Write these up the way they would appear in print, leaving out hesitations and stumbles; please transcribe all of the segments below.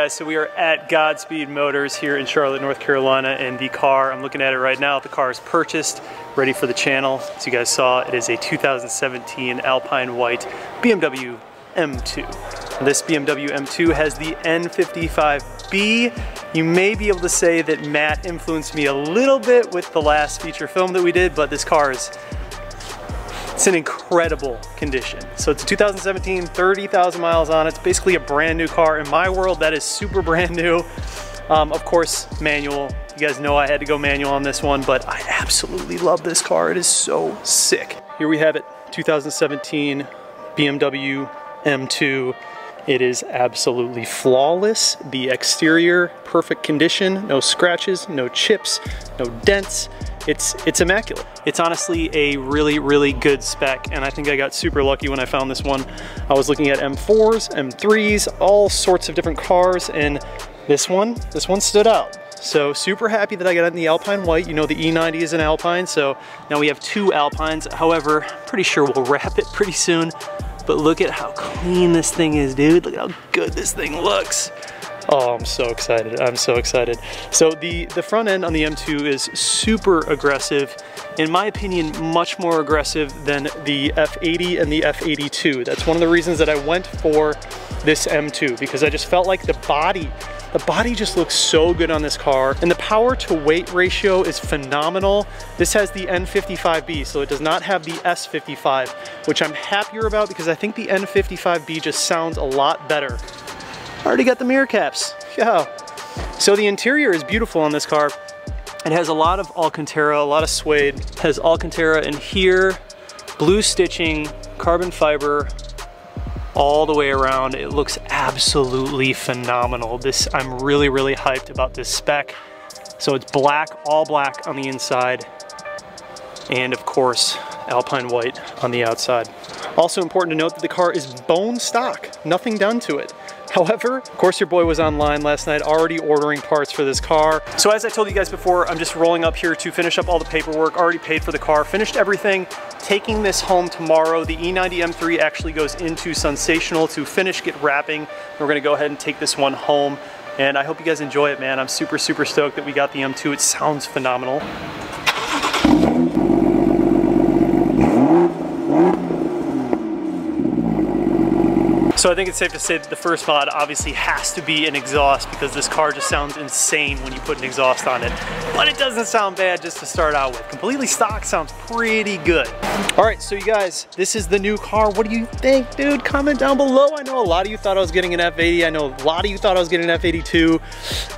guys, so we are at Godspeed Motors here in Charlotte, North Carolina, and the car, I'm looking at it right now, the car is purchased, ready for the channel. As you guys saw, it is a 2017 Alpine White BMW M2. This BMW M2 has the N55B. You may be able to say that Matt influenced me a little bit with the last feature film that we did, but this car is, it's in incredible condition. So it's a 2017, 30,000 miles on it. It's basically a brand new car. In my world, that is super brand new. Of course, manual. You guys know I had to go manual on this one, but I absolutely love this car. It is so sick. Here we have it, 2017 BMW M2. It is absolutely flawless. The exterior, perfect condition, no scratches, no chips, no dents. It's immaculate. It's honestly a really, really good spec, and I think I got super lucky when I found this one. I was looking at M4s, M3s, all sorts of different cars, and this one stood out. So super happy that I got it in the Alpine White. You know the E90 is an Alpine, so now we have two Alpines. However, pretty sure we'll wrap it pretty soon. But look at how clean this thing is, dude. Look at how good this thing looks. Oh, I'm so excited. I'm so excited. So the front end on the M2 is super aggressive. In my opinion, much more aggressive than the F80 and the F82. That's one of the reasons that I went for this M2, because I just felt like the body just looks so good on this car, and the power to weight ratio is phenomenal. This has the N55B, so it does not have the S55, which I'm happier about because I think the N55B just sounds a lot better. I already got the mirror caps, yeah. So the interior is beautiful on this car. It has a lot of Alcantara, a lot of suede. It has Alcantara in here, blue stitching, carbon fiber, all the way around. It looks absolutely phenomenal. I'm really, really hyped about this spec. So it's black, all black on the inside, and of course, Alpine White on the outside. Also important to note that the car is bone stock, nothing done to it. However, of course, your boy was online last night already ordering parts for this car. So as I told you guys before, I'm just rolling up here to finish up all the paperwork, already paid for the car, finished everything, taking this home tomorrow. The E90 M3 actually goes into Sensational to finish, get wrapping. We're gonna go ahead and take this one home. And I hope you guys enjoy it, man. I'm super, super stoked that we got the M2. It sounds phenomenal. So I think it's safe to say that the first mod obviously has to be an exhaust, because this car just sounds insane when you put an exhaust on it. But it doesn't sound bad just to start out with. Completely stock sounds pretty good. All right, so you guys, this is the new car. What do you think, dude? Comment down below. I know a lot of you thought I was getting an F80. I know a lot of you thought I was getting an F82.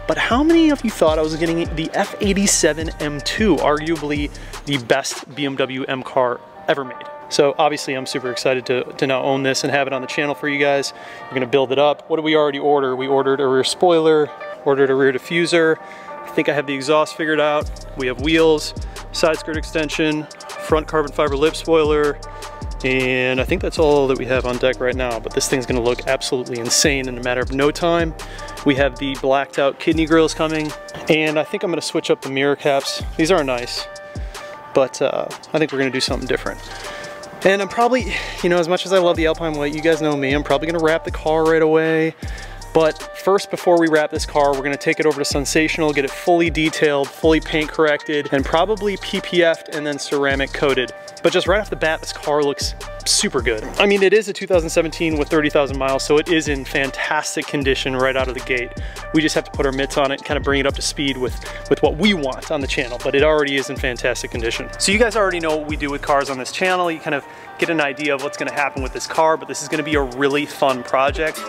But how many of you thought I was getting the F87 M2, arguably the best BMW M car ever made? So obviously I'm super excited to now own this and have it on the channel for you guys. We're gonna build it up. What did we already order? We ordered a rear spoiler, ordered a rear diffuser. I think I have the exhaust figured out. We have wheels, side skirt extension, front carbon fiber lip spoiler, and I think that's all that we have on deck right now, but this thing's gonna look absolutely insane in a matter of no time. We have the blacked out kidney grills coming, and I think I'm gonna switch up the mirror caps. These are nice, but I think we're gonna do something different. And I'm probably, you know, as much as I love the Alpine White, you guys know me, I'm probably gonna wrap the car right away. But first, before we wrap this car, we're gonna take it over to Sensational, get it fully detailed, fully paint corrected, and probably PPF'd and then ceramic coated. But just right off the bat, this car looks super good. I mean, it is a 2017 with 30,000 miles, so it is in fantastic condition right out of the gate. We just have to put our mitts on it, kind of bring it up to speed with what we want on the channel, but it already is in fantastic condition. So you guys already know what we do with cars on this channel. You kind of get an idea of what's gonna happen with this car, but this is gonna be a really fun project.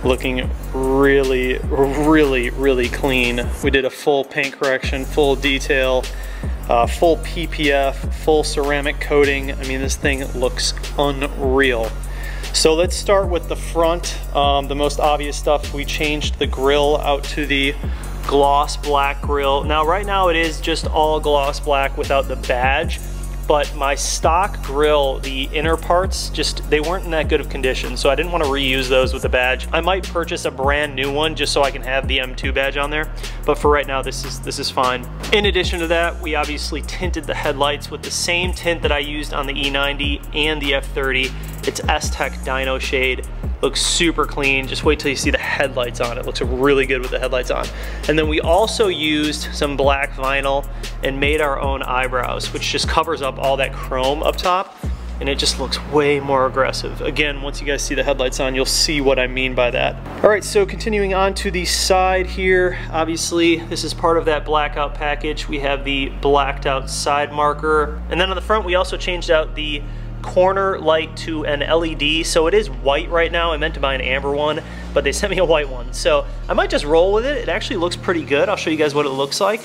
looking really, really, really clean. We did a full paint correction, full detail, full PPF, full ceramic coating. I mean, this thing looks unreal. So let's start with the front. The most obvious stuff, we changed the grille out to the gloss black grille. Now, right now it is just all gloss black without the badge, but my stock grille, the inner parts, they weren't in that good of condition, so I didn't want to reuse those with the badge. I might purchase a brand new one just so I can have the M2 badge on there, but for right now, this is fine. In addition to that, we obviously tinted the headlights with the same tint that I used on the E90 and the F30. It's Thic Dyno Shade. Looks super clean. Just wait till you see the headlights on it. Looks really good with the headlights on. And then we also used some black vinyl and made our own eyebrows, which just covers up all that chrome up top, and it just looks way more aggressive. Again, once you guys see the headlights on, you'll see what I mean by that. All right, so continuing on to the side here, obviously this is part of that blackout package. We have the blacked out side marker. And then on the front, we also changed out the corner light to an LED, so it is white right now. I meant to buy an amber one, but they sent me a white one, so I might just roll with it. It actually looks pretty good. I'll show you guys what it looks like.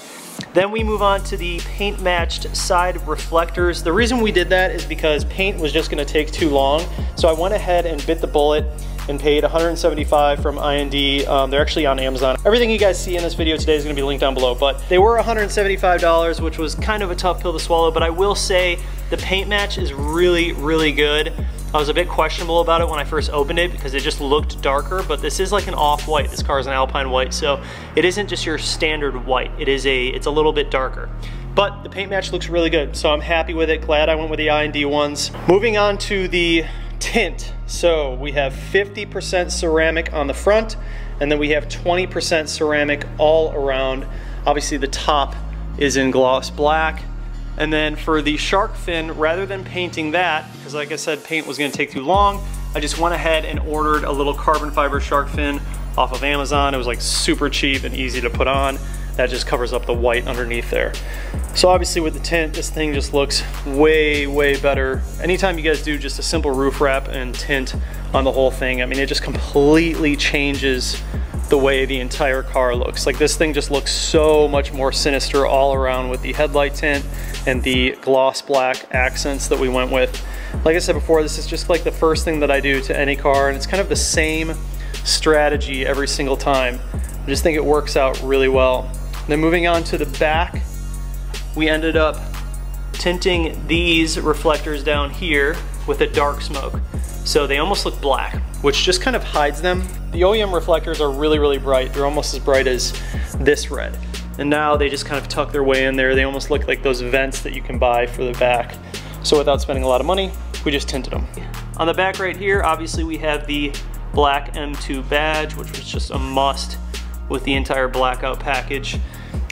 Then we move on to the paint matched side reflectors. The reason we did that is because paint was just going to take too long, so I went ahead and bit the bullet and paid $175 from I&D. They're actually on Amazon. Everything you guys see in this video today is gonna be linked down below, but they were $175, which was kind of a tough pill to swallow, but I will say the paint match is really, really good. I was a bit questionable about it when I first opened it because it just looked darker, but this is like an off-white. This car is an Alpine white, so it isn't just your standard white. It's a little bit darker. But the paint match looks really good, so I'm happy with it. Glad I went with the I&D ones. Moving on to the tint. So we have 50% ceramic on the front, and then we have 20% ceramic all around. Obviously the top is in gloss black. And then for the shark fin, rather than painting that, because like I said, paint was gonna take too long, I just went ahead and ordered a little carbon fiber shark fin off of Amazon. It was like super cheap and easy to put on. That just covers up the white underneath there. So obviously with the tint, this thing just looks way, way better. Anytime you guys do just a simple roof wrap and tint on the whole thing, I mean, it just completely changes the way the entire car looks. Like, this thing just looks so much more sinister all around with the headlight tint and the gloss black accents that we went with. Like I said before, this is just like the first thing that I do to any car, and it's kind of the same strategy every single time. I just think it works out really well. Then moving on to the back, we ended up tinting these reflectors down here with a dark smoke. So they almost look black, which just kind of hides them. The OEM reflectors are really, really bright. They're almost as bright as this red. And now they just kind of tuck their way in there. They almost look like those vents that you can buy for the back. So without spending a lot of money, we just tinted them. On the back right here, obviously we have the black M2 badge, which was just a must with the entire blackout package.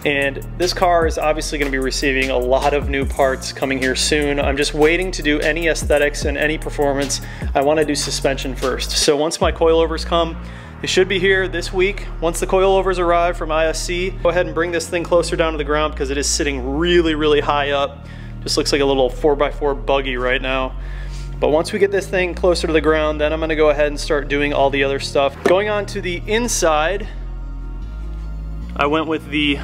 And this car is obviously going to be receiving a lot of new parts coming here soon. I'm just waiting to do any aesthetics and any performance. I want to do suspension first. So once my coilovers come, they should be here this week. Once the coilovers arrive from ISC, go ahead and bring this thing closer down to the ground because it is sitting really, really high up. Just looks like a little 4x4 buggy right now. But once we get this thing closer to the ground, then I'm going to go ahead and start doing all the other stuff. Going on to the inside, I went with the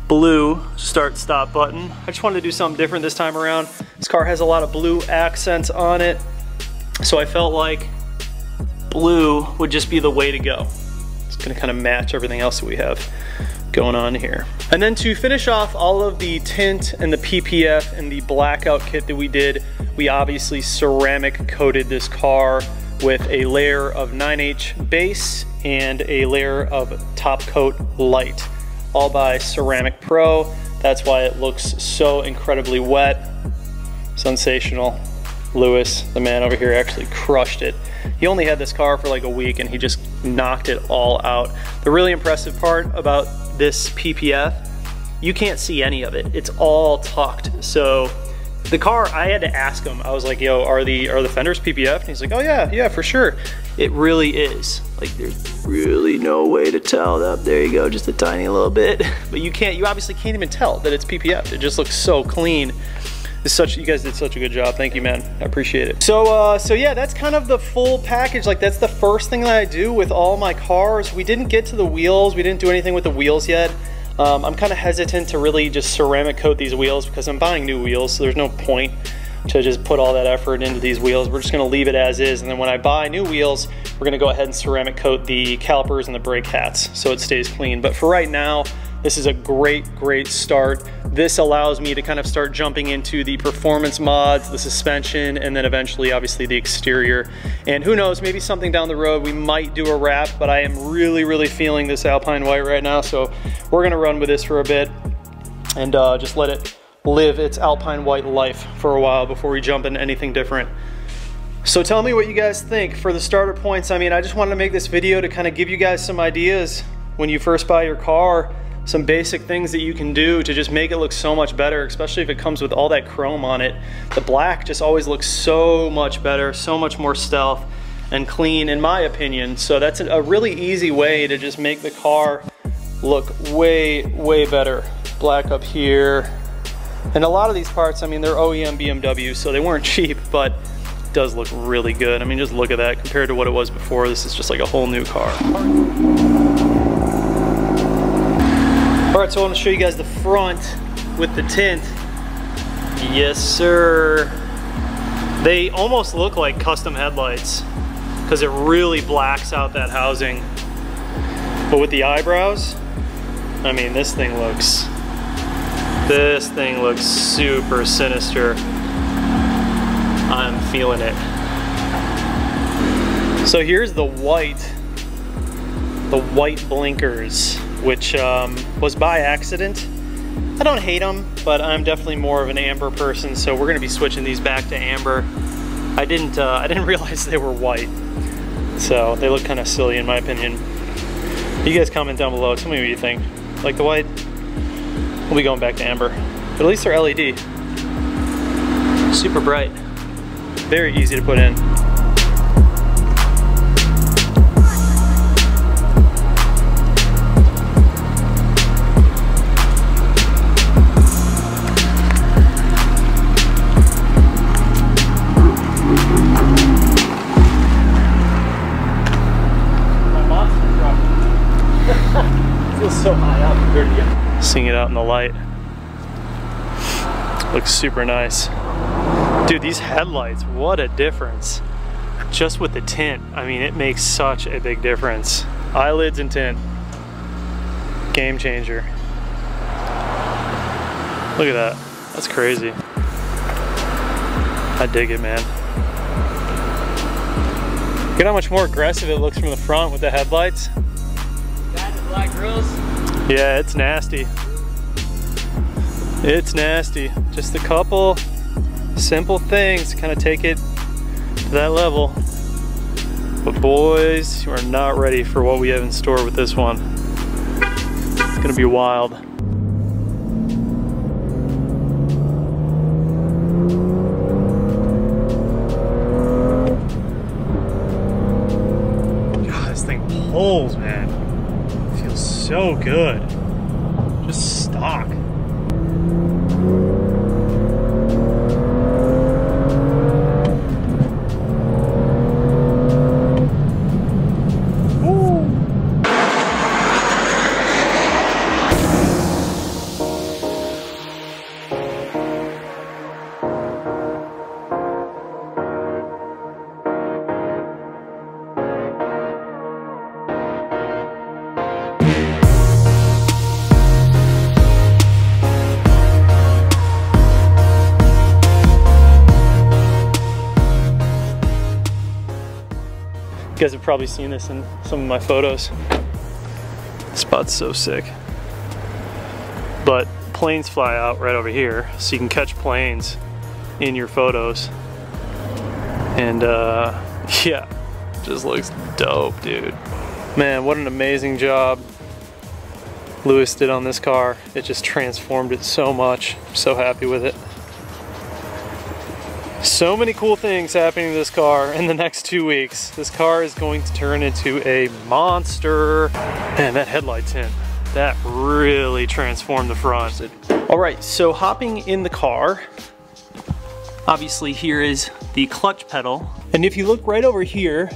blue start stop button. I just wanted to do something different this time around. This car has a lot of blue accents on it, so I felt like blue would just be the way to go. It's gonna kind of match everything else that we have going on here. And then to finish off all of the tint and the PPF and the blackout kit that we did, we obviously ceramic coated this car with a layer of 9H base and a layer of top coat light, all by Ceramic Pro. That's why it looks so incredibly wet. Sensational. Lewis, the man over here, actually crushed it. He only had this car for like a week and he just knocked it all out. The really impressive part about this PPF, you can't see any of it. It's all tucked. So the car, I had to ask him. I was like, yo, are the fenders PPF? And he's like, oh yeah, for sure. It really is. Like, there's really no way to tell that. There you go, just a tiny little bit. But you obviously can't even tell that it's PPF. It just looks so clean. You guys did such a good job. Thank you, man. I appreciate it. So yeah, that's kind of the full package. Like, that's the first thing that I do with all my cars. We didn't get to the wheels. We didn't do anything with the wheels yet. I'm kind of hesitant to really just ceramic coat these wheels because I'm buying new wheels, so there's no point to just put all that effort into these wheels. We're just gonna leave it as is, and then when I buy new wheels, we're gonna go ahead and ceramic coat the calipers and the brake hats so it stays clean. But for right now, this is a great start. This allows me to kind of start jumping into the performance mods, the suspension, and then eventually, obviously, the exterior. And who knows, maybe something down the road, we might do a wrap, but I am really feeling this Alpine White right now, so we're gonna run with this for a bit and just let it live its Alpine White life for a while before we jump into anything different. So tell me what you guys think. For the starter points, I mean, I just wanted to make this video to kind of give you guys some ideas when you first buy your car, some basic things that you can do to just make it look so much better, especially if it comes with all that chrome on it. The black just always looks so much better, so much more stealth and clean, in my opinion. So that's a really easy way to just make the car look way better. Black up here. And a lot of these parts, I mean, they're OEM BMW, so they weren't cheap, but it does look really good. I mean, just look at that compared to what it was before. This is just like a whole new car. All right, so I want to show you guys the front with the tint. Yes, sir. They almost look like custom headlights because it really blacks out that housing. But with the eyebrows, I mean, this thing looks super sinister. I'm feeling it. So here's the white blinkers, which was by accident. I don't hate them, but I'm definitely more of an amber person, so we're gonna be switching these back to amber. I didn't realize they were white, so they look kind of silly in my opinion. You guys comment down below, tell me what you think. Like the white? We'll be going back to amber. But at least they're LED. Super bright. Very easy to put in. My monster truck. Feels so high up compared to you. Seeing it out in the light. Looks super nice. Dude, these headlights, what a difference. Just with the tint, I mean, it makes such a big difference. Eyelids and tint. Game changer. Look at that. That's crazy. I dig it, man. Look at how much more aggressive it looks from the front with the headlights. Got the black grills. Yeah, it's nasty. It's nasty. Just a couple simple things to kind of take it to that level. But boys, you are not ready for what we have in store with this one. It's gonna be wild. God, this thing pulls, man. It feels so good. Just stock. You guys have probably seen this in some of my photos. This spot's so sick. But planes fly out right over here, so you can catch planes in your photos. And yeah, just looks dope, dude. Man, what an amazing job Lewis did on this car. It just transformed it so much. I'm so happy with it. So many cool things happening to this car in the next 2 weeks. This car is going to turn into a monster. Man, that headlight tint, that really transformed the front. All right, so hopping in the car, Obviously here is the clutch pedal. And if you look right over here,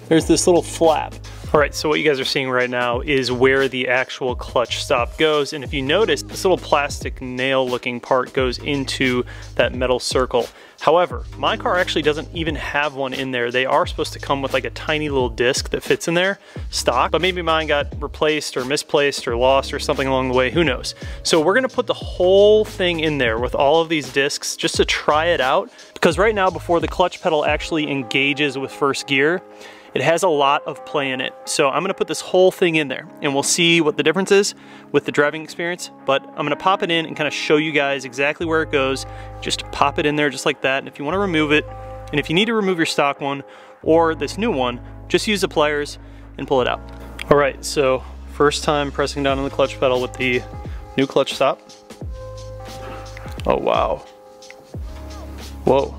there's this little flap. All right, so what you guys are seeing right now is where the actual clutch stop goes. And if you notice, this little plastic nail looking part goes into that metal circle. However, my car actually doesn't even have one in there. They are supposed to come with like a tiny little disc that fits in there, stock, but maybe mine got replaced or misplaced or lost or something along the way, who knows. So we're gonna put the whole thing in there with all of these discs just to try it out, because right now before the clutch pedal actually engages with first gear, it has a lot of play in it. So I'm gonna put this whole thing in there and we'll see what the difference is with the driving experience, but I'm gonna pop it in and kind of show you guys exactly where it goes. Just pop it in there just like that. And if you wanna remove it, and if you need to remove your stock one or this new one, just use the pliers and pull it out. All right, so first time pressing down on the clutch pedal with the new clutch stop. Oh, wow. Whoa.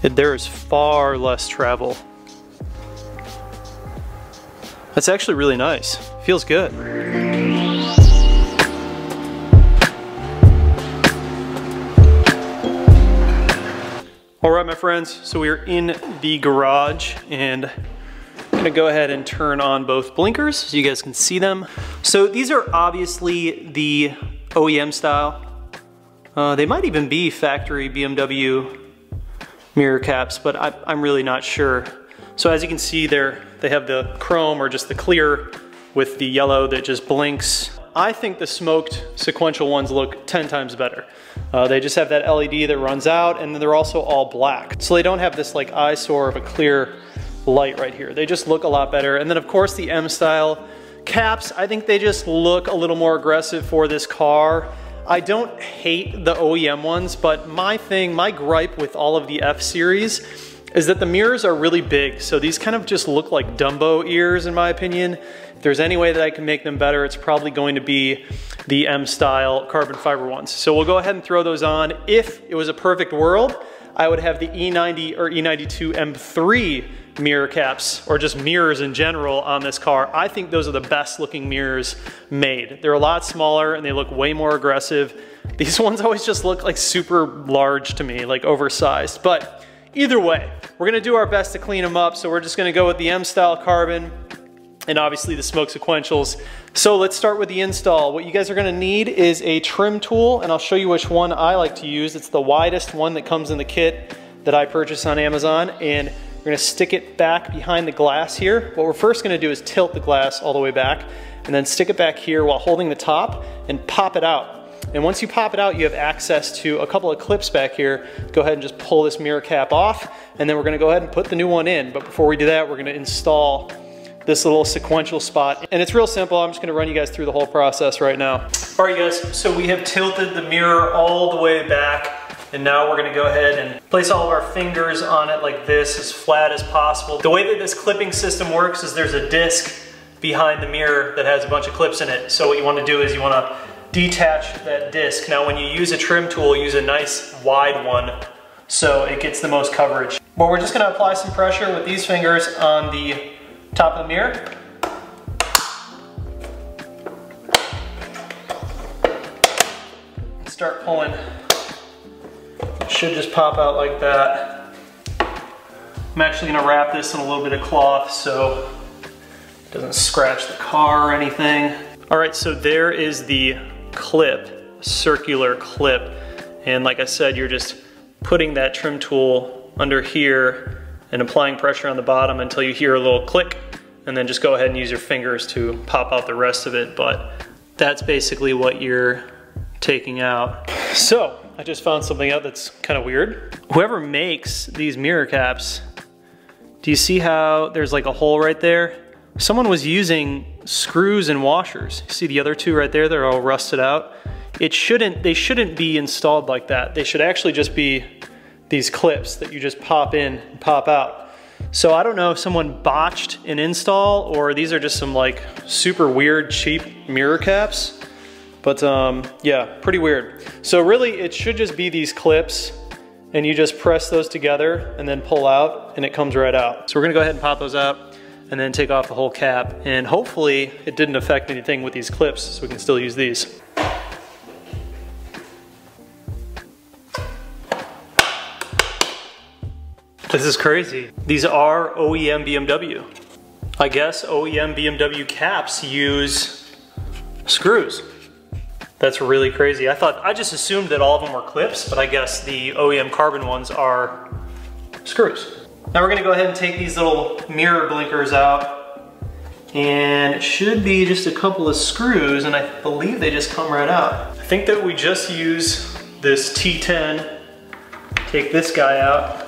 There is far less travel. That's actually really nice. Feels good. All right, my friends, so we are in the garage and I'm gonna go ahead and turn on both blinkers so you guys can see them. So these are obviously the OEM style. They might even be factory BMW mirror caps, but I'm really not sure. So as you can see there, they have the chrome or just the clear with the yellow that just blinks. I think the smoked sequential ones look 10 times better. They just have that LED that runs out, and then they're also all black. So they don't have this like eyesore of a clear light right here. They just look a lot better. And then of course the M style caps, I think they just look a little more aggressive for this car. I don't hate the OEM ones, but my gripe with all of the F series is that the mirrors are really big. So these kind of just look like Dumbo ears in my opinion. If there's any way that I can make them better, it's probably going to be the M style carbon fiber ones. So we'll go ahead and throw those on. If it was a perfect world, I would have the E90 or E92 M3 mirror caps, or just mirrors in general on this car. I think those are the best looking mirrors made. They're a lot smaller and they look way more aggressive. These ones always just look like super large to me, like oversized. But either way, we're gonna do our best to clean them up. So we're just gonna go with the M style carbon and obviously the smoke sequentials. So let's start with the install. What you guys are gonna need is a trim tool, and I'll show you which one I like to use. It's the widest one that comes in the kit that I purchased on Amazon, and we're gonna stick it back behind the glass here. What we're first gonna do is tilt the glass all the way back, and then stick it back here while holding the top and pop it out. And once you pop it out, you have access to a couple of clips back here. Go ahead and just pull this mirror cap off, and then we're gonna go ahead and put the new one in. But before we do that, we're gonna install this little sequential spot. And it's real simple. I'm just gonna run you guys through the whole process right now. All right, guys, so we have tilted the mirror all the way back, and now we're gonna go ahead and place all of our fingers on it like this, as flat as possible. The way that this clipping system works is there's a disc behind the mirror that has a bunch of clips in it. So what you wanna do is you wanna detach that disc. Now when you use a trim tool, use a nice wide one so it gets the most coverage. But we're just gonna apply some pressure with these fingers on the top of the mirror. Start pulling. It should just pop out like that. I'm actually gonna wrap this in a little bit of cloth so it doesn't scratch the car or anything. All right, so there is the clip, circular clip. And like I said, you're just putting that trim tool under here and applying pressure on the bottom until you hear a little click, and then just go ahead and use your fingers to pop out the rest of it. But that's basically what you're taking out. So I just found something out that's kind of weird. Whoever makes these mirror caps, do you see how there's like a hole right there? Someone was using screws and washers. See the other two right there? They're all rusted out. They shouldn't be installed like that. They should actually just be these clips that you just pop in and pop out. So I don't know if someone botched an install or these are just some like super weird cheap mirror caps. But yeah, pretty weird. So really it should just be these clips and you just press those together and then pull out and it comes right out. So we're gonna go ahead and pop those out and then take off the whole cap, and hopefully it didn't affect anything with these clips so we can still use these. This is crazy. These are OEM BMW. I guess OEM BMW caps use screws. That's really crazy. I just assumed that all of them were clips, but I guess the OEM carbon ones are screws. Now we're gonna go ahead and take these little mirror blinkers out, and it should be just a couple of screws, and I believe they just come right out. I think that we just use this T10, take this guy out.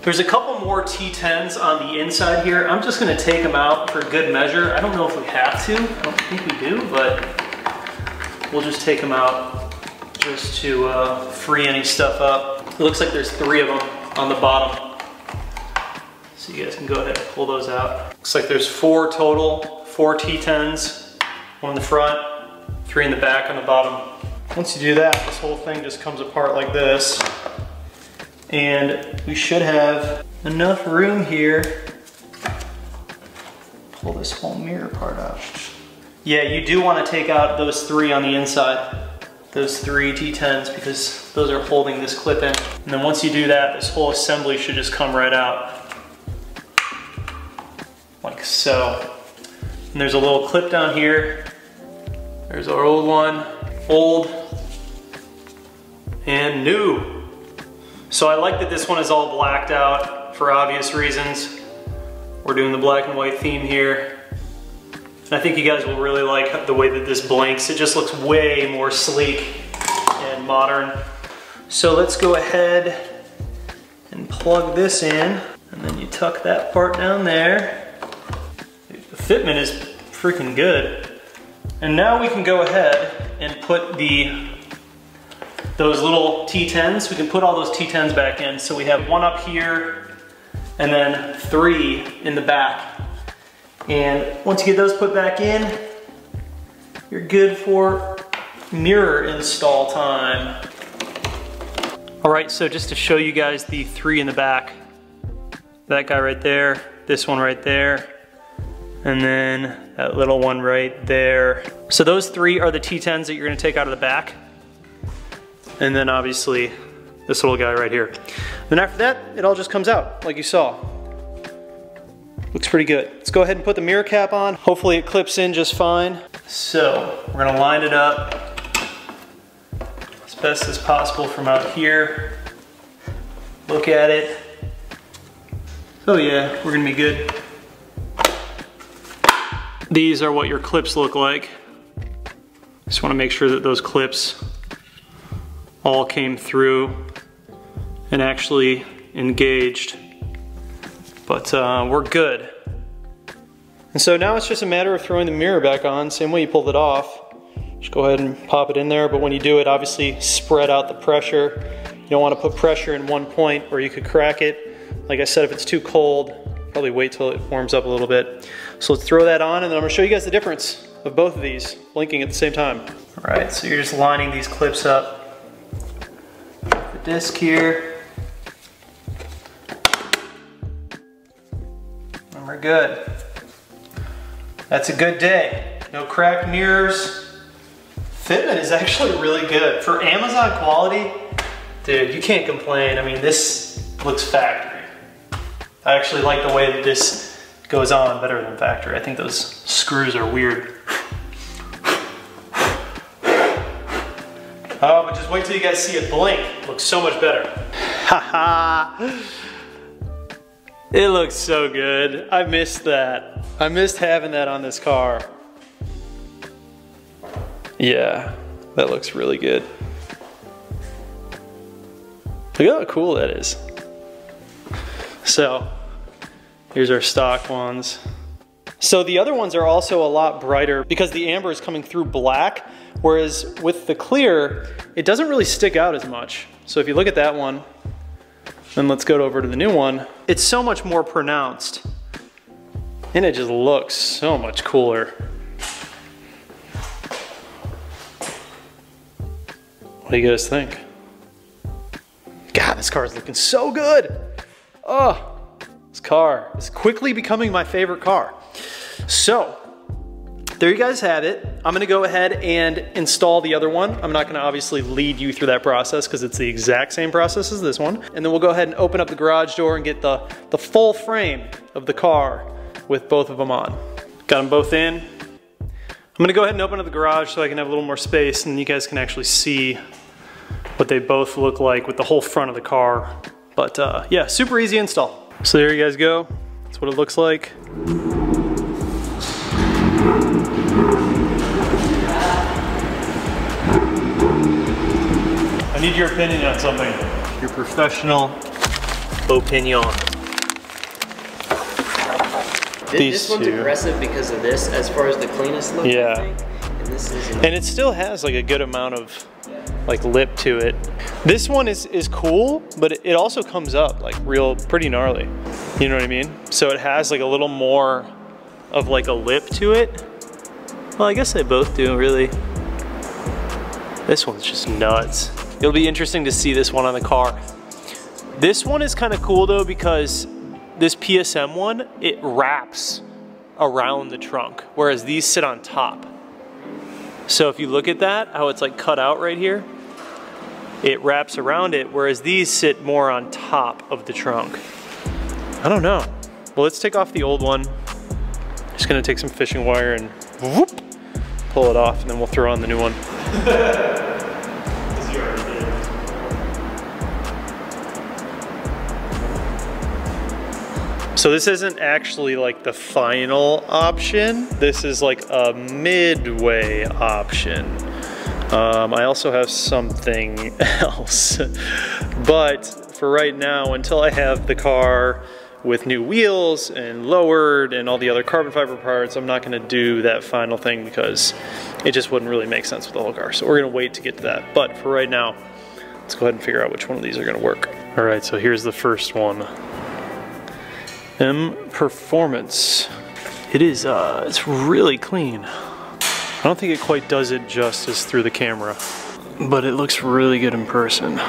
There's a couple more T10s on the inside here. I'm just gonna take them out for good measure. I don't know if we have to. I don't think we do, but we'll just take them out just to free any stuff up. It looks like there's 3 of them on the bottom. So you guys can go ahead and pull those out. Looks like there's 4 total, 4 T10s, 1 in the front, 3 in the back on the bottom. Once you do that, this whole thing just comes apart like this. And we should have enough room here. Pull this whole mirror part out. Yeah, you do want to take out those 3 on the inside. Those 3 T10s, because those are holding this clip in. And then once you do that, this whole assembly should just come right out. Like so. And there's a little clip down here. There's our old one, old and new. So I like that this one is all blacked out for obvious reasons. We're doing the black and white theme here. And I think you guys will really like the way that this blinks. It just looks way more sleek and modern. So let's go ahead and plug this in. And then you tuck that part down there. The fitment is freaking good. And now we can go ahead and put those little T10s, we can put all those T10s back in. So we have 1 up here and then 3 in the back. And once you get those put back in, you're good for mirror install time. All right, so just to show you guys the 3 in the back, that guy right there, this one right there, and then that little one right there. So those 3 are the T10s that you're gonna take out of the back. And then obviously this little guy right here. Then after that, it all just comes out like you saw. Looks pretty good. Let's go ahead and put the mirror cap on. Hopefully it clips in just fine. So we're gonna line it up as best as possible from out here. Look at it. Oh yeah, we're gonna be good. These are what your clips look like. Just wanna make sure that those clips all came through and actually engaged. But we're good. And so now it's just a matter of throwing the mirror back on, same way you pulled it off. Just go ahead and pop it in there, but when you do it, obviously spread out the pressure. You don't want to put pressure in one point or you could crack it. Like I said, if it's too cold, probably wait till it warms up a little bit. So let's throw that on and then I'm gonna show you guys the difference of both of these blinking at the same time. All right, so you're just lining these clips up. The disc here. And we're good. That's a good day. No cracked mirrors. Fitment is actually really good. For Amazon quality, dude, you can't complain. I mean, this looks factory. I actually like the way that this goes on better than factory. I think those screws are weird. Oh, but just wait till you guys see it blink. It looks so much better. Haha. It looks so good. I missed that. I missed having that on this car. Yeah, that looks really good. Look at how cool that is. So, here's our stock ones. So the other ones are also a lot brighter because the amber is coming through black, whereas with the clear, it doesn't really stick out as much. So if you look at that one, then let's go over to the new one, it's so much more pronounced. And it just looks so much cooler. What do you guys think? God, this car is looking so good. Oh, this car is quickly becoming my favorite car. So, there you guys have it. I'm gonna go ahead and install the other one. I'm not gonna obviously lead you through that process because it's the exact same process as this one. And then we'll go ahead and open up the garage door and get the full frame of the car with both of them on. Got them both in. I'm gonna go ahead and open up the garage so I can have a little more space and you guys can actually see what they both look like with the whole front of the car. But yeah, super easy install. So there you guys go. That's what it looks like. I need your opinion on something. Your professional opinion. This one's aggressive because of this, as far as the cleanest look. Yeah. I think. And this is. And it still has like a good amount of like lip to it. This one is cool, but it also comes up like pretty gnarly. You know what I mean? So it has like a little more of like a lip to it. Well, I guess they both do really. This one's just nuts. It'll be interesting to see this one on the car. This one is kind of cool though because this PSM one, it wraps around the trunk, whereas these sit on top. So if you look at that, how it's like cut out right here, it wraps around it, whereas these sit more on top of the trunk. I don't know. Well, let's take off the old one. Just gonna take some fishing wire and whoop, pull it off, and then we'll throw on the new one. So this isn't actually like the final option. This is like a midway option. I also have something else. But for right now, until I have the car with new wheels and lowered and all the other carbon fiber parts, I'm not gonna do that final thing because it just wouldn't really make sense with the whole car. So we're gonna wait to get to that. But for right now, let's go ahead and figure out which one of these are gonna work. All right, so here's the first one. M Performance. It is, it's really clean. I don't think it quite does it justice through the camera, but it looks really good in person.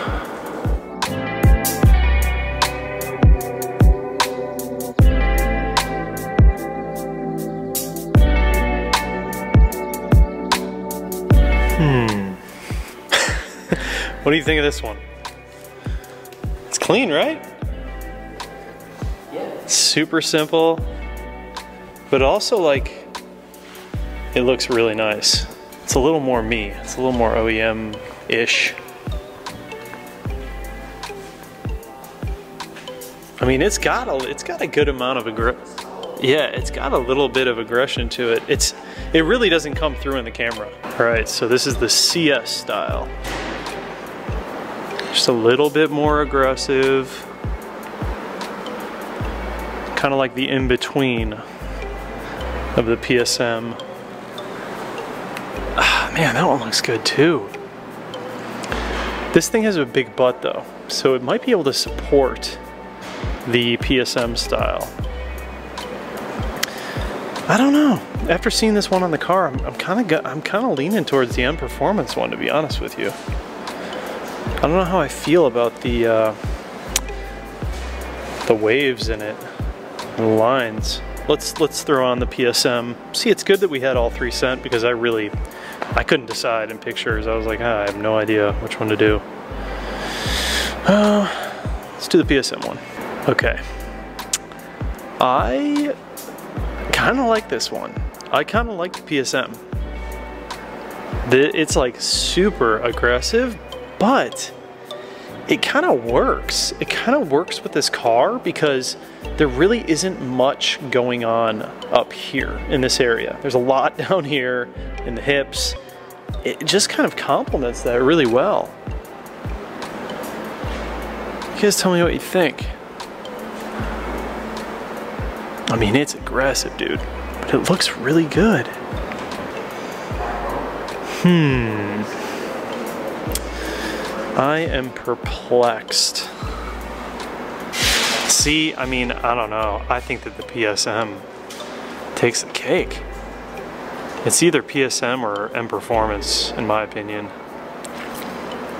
What do you think of this one? It's clean, right? Yeah. Super simple, but also like, it looks really nice. It's a little more me. It's a little more OEM-ish. I mean, it's got a good amount of it's got a little bit of aggression to it. It really doesn't come through in the camera. All right, so this is the CS style. Just a little bit more aggressive. Kind of like the in-between of the PSM. Ah, man, that one looks good too. This thing has a big butt though, so it might be able to support the PSM style. I don't know. After seeing this one on the car, I'm kind of leaning towards the M Performance one, to be honest with you. I don't know how I feel about the waves in it, the lines. Let's throw on the PSM. See, it's good that we had all three sent because I couldn't decide in pictures. I was like, I have no idea which one to do. Let's do the PSM one. Okay. I kind of like this one. I kind of like the PSM. It's like super aggressive, but it kind of works. It kind of works with this car because there really isn't much going on up here in this area. There's a lot down here in the hips. It just kind of complements that really well. You guys tell me what you think. I mean, it's aggressive, dude, but it looks really good. I am perplexed. See, I mean, I don't know. I think that the PSM takes the cake. It's either PSM or M Performance, in my opinion.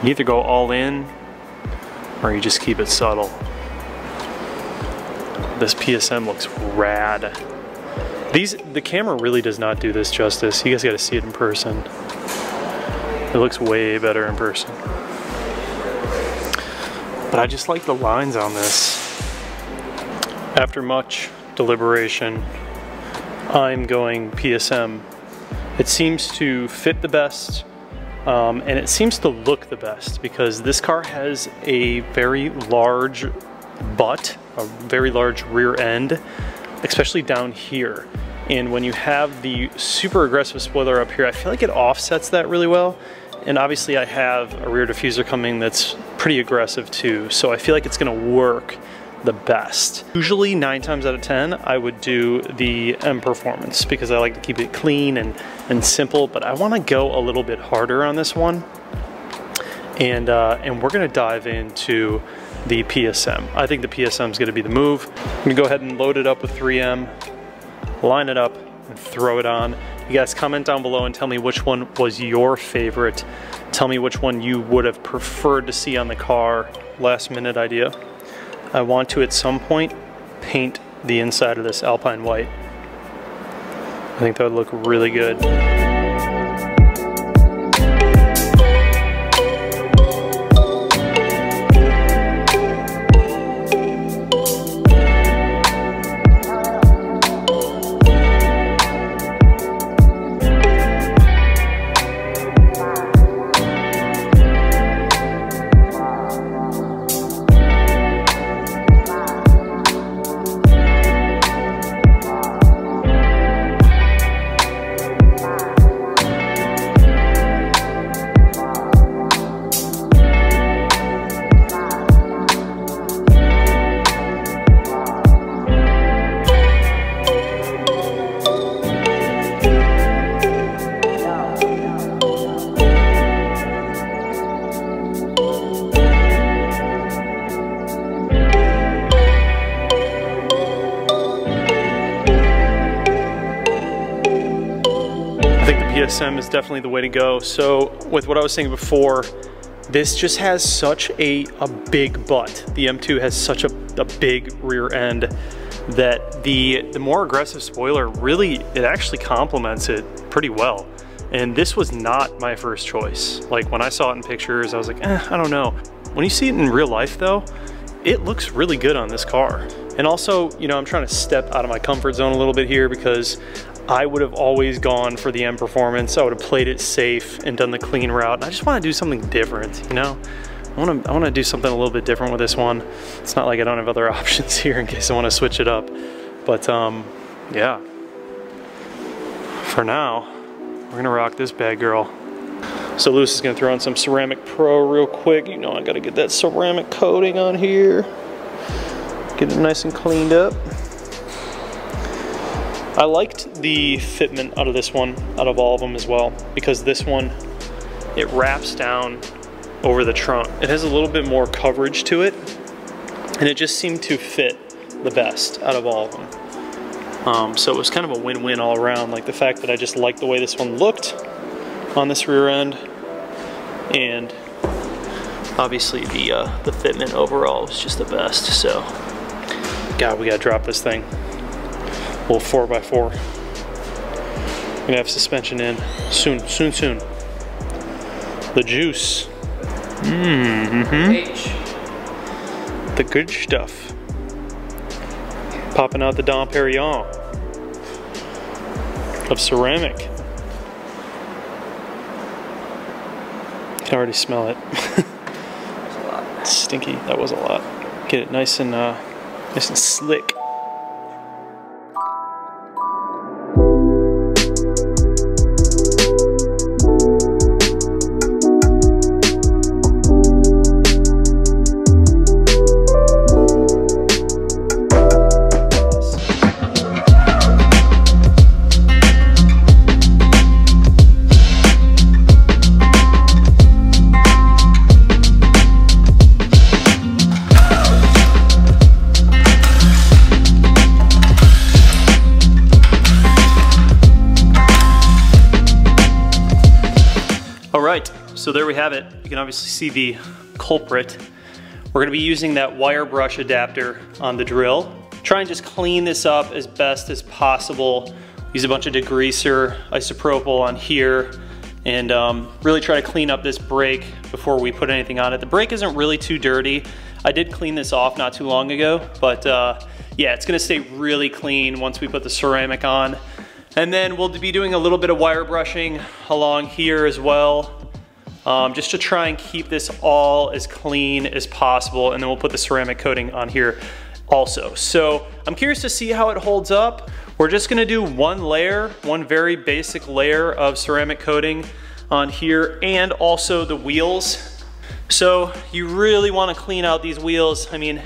You either go all in, or you just keep it subtle. This PSM looks rad. The camera really does not do this justice. You guys gotta see it in person. It looks way better in person. But I just like the lines on this. After much deliberation, I'm going PSM. It seems to fit the best, and it seems to look the best because this car has a very large butt, a very large rear end, especially down here. And when you have the super aggressive spoiler up here, I feel like it offsets that really well. And obviously I have a rear diffuser coming that's pretty aggressive too, so I feel like it's gonna work the best. Usually 9 times out of 10, I would do the M Performance because I like to keep it clean and simple, but I wanna go a little bit harder on this one. And we're gonna dive into the PSM. I think the PSM is gonna be the move. I'm gonna go ahead and load it up with 3M, line it up, and throw it on. You guys comment down below and tell me which one was your favorite. Tell me which one you would have preferred to see on the car. Last minute idea. I want to, at some point, paint the inside of this Alpine white. I think that would look really good. PSM is definitely the way to go. So with what I was saying before, this just has such a big butt. The M2 has such a big rear end that the more aggressive spoiler really, it actually complements it pretty well. And this was not my first choice. Like when I saw it in pictures, I was like, I don't know. When you see it in real life though, it looks really good on this car. And also, you know, I'm trying to step out of my comfort zone a little bit here because I would have always gone for the M Performance. I would have played it safe and done the clean route. And I just want to do something different, you know? I want to do something a little bit different with this one. It's not like I don't have other options here in case I want to switch it up. But yeah. For now, we're gonna rock this bad girl. So Lewis is gonna throw on some Ceramic Pro real quick. You know I gotta get that ceramic coating on here. Get it nice and cleaned up. I liked the fitment out of this one, out of all of them as well, because this one, it wraps down over the trunk. It has a little bit more coverage to it, and it just seemed to fit the best out of all of them. So it was kind of a win-win all around, like the fact that I just liked the way this one looked on this rear end, and obviously the fitment overall was just the best. So, God, we gotta drop this thing. Little 4x4. We're gonna have suspension in soon. The juice. The good stuff. Popping out the Dom Perignon of ceramic. Can already smell it. That's a lot. It's stinky. That was a lot. Get it nice and slick. So there we have it. You can obviously see the culprit. We're gonna be using that wire brush adapter on the drill. try and just clean this up as best as possible. Use a bunch of degreaser, isopropyl on here, and really try to clean up this brake before we put anything on it. The brake isn't really too dirty. I did clean this off not too long ago, but yeah, it's gonna stay really clean once we put the ceramic on. And then we'll be doing a little bit of wire brushing along here as well, just to try and keep this all as clean as possible, and then we'll put the ceramic coating on here also. So I'm curious to see how it holds up. We're just gonna do one layer, one very basic layer of ceramic coating on here, and also the wheels. So you really wanna clean out these wheels. I mean,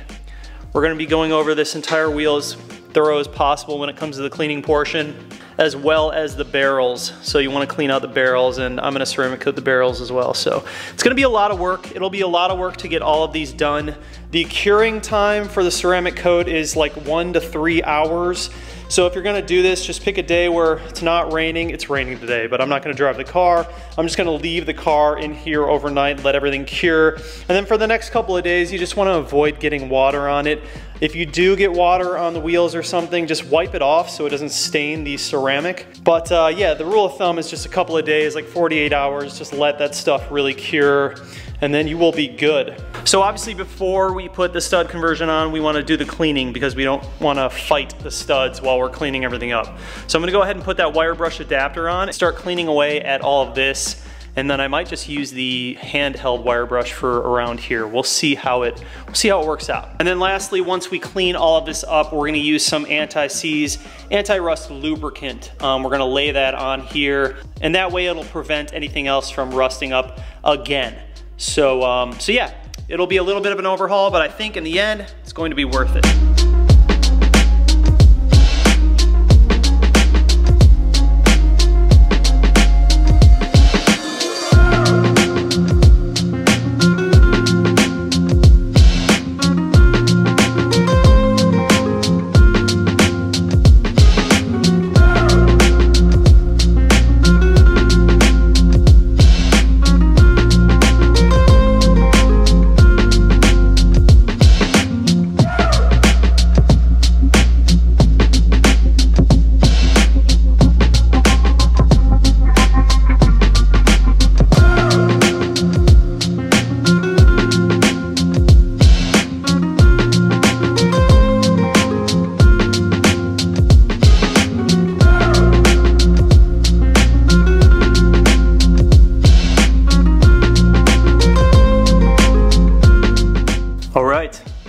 we're gonna be going over this entire wheel as thorough as possible when it comes to the cleaning portion, as well as the barrels. So you wanna clean out the barrels, and I'm gonna ceramic coat the barrels as well. So it's gonna be a lot of work. It'll be a lot of work to get all of these done. The curing time for the ceramic coat is like 1 to 3 hours. So if you're gonna do this, just pick a day where it's not raining. It's raining today, but I'm not gonna drive the car. I'm just gonna leave the car in here overnight, let everything cure. And then for the next couple of days, you just wanna avoid getting water on it. If you do get water on the wheels or something, just wipe it off so it doesn't stain the ceramic. But yeah, the rule of thumb is just a couple of days, like 48 hours, just let that stuff really cure, and then you will be good. So obviously before we put the stud conversion on, we wanna do the cleaning because we don't wanna fight the studs while we're cleaning everything up. So I'm gonna go ahead and put that wire brush adapter on, start cleaning away at all of this, and then I might just use the handheld wire brush for around here. We'll see how it works out. And then lastly, once we clean all of this up, we're gonna use some anti-seize, anti-rust lubricant. We're gonna lay that on here, and that way it'll prevent anything else from rusting up again. So yeah, it'll be a little bit of an overhaul, but I think in the end, it's going to be worth it.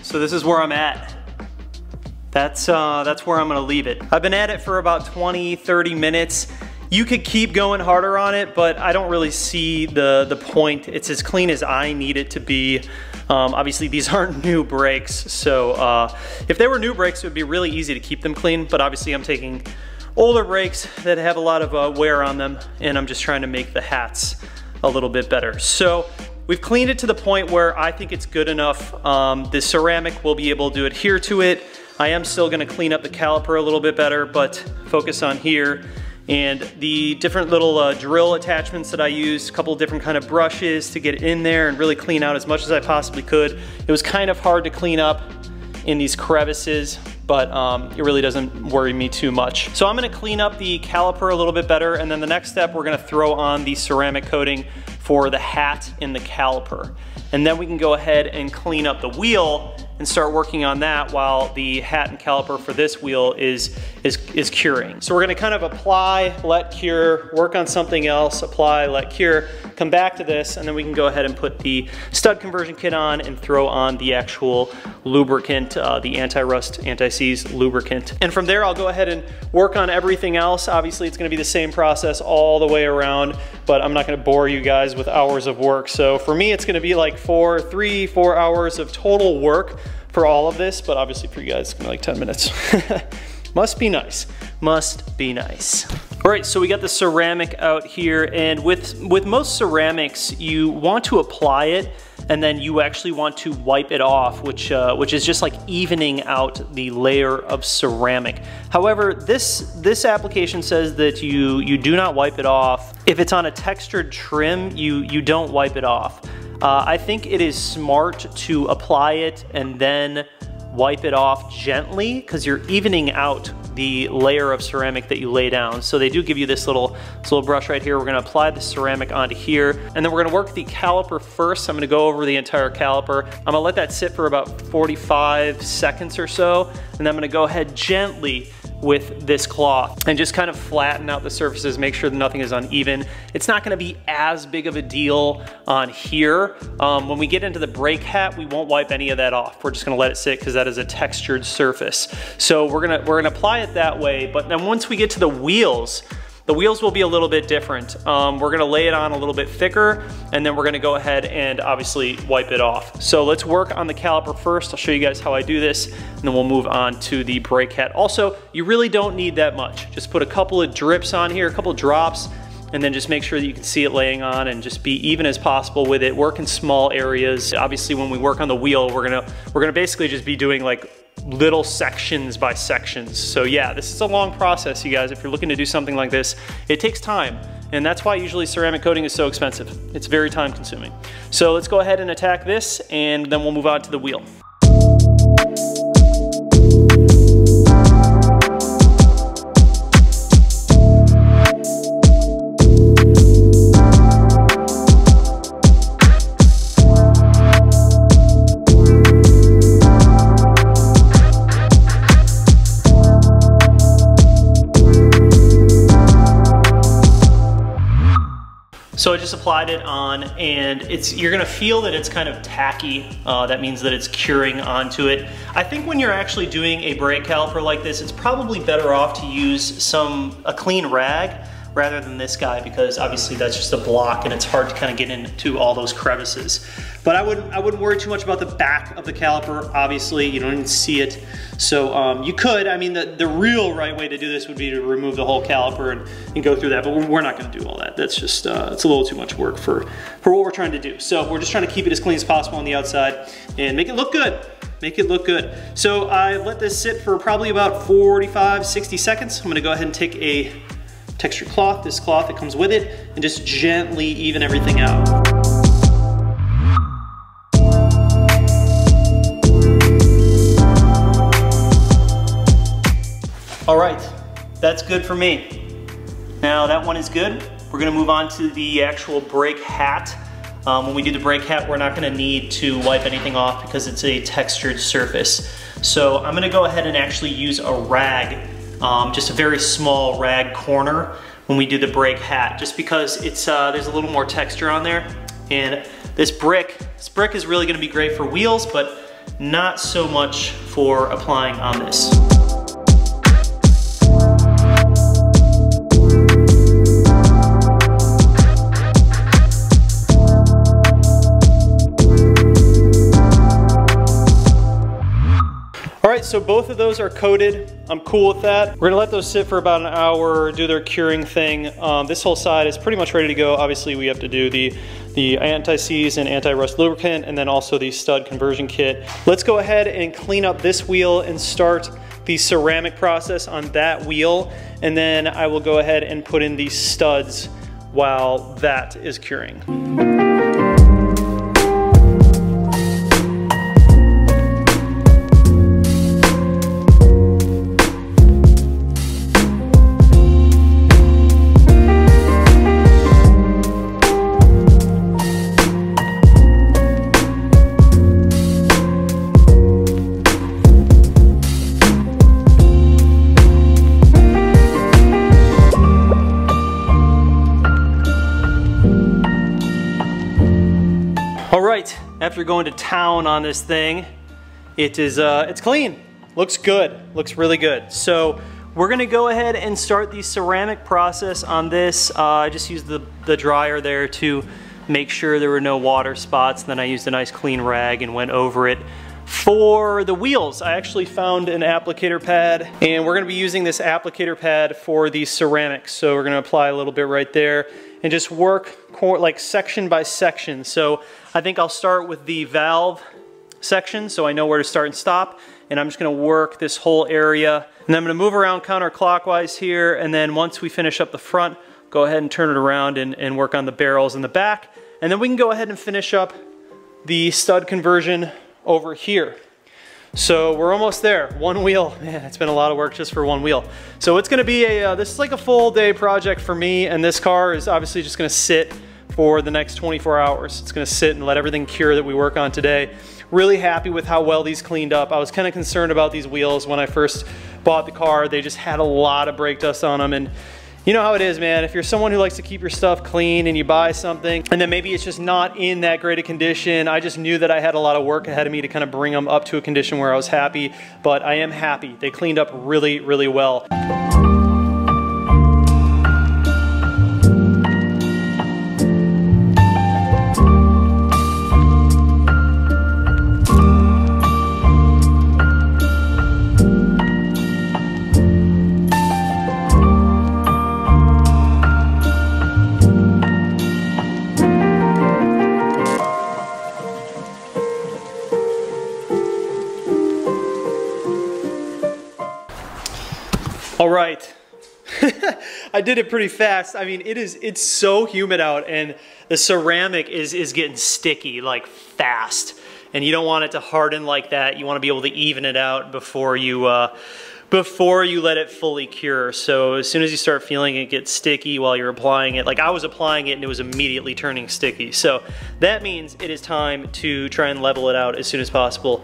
So this is where I'm at. That's where I'm gonna leave it. I've been at it for about 20-30 minutes. You could keep going harder on it, but I don't really see the point. It's as clean as I need it to be. Obviously these aren't new brakes, so if they were new brakes, it would be really easy to keep them clean, but obviously I'm taking older brakes that have a lot of wear on them, and I'm just trying to make the hats a little bit better. So we've cleaned it to the point where I think it's good enough. The ceramic will be able to adhere to it. I am still gonna clean up the caliper a little bit better, but focus on here. And the different little drill attachments that I used, a couple of different kind of brushes to get in there and really clean out as much as I possibly could. It was kind of hard to clean up in these crevices, but it really doesn't worry me too much. So I'm gonna clean up the caliper a little bit better, and then the next step, we're gonna throw on the ceramic coating for the hat and the caliper. And then we can go ahead and clean up the wheel and start working on that while the hat and caliper for this wheel is curing. So we're gonna kind of apply, let cure, work on something else, apply, let cure, come back to this, and then we can go ahead and put the stud conversion kit on and throw on the actual lubricant, the anti-rust, anti-seize lubricant. And from there, I'll go ahead and work on everything else. Obviously, it's gonna be the same process all the way around, but I'm not gonna bore you guys with hours of work. So for me, it's gonna be like 3-4 hours of total work for all of this, but obviously for you guys, it's gonna be like 10 minutes. Must be nice, must be nice. All right, so we got the ceramic out here, and with most ceramics, you want to apply it, and then you actually want to wipe it off, which is just like evening out the layer of ceramic. However, this application says that you do not wipe it off. If it's on a textured trim, you don't wipe it off. I think it is smart to apply it and then wipe it off gently because you're evening out the layer of ceramic that you lay down. So they do give you this little brush right here. We're gonna apply the ceramic onto here, and then we're gonna work the caliper first. I'm gonna go over the entire caliper. I'm gonna let that sit for about 45 seconds or so, and then I'm gonna go ahead gently with this cloth and just kind of flatten out the surfaces, make sure that nothing is uneven. It's not gonna be as big of a deal on here. When we get into the brake hat, we won't wipe any of that off. We're just gonna let it sit because that is a textured surface. So we're gonna apply it that way, but then once we get to the wheels will be a little bit different. We're gonna lay it on a little bit thicker, and then we're gonna go ahead and obviously wipe it off. So let's work on the caliper first. I'll show you guys how I do this, and then we'll move on to the brake hat. Also, you really don't need that much. Just put a couple of drips on here, a couple of drops, and then just make sure that you can see it laying on and just be even as possible with it. Work in small areas. Obviously, when we work on the wheel, we're gonna basically just be doing like little sections by sections. So yeah, this is a long process, you guys. If you're looking to do something like this, it takes time. And that's why usually ceramic coating is so expensive. It's very time consuming. So let's go ahead and attack this, and then we'll move on to the wheel. So I just applied it on, and you're gonna feel that it's kind of tacky. That means that it's curing onto it. I think when you're actually doing a brake caliper like this, it's probably better off to use a clean rag rather than this guy, because obviously that's just a block and it's hard to kind of get into all those crevices. But I wouldn't worry too much about the back of the caliper. Obviously, you don't even see it. So you could, I mean, the real right way to do this would be to remove the whole caliper and go through that, but we're not gonna do all that. That's just, it's a little too much work for what we're trying to do. So we're just trying to keep it as clean as possible on the outside and make it look good. Make it look good. So I let this sit for probably about 45, 60 seconds. I'm gonna go ahead and take a textured cloth, this cloth that comes with it, and just gently even everything out. All right, that's good for me. Now that one is good. We're gonna move on to the actual brake hat. When we do the brake hat, we're not gonna need to wipe anything off because it's a textured surface. So I'm gonna go ahead and actually use a rag, just a very small rag corner when we do the brake hat, just because there's a little more texture on there. And this brick is really gonna be great for wheels, but not so much for applying on this. All right, so both of those are coated. I'm cool with that. We're gonna let those sit for about an hour, do their curing thing. This whole side is pretty much ready to go. Obviously, we have to do the anti-seize and anti-rust lubricant, and then also the stud conversion kit. Let's go ahead and clean up this wheel and start the ceramic process on that wheel, and then I will go ahead and put in these studs while that is curing. All right, after going to town on this thing, it's clean. Looks good, looks really good. So we're gonna go ahead and start the ceramic process on this. I just used the dryer there to make sure there were no water spots. Then I used a nice clean rag and went over it. For the wheels, I actually found an applicator pad, and we're gonna be using this applicator pad for the ceramics. So we're gonna apply a little bit right there and just work like section by section. So I think I'll start with the valve section so I know where to start and stop, and I'm just gonna work this whole area. And then I'm gonna move around counterclockwise here, and then once we finish up the front, go ahead and turn it around and work on the barrels in the back. And then we can go ahead and finish up the stud conversion over here. So we're almost there. One wheel. Man, it's been a lot of work just for one wheel. So it's gonna be this is like a full day project for me, and this car is obviously just gonna sit for the next 24 hours. It's gonna sit and let everything cure that we work on today. Really happy with how well these cleaned up. I was kind of concerned about these wheels when I first bought the car. They just had a lot of brake dust on them, and you know how it is, man. If you're someone who likes to keep your stuff clean and you buy something and then maybe it's just not in that great a condition, I just knew that I had a lot of work ahead of me to kind of bring them up to a condition where I was happy, but I am happy. They cleaned up really, really well. All right, I did it pretty fast. I mean, it's so humid out, and the ceramic is getting sticky like fast, and you don't want it to harden like that. You want to be able to even it out before you let it fully cure. So as soon as you start feeling it get sticky while you're applying it, like I was applying it and it was immediately turning sticky. So that means it is time to try and level it out as soon as possible.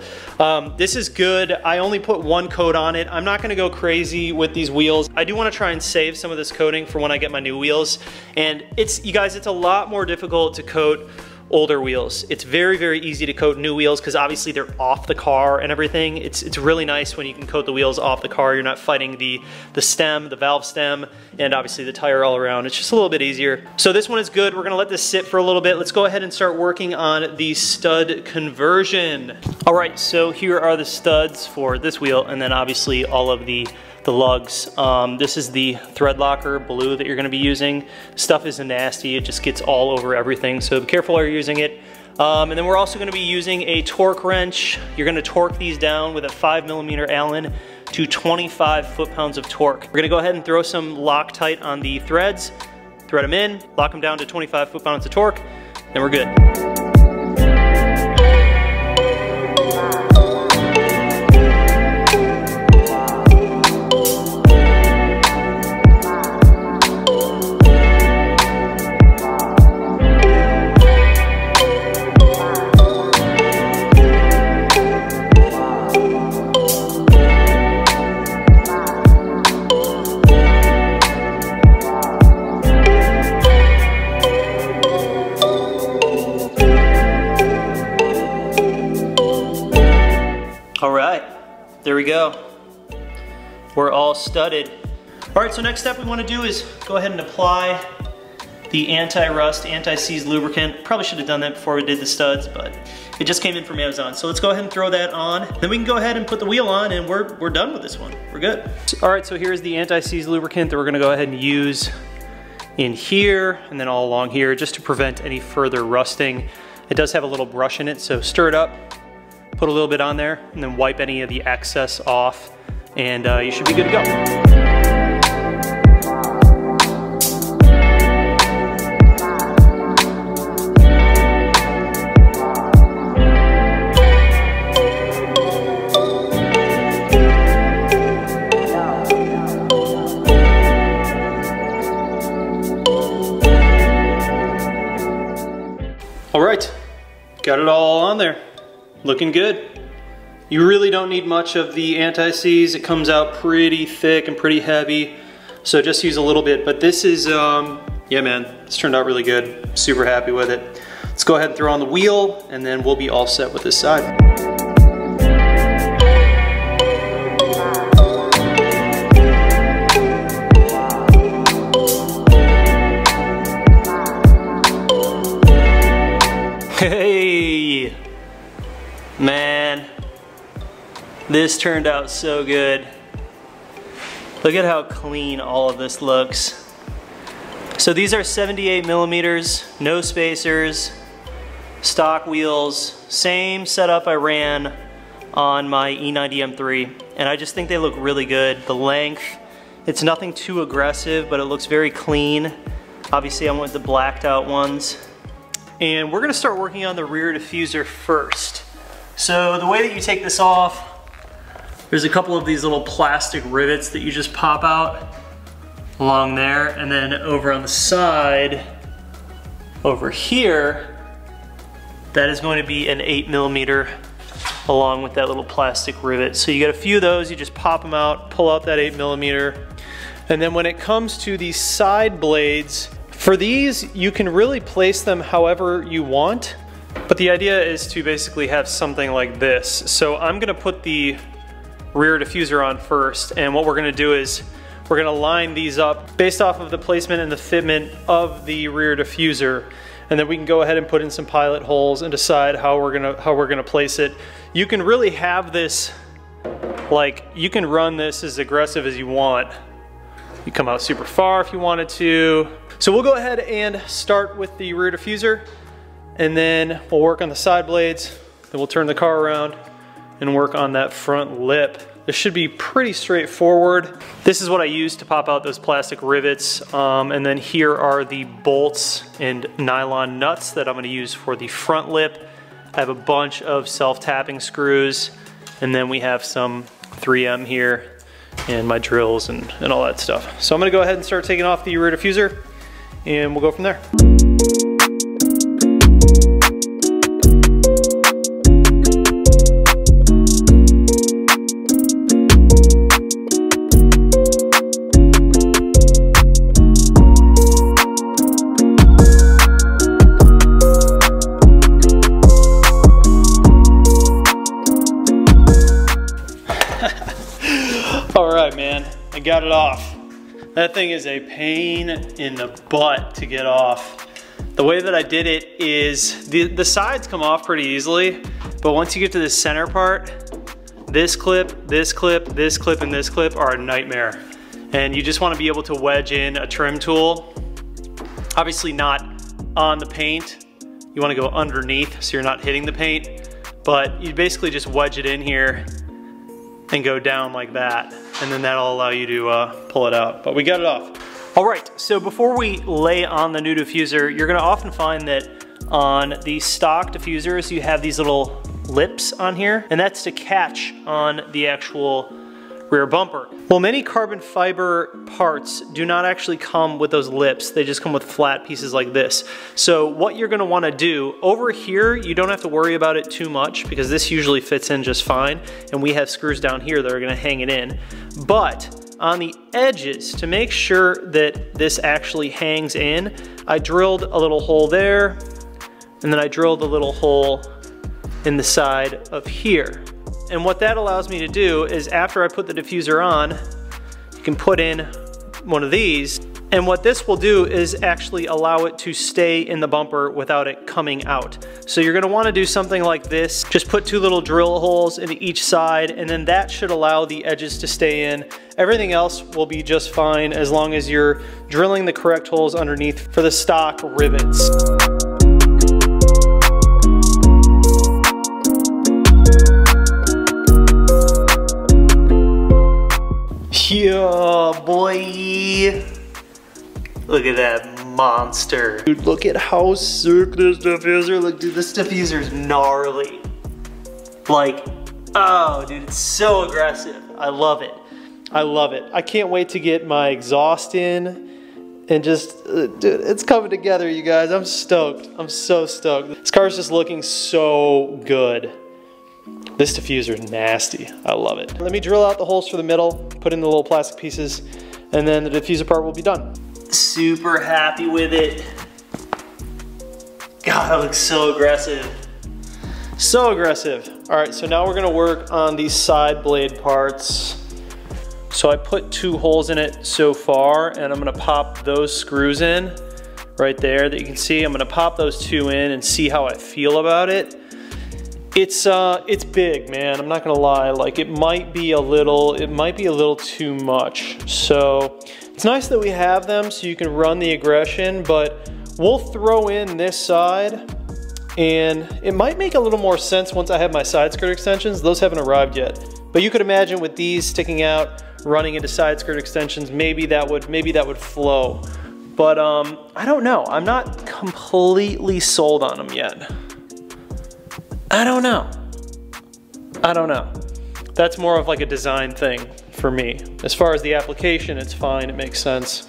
This is good. I only put one coat on it. I'm not gonna go crazy with these wheels. I do wanna try and save some of this coating for when I get my new wheels. And you guys, it's a lot more difficult to coat older wheels. It's very, very easy to coat new wheels because obviously they're off the car and everything. It's really nice when you can coat the wheels off the car. You're not fighting the stem, the valve stem, and obviously the tire all around. It's just a little bit easier. So this one is good. We're gonna let this sit for a little bit. Let's go ahead and start working on the stud conversion. All right, so here are the studs for this wheel, and then obviously all of the lugs. This is the thread locker blue that you're gonna be using. Stuff isn't nasty, it just gets all over everything, so be careful while you're using it. And then we're also gonna be using a torque wrench. You're gonna torque these down with a 5mm Allen to 25 foot-pounds of torque. We're gonna go ahead and throw some Loctite on the threads, thread them in, lock them down to 25 foot-pounds of torque, then we're good. There we go. We're all studded. All right, so next step we want to do is go ahead and apply the anti-rust, anti-seize lubricant. Probably should have done that before we did the studs, but it just came in from Amazon. So let's go ahead and throw that on. Then we can go ahead and put the wheel on, and we're done with this one. We're good. All right, so here's the anti-seize lubricant that we're gonna go ahead and use in here and then all along here just to prevent any further rusting. It does have a little brush in it, so stir it up. Put a little bit on there and then wipe any of the excess off, and you should be good to go. All right, got it all on there. Looking good. You really don't need much of the anti-seize. It comes out pretty thick and pretty heavy, so just use a little bit. But this is, yeah man, it's turned out really good. Super happy with it. Let's go ahead and throw on the wheel, and then we'll be all set with this side. Hey, man, this turned out so good. Look at how clean all of this looks. So these are 78mm, no spacers, stock wheels, same setup I ran on my E90 M3, and I just think they look really good. The length, it's nothing too aggressive, but it looks very clean. Obviously I went with the blacked out ones. And we're gonna start working on the rear diffuser first. So the way that you take this off There's a couple of these little plastic rivets that you just pop out along there, and then over on the side, over here, that is going to be an 8mm along with that little plastic rivet. So you get a few of those, you just pop them out, pull out that 8mm. And then when it comes to these side blades, for these, you can really place them however you want, but the idea is to basically have something like this. So I'm gonna put the rear diffuser on first, and what we're gonna do is we're gonna line these up based off of the placement and the fitment of the rear diffuser, and then we can go ahead and put in some pilot holes and decide how we're gonna place it. You can really have this, like, you can run this as aggressive as you want. You come out super far if you wanted to. So we'll go ahead and start with the rear diffuser, and then we'll work on the side blades, then we'll turn the car around and work on that front lip. This should be pretty straightforward. This is what I use to pop out those plastic rivets, and then here are the bolts and nylon nuts that I'm gonna use for the front lip. I have a bunch of self-tapping screws, and then we have some 3M here, and my drills and all that stuff. So I'm gonna go ahead and start taking off the rear diffuser, and we'll go from there. All right, man, I got it off. That thing is a pain in the butt to get off. The way that I did it is, the sides come off pretty easily, but once you get to the center part, this clip, this clip, this clip, and this clip are a nightmare. And you just wanna be able to wedge in a trim tool. Obviously not on the paint. You wanna go underneath so you're not hitting the paint, but you basically just wedge it in here and go down like that, and then that'll allow you to pull it out. But we got it off. All right, so before we lay on the new diffuser, you're gonna often find that on the stock diffusers, you have these little lips on here, and that's to catch on the actual rear bumper. Well, many carbon fiber parts do not actually come with those lips. They just come with flat pieces like this. So what you're gonna wanna do, over here, you don't have to worry about it too much because this usually fits in just fine, and we have screws down here that are gonna hang it in. But on the edges, to make sure that this actually hangs in, I drilled a little hole there, and then I drilled a little hole in the side of here. And what that allows me to do is, after I put the diffuser on, you can put in one of these, and what this will do is actually allow it to stay in the bumper without it coming out. So you're gonna wanna do something like this. Just put two little drill holes into each side, and then that should allow the edges to stay in. Everything else will be just fine as long as you're drilling the correct holes underneath for the stock rivets. Yeah, boy. Look at that monster. Dude, look at how sick this diffuser looks. Dude, this diffuser's gnarly. Like, oh, dude, it's so aggressive. I love it. I love it. I can't wait to get my exhaust in and just, dude, it's coming together, you guys. I'm stoked. I'm so stoked. This car's just looking so good. This diffuser is nasty. I love it. Let me drill out the holes for the middle, put in the little plastic pieces, and then the diffuser part will be done. Super happy with it. God, that looks so aggressive. So aggressive. All right, so now we're gonna work on these side blade parts. So I put two holes in it so far, and I'm gonna pop those screws in right there that you can see. I'm gonna pop those two in and see how I feel about it. It's big, man. I'm not gonna lie. Like, it might be a little too much. So it's nice that we have them so you can run the aggression, but we'll throw in this side, and it might make a little more sense once I have my side skirt extensions. Those haven't arrived yet, but you could imagine with these sticking out, running into side skirt extensions, maybe that would flow. But I don't know. I'm not completely sold on them yet. I don't know. that's more of like a design thing for me. As far as the application, it's fine, it makes sense.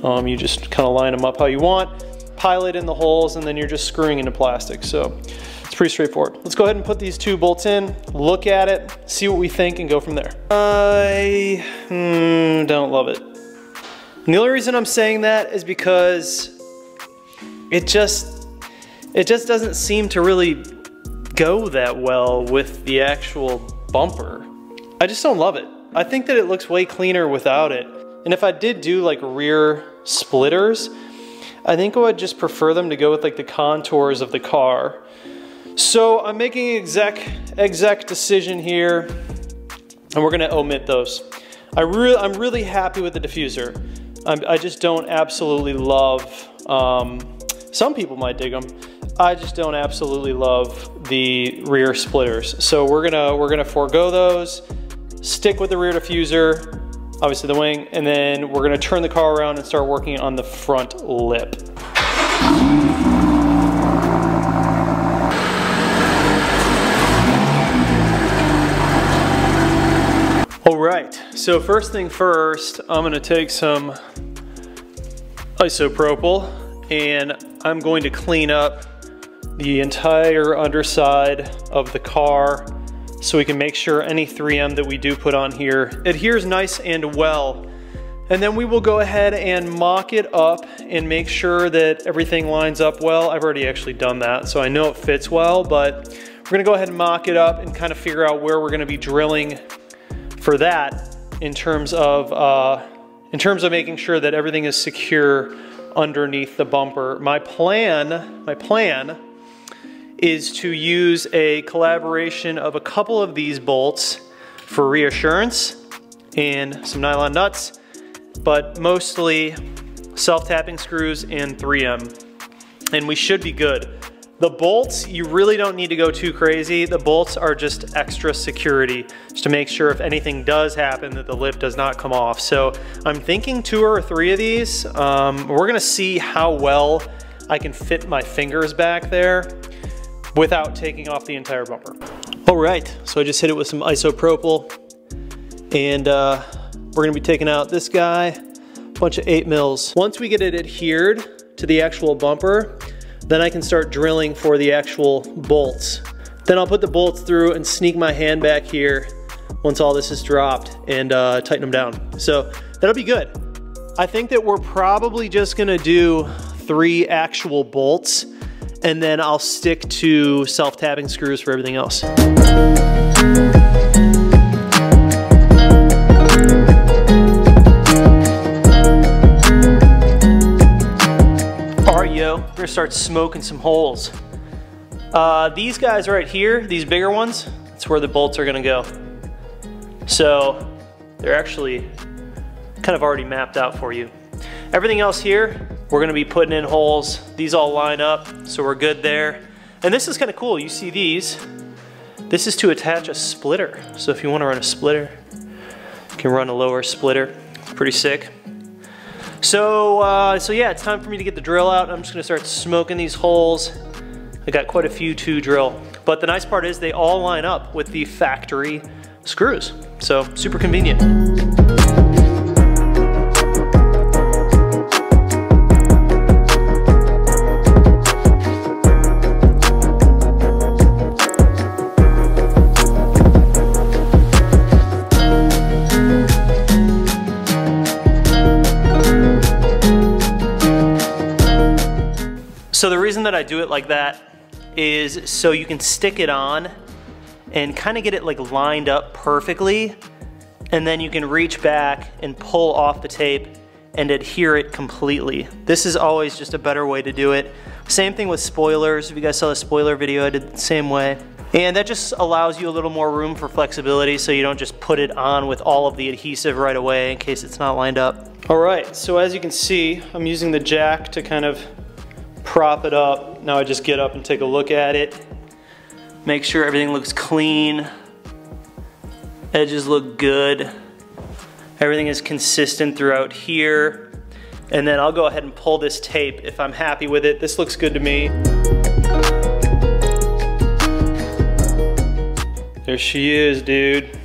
You just kind of line them up how you want, pilot in the holes, and then you're just screwing into plastic. So it's pretty straightforward. Let's go ahead and put these 2 bolts in, look at it, see what we think, and go from there. I don't love it. And the only reason I'm saying that is because it just doesn't seem to really go that well with the actual bumper. I just don't love it. I think that it looks way cleaner without it. And if I did do like rear splitters, I think I would just prefer them to go with like the contours of the car. So I'm making an exact decision here, and we're gonna omit those. I'm really happy with the diffuser. I just don't absolutely love, some people might dig them. I just don't absolutely love the rear splitters. So we're gonna forego those, stick with the rear diffuser, obviously the wing, and then we're gonna turn the car around and start working on the front lip. All right, so first thing first, I'm gonna take some isopropyl and I'm going to clean up the entire underside of the car so we can make sure any 3M that we do put on here adheres nice and well. And then we will go ahead and mock it up and make sure that everything lines up well. I've already actually done that, so I know it fits well, but we're gonna go ahead and mock it up and kind of figure out where we're gonna be drilling for that in terms of making sure that everything is secure underneath the bumper. My plan is to use a collaboration of a couple of these bolts for reassurance and some nylon nuts, but mostly self-tapping screws and 3M, and we should be good. The bolts, you really don't need to go too crazy. The bolts are just extra security, just to make sure if anything does happen that the lip does not come off. So I'm thinking 2 or 3 of these. We're gonna see how well I can fit my fingers back there without taking off the entire bumper. All right, so I just hit it with some isopropyl, and we're gonna be taking out this guy, a bunch of 8 mils. Once we get it adhered to the actual bumper, then I can start drilling for the actual bolts. Then I'll put the bolts through and sneak my hand back here once all this is dropped and tighten them down. So that'll be good. I think that we're probably just gonna do 3 actual bolts, and then I'll stick to self-tapping screws for everything else. We're gonna start smoking some holes. These guys right here, these bigger ones, that's where the bolts are gonna go. So they're actually kind of already mapped out for you. Everything else here, we're gonna be putting in holes. These all line up, so we're good there. And this is kind of cool, you see these. This is to attach a splitter. So if you wanna run a splitter, you can run a lower splitter. Pretty sick. So yeah, it's time for me to get the drill out. I'm just gonna start smoking these holes. I got quite a few to drill. But the nice part is they all line up with the factory screws. So super convenient. So the reason that I do it like that is so you can stick it on and kind of get it like lined up perfectly, and then you can reach back and pull off the tape and adhere it completely. This is always just a better way to do it. Same thing with spoilers. If you guys saw the spoiler video, I did it the same way. And that just allows you a little more room for flexibility so you don't just put it on with all of the adhesive right away in case it's not lined up. All right, so as you can see, I'm using the jack to kind of prop it up. Now I just get up and take a look at it. Make sure everything looks clean. Edges look good. Everything is consistent throughout here. And then I'll go ahead and pull this tape if I'm happy with it. This looks good to me. There she is, dude.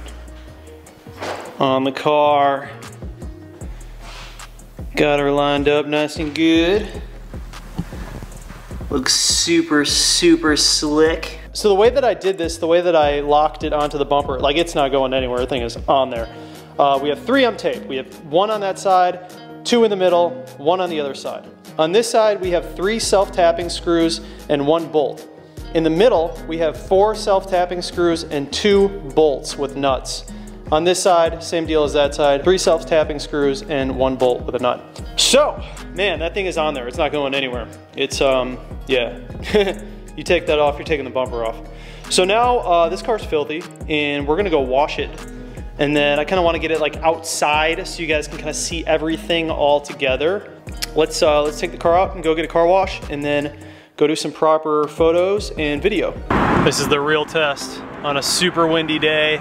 on the car. Got her lined up nice and good. Looks super, super slick. So the way that I did this, the way that I locked it onto the bumper, like it's not going anywhere, the thing is on there. We have 3M tape. We have 1 on that side, 2 in the middle, 1 on the other side. On this side, we have 3 self-tapping screws and 1 bolt. In the middle, we have 4 self-tapping screws and 2 bolts with nuts. On this side, same deal as that side, 3 self-tapping screws and 1 bolt with a nut. So, man, that thing is on there. It's not going anywhere. It's, yeah. You take that off, you're taking the bumper off. So now, this car's filthy, and we're gonna go wash it. And then I kinda wanna get it like outside so you guys can kinda see everything all together. Let's take the car out and go get a car wash, and then go do some proper photos and video. This is the real test on a super windy day.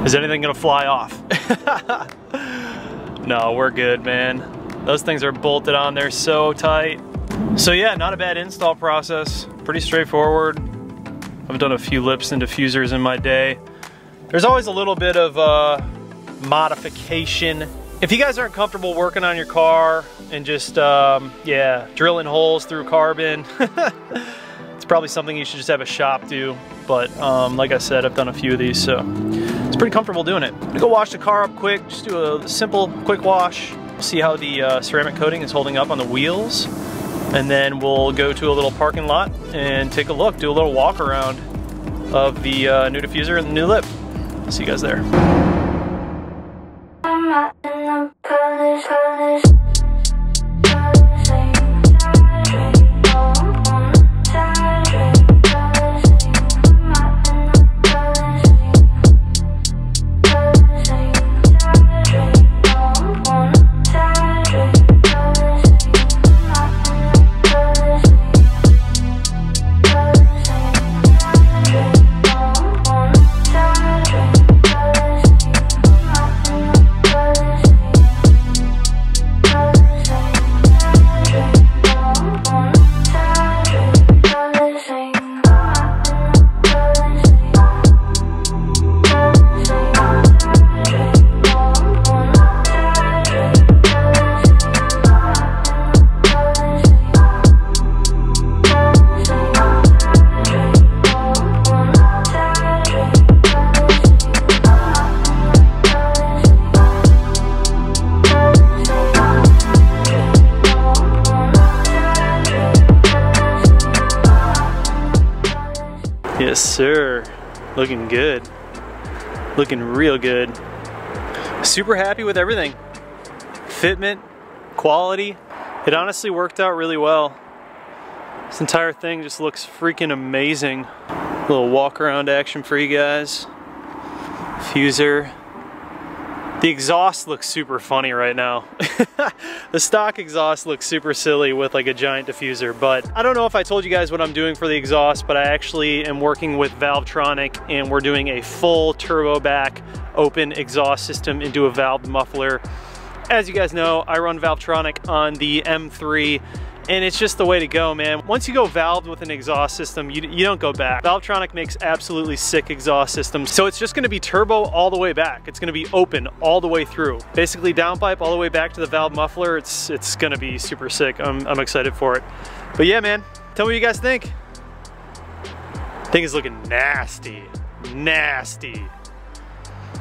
Is anything gonna fly off? No, we're good, man. Those things are bolted on there so tight. So yeah, not a bad install process. Pretty straightforward. I've done a few lips and diffusers in my day. There's always a little bit of modification. If you guys aren't comfortable working on your car and just, yeah, drilling holes through carbon, it's probably something you should just have a shop do. But like I said, I've done a few of these, so it's pretty comfortable doing it. I'm gonna go wash the car up quick, just do a simple, quick wash, see how the ceramic coating is holding up on the wheels, and then we'll go to a little parking lot and take a look, do a little walk around of the new diffuser and the new lip. See you guys there. I'm not in the colors. Yes, sir. Looking good. Looking real good. Super happy with everything. Fitment, quality. It honestly worked out really well. This entire thing just looks freaking amazing. A little walk around action for you guys. Diffuser. The exhaust looks super funny right now. The stock exhaust looks super silly with like a giant diffuser, but I don't know if I told you guys what I'm doing for the exhaust, but I actually am working with Valvetronic and we're doing a full turbo back open exhaust system into a valved muffler. As you guys know, I run Valvetronic on the M3 and it's just the way to go, man. Once you go valved with an exhaust system, you don't go back. Valvetronic makes absolutely sick exhaust systems. So it's just gonna be turbo all the way back. It's gonna be open all the way through. Basically downpipe all the way back to the valve muffler. It's gonna be super sick. I'm excited for it. But yeah, man, tell me what you guys think. Thing is looking nasty, nasty.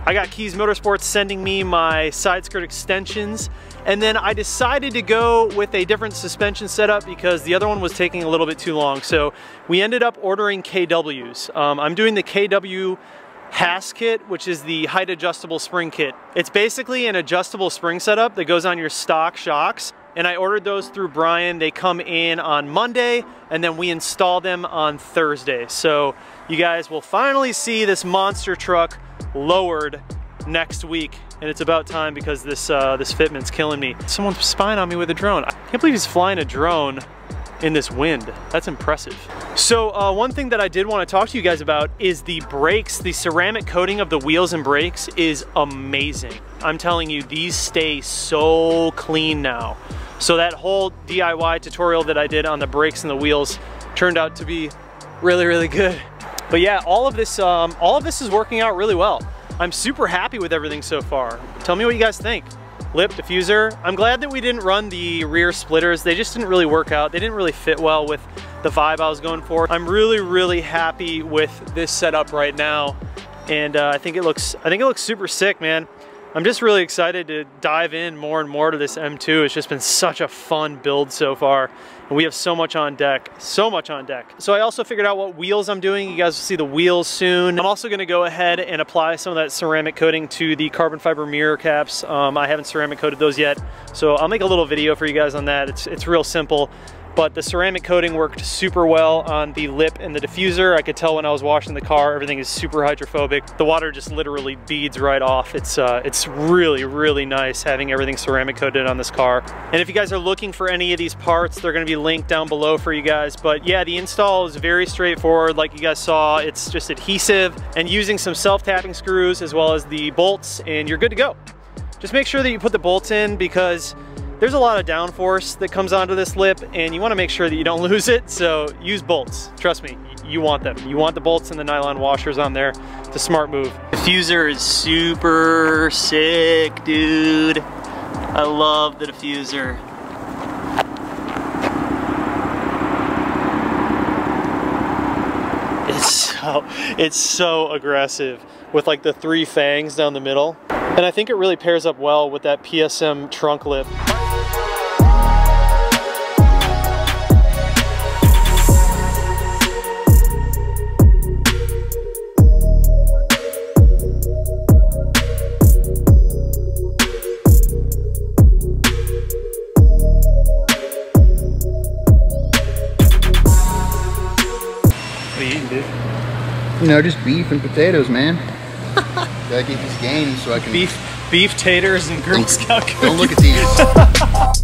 I got Keys Motorsports sending me my side skirt extensions, and then I decided to go with a different suspension setup because the other one was taking a little bit too long. So we ended up ordering KWs. I'm doing the KW HASS kit, which is the height adjustable spring kit. It's basically an adjustable spring setup that goes on your stock shocks. And I ordered those through Brian. They come in on Monday, and then we install them on Thursday. So you guys will finally see this monster truck lowered next week, and it's about time because this fitment's killing me. Someone's spying on me with a drone. I can't believe he's flying a drone in this wind. That's impressive. So one thing that I did want to talk to you guys about is the brakes. The ceramic coating of the wheels and brakes is amazing. I'm telling you, these stay so clean now. So that whole DIY tutorial that I did on the brakes and the wheels turned out to be really, really good. But yeah, all of this is working out really well. I'm super happy with everything so far. Tell me what you guys think. Lip, diffuser. I'm glad that we didn't run the rear splitters. They just didn't really work out. They didn't really fit well with the vibe I was going for. I'm really happy with this setup right now. And I think it looks super sick, man. I'm just really excited to dive in more and more to this M2. It's just been such a fun build so far. And we have so much on deck, so much on deck. So I also figured out what wheels I'm doing. You guys will see the wheels soon. I'm also gonna go ahead and apply some of that ceramic coating to the carbon fiber mirror caps. I haven't ceramic coated those yet. So I'll make a little video for you guys on that. It's real simple. But the ceramic coating worked super well on the lip and the diffuser. I could tell when I was washing the car, everything is super hydrophobic. The water just literally beads right off. It's really nice having everything ceramic coated on this car. And if you guys are looking for any of these parts, they're gonna be linked down below for you guys. But yeah, the install is very straightforward. Like you guys saw, it's just adhesive and using some self-tapping screws as well as the bolts, and you're good to go. Just make sure that you put the bolts in because there's a lot of downforce that comes onto this lip and you want to make sure that you don't lose it, so use bolts. Trust me, you want them. You want the bolts and the nylon washers on there. It's a smart move. Diffuser is super sick, dude. I love the diffuser. It's so aggressive with like the 3 fangs down the middle. And I think it really pairs up well with that PSM trunk lip. You know, just beef and potatoes, man. Gotta keep this game so I can... Beef taters and Girl Scout cookies. Don't look at these.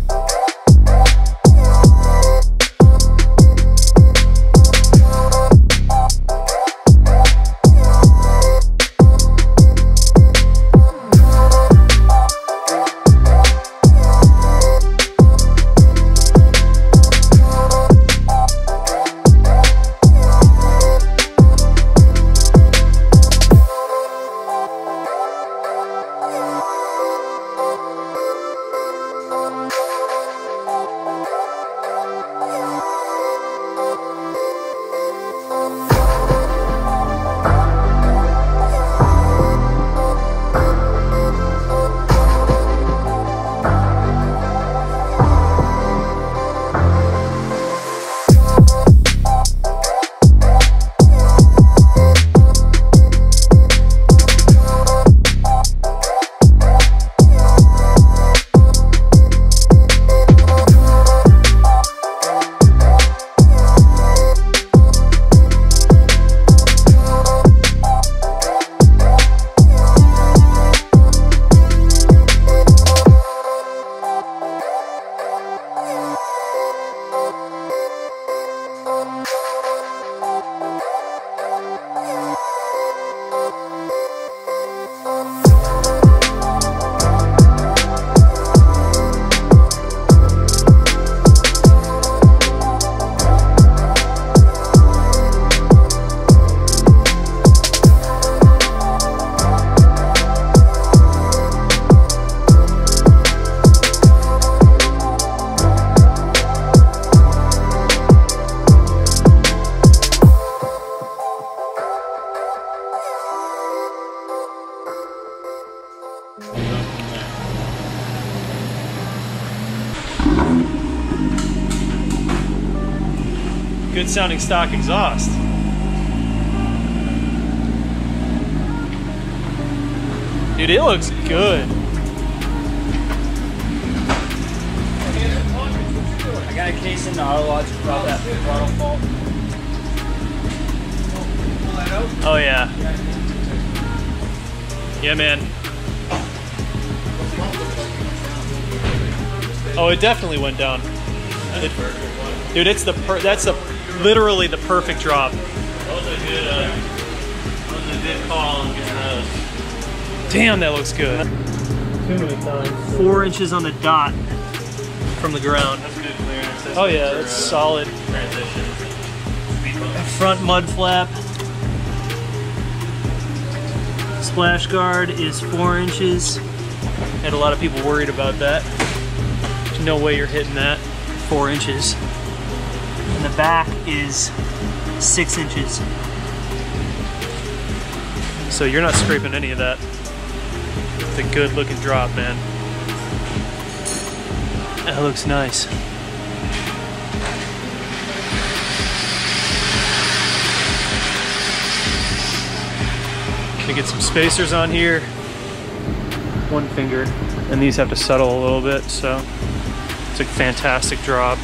Good sounding stock exhaust. Dude, it looks good. I got a case in the auto lodge about that throttle fault. Oh yeah. Yeah, man. Oh, it definitely went down. Dude, it's literally the perfect drop. That was a good call on getting those. Damn, that looks good. Too many times. 4 inches on the dot from the ground. That's good clearance. That's Oh good yeah, for, that's solid. Transition. Front mud flap. Splash guard is 4 inches. Had a lot of people worried about that. There's no way you're hitting that. 4 inches. And the back is 6 inches. So you're not scraping any of that. It's a good looking drop, man. That looks nice. Gonna get some spacers on here. 1 finger. And these have to settle a little bit, so it's a fantastic drop.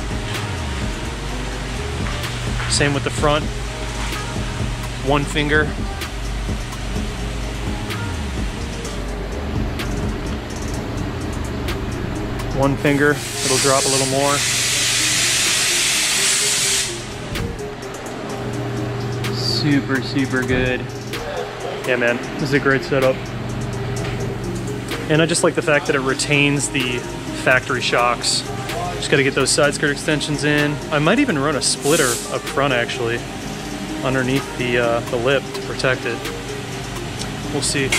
Same with the front. 1 finger. One finger, it'll drop a little more. Super, super good. Yeah, man, this is a great setup. And I just like the fact that it retains the factory shocks. Just gotta get those side skirt extensions in. I might even run a splitter up front, actually, underneath the lip to protect it. We'll see.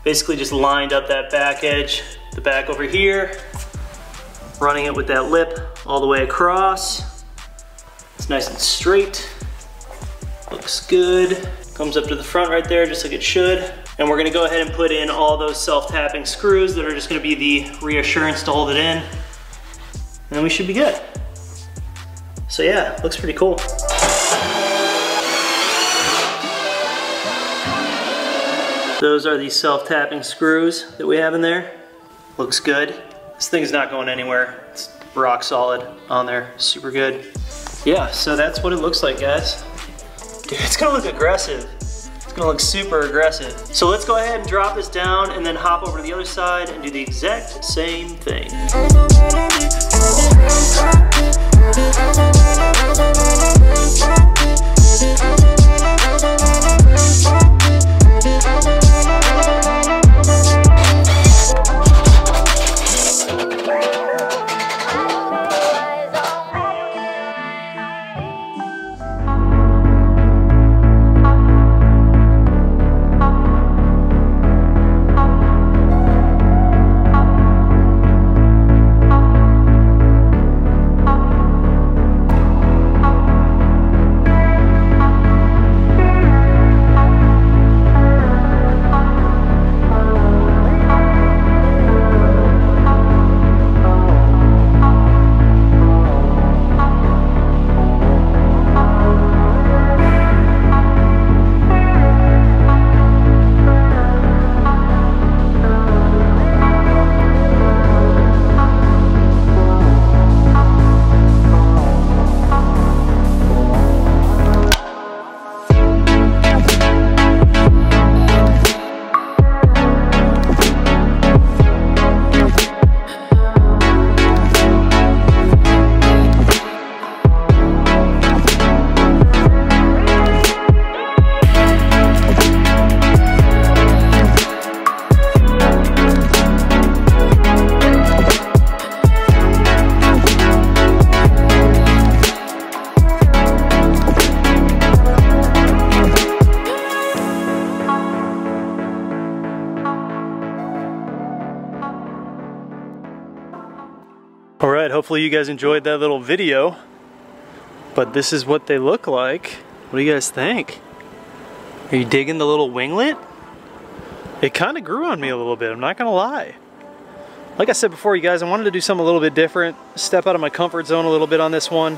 Basically just lined up that back edge, the back over here, running it with that lip all the way across. It's nice and straight, looks good. Comes up to the front right there just like it should. And we're gonna go ahead and put in all those self-tapping screws that are just gonna be the reassurance to hold it in. And then we should be good. So yeah, looks pretty cool. Those are the self-tapping screws that we have in there. Looks good. This thing's not going anywhere. It's rock solid on there, super good. Yeah, so that's what it looks like, guys. Dude, it's gonna look aggressive. It's gonna look super aggressive. So let's go ahead and drop this down and then hop over to the other side and do the exact same thing. hopefully you guys enjoyed that little video. But this is what they look like. What do you guys think? Are you digging the little winglet? It kind of grew on me a little bit, I'm not gonna lie. Like I said before, you guys, I wanted to do something a little bit different, step out of my comfort zone a little bit on this one,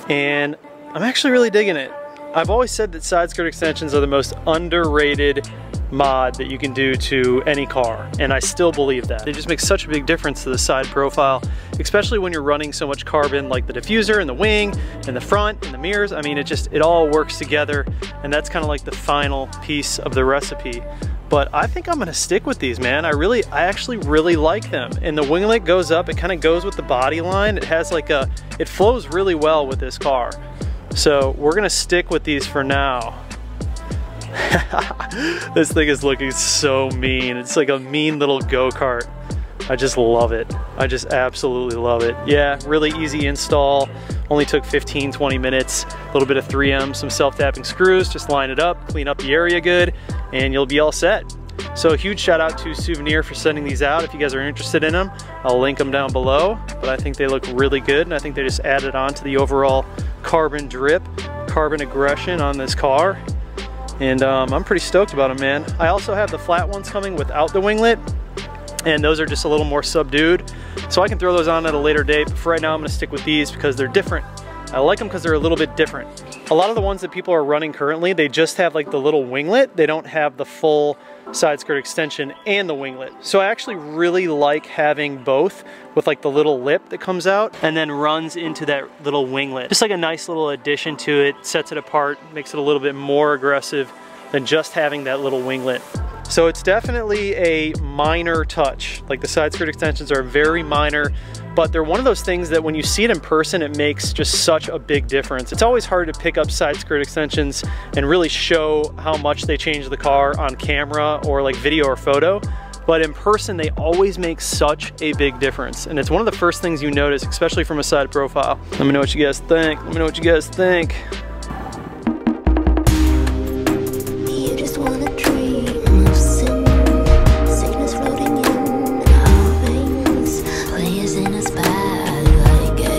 and I'm actually really digging it. I've always said that side skirt extensions are the most underrated mod that you can do to any car, and I still believe that. They just make such a big difference to the side profile, especially when you're running so much carbon, like the diffuser and the wing and the front and the mirrors. I mean, it all works together, and that's kind of like the final piece of the recipe. But I think I'm gonna stick with these, man. I actually really like them. And the winglet goes up, it kind of goes with the body line. It has like it flows really well with this car. So we're gonna stick with these for now. This thing is looking so mean. It's like a mean little go-kart. I just love it. I just absolutely love it. Yeah, really easy install. Only took 15-20 minutes. A little bit of 3M, some self-tapping screws, just line it up, clean up the area good, and you'll be all set. So a huge shout out to Souvenir for sending these out. If you guys are interested in them, I'll link them down below. But I think they look really good, and I think they just added on to the overall carbon drip, carbon aggression on this car. And I'm pretty stoked about them, man. I also have the flat ones coming without the winglet, and those are just a little more subdued. So I can throw those on at a later date, but for right now I'm gonna stick with these because they're different. I like them because they're a little bit different. A lot of the ones that people are running currently, they just have like the little winglet. They don't have the full side skirt extension and the winglet. So I actually really like having both with like the little lip that comes out and then runs into that little winglet. Just like a nice little addition to it, sets it apart, makes it a little bit more aggressive than just having that little winglet. So it's definitely a minor touch. Like the side skirt extensions are very minor, but they're one of those things that when you see it in person, it makes just such a big difference. It's always hard to pick up side skirt extensions and really show how much they change the car on camera or like video or photo. But in person, they always make such a big difference. And it's one of the first things you notice, especially from a side profile. Let me know what you guys think. Let me know what you guys think. You just wanna dream of sin, sickness floating in our veins, players in a spotlight game.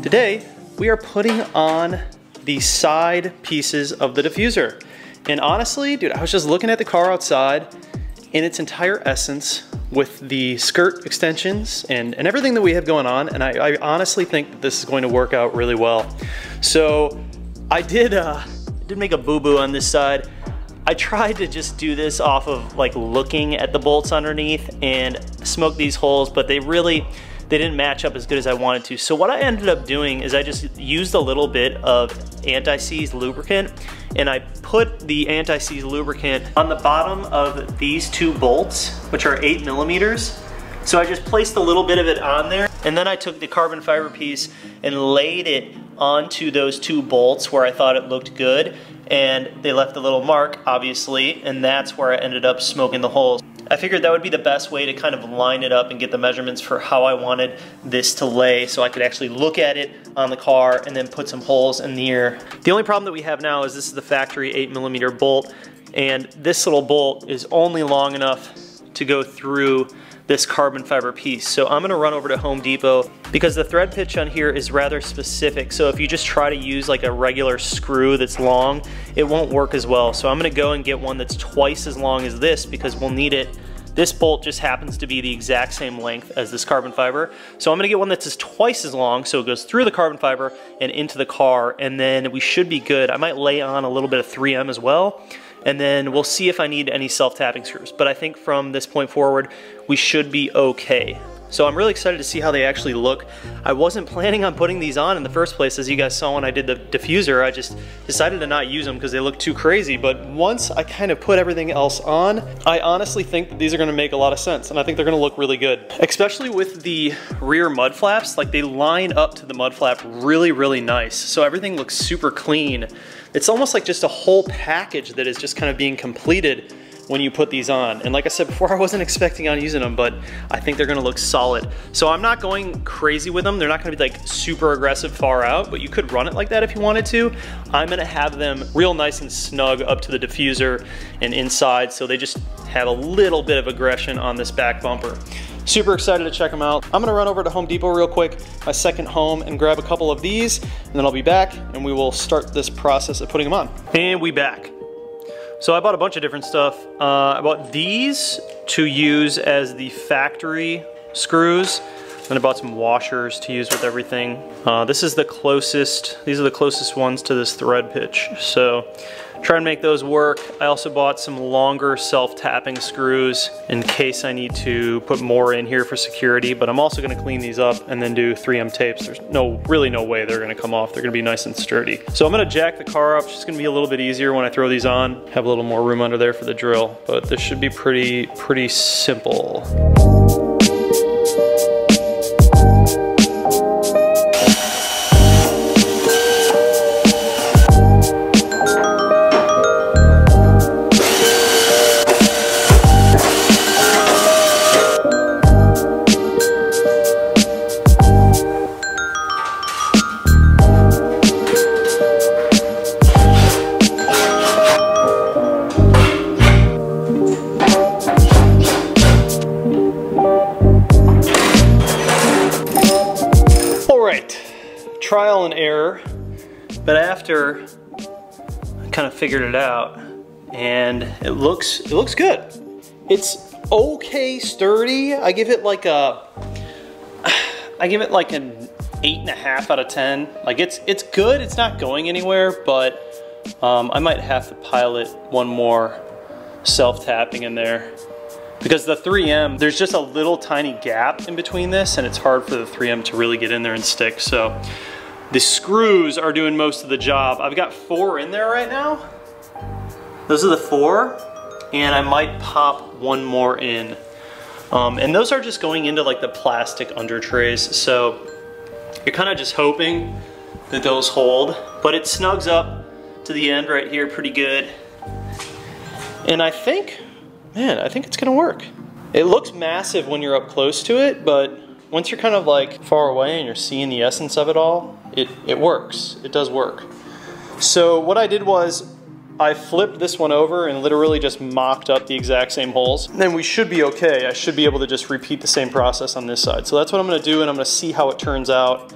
Today, we are putting on the side pieces of the diffuser. And honestly, dude, I was just looking at the car outside in its entire essence with the skirt extensions and everything that we have going on, and I honestly think that this is going to work out really well. So I did make a boo-boo on this side. I tried to just do this off of like looking at the bolts underneath and smoke these holes, but they didn't match up as good as I wanted to. So what I ended up doing is I just used a little bit of anti-seize lubricant, and I put the anti-seize lubricant on the bottom of these two bolts, which are 8 millimeters. So I just placed a little bit of it on there, and then I took the carbon fiber piece and laid it onto those two bolts where I thought it looked good, and they left a little mark, obviously, and that's where I ended up smoking the holes. I figured that would be the best way to kind of line it up and get the measurements for how I wanted this to lay so I could actually look at it on the car and then put some holes in the ear. The only problem that we have now is this is the factory 8 millimeter bolt, and this little bolt is only long enough to go through this carbon fiber piece. So I'm gonna run over to Home Depot because the thread pitch on here is rather specific. So if you just try to use like a regular screw that's long, it won't work as well. So I'm gonna go and get one that's twice as long as this because we'll need it. This bolt just happens to be the exact same length as this carbon fiber. So I'm gonna get one that's just twice as long so it goes through the carbon fiber and into the car, and then we should be good. I might lay on a little bit of 3M as well, and then we'll see if I need any self-tapping screws. But I think from this point forward, we should be okay. So I'm really excited to see how they actually look. I wasn't planning on putting these on in the first place. As you guys saw when I did the diffuser, I just decided to not use them because they look too crazy. But once I kind of put everything else on, I honestly think that these are gonna make a lot of sense, and I think they're gonna look really good. Especially with the rear mud flaps, like they line up to the mud flap really, really nice. So everything looks super clean. It's almost like just a whole package that is just kind of being completed when you put these on. And like I said before, I wasn't expecting on using them, but I think they're gonna look solid. So I'm not going crazy with them. They're not gonna be like super aggressive far out, but you could run it like that if you wanted to. I'm gonna have them real nice and snug up to the diffuser and inside, so they just have a little bit of aggression on this back bumper. Super excited to check them out. I'm gonna run over to Home Depot real quick, my second home, and grab a couple of these, and then I'll be back and we will start this process of putting them on. And we back. So I bought a bunch of different stuff. I bought these to use as the factory screws. And I bought some washers to use with everything. These are the closest ones to this thread pitch. So try and make those work. I also bought some longer self-tapping screws in case I need to put more in here for security, but I'm also gonna clean these up and then do 3M tapes. There's really no way they're gonna come off. They're gonna be nice and sturdy. So I'm gonna jack the car up. It's just gonna be a little bit easier when I throw these on. Have a little more room under there for the drill, but this should be pretty simple. Trial and error, but after I kind of figured it out, and it looks good. It's okay sturdy. I give it like an 8.5 out of 10. Like it's good. It's not going anywhere, but I might have to pilot one more self-tapping in there. Because the 3M, there's just a little tiny gap in between this, and it's hard for the 3M to really get in there and stick. So the screws are doing most of the job. I've got 4 in there right now. Those are the 4, and I might pop one more in. And those are just going into like the plastic under trays. So you're kind of just hoping that those hold, but it snugs up to the end right here pretty good. And I think it's gonna work. It looks massive when you're up close to it, but once you're kind of like far away and you're seeing the essence of it all, it works. It does work. So what I did was I flipped this one over and literally just mocked up the exact same holes. And then we should be okay. I should be able to just repeat the same process on this side. So that's what I'm gonna do, and I'm gonna see how it turns out.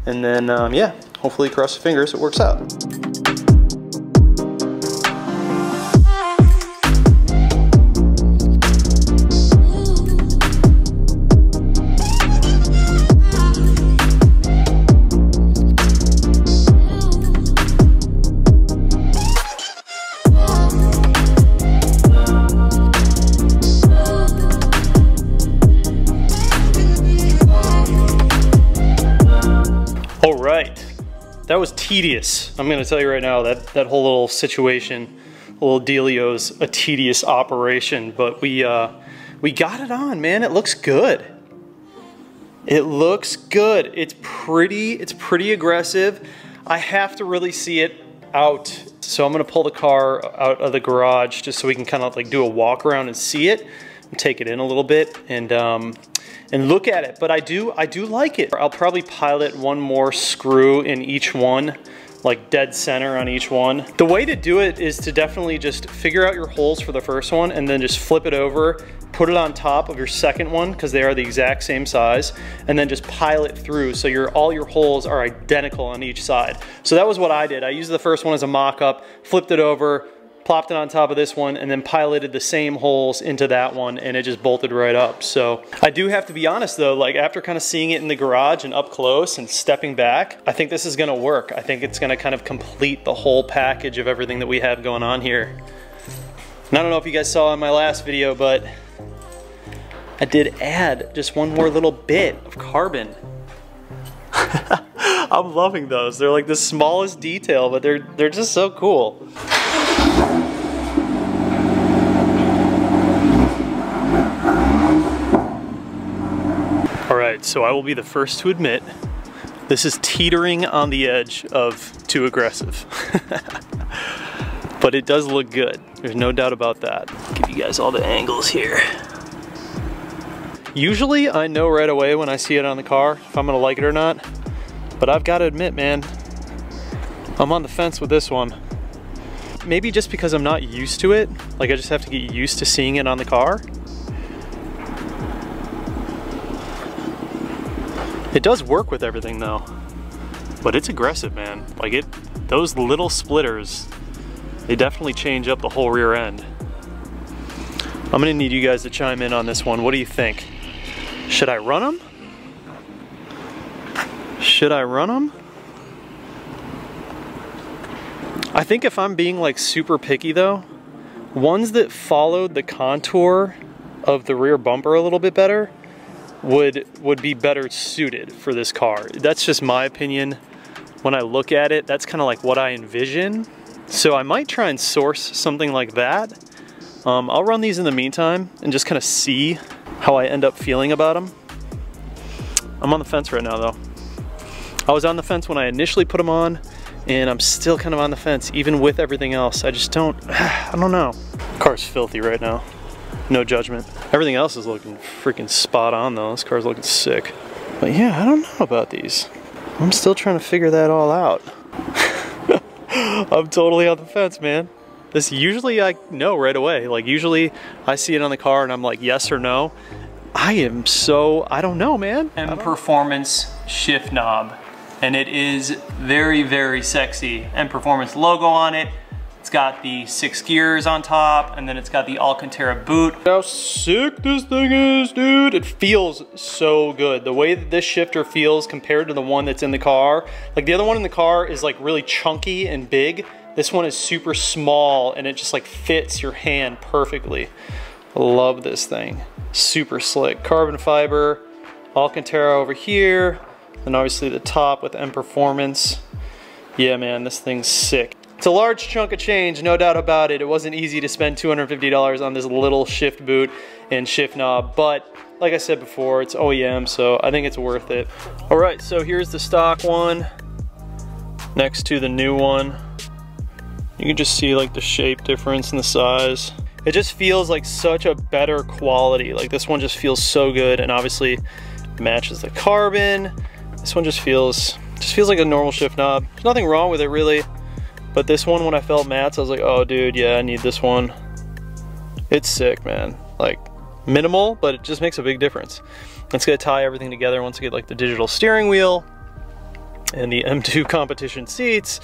And then, yeah, hopefully cross your fingers, it works out. That was tedious. I'm gonna tell you right now that whole little situation, little dealio's a tedious operation, but we got it on, man. It looks good. It looks good. It's pretty aggressive. I have to really see it out. So I'm gonna pull the car out of the garage just so we can kind of like do a walk around and see it and take it in a little bit and look at it, but I do like it. I'll probably pilot one more screw in each one, like dead center on each one. The way to do it is to definitely just figure out your holes for the first one and then just flip it over, put it on top of your second one because they are the exact same size, and then just pile it through so all your holes are identical on each side. So that was what I did. I used the first one as a mock-up, flipped it over, plopped it on top of this one, and then piloted the same holes into that one, and it just bolted right up. So I do have to be honest though, like after kind of seeing it in the garage and up close and stepping back, I think this is gonna work. I think it's gonna kind of complete the whole package of everything that we have going on here. And I don't know if you guys saw in my last video, but I did add just one more little bit of carbon. I'm loving those. They're like the smallest detail, but they're just so cool. Alright, so I will be the first to admit this is teetering on the edge of too aggressive. But it does look good. There's no doubt about that. Give you guys all the angles here. Usually I know right away when I see it on the car if I'm gonna like it or not. But I've got to admit, man, I'm on the fence with this one. Maybe just because I'm not used to it. Like I just have to get used to seeing it on the car. It does work with everything though. But it's aggressive, man. Like those little splitters, they definitely change up the whole rear end. I'm gonna need you guys to chime in on this one. What do you think? Should I run them? Should I run them? I think if I'm being like super picky though, ones that followed the contour of the rear bumper a little bit better would be better suited for this car. That's just my opinion. When I look at it, that's kind of like what I envision. So I might try and source something like that. I'll run these in the meantime and just kind of see how I end up feeling about them. I'm on the fence right now though. I was on the fence when I initially put them on, and I'm still kind of on the fence even with everything else. I just don't, I don't know. Car's filthy right now. No judgment. Everything else is looking freaking spot on though. This car's looking sick. But yeah, I don't know about these. I'm still trying to figure that all out. I'm totally on the fence, man. This usually I know right away. Like usually I see it on the car and I'm like yes or no. I don't know, man. M Performance shift knob. And it is very, very sexy. M Performance logo on it. It's got the 6 gears on top, and then it's got the Alcantara boot. How sick this thing is, dude. It feels so good. The way that this shifter feels compared to the one that's in the car. Like the other one in the car is like really chunky and big. This one is super small and it just like fits your hand perfectly. I love this thing. Super slick. Carbon fiber, Alcantara over here, and obviously the top with M Performance. Yeah, man, this thing's sick. It's a large chunk of change, no doubt about it. It wasn't easy to spend $250 on this little shift boot and shift knob, but like I said before, it's OEM, so I think it's worth it. All right, so here's the stock one next to the new one. You can just see like the shape difference and the size. It just feels like such a better quality. Like this one just feels so good, and obviously matches the carbon. This one just feels like a normal shift knob. There's nothing wrong with it really. But this one, when I felt Matt's, I was like, oh dude, yeah, I need this one. It's sick, man. Like, minimal, but it just makes a big difference. It's gonna tie everything together once I get like the digital steering wheel and the M2 competition seats.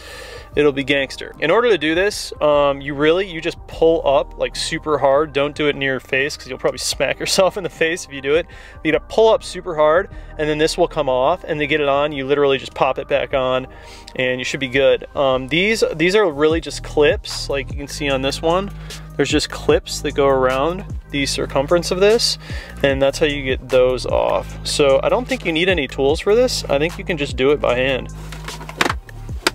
It'll be gangster. In order to do this, you just pull up like super hard. Don't do it near your face because you'll probably smack yourself in the face if you do it. You gotta pull up super hard and then this will come off, and to get it on, you literally just pop it back on and you should be good. These are really just clips, like you can see on this one. There's just clips that go around the circumference of this, and that's how you get those off. So I don't think you need any tools for this. I think you can just do it by hand.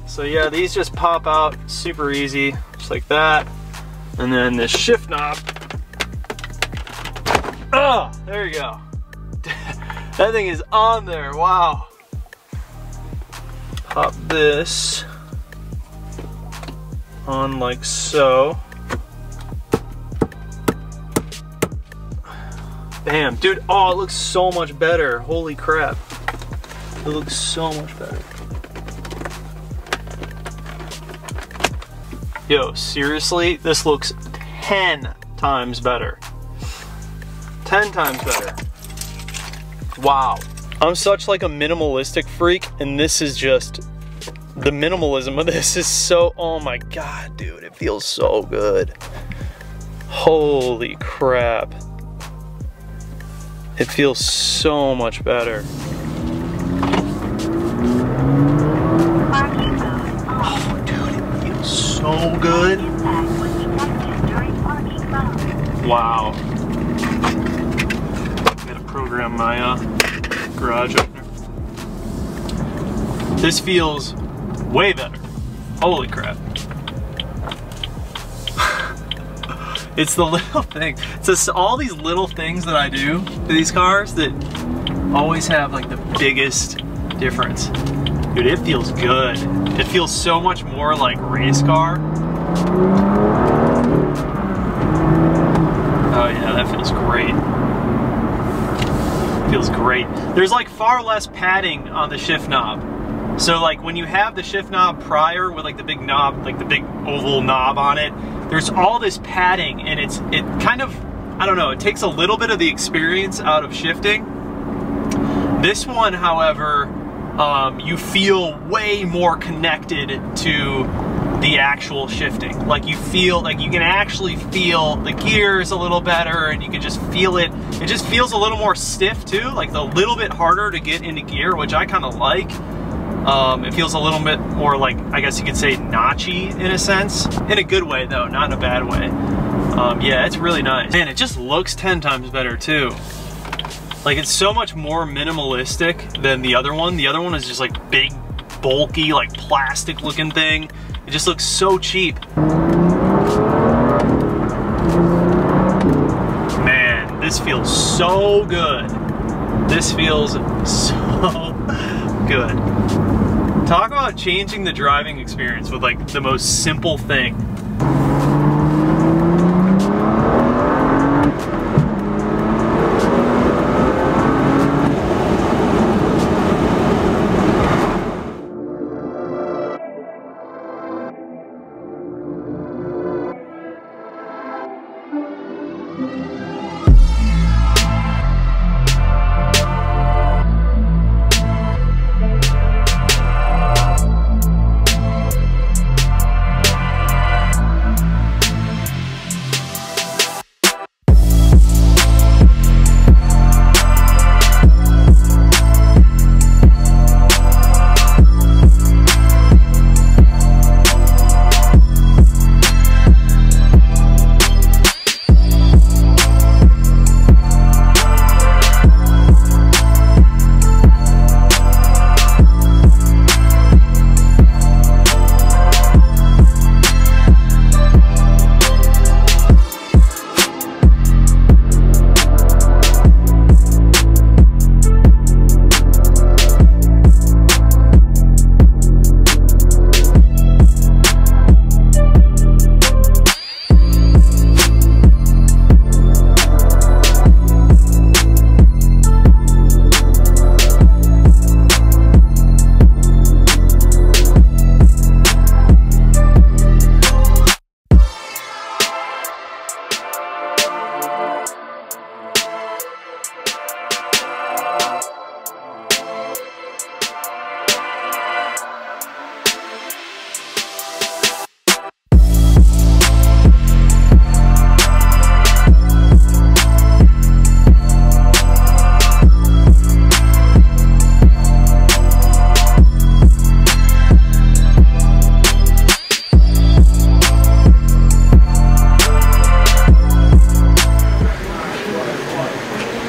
So yeah, these just pop out super easy, just like that. And then this shift knob. Oh, there you go. That thing is on there, wow. Pop this on like so. Bam, dude, oh, it looks so much better. Holy crap. It looks so much better. Yo, seriously, this looks 10 times better. 10 times better. Wow. I'm such like a minimalistic freak, and this is just, the minimalism of this is so, oh my God, dude, it feels so good. Holy crap. It feels so much better. Oh, dude, it feels so good. Wow. I gotta program my garage opener. This feels way better. Holy crap. It's the little thing. It's just all these little things that I do to these cars that always have like the biggest difference. Dude, it feels good. It feels so much more like race car. yeah, that feels great. Feels great. There's like far less padding on the shift knob. So like when you have the shift knob prior with like the big knob, like the big oval knob on it, there's all this padding, and it kind of, I don't know, it takes a little bit of the experience out of shifting. This one, however, you feel way more connected to the actual shifting. Like you feel, like you can actually feel the gears a little better, and you can just feel it. It just feels a little more stiff too, like a little bit harder to get into gear, which I kind of like. It feels a little bit more like, I guess you could say, notchy in a sense. In a good way though, not in a bad way. Yeah, it's really nice. Man, it just looks 10 times better too. Like it's so much more minimalistic than the other one. The other one is just like big, bulky, like plastic looking thing. It just looks so cheap. Man, this feels so good. This feels so good. Talk about changing the driving experience with like the most simple thing.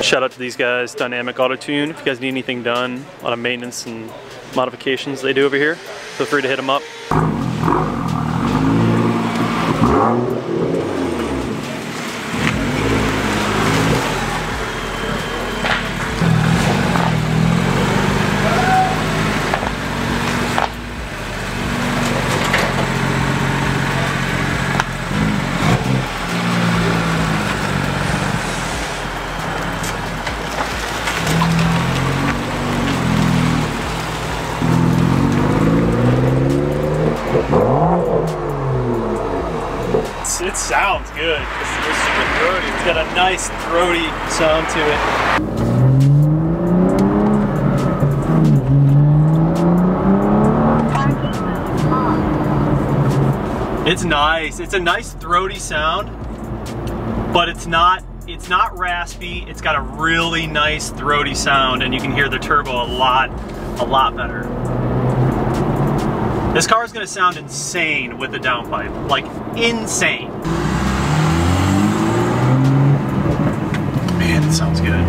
Shout out to these guys, Dynamic Auto Tune. If you guys need anything done, a lot of maintenance and modifications they do over here, feel free to hit them up. It sounds good. It's super throaty. It's got a nice throaty sound to it. It's nice. It's a nice throaty sound, but it's not raspy. It's got a really nice throaty sound, and you can hear the turbo a lot better. This car is going to sound insane with the downpipe, like insane. Man, it sounds good.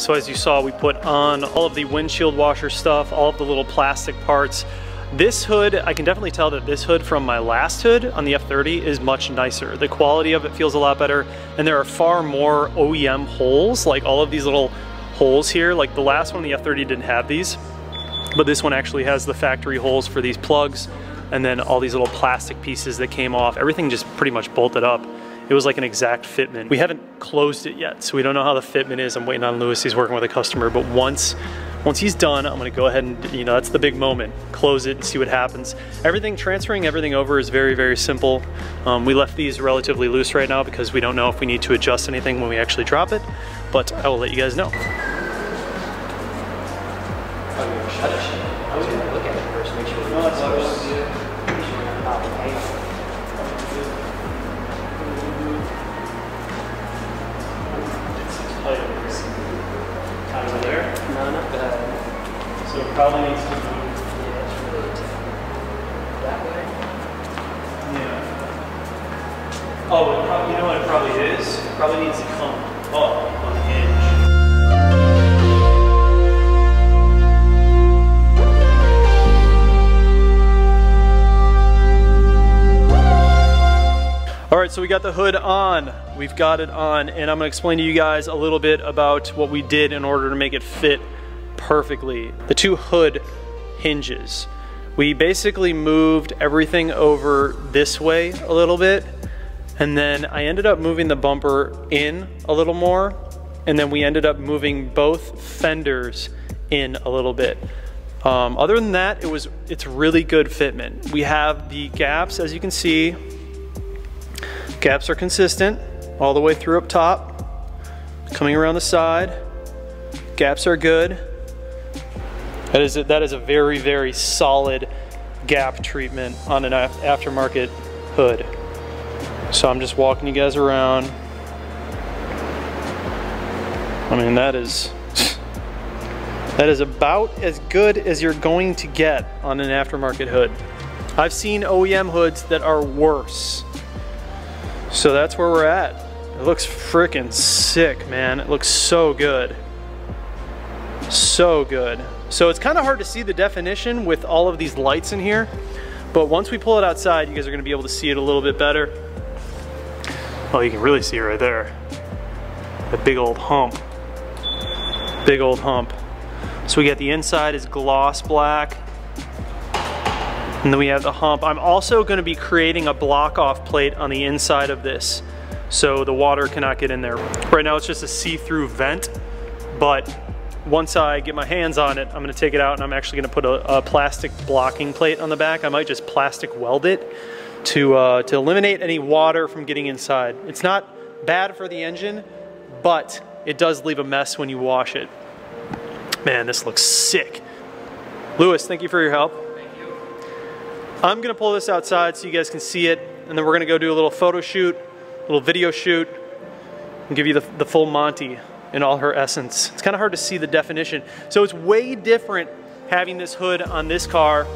So as you saw, we put on all of the windshield washer stuff, all of the little plastic parts. This hood, I can definitely tell that this hood from my last hood on the F30 is much nicer. The quality of it feels a lot better, and there are far more OEM holes, like all of these little holes here. Like the last one, the F30 didn't have these, but this one actually has the factory holes for these plugs, and then all these little plastic pieces that came off. Everything just pretty much bolted up. It was like an exact fitment. We haven't closed it yet, so we don't know how the fitment is. I'm waiting on Lewis, he's working with a customer, but once he's done, I'm gonna go ahead and, you know, that's the big moment. Close it and see what happens. Transferring everything over is very, very simple. We left these relatively loose right now because we don't know if we need to adjust anything when we actually drop it, but I will let you guys know. I was gonna look at it first, make sure it Kind of there? No, not bad. So it probably needs to move. Yeah, it's really tight. That way? Yeah. Oh, it probably, you know what it probably is? It probably needs to come up on the hinge. All right, so we got the hood on. We've got it on, and I'm gonna explain to you guys a little bit about what we did in order to make it fit perfectly. The two hood hinges. We basically moved everything over this way a little bit, and then I ended up moving the bumper in a little more, and then we ended up moving both fenders in a little bit. Other than that, it's really good fitment. We have the gaps, as you can see. Gaps are consistent all the way through up top, coming around the side. Gaps are good. That is a very, very solid gap treatment on an aftermarket hood. So I'm just walking you guys around. I mean, that is about as good as you're going to get on an aftermarket hood. I've seen OEM hoods that are worse. So that's where we're at. It looks freaking sick, man. It looks so good. So good. So it's kind of hard to see the definition with all of these lights in here, but once we pull it outside, you guys are gonna be able to see it a little bit better. Oh, you can really see it right there. That big old hump. Big old hump. So we got the inside is gloss black, and then we have the hump. I'm also gonna be creating a block off plate on the inside of this, so the water cannot get in there. Right now it's just a see-through vent, but once I get my hands on it, I'm gonna take it out and I'm actually gonna put a plastic blocking plate on the back. I might just plastic weld it to eliminate any water from getting inside. It's not bad for the engine, but it does leave a mess when you wash it. Man, this looks sick. Lewis, thank you for your help. Thank you. I'm gonna pull this outside so you guys can see it, and then we're gonna go do a little photo shoot, a little video shoot, and give you the full Monty in all her essence. It's kind of hard to see the definition. So it's way different having this hood on this car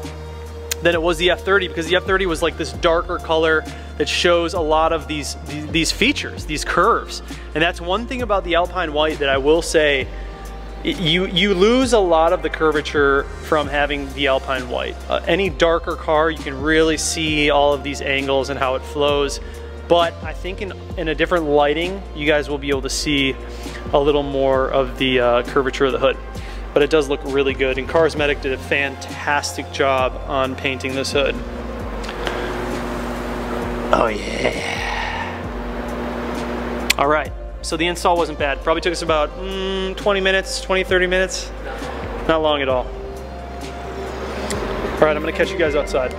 than it was the F30, because the F30 was like this darker color that shows a lot of these features, these curves. And that's one thing about the Alpine White that I will say, you lose a lot of the curvature from having the Alpine White. Any darker car, you can really see all of these angles and how it flows. But I think in a different lighting, you guys will be able to see a little more of the curvature of the hood. But it does look really good, and Carsmetic did a fantastic job on painting this hood. Oh yeah. All right, so the install wasn't bad. Probably took us about 20 minutes, 20, 30 minutes. Not long at all. All right, I'm gonna catch you guys outside.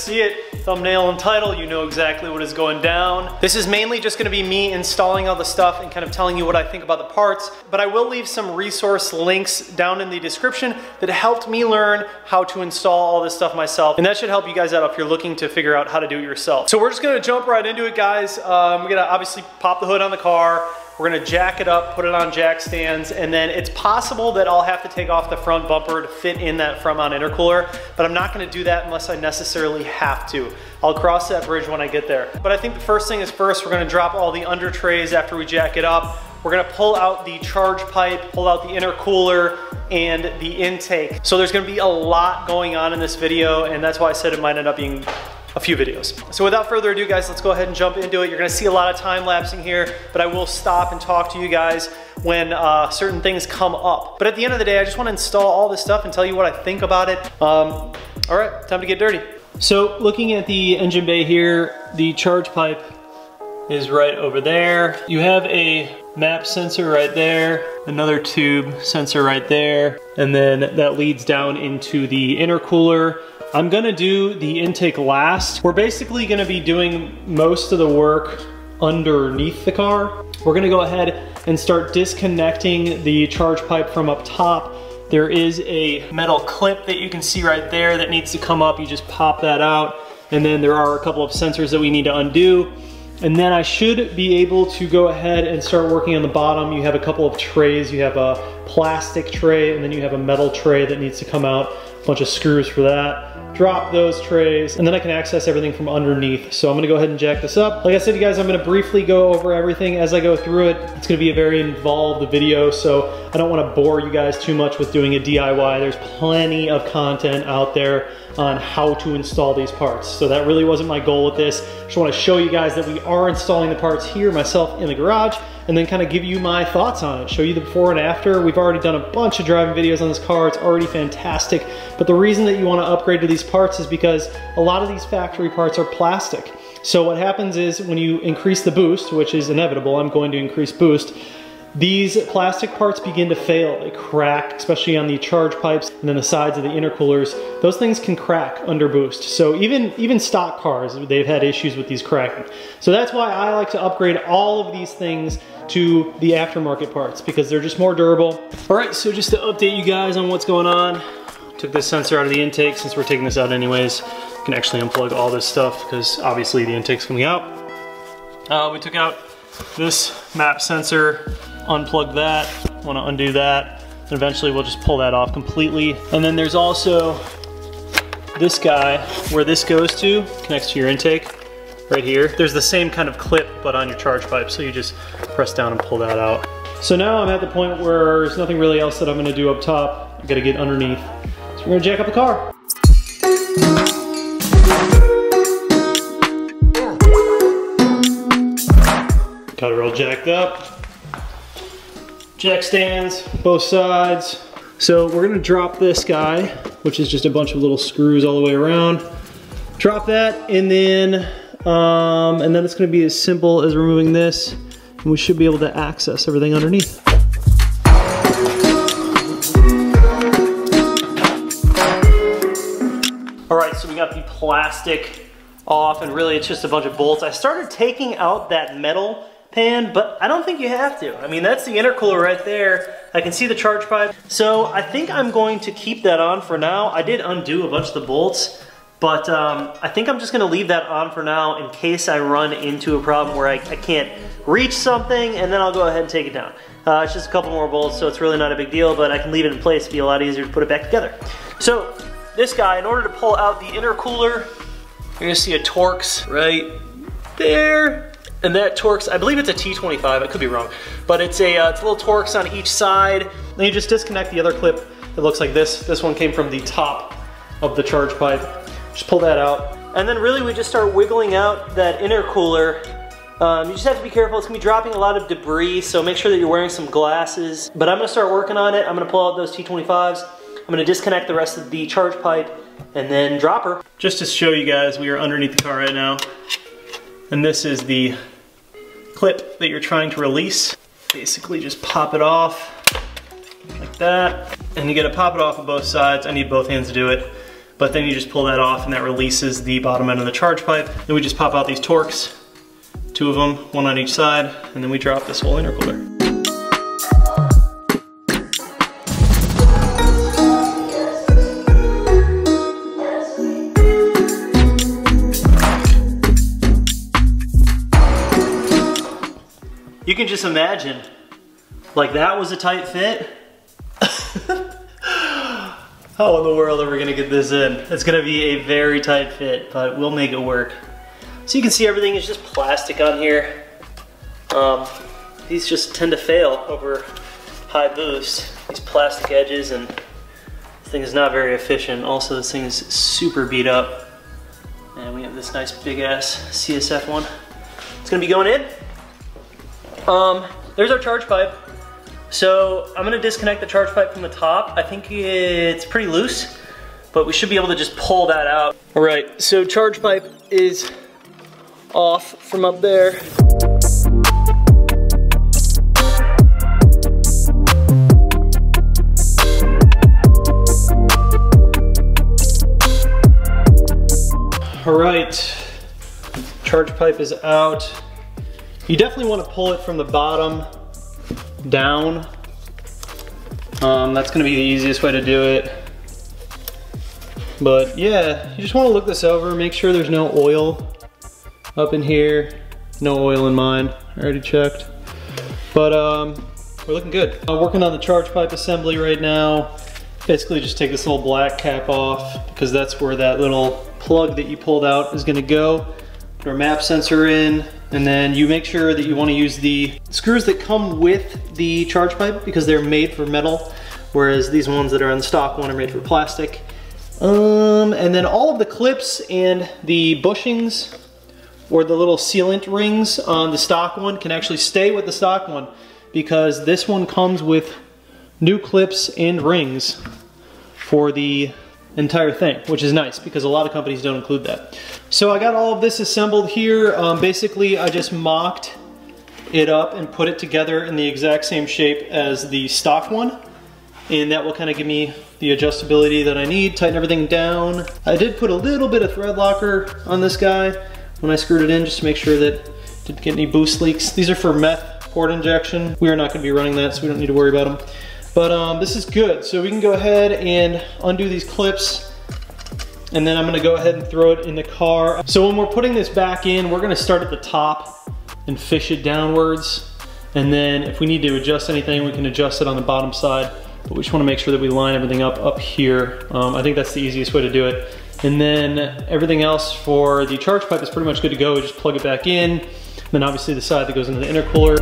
see it, thumbnail and title, you know exactly what is going down. This is mainly just gonna be me installing all the stuff and kind of telling you what I think about the parts, but I will leave some resource links down in the description that helped me learn how to install all this stuff myself, and that should help you guys out if you're looking to figure out how to do it yourself. So we're just gonna jump right into it, guys. We're gonna obviously pop the hood on the car. We're gonna jack it up, put it on jack stands, and then it's possible that I'll have to take off the front bumper to fit in that front mount intercooler, but I'm not gonna do that unless I necessarily have to. I'll cross that bridge when I get there. But I think the first thing is first, we're gonna drop all the under trays after we jack it up. We're gonna pull out the charge pipe, pull out the intercooler, and the intake. So there's gonna be a lot going on in this video, and that's why I said it might end up being a few videos. So without further ado, guys, let's go ahead and jump into it. You're gonna see a lot of time lapsing here, but I will stop and talk to you guys when certain things come up. But at the end of the day, I just wanna install all this stuff and tell you what I think about it. All right, time to get dirty. So looking at the engine bay here, the charge pipe is right over there. You have a map sensor right there, another tube sensor right there, and then that leads down into the intercooler. I'm gonna do the intake last. We're basically gonna be doing most of the work underneath the car. We're gonna go ahead and start disconnecting the charge pipe from up top. There is a metal clip that you can see right there that needs to come up. You just pop that out, and then there are a couple of sensors that we need to undo. And then I should be able to go ahead and start working on the bottom. You have a couple of trays. You have a plastic tray, and then you have a metal tray that needs to come out. A bunch of screws for that. Drop those trays, and then I can access everything from underneath. So I'm gonna go ahead and jack this up. Like I said, you guys, I'm gonna briefly go over everything as I go through it. It's gonna be a very involved video, so I don't wanna bore you guys too much with doing a DIY. There's plenty of content out there on how to install these parts. So that really wasn't my goal with this. Just wanna show you guys that we are installing the parts here myself in the garage, and then kind of give you my thoughts on it, show you the before and after. We've already done a bunch of driving videos on this car. It's already fantastic. But the reason that you want to upgrade to these parts is because a lot of these factory parts are plastic. So what happens is when you increase the boost, which is inevitable, I'm going to increase boost, these plastic parts begin to fail. They crack, especially on the charge pipes and then the sides of the intercoolers. Those things can crack under boost. So even stock cars, they've had issues with these cracking. So that's why I like to upgrade all of these things to the aftermarket parts, because they're just more durable. All right, so just to update you guys on what's going on, took this sensor out of the intake. Since we're taking this out anyways, you can actually unplug all this stuff because obviously the intake's coming out. We took out this map sensor, unplug that, want to undo that, and eventually we'll just pull that off completely. And then there's also this guy where this goes to, connects to your intake right here. There's the same kind of clip but on your charge pipe, so you just press down and pull that out. So now I'm at the point where there's nothing really else that I'm going to do up top. I got to get underneath. So we're going to jack up the car. Got it all jacked up. Jack stands, both sides. So we're gonna drop this guy, which is just a bunch of little screws all the way around. Drop that, and then it's gonna be as simple as removing this, and we should be able to access everything underneath. All right, so we got the plastic off, and really it's just a bunch of bolts. I started taking out that metal pan, but I don't think you have to. I mean, that's the intercooler right there. I can see the charge pipe. So I think I'm going to keep that on for now. I did undo a bunch of the bolts, but I think I'm just gonna leave that on for now in case I run into a problem where I can't reach something, and then I'll go ahead and take it down. It's just a couple more bolts, so it's really not a big deal, but I can leave it in place. It'd be a lot easier to put it back together. So this guy, in order to pull out the intercooler, you're gonna see a Torx right there. And that Torx, I believe it's a T25, I could be wrong, but it's a little Torx on each side. Then you just disconnect the other clip that looks like this. This one came from the top of the charge pipe. Just pull that out. And then really we just start wiggling out that intercooler. You just have to be careful, it's gonna be dropping a lot of debris, so make sure that you're wearing some glasses. But I'm gonna start working on it. I'm gonna pull out those T25s. I'm gonna disconnect the rest of the charge pipe and then drop her. Just to show you guys, we are underneath the car right now. And this is the clip that you're trying to release. Basically just pop it off like that. And you gotta pop it off on both sides. I need both hands to do it. but then you just pull that off and that releases the bottom end of the charge pipe. Then we just pop out these Torx, 2 of them, 1 on each side, and then we drop this whole intercooler. You can just imagine, like that was a tight fit. How in the world are we gonna get this in? It's gonna be a very tight fit, but we'll make it work. So you can see everything is just plastic on here. These just tend to fail over high boost. These plastic edges, and this thing is not very efficient. Also, this thing is super beat up. And we have this nice big ass CSF one. It's gonna be going in. There's our charge pipe. So I'm gonna disconnect the charge pipe from the top. I think it's pretty loose, but we should be able to just pull that out. All right, so charge pipe is off from up there. All right, charge pipe is out. You definitely want to pull it from the bottom down. That's gonna be the easiest way to do it. But yeah, you just want to look this over, make sure there's no oil up in here. No oil in mine, I already checked. But we're looking good. I'm working on the charge pipe assembly right now. Basically just take this little black cap off because that's where that little plug that you pulled out is gonna go. Put our map sensor in, and then you make sure that you want to use the screws that come with the charge pipe because they're made for metal, whereas these ones that are on the stock one are made for plastic. And then all of the clips and the bushings or the little sealant rings on the stock one can actually stay with the stock one because this one comes with new clips and rings for the entire thing, which is nice because a lot of companies don't include that. So I got all of this assembled here. Basically, I just mocked it up and put it together in the exact same shape as the stock one. And that will kind of give me the adjustability that I need, tighten everything down. I did put a little bit of thread locker on this guy when I screwed it in just to make sure that it didn't get any boost leaks. These are for meth port injection. We are not gonna be running that, so we don't need to worry about them. But this is good. So we can go ahead and undo these clips, and then I'm gonna go ahead and throw it in the car. So when we're putting this back in, we're gonna start at the top and fish it downwards. And then if we need to adjust anything, we can adjust it on the bottom side. But we just wanna make sure that we line everything up here. I think that's the easiest way to do it. And then everything else for the charge pipe is pretty much good to go. We just plug it back in. And then obviously the side that goes into the intercooler.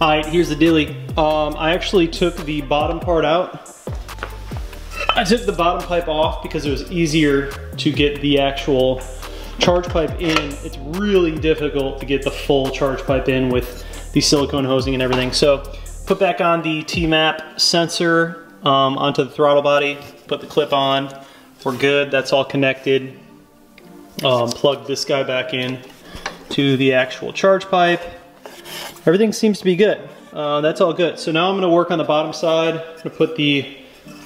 All right, here's the dealie. I actually took the bottom part out. I took the bottom pipe off because it was easier to get the actual charge pipe in. It's really difficult to get the full charge pipe in with the silicone hosing and everything. So put back on the T-map sensor onto the throttle body, put the clip on. We're good, that's all connected. Plug this guy back in to the actual charge pipe. Everything seems to be good. That's all good. So now I'm gonna work on the bottom side. I'm gonna put the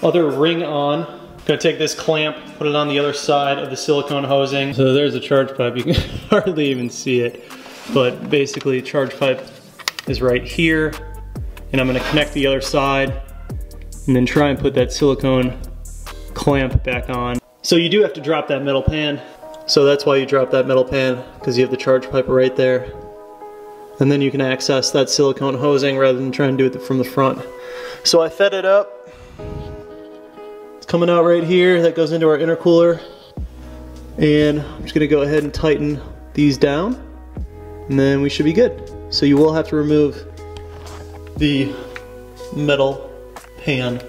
other ring on. I'm gonna take this clamp, put it on the other side of the silicone hosing. So there's the charge pipe. You can hardly even see it. But basically, charge pipe is right here. And I'm gonna connect the other side and then try and put that silicone clamp back on. So you do have to drop that metal pan. So that's why you drop that metal pan, because you have the charge pipe right there. And then you can access that silicone hosing rather than trying to do it from the front. So I fed it up. It's coming out right here. That goes into our intercooler. And I'm just gonna go ahead and tighten these down. And then we should be good. So you will have to remove the metal pan.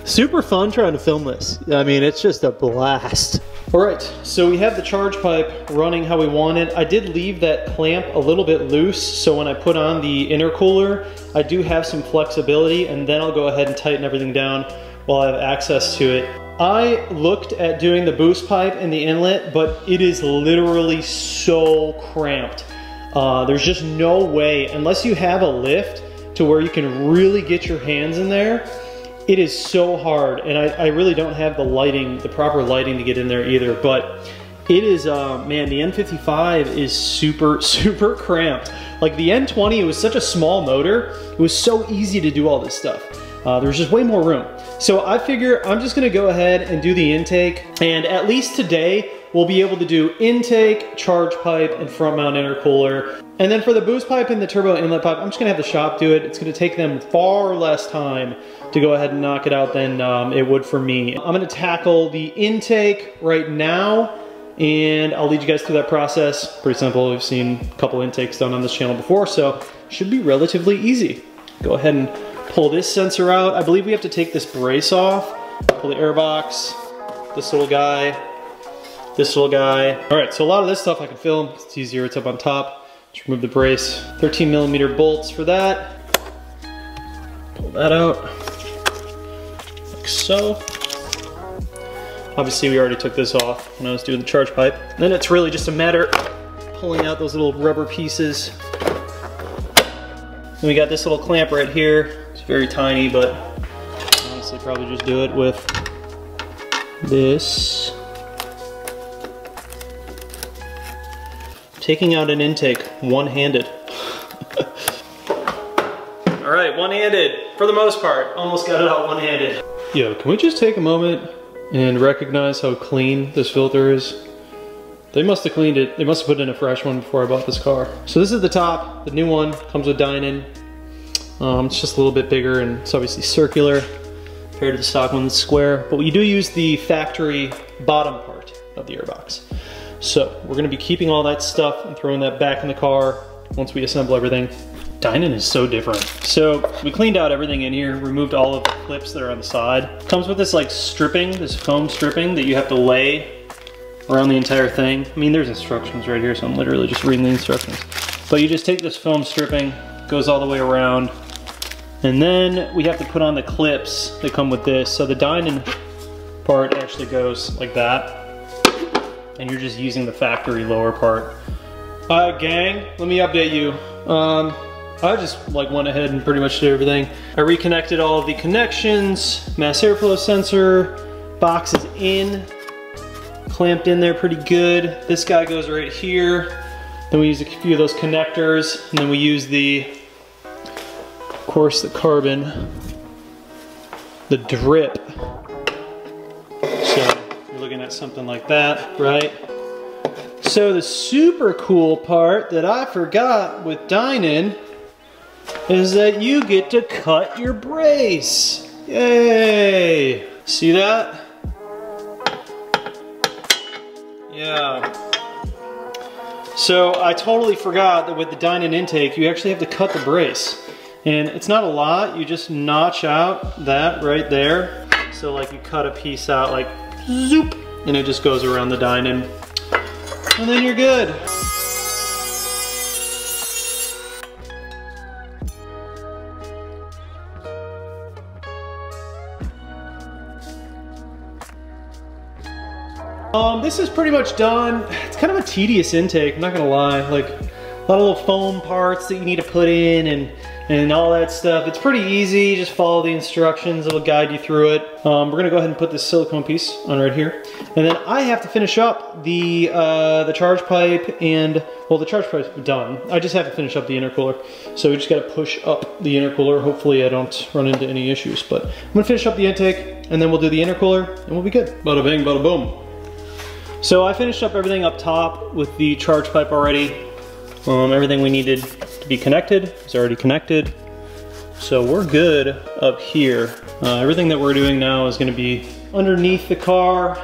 Super fun trying to film this. I mean, it's just a blast. All right, so we have the charge pipe running how we want it. I did leave that clamp a little bit loose, so when I put on the intercooler, I do have some flexibility, and then I'll go ahead and tighten everything down while I have access to it. I looked at doing the boost pipe in the inlet, but it is literally so cramped. There's just no way, unless you have a lift, to where you can really get your hands in there, it is so hard. And I really don't have the lighting, the proper lighting to get in there either, but it is, man, the N55 is super, super cramped. Like the N20, it was such a small motor, it was so easy to do all this stuff. There's just way more room. So I figure I'm just gonna go ahead and do the intake, and at least today, we'll be able to do intake, charge pipe, and front mount intercooler. And then for the boost pipe and the turbo inlet pipe, I'm just gonna have the shop do it. It's gonna take them far less time to go ahead and knock it out than it would for me. I'm gonna tackle the intake right now, and I'll lead you guys through that process. Pretty simple, we've seen a couple intakes done on this channel before, so should be relatively easy. Go ahead and pull this sensor out. I believe we have to take this brace off, pull the air box, this little guy, this little guy. All right, so a lot of this stuff I can film. It's easier, it's up on top. Just remove the brace. 13mm bolts for that. Pull that out, like so. Obviously we already took this off when I was doing the charge pipe. And then it's really just a matter of pulling out those little rubber pieces. And we got this little clamp right here. It's very tiny, but honestly probably just do it with this. Taking out an intake one-handed. All right, one-handed for the most part. Almost got it out one-handed. Yo, can we just take a moment and recognize how clean this filter is? They must have cleaned it. They must have put in a fresh one before I bought this car. So this is the top. The new one comes with Dynon. It's just a little bit bigger, and it's obviously circular compared to the stock one that's square. But we do use the factory bottom part of the airbox. So we're gonna be keeping all that stuff and throwing that back in the car once we assemble everything. Dynon is so different. So we cleaned out everything in here, removed all of the clips that are on the side. Comes with this like stripping, this foam stripping that you have to lay around the entire thing. I mean, there's instructions right here, so I'm literally just reading the instructions. But you just take this foam stripping, goes all the way around, and then we have to put on the clips that come with this. So the Dynon part actually goes like that, and you're just using the factory lower part. Gang, let me update you. I just like went ahead and pretty much did everything. I reconnected all of the connections, mass airflow sensor, box is in, clamped in there pretty good. This guy goes right here. Then we use a few of those connectors, and then we use the, of course, the carbon, the drip. So you're looking at something like that, right? So the super cool part that I forgot with Dynon is that you get to cut your brace. Yay! See that? Yeah. So I totally forgot that with the Dynon intake, you actually have to cut the brace. And it's not a lot, you just notch out that right there. So like you cut a piece out like zoop, and it just goes around the Dynon. And then you're good. This is pretty much done. It's kind of a tedious intake, I'm not gonna lie. Like a lot of little foam parts that you need to put in and all that stuff. It's pretty easy, just follow the instructions, it'll guide you through it. We're gonna go ahead and put this silicone piece on right here. And then I have to finish up the charge pipe and, well, the charge pipe's done. I just have to finish up the intercooler. So we just gotta push up the intercooler. Hopefully I don't run into any issues, but I'm gonna finish up the intake and then we'll do the intercooler and we'll be good. Bada bing, bada boom. So I finished up everything up top with the charge pipe already. Everything we needed to be connected is already connected. So we're good up here. Everything that we're doing now is gonna be underneath the car.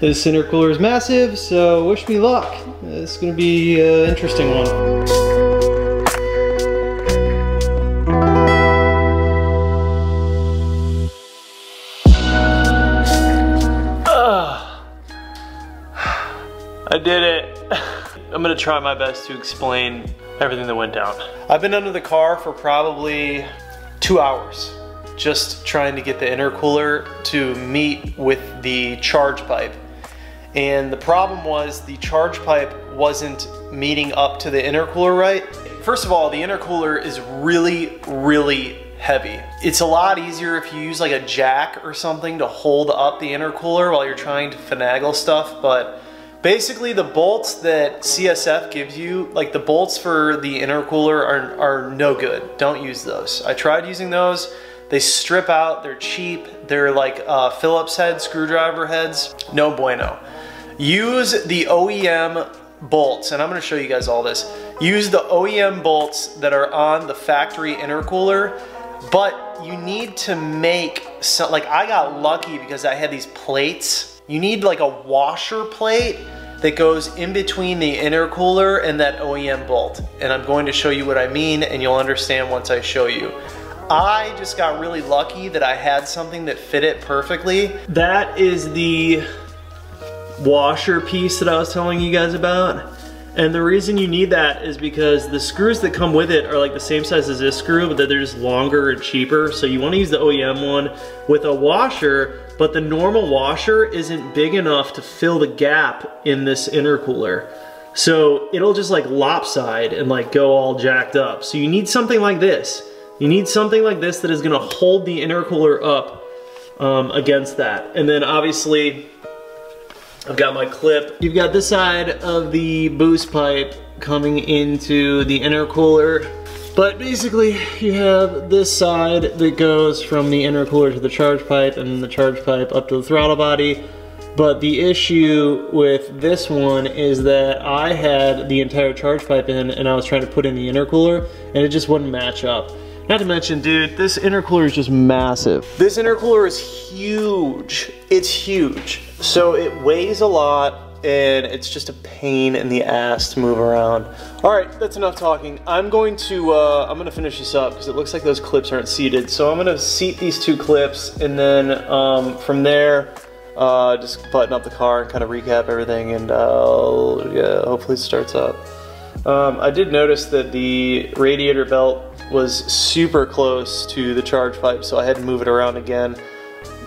This intercooler is massive, so wish me luck. It's gonna be an interesting one. I did it. I'm gonna try my best to explain everything that went down. I've been under the car for probably 2 hours, just trying to get the intercooler to meet with the charge pipe. And the problem was the charge pipe wasn't meeting up to the intercooler right. first of all, the intercooler is really, really heavy. It's a lot easier if you use like a jack or something to hold up the intercooler while you're trying to finagle stuff, but basically the bolts that CSF gives you, like the bolts for the intercooler are no good. Don't use those. I tried using those. They strip out, they're cheap. They're like Phillips head, screwdriver heads. No bueno. Use the OEM bolts, and I'm gonna show you guys all this. Use the OEM bolts that are on the factory intercooler, but you need to make some, like I got lucky because I had these plates. You need like a washer plate that goes in between the intercooler and that OEM bolt. And I'm going to show you what I mean, and you'll understand once I show you. I just got really lucky that I had something that fit it perfectly. That is the washer piece that I was telling you guys about. And the reason you need that is because the screws that come with it are like the same size as this screw, but they're just longer and cheaper. So you want to use the OEM one with a washer, but the normal washer isn't big enough to fill the gap in this intercooler. So it'll just like lopside and like go all jacked up. So you need something like this. You need something like this that is gonna hold the intercooler up against that. And then obviously, I've got my clip. You've got this side of the boost pipe coming into the intercooler. But basically, you have this side that goes from the intercooler to the charge pipe and the charge pipe up to the throttle body. But the issue with this one is that I had the entire charge pipe in and I was trying to put in the intercooler and it just wouldn't match up. Not to mention, dude, this intercooler is just massive. This intercooler is huge. It's huge. So it weighs a lot and it's just a pain in the ass to move around. All right, that's enough talking. I'm gonna finish this up because it looks like those clips aren't seated. So I'm gonna seat these two clips and then from there, just button up the car and kind of recap everything and yeah, hopefully it starts up. I did notice that the radiator belt was super close to the charge pipe, so I had to move it around again.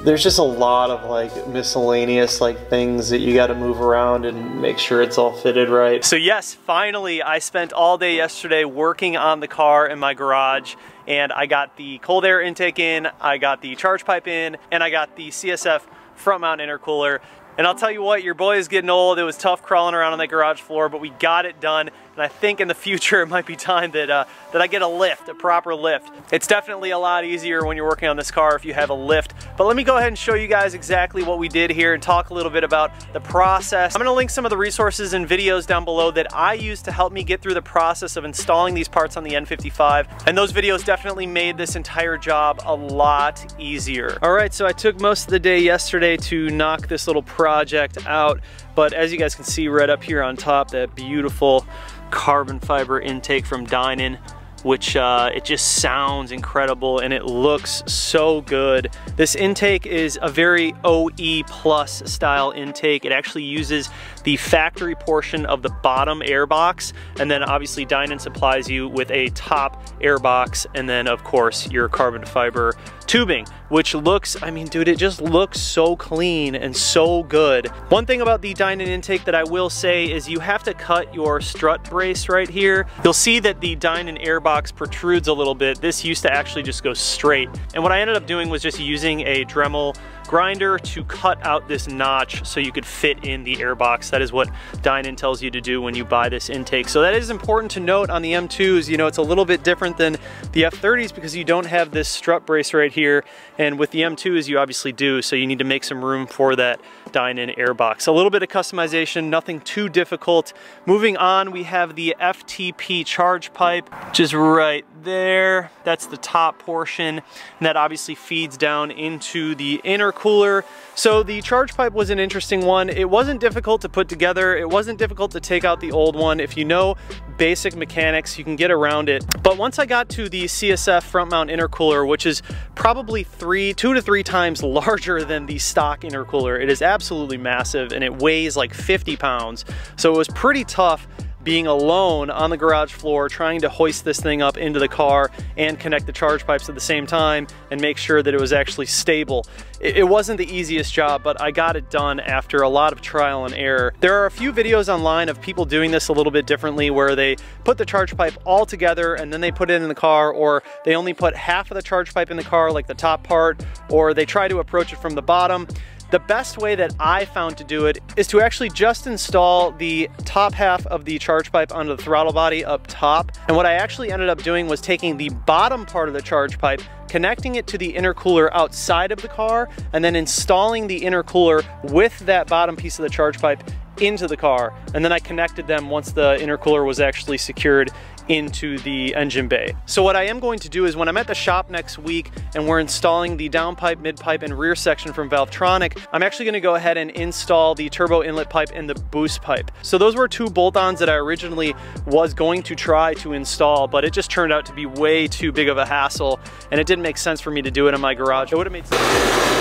There's just a lot of like miscellaneous like things that you got to move around and make sure it's all fitted right. So yes, finally I spent all day yesterday working on the car in my garage, and I got the cold air intake in, I got the charge pipe in, and I got the CSF front mount intercooler. And I'll tell you what, your boy is getting old. It was tough crawling around on that garage floor, but we got it done. And I think in the future it might be time that I get a lift, a proper lift. It's definitely a lot easier when you're working on this car if you have a lift. But let me go ahead and show you guys exactly what we did here and talk a little bit about the process. I'm gonna link some of the resources and videos down below that I used to help me get through the process of installing these parts on the N55. And those videos definitely made this entire job a lot easier. All right, so I took most of the day yesterday to knock this little project out. But as you guys can see right up here on top, that beautiful carbon fiber intake from Dynan, which it just sounds incredible and it looks so good. This intake is a very OE plus style intake. It actually uses the factory portion of the bottom air box, and then obviously Dynan supplies you with a top air box, and then of course your carbon fiber tubing, which looks, I mean, dude, it just looks so clean and so good. One thing about the Dynan intake that I will say is you have to cut your strut brace right here. You'll see that the Dynan air box protrudes a little bit. This used to actually just go straight. And what I ended up doing was just using a Dremel grinder to cut out this notch so you could fit in the air box. That is what Dynan tells you to do when you buy this intake. So that is important to note on the M2s. You know, it's a little bit different than the F30s because you don't have this strut brace right here. And with the M2s, you obviously do. So you need to make some room for that Dynan air box. A little bit of customization, nothing too difficult. Moving on, we have the FTP charge pipe, which is right there. That's the top portion, and that obviously feeds down into the intercooler. So the charge pipe was an interesting one. It wasn't difficult to put together. It wasn't difficult to take out the old one. If you know basic mechanics, you can get around it. But once I got to the CSF front mount intercooler, which is probably 2 to 3 times larger than the stock intercooler, it is absolutely massive and it weighs like 50 pounds. So it was pretty tough being alone on the garage floor, trying to hoist this thing up into the car and connect the charge pipes at the same time and make sure that it was actually stable. It wasn't the easiest job, but I got it done after a lot of trial and error. There are a few videos online of people doing this a little bit differently, where they put the charge pipe all together and then they put it in the car, or they only put half of the charge pipe in the car, like the top part, or they try to approach it from the bottom. The best way that I found to do it is to actually just install the top half of the charge pipe onto the throttle body up top. And what I actually ended up doing was taking the bottom part of the charge pipe, connecting it to the intercooler outside of the car, and then installing the intercooler with that bottom piece of the charge pipe into the car. And then I connected them once the intercooler was actually secured into the engine bay. So what I am going to do is, when I'm at the shop next week and we're installing the downpipe, midpipe, and rear section from Valvetronic, I'm actually gonna go ahead and install the turbo inlet pipe and the boost pipe. So those were two bolt-ons that I originally was going to try to install, but it just turned out to be way too big of a hassle, and it didn't make sense for me to do it in my garage. It would have made sense.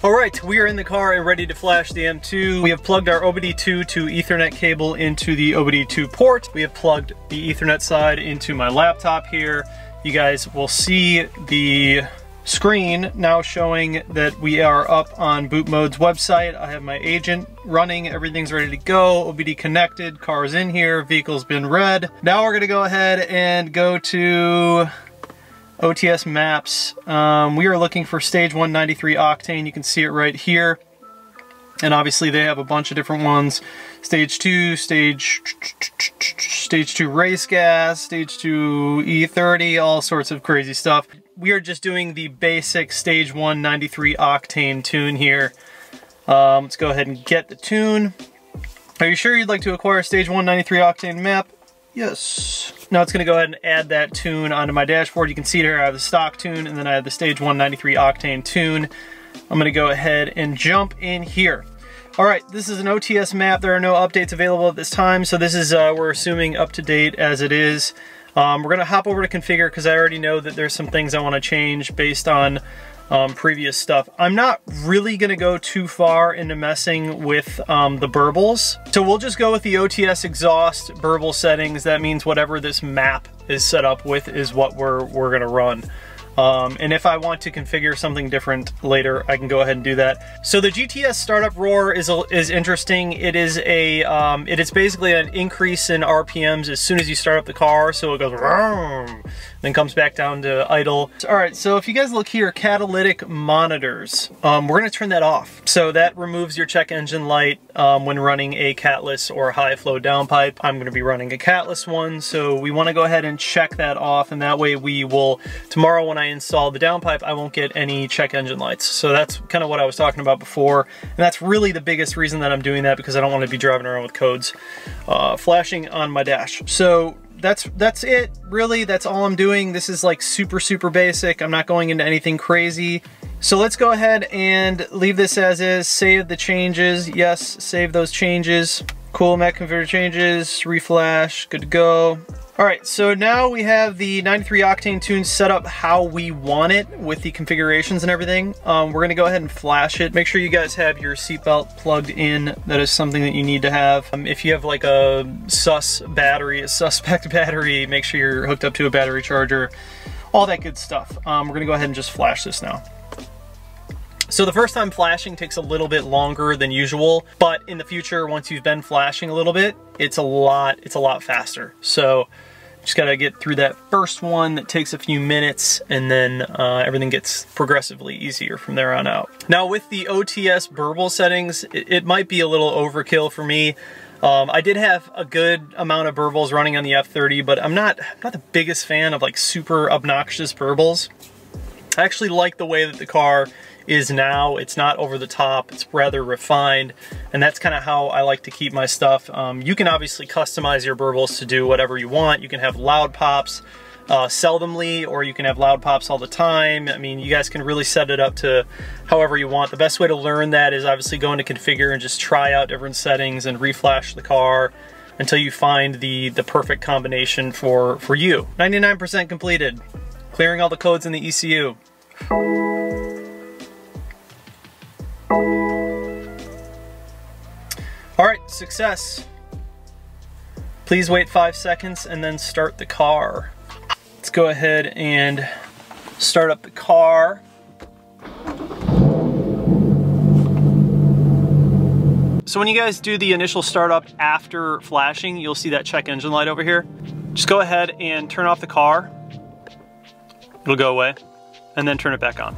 All right, we are in the car and ready to flash the M2. We have plugged our OBD2 to Ethernet cable into the OBD2 port. We have plugged the Ethernet side into my laptop here. You guys will see the screen now showing that we are up on Boot Mode's website. I have my agent running, everything's ready to go, OBD connected, car's in here, vehicle's been read. Now we're gonna go ahead and go to OTS maps. We are looking for stage 193 octane. You can see it right here. And obviously they have a bunch of different ones. Stage 2, stage 2 race gas, stage 2 E30, all sorts of crazy stuff. We are just doing the basic stage 193 octane tune here. Let's go ahead and get the tune. Are you sure you'd like to acquire stage 193 octane map? Yes. Now it's gonna go ahead and add that tune onto my dashboard. You can see here I have the stock tune, and then I have the stage 193 octane tune. I'm gonna go ahead and jump in here. All right, this is an OTS map. There are no updates available at this time, so this is, we're assuming, up to date as it is. We're gonna hop over to configure because I already know that there's some things I wanna change based on previous stuff. I'm not really gonna go too far into messing with the burbles. So we'll just go with the OTS exhaust burble settings. That means whatever this map is set up with is what we're gonna run. And if I want to configure something different later, I can go ahead and do that. So the GTS startup roar is interesting. It is a it is basically an increase in RPMs as soon as you start up the car. So it goes then comes back down to idle. All right, so if you guys look here, catalytic monitors, we're gonna turn that off. So that removes your check engine light when running a catless or high flow downpipe. I'm gonna be running a catless one, so we wanna go ahead and check that off, and that way we will, tomorrow when I install the downpipe, I won't get any check engine lights. So that's kind of what I was talking about before, and that's really the biggest reason that I'm doing that, because I don't wanna be driving around with codes flashing on my dash. So that's it, really. That's all I'm doing. This is like super basic. I'm not going into anything crazy. So let's go ahead and leave this as is, save the changes. Yes, save those changes. Cool, Mac configure changes, reflash, good to go. All right, so now we have the 93 octane tune set up how we want it with the configurations and everything. We're gonna go ahead and flash it. Make sure you guys have your seatbelt plugged in. That is something that you need to have. If you have like a suspect battery, make sure you're hooked up to a battery charger, all that good stuff. We're gonna go ahead and just flash this now. So the first time flashing takes a little bit longer than usual, but in the future, once you've been flashing a little bit, it's a lot faster. So just gotta get through that first one that takes a few minutes, and then everything gets progressively easier from there on out. Now with the OTS burble settings, it might be a little overkill for me. I did have a good amount of burbles running on the F30, but I'm not the biggest fan of like super obnoxious burbles. I actually like the way that the car is now. It's not over the top, it's rather refined, and that's kind of how I like to keep my stuff. You can obviously customize your burbles to do whatever you want. You can have loud pops seldomly, or you can have loud pops all the time. I mean, you guys can really set it up to however you want. The best way to learn that is obviously go into configure and just try out different settings and reflash the car until you find the perfect combination for you. 99% completed. Clearing all the codes in the ECU. success. Please wait 5 seconds and then start the car. Let's go ahead and start up the car. So when you guys do the initial startup after flashing, you'll see that check engine light over here. Just go ahead and turn off the car. It'll go away, and then turn it back on.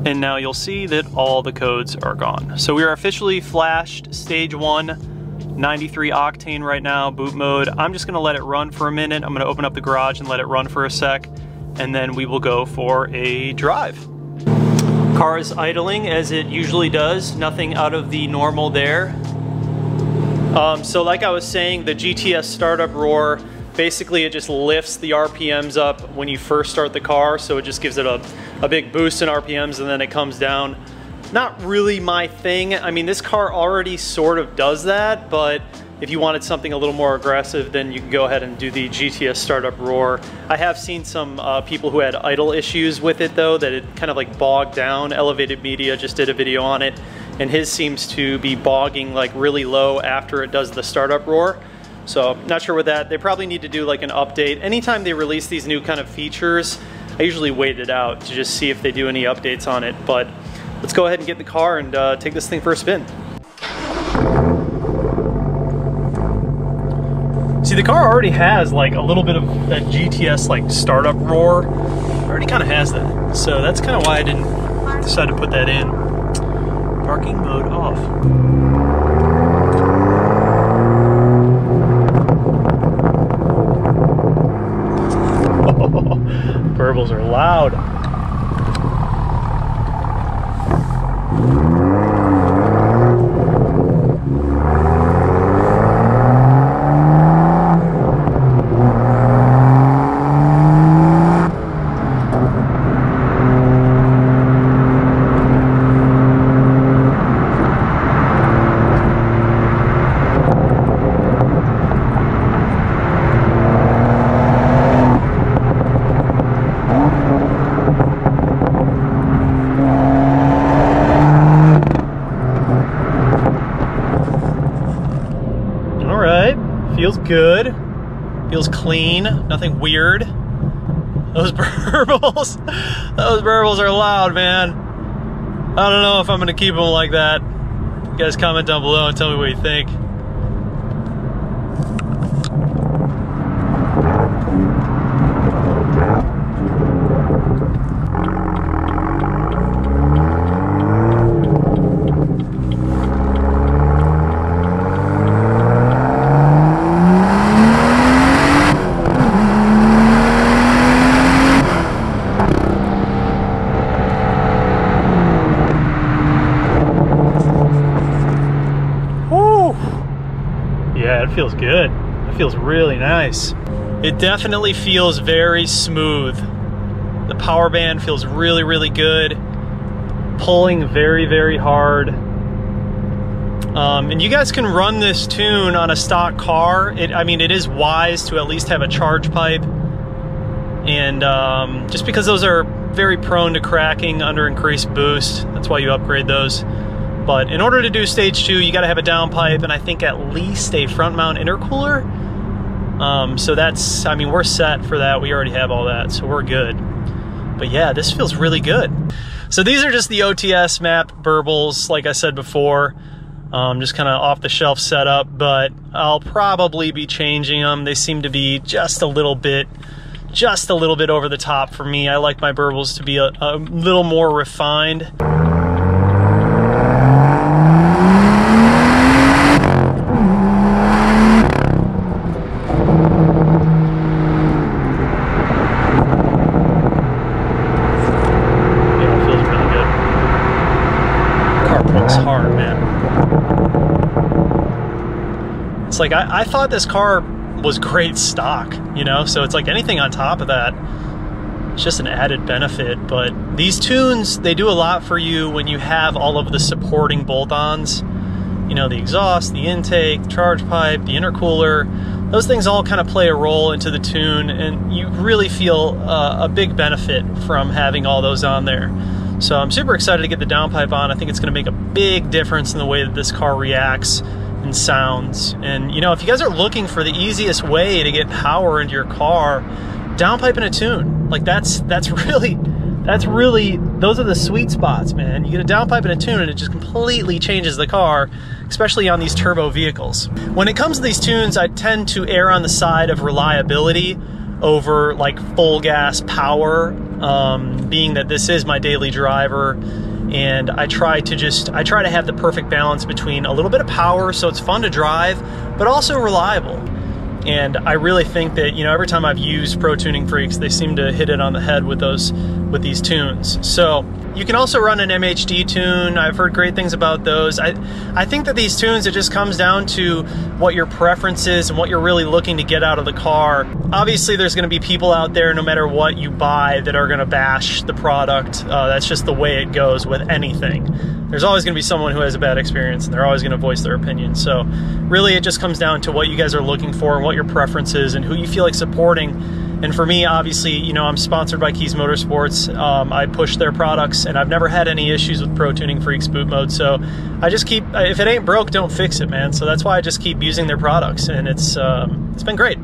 And now you'll see that all the codes are gone. So we are officially flashed stage 1, 93 octane right now, boot mode. I'm just gonna let it run for a minute. I'm gonna open up the garage and let it run for a sec, and then we will go for a drive. Car is idling as it usually does, nothing out of the normal there. So like I was saying, the GTS startup roar, basically it just lifts the RPMs up when you first start the car, so it just gives it a big boost in RPMs and then it comes down. Not really my thing. I mean, this car already sort of does that, but if you wanted something a little more aggressive, then you can go ahead and do the GTS startup roar. I have seen some people who had idle issues with it though, that it kind of like bogged down. Elevated Media just did a video on it, and his seems to be bogging like really low after it does the startup roar. So not sure with that. They probably need to do like an update. Anytime they release these new kind of features, I usually wait it out to just see if they do any updates on it. But let's go ahead and get in the car and take this thing for a spin. See, the car already has like a little bit of that GTS like startup roar. It already kind of has that. So that's kind of why I didn't decide to put that in. Parking mode off. Burbles are loud. Feels good, feels clean, nothing weird. Those burbles are loud, man. I don't know if I'm gonna keep them like that. You guys comment down below and tell me what you think. Yeah, it feels good. It feels really nice. It definitely feels very smooth. The power band feels really, really good. Pulling very, very hard. And you guys can run this tune on a stock car. I mean, it is wise to at least have a charge pipe. And just because those are very prone to cracking under increased boost, that's why you upgrade those. But in order to do stage 2, you gotta have a downpipe and I think at least a front mount intercooler. So that's, I mean, we're set for that. We already have all that, so we're good. But yeah, this feels really good. So these are just the OTS map burbles, like I said before. Just kind of off the shelf setup, but I'll probably be changing them. They seem to be just a little bit over the top for me. I like my burbles to be a little more refined. Hard, man. It's like I thought this car was great stock, you know, so it's like anything on top of that, it's just an added benefit. But these tunes, they do a lot for you when you have all of the supporting bolt-ons, you know, the exhaust, the intake, the charge pipe, the intercooler. Those things all kind of play a role into the tune, and you really feel a big benefit from having all those on there. So I'm super excited to get the downpipe on. I think it's gonna make a big difference in the way that this car reacts and sounds. And you know, if you guys are looking for the easiest way to get power into your car, downpipe and a tune. Like that's really, those are the sweet spots, man. You get a downpipe and a tune and it just completely changes the car, especially on these turbo vehicles. When it comes to these tunes, I tend to err on the side of reliability over like full gas power, being that this is my daily driver, and I try to have the perfect balance between a little bit of power so it's fun to drive, but also reliable. And I really think that, you know, every time I've used Pro Tuning Freaks, they seem to hit it on the head with these tunes. So you can also run an MHD tune. I've heard great things about those. I think that these tunes, it just comes down to what your preference is and what you're really looking to get out of the car. Obviously, there's gonna be people out there, no matter what you buy, that are gonna bash the product. That's just the way it goes with anything. There's always gonna be someone who has a bad experience, and they're always gonna voice their opinion. So really, it just comes down to what you guys are looking for and what your preference is and who you feel like supporting. And for me, obviously, you know, I'm sponsored by Keys Motorsports. I push their products, and I've never had any issues with Pro Tuning Freaks boot mode. So I just keep, if it ain't broke, don't fix it, man. So that's why I just keep using their products, and it's been great.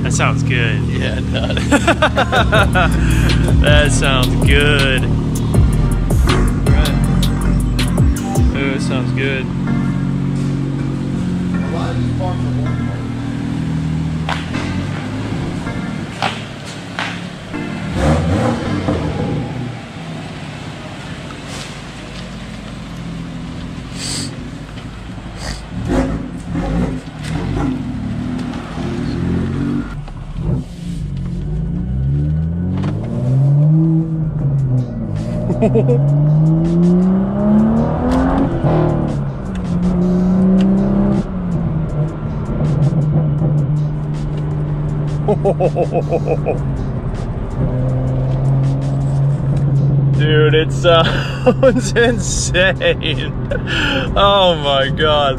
That sounds good. Yeah, it does. That sounds good. Right. Oh, it sounds good. A lot of these parts are one part. Dude, it sounds insane. Oh my god.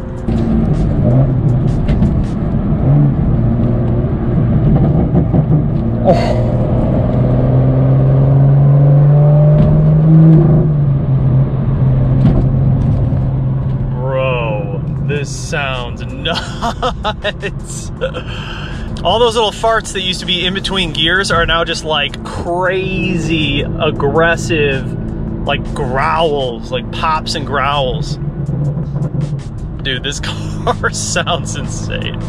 Bro, this sounds nuts. All those little farts that used to be in between gears are now just like crazy aggressive, like growls, like pops and growls. Dude, this car sounds insane.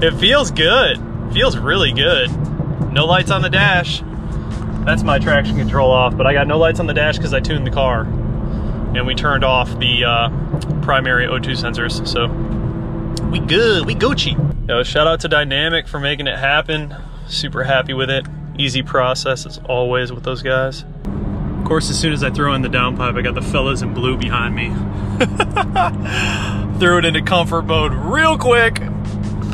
It feels good. It feels really good. No lights on the dash. That's my traction control off, but I got no lights on the dash because I tuned the car. And we turned off the primary O2 sensors, so We good, we Gucci. Yo, shout out to Dynamic for making it happen. Super happy with it. Easy process as always with those guys. Of course, as soon as I throw in the downpipe, I got the fellas in blue behind me. Threw it into comfort mode real quick.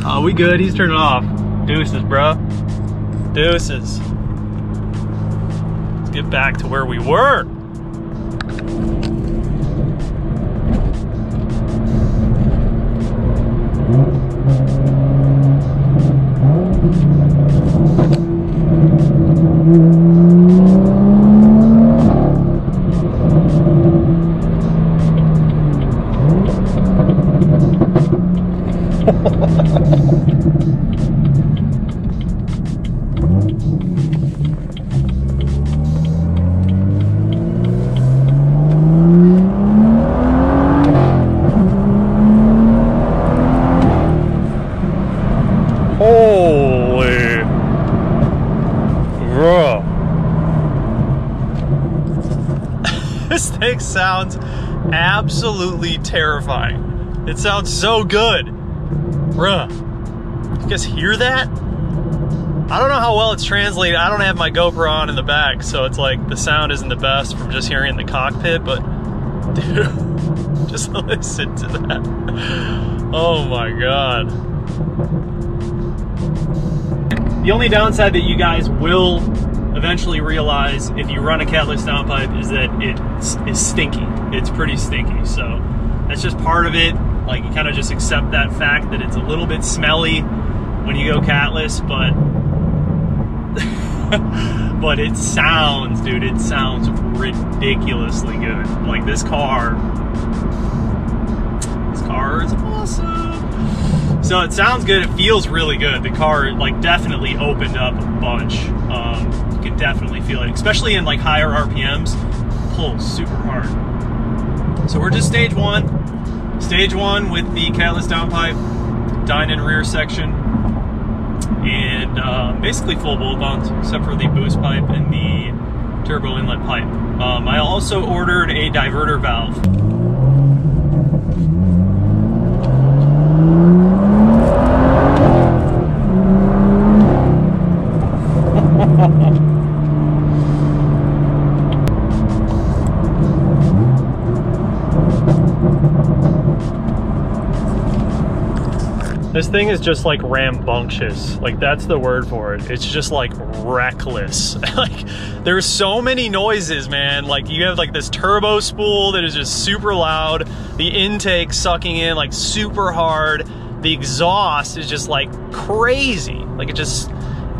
Oh, we good, he's turning off. Deuces, bro. Deuces. Let's get back to where we were. Holy bro. This thing sounds absolutely terrifying. It sounds so good. Bruh. You guys hear that? I don't know how well it's translated. I don't have my GoPro on in the back, so it's like the sound isn't the best from just hearing in the cockpit, but dude, just listen to that. Oh my God. The only downside that you guys will eventually realize if you run a catless downpipe is that it is stinky. It's pretty stinky, so that's just part of it. Like, you kind of just accept that fact that it's a little bit smelly when you go catless, but but it sounds, dude, it sounds ridiculously good. Like, this car is awesome. So it sounds good, it feels really good. The car, like, definitely opened up a bunch. You can definitely feel it, especially in like higher RPMs. Pulls super hard. So we're just stage one. Stage one with the catless downpipe, dyne and rear section, and basically full bolt ons, except for the boost pipe and the turbo inlet pipe. I also ordered a diverter valve. This thing is just like rambunctious. Like, that's the word for it. It's just like reckless. Like, there's so many noises, man. Like, you have like this turbo spool that is just super loud. The intake sucking in like super hard. The exhaust is just like crazy. Like, this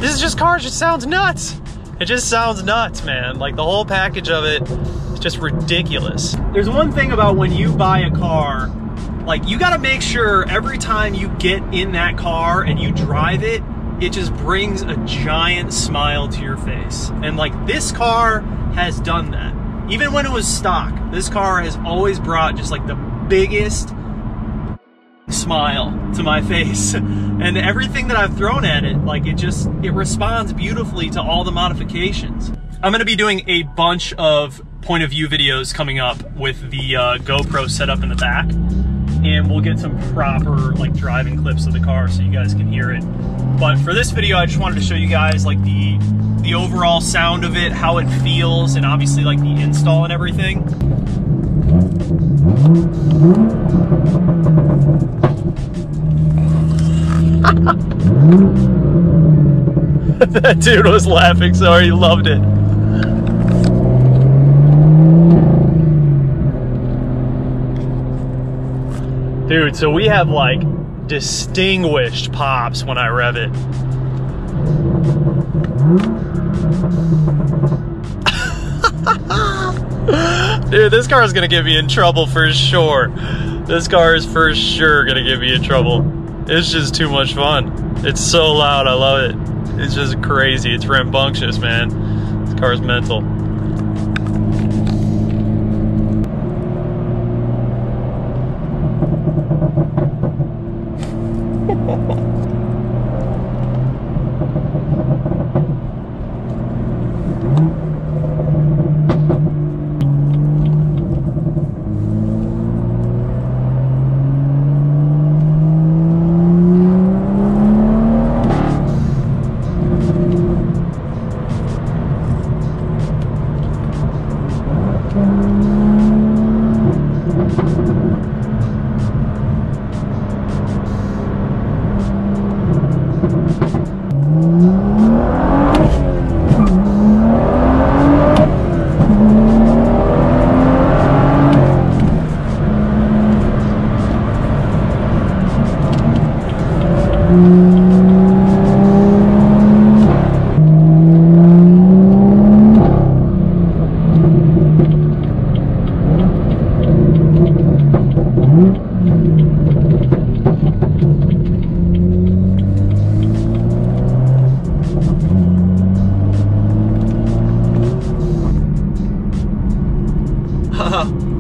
is just car, it just sounds nuts. It just sounds nuts, man. Like, the whole package of it is just ridiculous. There's one thing about when you buy a car, like, you gotta make sure every time you get in that car and you drive it, it just brings a giant smile to your face. And like, this car has done that. Even when it was stock, this car has always brought just like the biggest smile to my face. And everything that I've thrown at it, like, it responds beautifully to all the modifications. I'm gonna be doing a bunch of point of view videos coming up with the GoPro set up in the back. And we'll get some proper like driving clips of the car so you guys can hear it. But for this video, I just wanted to show you guys like the overall sound of it, how it feels, and obviously like the install and everything. That dude was laughing so hard, he loved it. Dude, so we have like distinguished pops when I rev it. Dude, this car is gonna get me in trouble for sure. This car is for sure gonna get me in trouble. It's just too much fun. It's so loud, I love it. It's just crazy, it's rambunctious, man. This car is mental.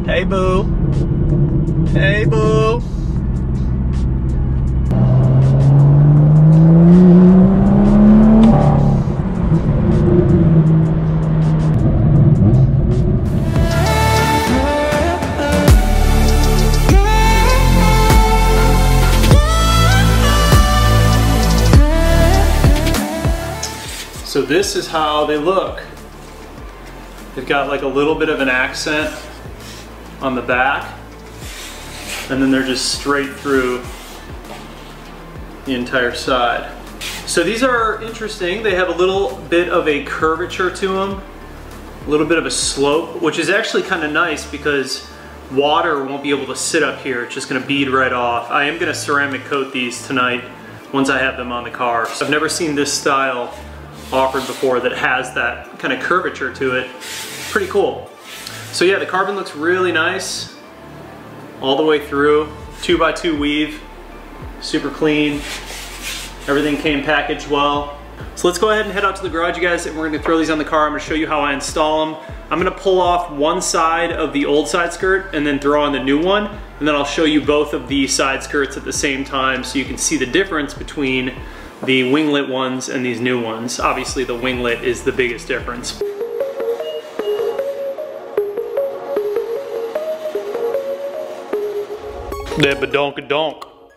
Hey, boo. Hey, boo. So this is how they look. They've got like a little bit of an accent on the back, and then they're just straight through the entire side. So these are interesting. They have a little bit of a curvature to them, a little bit of a slope, which is actually kind of nice because water won't be able to sit up here. It's just gonna bead right off. I am gonna ceramic coat these tonight once I have them on the car. So I've never seen this style offered before that has that kind of curvature to it. Pretty cool. So yeah, the carbon looks really nice all the way through. 2x2 weave, super clean. Everything came packaged well. So let's go ahead and head out to the garage, you guys, and we're gonna throw these on the car. I'm gonna show you how I install them. I'm gonna pull off one side of the old side skirt and then throw on the new one, and then I'll show you both of the side skirts at the same time so you can see the difference between the winglet ones and these new ones. Obviously the winglet is the biggest difference. Debba-donk-a-donk. All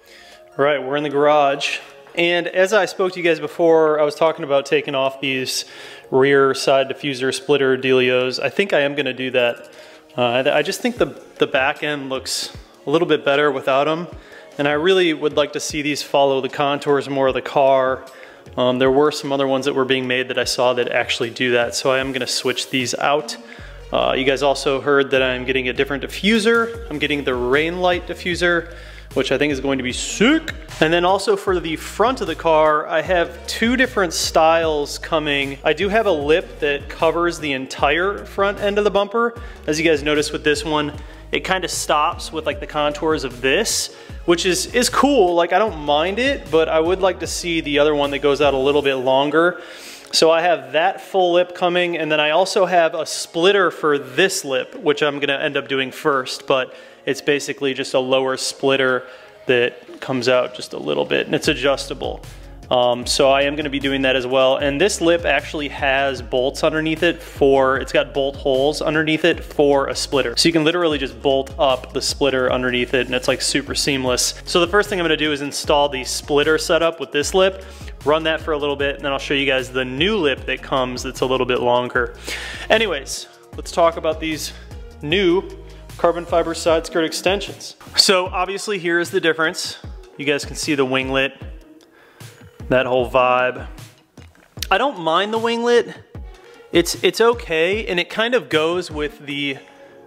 right, we're in the garage. And as I spoke to you guys before, I was talking about taking off these rear side diffuser splitter dealios. I think I am gonna do that. I just think the back end looks a little bit better without them. And I really would like to see these follow the contours more of the car. There were some other ones that were being made that I saw that actually do that, so I am gonna switch these out. You guys also heard that I'm getting a different diffuser. I'm getting the rain light diffuser, which I think is going to be sick. And then also for the front of the car, I have two different styles coming. I do have a lip that covers the entire front end of the bumper. As you guys notice with this one, it kind of stops with like the contours of this, which is cool. Like, I don't mind it, but I would like to see the other one that goes out a little bit longer. So I have that full lip coming, and then I also have a splitter for this lip, which I'm gonna end up doing first, but it's basically just a lower splitter that comes out just a little bit, and it's adjustable. So I am gonna be doing that as well. And this lip actually has bolts underneath it it's got bolt holes underneath it for a splitter. So you can literally just bolt up the splitter underneath it, and it's like super seamless. So the first thing I'm gonna do is install the splitter setup with this lip, run that for a little bit, and then I'll show you guys the new lip that comes that's a little bit longer. Anyways, let's talk about these new carbon fiber side skirt extensions. So obviously here is the difference. You guys can see the winglet, that whole vibe. I don't mind the winglet. It's okay, and it kind of goes with the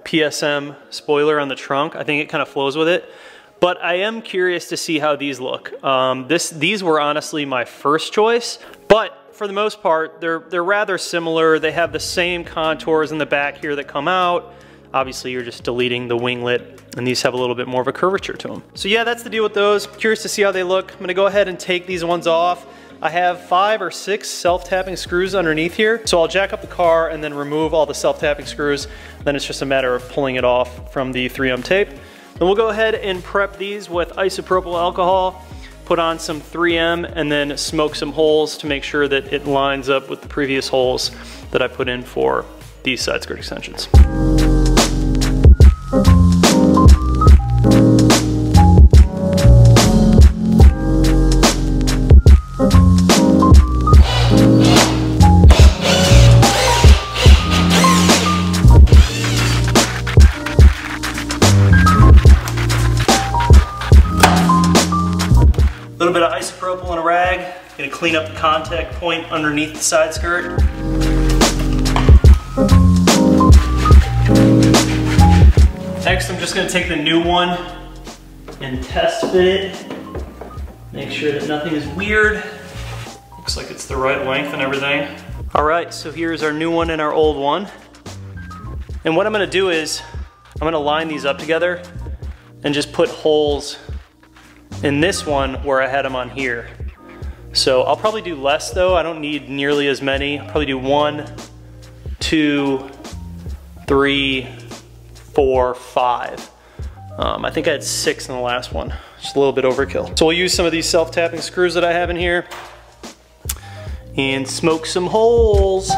PSM spoiler on the trunk. I think it kind of flows with it. But I am curious to see how these look. These were honestly my first choice, but for the most part, they're rather similar. They have the same contours in the back here that come out. Obviously, you're just deleting the winglet, and these have a little bit more of a curvature to them. So yeah, that's the deal with those. Curious to see how they look. I'm gonna go ahead and take these ones off. I have 5 or 6 self-tapping screws underneath here. So I'll jack up the car and then remove all the self-tapping screws. Then it's just a matter of pulling it off from the 3M tape. Then we'll go ahead and prep these with isopropyl alcohol, put on some 3M, and then smoke some holes to make sure that it lines up with the previous holes that I put in for these side skirt extensions. A little bit of isopropyl in a rag. Gonna clean up the contact point underneath the side skirt. Next, I'm just gonna take the new one and test fit it. Make sure that nothing is weird. Looks like it's the right length and everything. All right, so here's our new one and our old one. And what I'm gonna do is, I'm gonna line these up together and just put holes in this one where I had them on here. So I'll probably do less though. I don't need nearly as many. I'll probably do 1, 2, 3, 4, 5. I think I had 6 in the last one. Just a little bit overkill. So we'll use some of these self-tapping screws that I have in here and smoke some holes.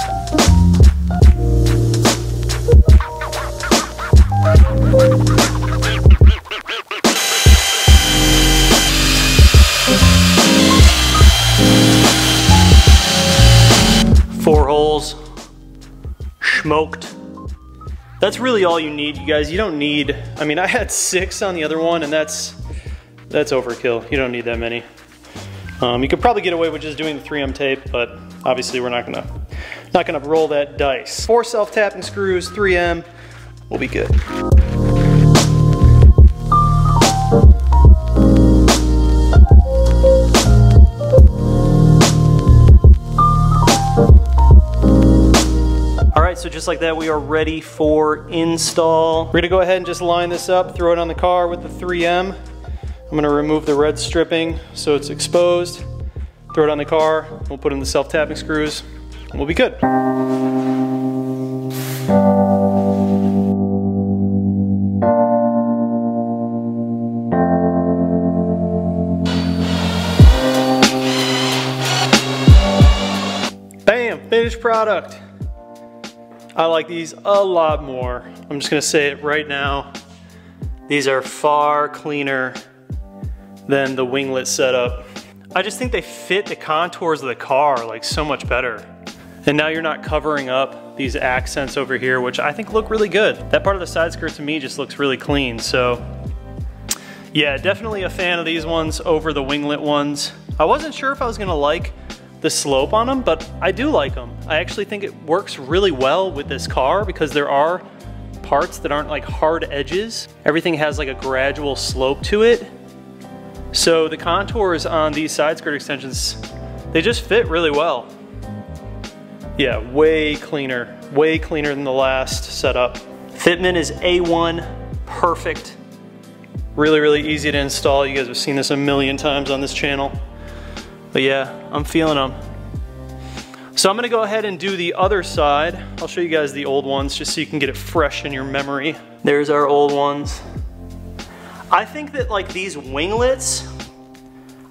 Four holes, smoked. That's really all you need, you guys. You don't need, I mean, I had 6 on the other one, and that's overkill. You don't need that many. You could probably get away with just doing the 3M tape, but obviously we're not gonna roll that dice. 4 self-tapping screws, 3M, we'll be good. So just like that, we are ready for install. We're gonna go ahead and just line this up, throw it on the car with the 3M. I'm gonna remove the red stripping so it's exposed. Throw it on the car, we'll put in the self-tapping screws, and we'll be good. Bam, finished product. I like these a lot more. I'm just gonna say it right now. These are far cleaner than the winglet setup. I just think they fit the contours of the car like so much better. And now you're not covering up these accents over here, which I think look really good. That part of the side skirt to me just looks really clean. So yeah, definitely a fan of these ones over the winglet ones. I wasn't sure if I was gonna like the slope on them, but I do like them. I actually think it works really well with this car because there are parts that aren't like hard edges. Everything has like a gradual slope to it. So the contours on these side skirt extensions, they just fit really well. Yeah, way cleaner than the last setup. Fitment is A1, perfect. Really, really easy to install. You guys have seen this a million times on this channel. But yeah, I'm feeling them. So I'm gonna go ahead and do the other side. I'll show you guys the old ones just so you can get it fresh in your memory. There's our old ones. I think that like these winglets,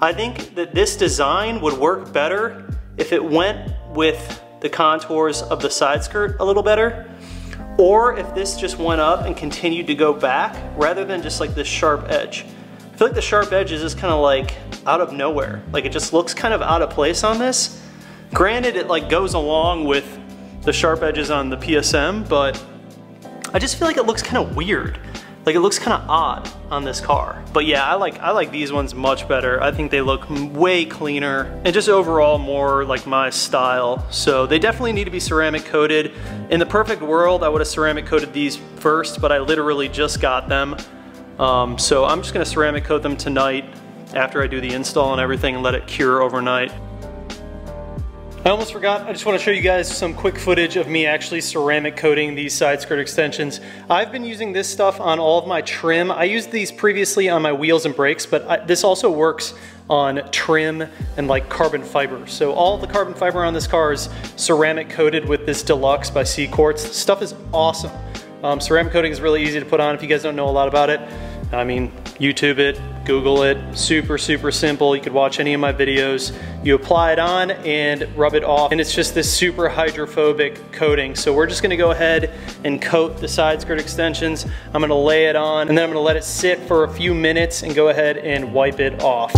I think that this design would work better if it went with the contours of the side skirt a little better, or if this just went up and continued to go back rather than just like this sharp edge. I feel like the sharp edge is just kind of like out of nowhere. Like it just looks kind of out of place on this. Granted, it like goes along with the sharp edges on the PSM, but I just feel like it looks kind of weird. Like it looks kind of odd on this car. But yeah, I like these ones much better. I think they look way cleaner and just overall more like my style. So they definitely need to be ceramic coated. In the perfect world, I would have ceramic coated these first, but I literally just got them. So I'm just gonna ceramic coat them tonight after I do the install and everything and let it cure overnight. I almost forgot, I just want to show you guys some quick footage of me actually ceramic coating these side skirt extensions. I've been using this stuff on all of my trim. I used these previously on my wheels and brakes, but this also works on trim and like carbon fiber. So all the carbon fiber on this car is ceramic coated with this Deluxe by C-Quartz. This stuff is awesome. Ceramic coating is really easy to put on if you guys don't know a lot about it. I mean, YouTube it, Google it, super, super simple. You could watch any of my videos. You apply it on and rub it off, and it's just this super hydrophobic coating. So we're just gonna go ahead and coat the side skirt extensions. I'm gonna lay it on, and then I'm gonna let it sit for a few minutes and go ahead and wipe it off.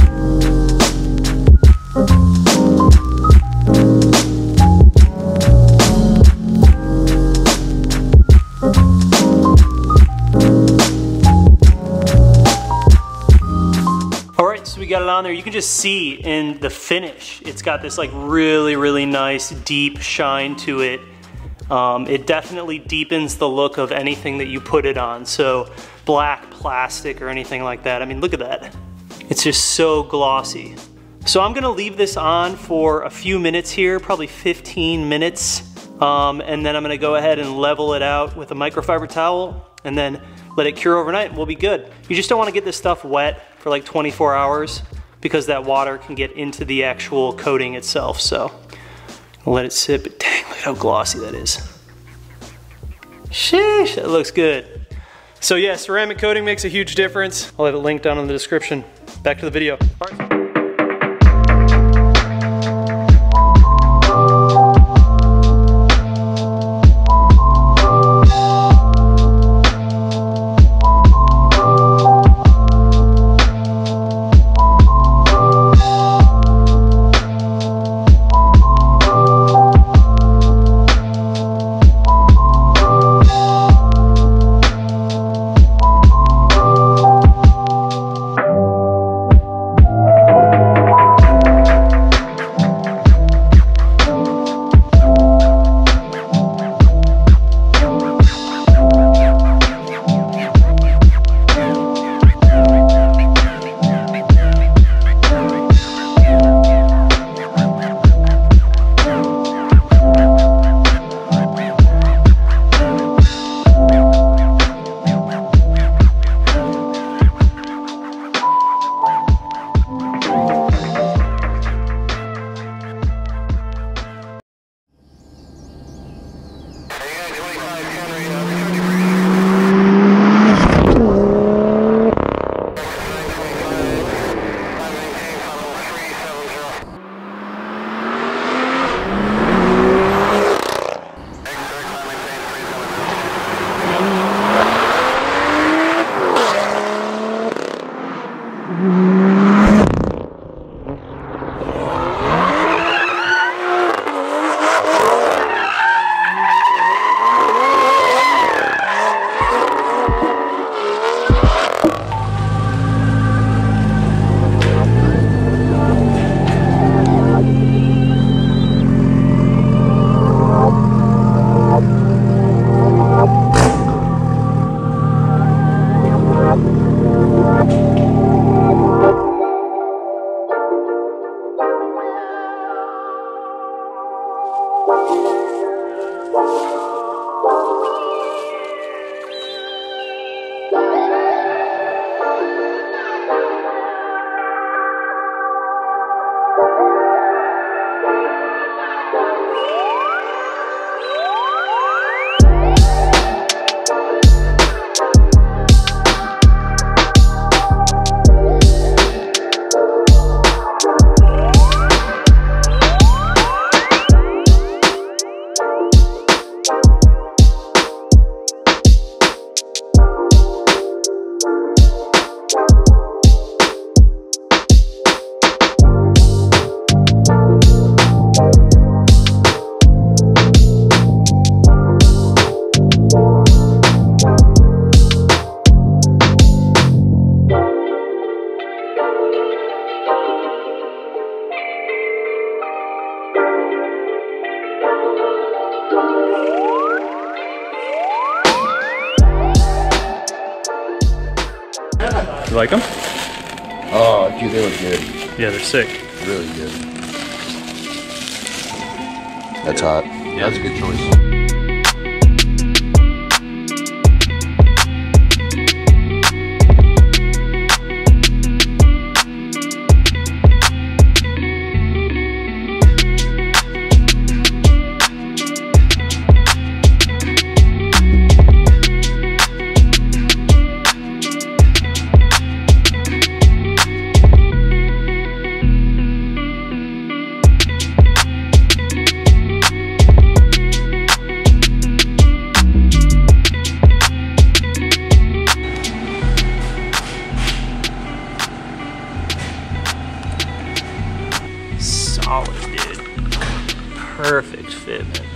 We got it on there. You can just see in the finish, it's got this like really, really nice deep shine to it. It definitely deepens the look of anything that you put it on. So black plastic or anything like that. I mean, look at that. It's just so glossy. So I'm gonna leave this on for a few minutes here, probably 15 minutes. And then I'm gonna go ahead and level it out with a microfiber towel and then let it cure overnight and we'll be good. You just don't wanna get this stuff wet for like 24 hours because that water can get into the actual coating itself. So I'll let it sit, but dang, look at how glossy that is. Sheesh, that looks good. So yeah, ceramic coating makes a huge difference. I'll have it linked down in the description. Back to the video. All right. You like them? Oh, dude, they look good. Yeah, they're sick. Really good. That's hot. Yeah. That's a good choice. Solid, dude. Perfect fit, man.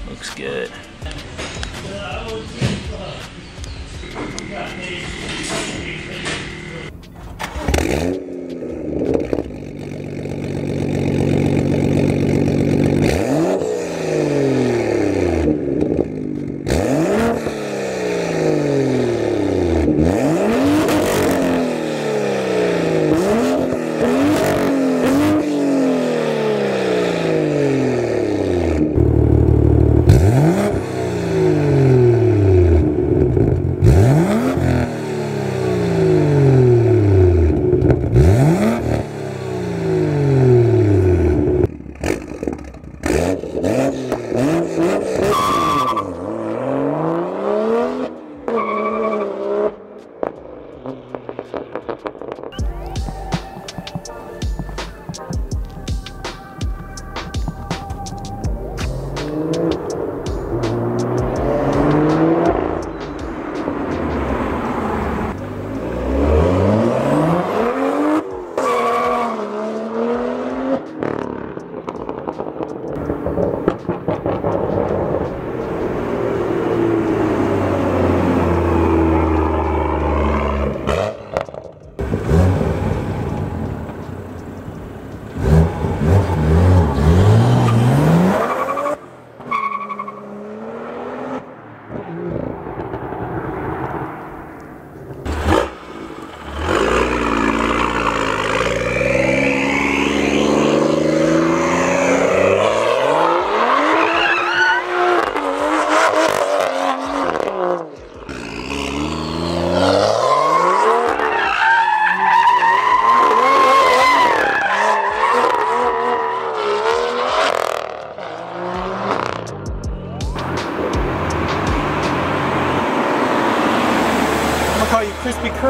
Looks good.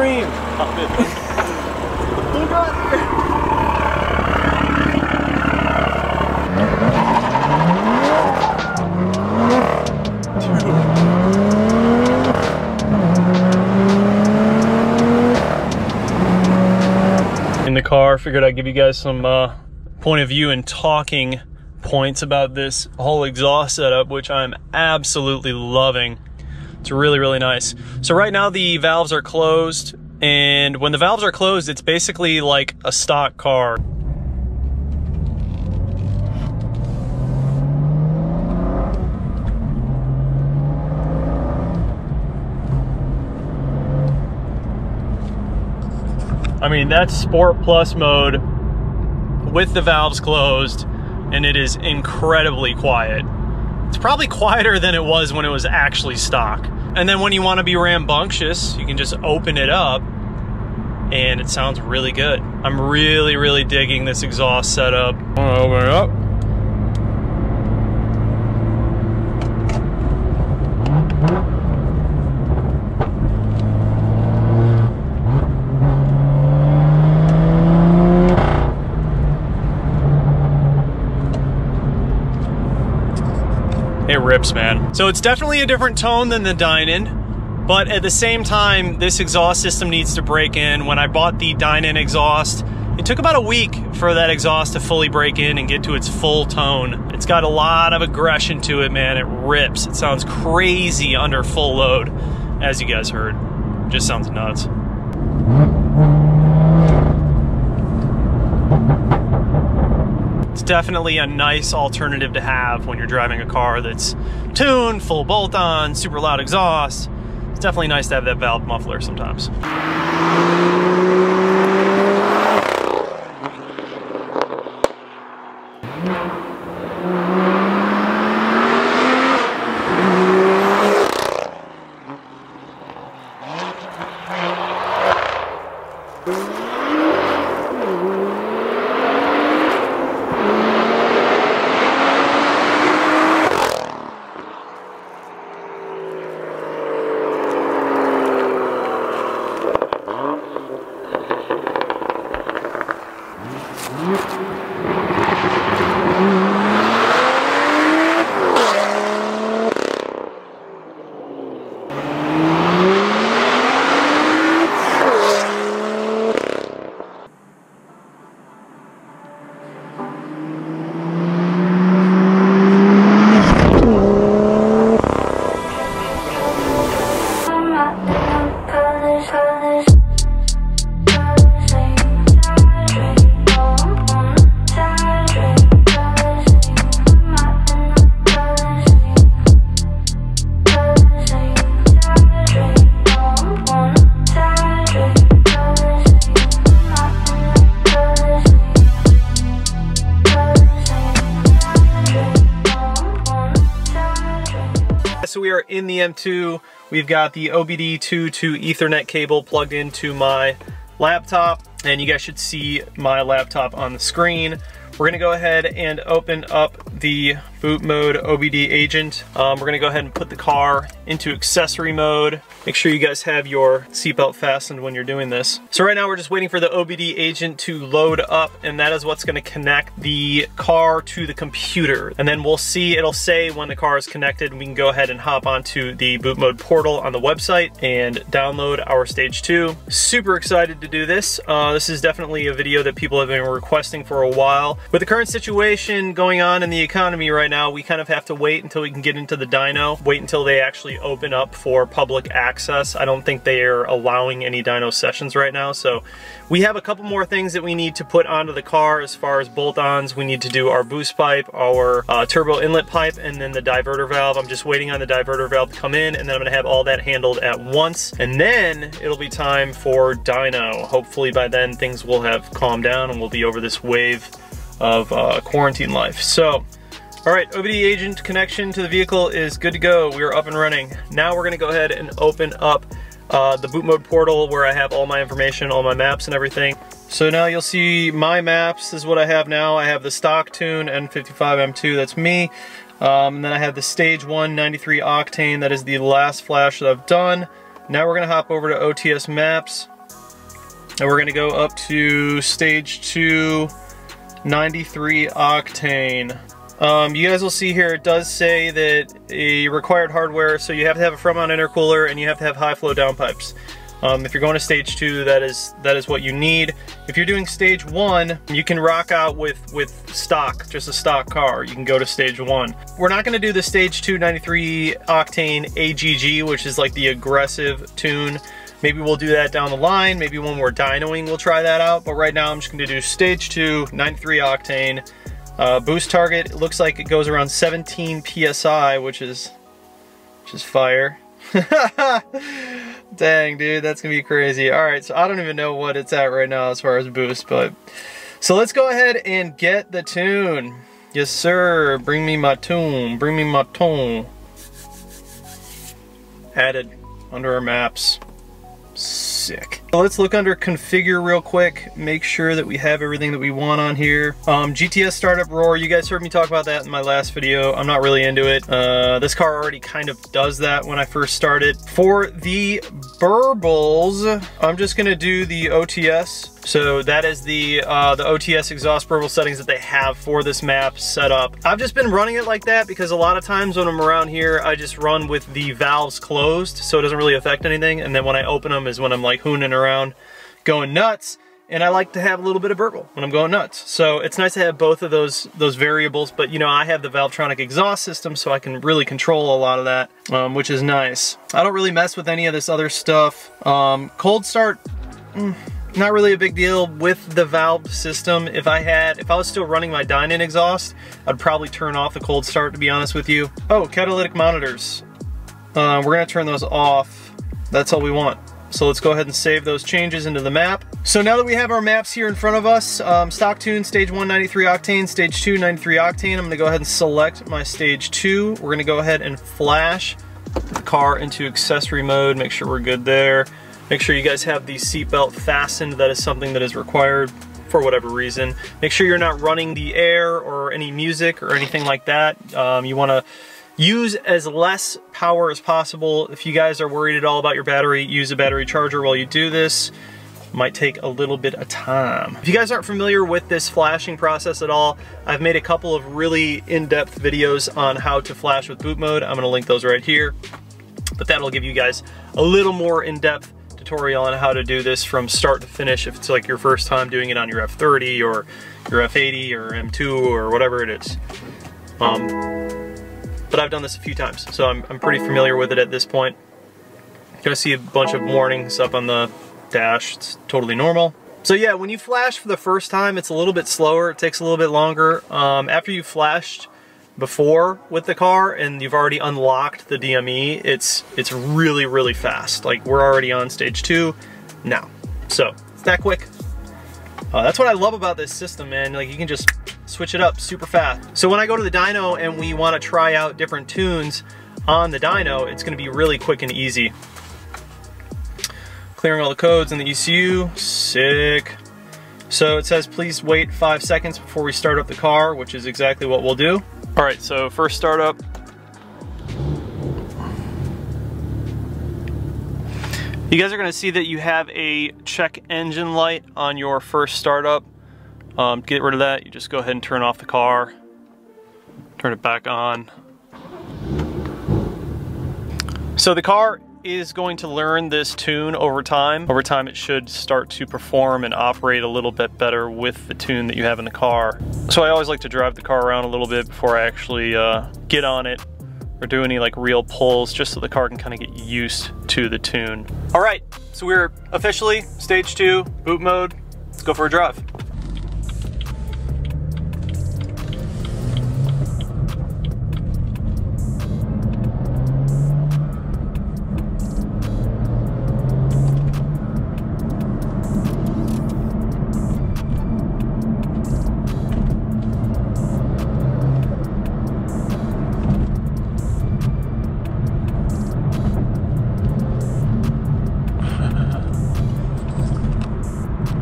scream. In the car, figured I'd give you guys some point of view and talking points about this whole exhaust setup, which I'm absolutely loving. It's really, really nice. So right now the valves are closed, and when the valves are closed, it's basically like a stock car. I mean, that's Sport Plus mode with the valves closed, and it is incredibly quiet. It's probably quieter than it was when it was actually stock. And then when you want to be rambunctious, you can just open it up, and it sounds really good. I'm really, really digging this exhaust setup. I'm gonna open it up. It rips, man. So it's definitely a different tone than the Dine-In, but at the same time, this exhaust system needs to break in. When I bought the Dine-In exhaust, it took about a week for that exhaust to fully break in and get to its full tone. It's got a lot of aggression to it, man. It rips. It sounds crazy under full load, as you guys heard. It just sounds nuts. It's definitely a nice alternative to have when you're driving a car that's tuned, full bolt-on, super loud exhaust. It's definitely nice to have that valve muffler sometimes. So we are in the M2. We've got the OBD2 to Ethernet cable plugged into my laptop, and you guys should see my laptop on the screen. We're gonna go ahead and open up the boot mode OBD agent. We're gonna go ahead and put the car into accessory mode. Make sure you guys have your seatbelt fastened when you're doing this. So right now we're just waiting for the OBD agent to load up, and that is what's gonna connect the car to the computer. And then we'll see, it'll say when the car is connected, and we can go ahead and hop onto the boot mode portal on the website and download our stage 2. Super excited to do this. This is definitely a video that people have been requesting for a while. With the current situation going on in the economy right now, we kind of have to wait until we can get into the dyno, wait until they actually open up for public access. I don't think they are allowing any dyno sessions right now, so we have a couple more things that we need to put onto the car as far as bolt-ons. We need to do our boost pipe, our turbo inlet pipe, and then the diverter valve. I'm just waiting on the diverter valve to come in, and then I'm gonna have all that handled at once, and then it'll be time for dyno. Hopefully by then things will have calmed down and we'll be over this wave of quarantine life. So, all right, OBD agent connection to the vehicle is good to go. We are up and running. Now we're gonna go ahead and open up the boot mode portal where I have all my information, all my maps and everything. So now you'll see my maps. This is what I have now. I have the stock tune N55 M2, that's me. And then I have the stage 1 93 octane, that is the last flash that I've done. Now we're gonna hop over to OTS maps, And we're gonna go up to stage 2, 93 octane. You guys will see here, it does say that a required hardware, so you have to have a front mount intercooler and you have to have high flow downpipes. If you're going to stage 2, that is what you need. If you're doing stage 1, you can rock out with stock, just a stock car. You can go to stage 1. We're not gonna do the stage 2 93 octane AGG, which is like the aggressive tune. Maybe we'll do that down the line. Maybe when we're dynoing, we'll try that out. But right now I'm just gonna do stage 2 93 octane. Boost target, it looks like it goes around 17 PSI, which is fire. Dang, dude, that's gonna be crazy. All right, so I don't even know what it's at right now as far as boost, but so let's go ahead and get the tune. Yes, sir. Bring me my tune. Bring me my tune. Added under our maps. Sick. So let's look under configure real quick, make sure that we have everything that we want on here. GTS startup roar, you guys heard me talk about that in my last video. I'm not really into it. This car already kind of does that when I first started. For the burbles, I'm just gonna do the OTS. So that is the OTS exhaust burble settings that they have for this map set up. I've just been running it like that because a lot of times when I'm around here, I just run with the valves closed, so it doesn't really affect anything. And then when I open them is when I'm like hooning around, going nuts. And I like to have a little bit of burble when I'm going nuts. So it's nice to have both of those variables, but you know, I have the Valvetronic exhaust system, so I can really control a lot of that, which is nice. I don't really mess with any of this other stuff. Cold start, not really a big deal with the valve system. If I was still running my dyno exhaust, I'd probably turn off the cold start, to be honest with you. Oh, catalytic monitors. We're gonna turn those off. That's all we want. So let's go ahead and save those changes into the map. So now that we have our maps here in front of us, stock tune, stage 1 93 octane, stage 2 93 octane, I'm gonna go ahead and select my stage 2. We're gonna go ahead and flash the car into accessory mode, make sure we're good there. Make sure you guys have the seatbelt fastened. That is something that is required for whatever reason. Make sure you're not running the air or any music or anything like that. You wanna use as less power as possible. If you guys are worried at all about your battery, use a battery charger while you do this. Might take a little bit of time. If you guys aren't familiar with this flashing process at all, I've made a couple of really in-depth videos on how to flash with boot mode. I'm gonna link those right here. But that'll give you guys a little more in-depth tutorial on how to do this from start to finish if it's like your first time doing it on your F30 or your F80 or M2 or whatever it is. But I've done this a few times, so I'm pretty familiar with it at this point. You're gonna see a bunch of warnings up on the dash. It's totally normal. So yeah, when you flash for the first time, it's a little bit slower. It takes a little bit longer. After you've flashed before with the car and you've already unlocked the DME, it's really, really fast. Like we're already on stage 2 now. So it's that quick. That's what I love about this system, man. Like you can just switch it up super fast. So when I go to the dyno and we want to try out different tunes on the dyno, it's going to be really quick and easy. Clearing all the codes in the ECU, sick. So it says please wait 5 seconds before we start up the car, which is exactly what we'll do. All right, so first startup. You guys are gonna see that you have a check engine light on your first startup. To get rid of that, you just go ahead and turn off the car, turn it back on. So the car is going to learn this tune over time. Over time it should start to perform and operate a little bit better with the tune that you have in the car. So I always like to drive the car around a little bit before I actually get on it or do any like real pulls, just so the car can kind of get used to the tune. All right, so we're officially stage 2, boot mode. Let's go for a drive.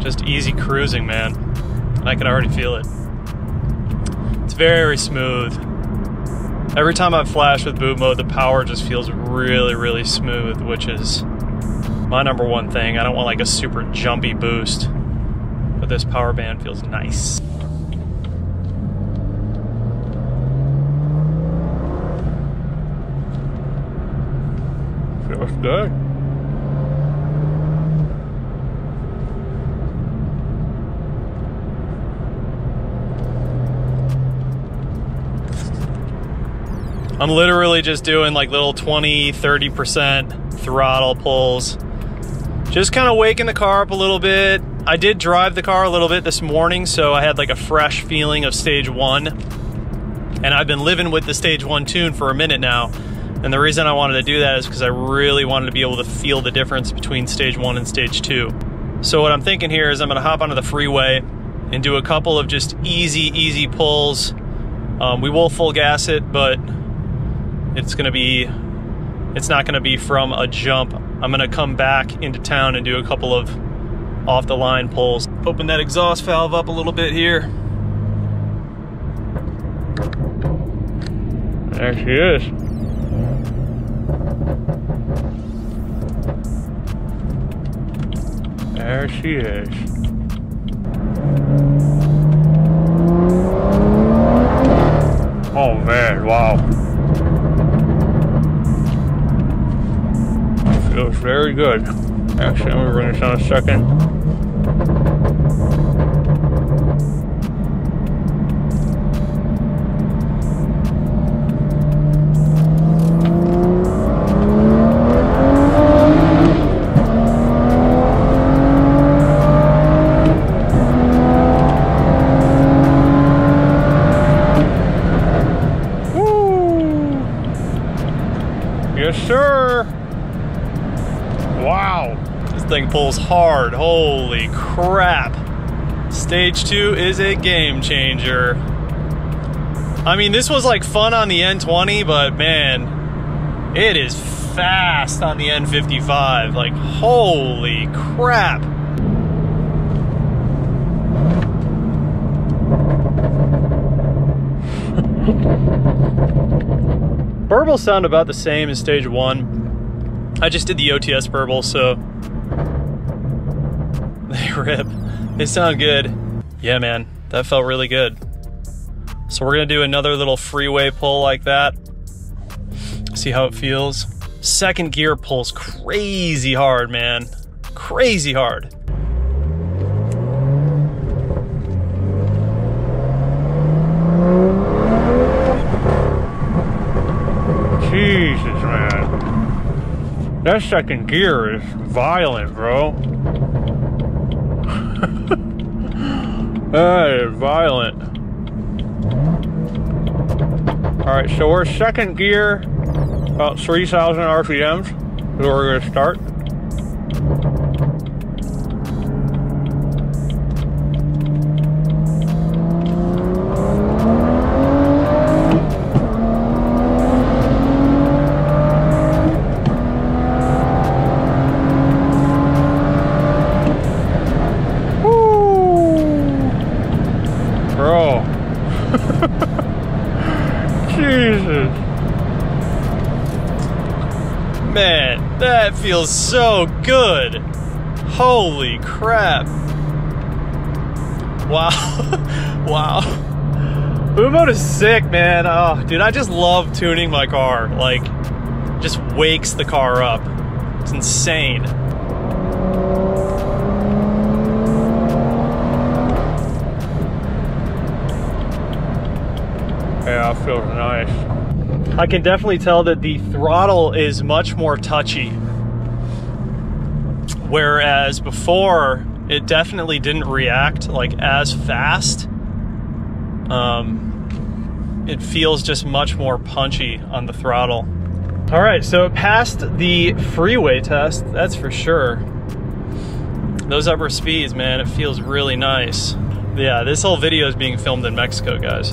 Just easy cruising, man. I can already feel it. It's very smooth. Every time I flash with boot mode, the power just feels really, really smooth, which is my number one thing. I don't want like a super jumpy boost, but this power band feels nice. Feels good. I'm literally just doing like little 20-30% throttle pulls. Just kind of waking the car up a little bit. I did drive the car a little bit this morning, so I had like a fresh feeling of stage 1. And I've been living with the stage 1 tune for a minute now. And the reason I wanted to do that is because I really wanted to be able to feel the difference between stage 1 and stage 2. So what I'm thinking here is I'm gonna hop onto the freeway and do a couple of just easy pulls. We will full gas it, but it's not gonna be from a jump. I'm gonna come back into town and do a couple of off the line pulls. Open that exhaust valve up a little bit here. There she is. There she is. Oh man, wow. Feels very good. Actually, I'm gonna bring this down a second. Yes, sir. Wow. This thing pulls hard. Holy crap. Stage 2 is a game changer. I mean, this was like fun on the N20, but man, it is fast on the N55. Like, holy crap. Burbles sound about the same as stage 1. I just did the OTS burble, so they rip. They sound good. Yeah, man, that felt really good. So we're gonna do another little freeway pull like that. See how it feels. Second gear pulls crazy hard, man. Crazy hard. Jesus, man. That second gear is violent, bro. That is violent. Alright, so we're second gear, about 3,000 RPMs is where we're gonna start. Jesus. Man, that feels so good. Holy crap. Wow. Wow. Boom mode is sick, man. Oh, dude, I just love tuning my car. Like, just wakes the car up. It's insane. Yeah, it feels nice. I can definitely tell that the throttle is much more touchy. Whereas before, it definitely didn't react like as fast. It feels just much more punchy on the throttle. All right, so it passed the freeway test, that's for sure. Those upper speeds, man, it feels really nice. Yeah, this whole video is being filmed in Mexico, guys.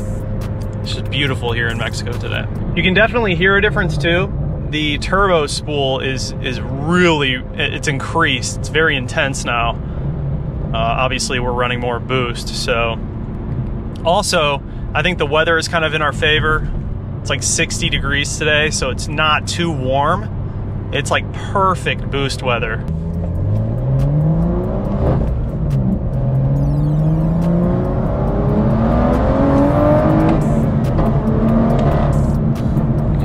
It's just beautiful here in Mexico today. You can definitely hear a difference too. The turbo spool is really, it's increased. It's very intense now. Obviously we're running more boost, so. Also, I think the weather is kind of in our favor. It's like 60 degrees today, so it's not too warm. It's like perfect boost weather.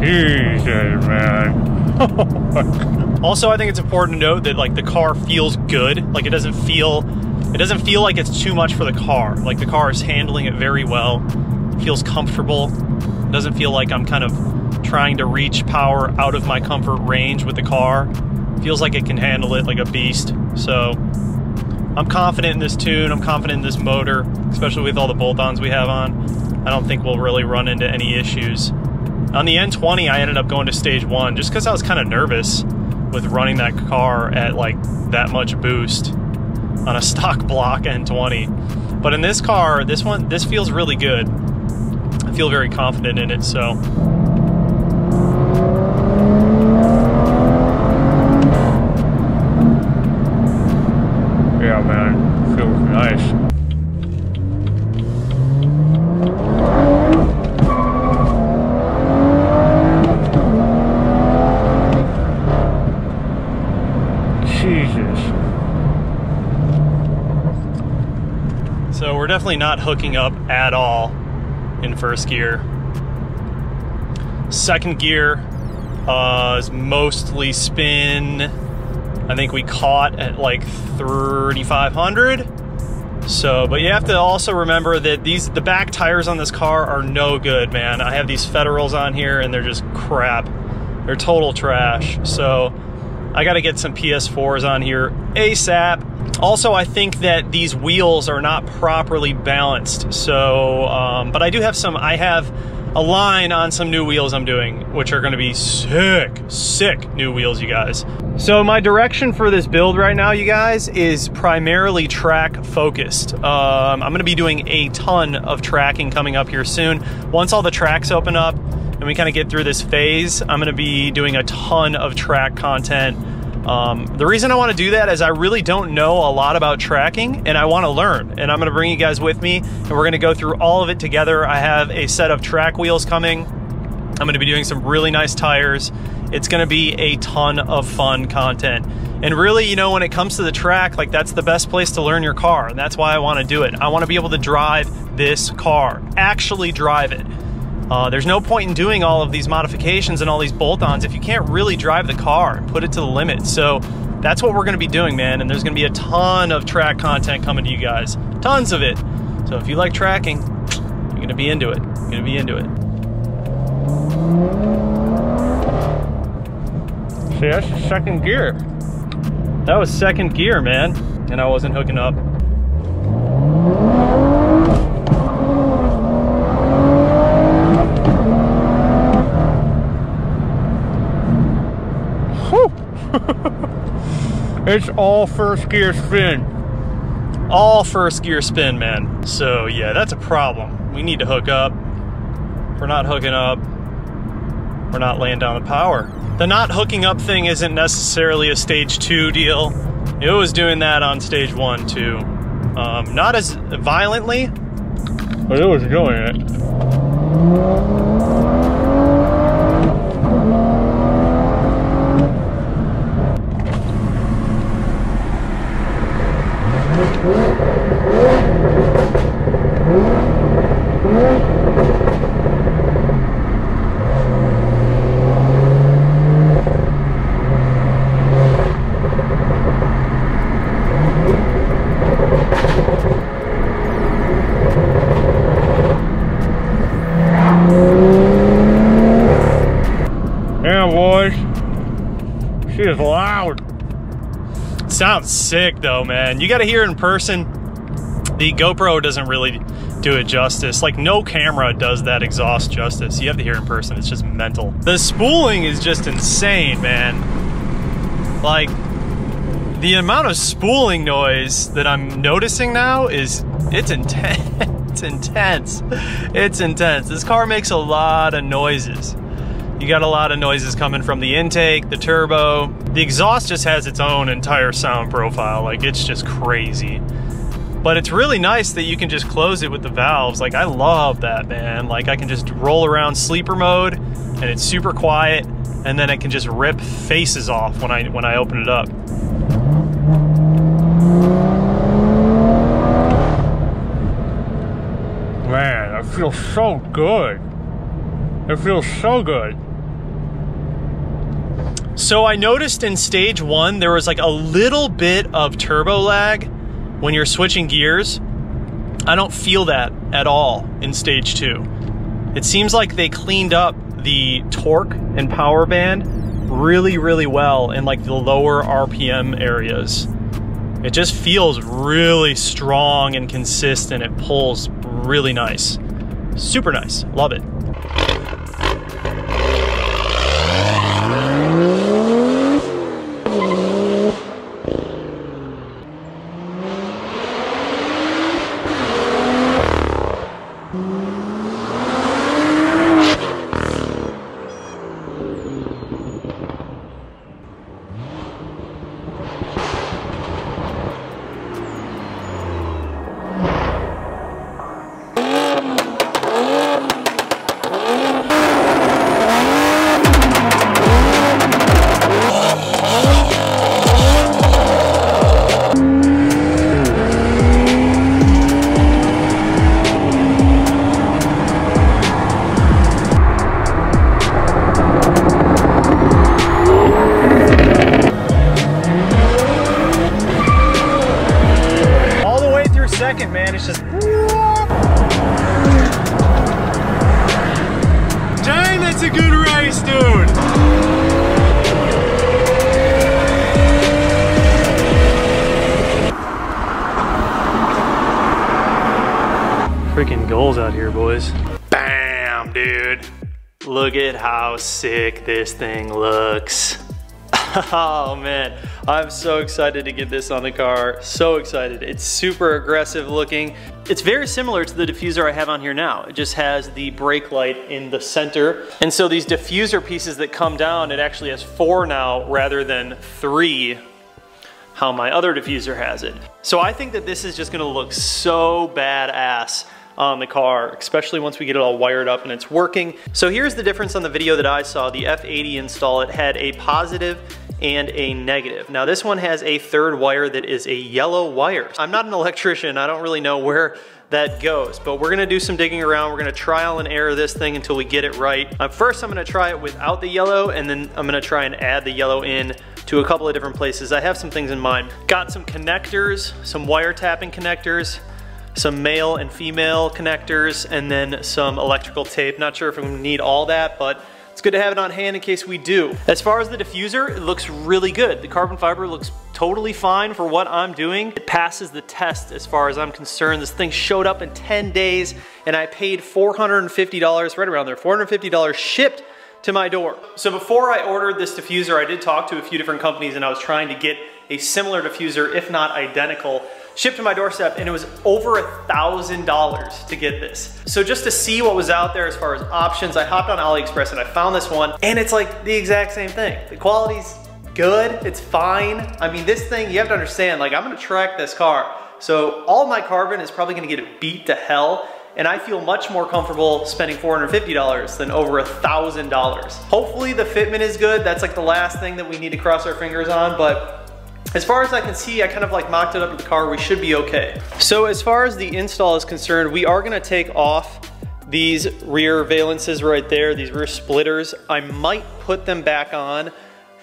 Jesus, man. Also, I think it's important to note that like the car feels good. Like it doesn't feel like it's too much for the car. Like the car is handling it very well. It feels comfortable. It doesn't feel like I'm kind of trying to reach power out of my comfort range with the car. It feels like it can handle it like a beast. So I'm confident in this tune. I'm confident in this motor, especially with all the bolt-ons we have on. I don't think we'll really run into any issues. On the N20, I ended up going to stage 1 just because I was kind of nervous with running that car at like that much boost on a stock block N20. But in this car, this feels really good. I feel very confident in it, so. Yeah, man, it feels nice. Jesus. So we're definitely not hooking up at all in first gear. Second gear is mostly spin. I think we caught at like 3,500. So, but you have to also remember that the back tires on this car are no good, man. I have these Federals on here and they're just crap. They're total trash. So I got to get some PS4s on here ASAP. Also, I think that these wheels are not properly balanced. So, but I have a line on some new wheels I'm doing, which are gonna be sick new wheels, you guys. So my direction for this build right now, you guys, is primarily track focused. I'm gonna be doing a ton of tracking coming up here soon. Once all the tracks open up and we kind of get through this phase, I'm gonna be doing a ton of track content. The reason I want to do that is I really don't know a lot about tracking and I want to learn, and I'm going to bring you guys with me and we're going to go through all of it together. I have a set of track wheels coming. I'm going to be doing some really nice tires. It's going to be a ton of fun content. And really, you know, when it comes to the track, like that's the best place to learn your car, and that's why I want to do it. I want to be able to drive this car, actually drive it. There's no point in doing all of these modifications and all these bolt-ons if you can't really drive the car and put it to the limit. So that's what we're going to be doing, man. And there's going to be a ton of track content coming to you guys. Tons of it. So if you like tracking, you're going to be into it. You're going to be into it. See, that's the second gear. That was second gear, man. And I wasn't hooking up. It's all first gear spin. All first gear spin, man. So yeah, that's a problem. We need to hook up. If we're not hooking up, we're not laying down the power. The not hooking up thing isn't necessarily a stage 2 deal. It was doing that on stage 1 too. Not as violently, but it was doing it. Yeah, boys. She is loud. Sounds sick though, man. You gotta hear it in person. The GoPro doesn't really do it justice. Like, no camera does that exhaust justice. You have to hear it in person. It's just mental. The spooling is just insane, man. Like, the amount of spooling noise that I'm noticing now is, it's intense. It's intense. It's intense. This car makes a lot of noises. You got a lot of noises coming from the intake, the turbo. The exhaust just has its own entire sound profile. Like, it's just crazy. But it's really nice that you can just close it with the valves. Like, I love that, man. Like, I can just roll around sleeper mode and it's super quiet, and then it can just rip faces off when I open it up. Man, that feels so good. It feels so good. So I noticed in stage 1 there was like a little bit of turbo lag when you're switching gears. I don't feel that at all in stage 2. It seems like they cleaned up the torque and power band really, really well in like the lower RPM areas. It just feels really strong and consistent. It pulls really nice. Super nice, love it. Second, man, it's just dang, that's a good race, dude. Freaking goals out here, boys. Bam, dude. Look at how sick this thing looks. Oh man, I'm so excited to get this on the car. So excited. It's super aggressive looking. It's very similar to the diffuser I have on here now. It just has the brake light in the center. And so these diffuser pieces that come down, it actually has 4 now rather than 3, how my other diffuser has it. So I think that this is just gonna look so badass on the car, especially once we get it all wired up and it's working. So here's the difference on the video that I saw. The F80 install, it had a positive and a negative. Now this one has a third wire that is a yellow wire. I'm not an electrician, I don't really know where that goes, but we're gonna do some digging around. We're gonna trial and error this thing until we get it right. First I'm gonna try it without the yellow, and then I'm gonna try and add the yellow in to a couple of different places. I have some things in mind. Got some connectors, some wiretapping connectors, some male and female connectors, and then some electrical tape. Not sure if I'm gonna need all that, but it's good to have it on hand in case we do. As far as the diffuser, it looks really good. The carbon fiber looks totally fine for what I'm doing. It passes the test as far as I'm concerned. This thing showed up in 10 days and I paid $450, right around there, $450 shipped to my door. So before I ordered this diffuser, I did talk to a few different companies and I was trying to get a similar diffuser, if not identical, shipped to my doorstep, and it was over $1,000 to get this. So just to see what was out there as far as options, I hopped on AliExpress and I found this one, and it's like the exact same thing. The quality's good, it's fine. I mean, this thing, you have to understand, like, I'm gonna track this car. So all my carbon is probably gonna get it beat to hell, and I feel much more comfortable spending $450 than over $1,000. Hopefully the fitment is good. That's like the last thing that we need to cross our fingers on, but as far as I can see, I kind of like mocked it up to the car. We should be okay. So as far as the install is concerned, we are gonna take off these rear valences right there, these rear splitters. I might put them back on.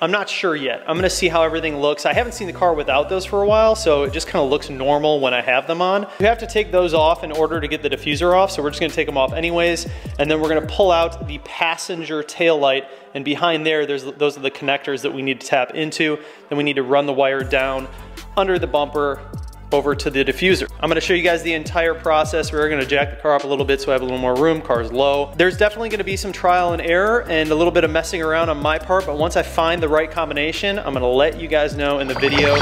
I'm not sure yet. I'm gonna see how everything looks. I haven't seen the car without those for a while, so it just kind of looks normal when I have them on. You have to take those off in order to get the diffuser off, so we're just gonna take them off anyways, and then we're gonna pull out the passenger tail light, and behind there, those are the connectors that we need to tap into. Then we need to run the wire down under the bumper over to the diffuser. I'm gonna show you guys the entire process. We're gonna jack the car up a little bit so I have a little more room, car's low. There's definitely gonna be some trial and error and a little bit of messing around on my part, but once I find the right combination, I'm gonna let you guys know in the video.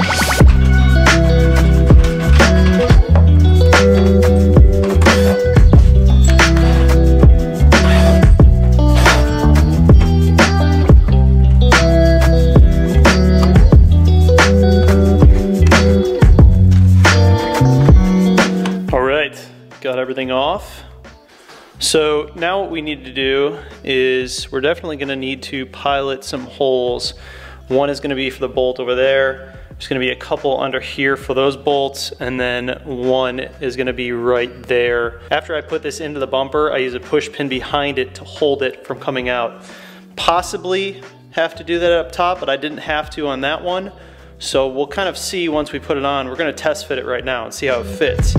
Got everything off. So now what we need to do is we're definitely gonna need to pilot some holes. One is gonna be for the bolt over there. There's gonna be a couple under here for those bolts, and then one is gonna be right there. After I put this into the bumper, I use a push pin behind it to hold it from coming out. Possibly have to do that up top, but I didn't have to on that one. So we'll kind of see once we put it on. We're gonna test fit it right now and see how it fits.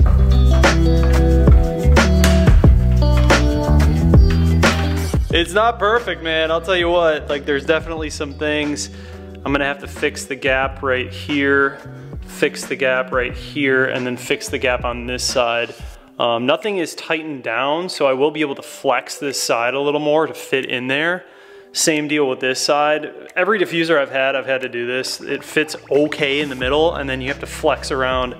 It's not perfect, man, I'll tell you what. Like, there's definitely some things. I'm gonna have to fix the gap right here, fix the gap right here, and then fix the gap on this side. Nothing is tightened down, so I will be able to flex this side a little more to fit in there. Same deal with this side. Every diffuser I've had to do this. It fits okay in the middle, and then you have to flex around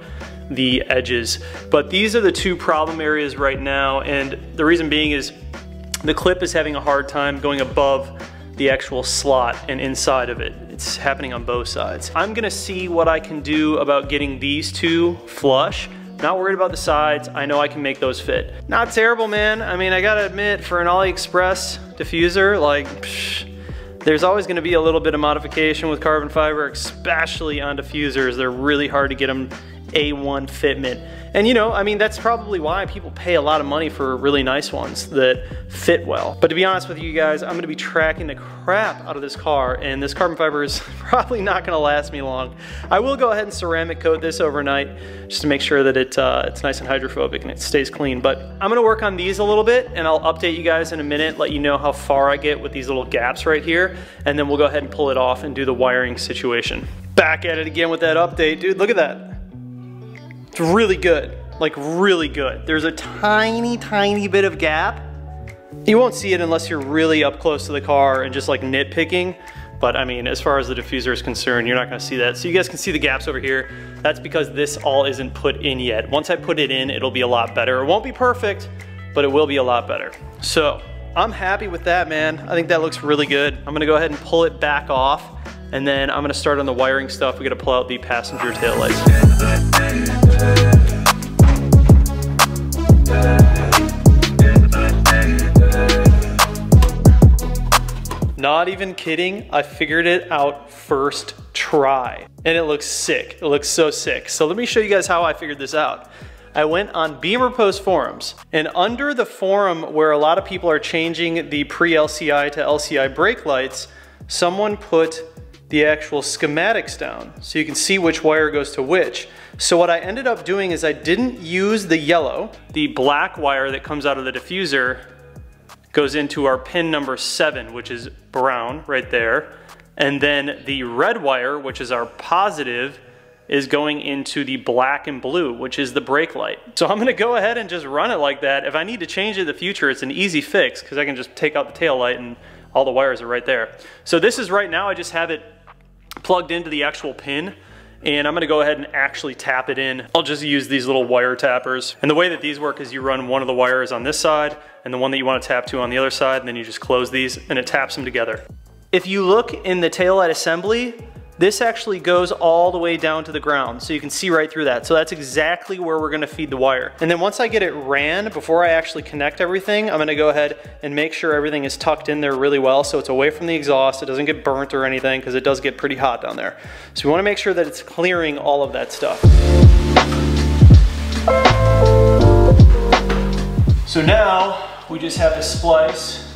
the edges. But these are the two problem areas right now, and the reason being is the clip is having a hard time going above the actual slot and inside of it. It's happening on both sides. I'm gonna see what I can do about getting these two flush. Not worried about the sides. I know I can make those fit. Not terrible, man. I mean, I gotta admit, for an AliExpress diffuser, like, there's always gonna be a little bit of modification with carbon fiber, especially on diffusers. They're really hard to get them A1 fitment. And you know, I mean, that's probably why people pay a lot of money for really nice ones that fit well. But to be honest with you guys, I'm gonna be tracking the crap out of this car, and this carbon fiber is probably not gonna last me long. I will go ahead and ceramic coat this overnight just to make sure that it's nice and hydrophobic and it stays clean. But I'm gonna work on these a little bit, and I'll update you guys in a minute, let you know how far I get with these little gaps right here, and then we'll go ahead and pull it off and do the wiring situation. Back at it again with that update, dude, look at that. It's really good, like really good. There's a tiny, tiny bit of gap. You won't see it unless you're really up close to the car and just like nitpicking. But I mean, as far as the diffuser is concerned, you're not gonna see that. So you guys can see the gaps over here. That's because this all isn't put in yet. Once I put it in, it'll be a lot better. It won't be perfect, but it will be a lot better. So I'm happy with that, man. I think that looks really good. I'm gonna go ahead and pull it back off, and then I'm gonna start on the wiring stuff. We gotta pull out the passenger taillights. Not even kidding, I figured it out first try. And it looks sick, it looks so sick. So let me show you guys how I figured this out. I went on Beamer Post forums, and under the forum where a lot of people are changing the pre-LCI to LCI brake lights, someone put the actual schematics down so you can see which wire goes to which. So what I ended up doing is I didn't use the yellow. The black wire that comes out of the diffuser goes into our pin number 7, which is brown right there. And then the red wire, which is our positive, is going into the black and blue, which is the brake light. So I'm gonna go ahead and just run it like that. If I need to change it in the future, it's an easy fix because I can just take out the tail light and all the wires are right there. So this is right now, I just have it plugged into the actual pin, and I'm gonna go ahead and actually tap it in. I'll just use these little wire tappers. And the way that these work is you run one of the wires on this side and the one that you want to tap to on the other side, and then you just close these and it taps them together. If you look in the taillight assembly, this actually goes all the way down to the ground, so you can see right through that. So that's exactly where we're gonna feed the wire. And then once I get it ran, before I actually connect everything, I'm gonna go ahead and make sure everything is tucked in there really well so it's away from the exhaust, it doesn't get burnt or anything, because it does get pretty hot down there. So we wanna make sure that it's clearing all of that stuff. So now, we just have to splice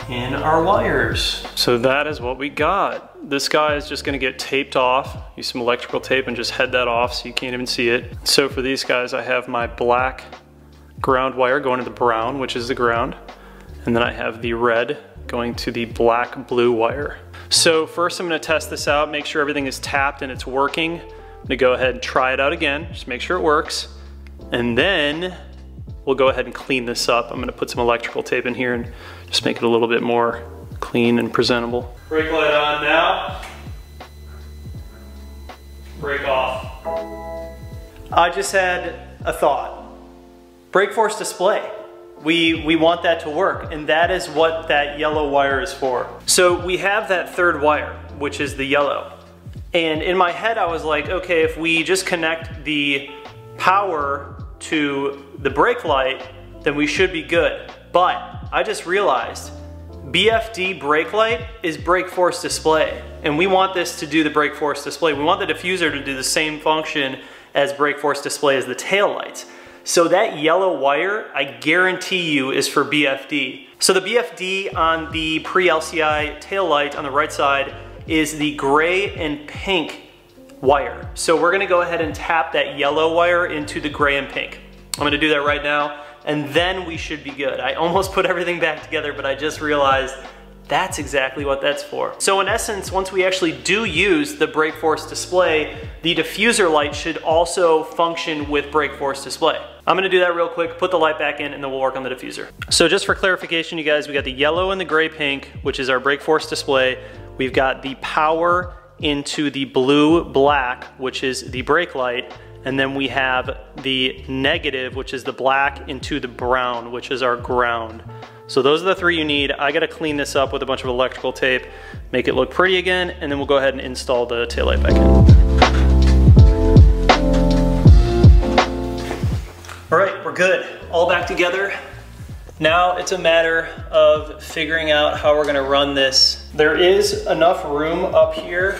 in our wires. So that is what we got. This guy is just gonna get taped off. Use some electrical tape and just head that off so you can't even see it. So for these guys, I have my black ground wire going to the brown, which is the ground. And then I have the red going to the black blue wire. So first I'm gonna test this out, make sure everything is tapped and it's working. I'm gonna go ahead and try it out again, just make sure it works. And then we'll go ahead and clean this up. I'm gonna put some electrical tape in here and just make it a little bit more clean and presentable. Brake light on now. Brake off. I just had a thought. Brake force display. We want that to work, and that is what that yellow wire is for. So we have that third wire, which is the yellow. And in my head I was like, okay, if we just connect the power to the brake light, then we should be good. But I just realized BFD brake light is brake force display, and we want this to do the brake force display. We want the diffuser to do the same function as brake force display as the tail lights. So that yellow wire, I guarantee you, is for BFD. So the BFD on the pre-LCI tail light on the right side is the gray and pink wire. So we're gonna go ahead and tap that yellow wire into the gray and pink. I'm gonna do that right now, and then we should be good. I almost put everything back together, but I just realized that's exactly what that's for. So in essence, once we actually do use the brake force display, the diffuser light should also function with brake force display. I'm gonna do that real quick, put the light back in, and then we'll work on the diffuser. So just for clarification, you guys, we got the yellow and the gray pink, which is our brake force display. We've got the power into the blue black, which is the brake light. And then we have the negative, which is the black, into the brown, which is our ground. So those are the three you need. I gotta clean this up with a bunch of electrical tape, make it look pretty again, and then we'll go ahead and install the taillight back in. All right, we're good. All back together. Now it's a matter of figuring out how we're gonna run this. There is enough room up here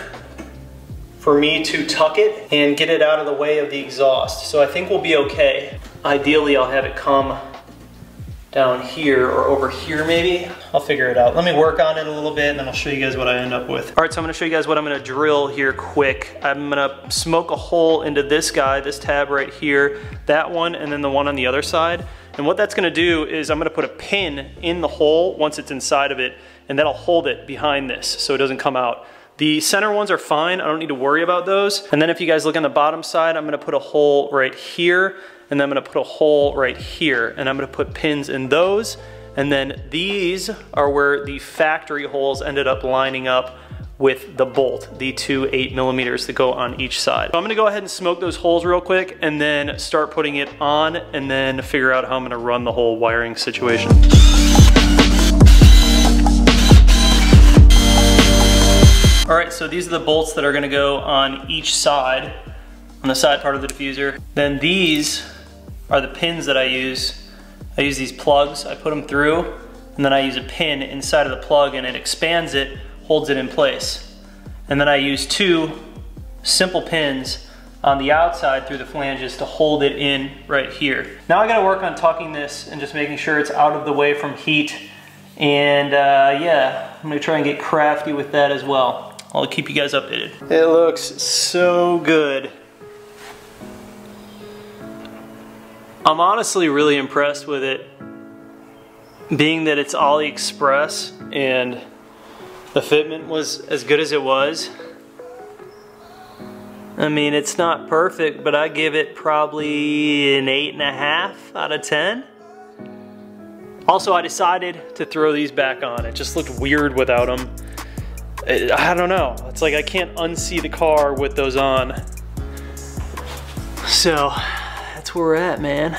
for me to tuck it and get it out of the way of the exhaust. So I think we'll be okay. Ideally, I'll have it come down here or over here maybe. I'll figure it out. Let me work on it a little bit and then I'll show you guys what I end up with. All right, so I'm gonna show you guys what I'm gonna drill here quick. I'm gonna smoke a hole into this guy, this tab right here, that one, and then the one on the other side. And what that's gonna do is I'm gonna put a pin in the hole once it's inside of it, and that'll hold it behind this so it doesn't come out. The center ones are fine, I don't need to worry about those. And then if you guys look on the bottom side, I'm gonna put a hole right here, and then I'm gonna put a hole right here, and I'm gonna put pins in those, and then these are where the factory holes ended up lining up with the bolt, the two 8mm that go on each side. So I'm gonna go ahead and smoke those holes real quick, and then start putting it on, and then figure out how I'm gonna run the whole wiring situation. All right, so these are the bolts that are gonna go on each side, on the side part of the diffuser. Then these are the pins that I use. I use these plugs, I put them through, and then I use a pin inside of the plug and it expands it, holds it in place. And then I use two simple pins on the outside through the flanges to hold it in right here. Now I gotta work on tucking this and just making sure it's out of the way from heat. And yeah, I'm gonna try and get crafty with that as well. I'll keep you guys updated. It looks so good. I'm honestly really impressed with it, being that it's AliExpress and the fitment was as good as it was. I mean, it's not perfect, but I give it probably an 8.5 out of 10. Also, I decided to throw these back on. It just looked weird without them. I don't know. It's like I can't unsee the car with those on. So, that's where we're at, man.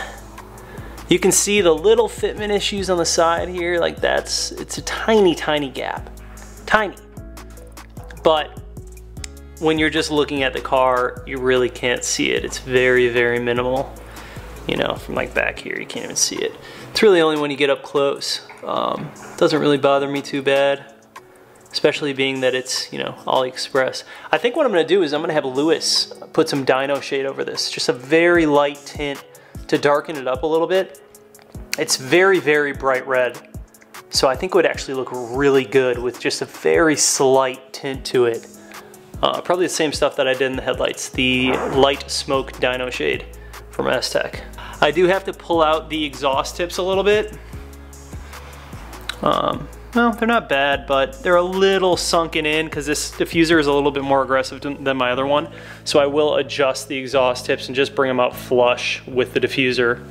You can see the little fitment issues on the side here. Like it's a tiny, tiny gap. Tiny. But when you're just looking at the car, you really can't see it. It's very, very minimal. You know, from like back here, you can't even see it. It's really only when you get up close. Doesn't really bother me too bad. Especially being that it's, you know, AliExpress. I think what I'm gonna do is I'm gonna have Lewis put some dyno shade over this. Just a very light tint to darken it up a little bit. It's very, very bright red. So I think it would actually look really good with just a very slight tint to it. Probably the same stuff that I did in the headlights, the light smoke dyno shade from S-Tech. I do have to pull out the exhaust tips a little bit. Well, they're not bad, but they're a little sunken in because this diffuser is a little bit more aggressive than my other one. So I will adjust the exhaust tips and just bring them out flush with the diffuser.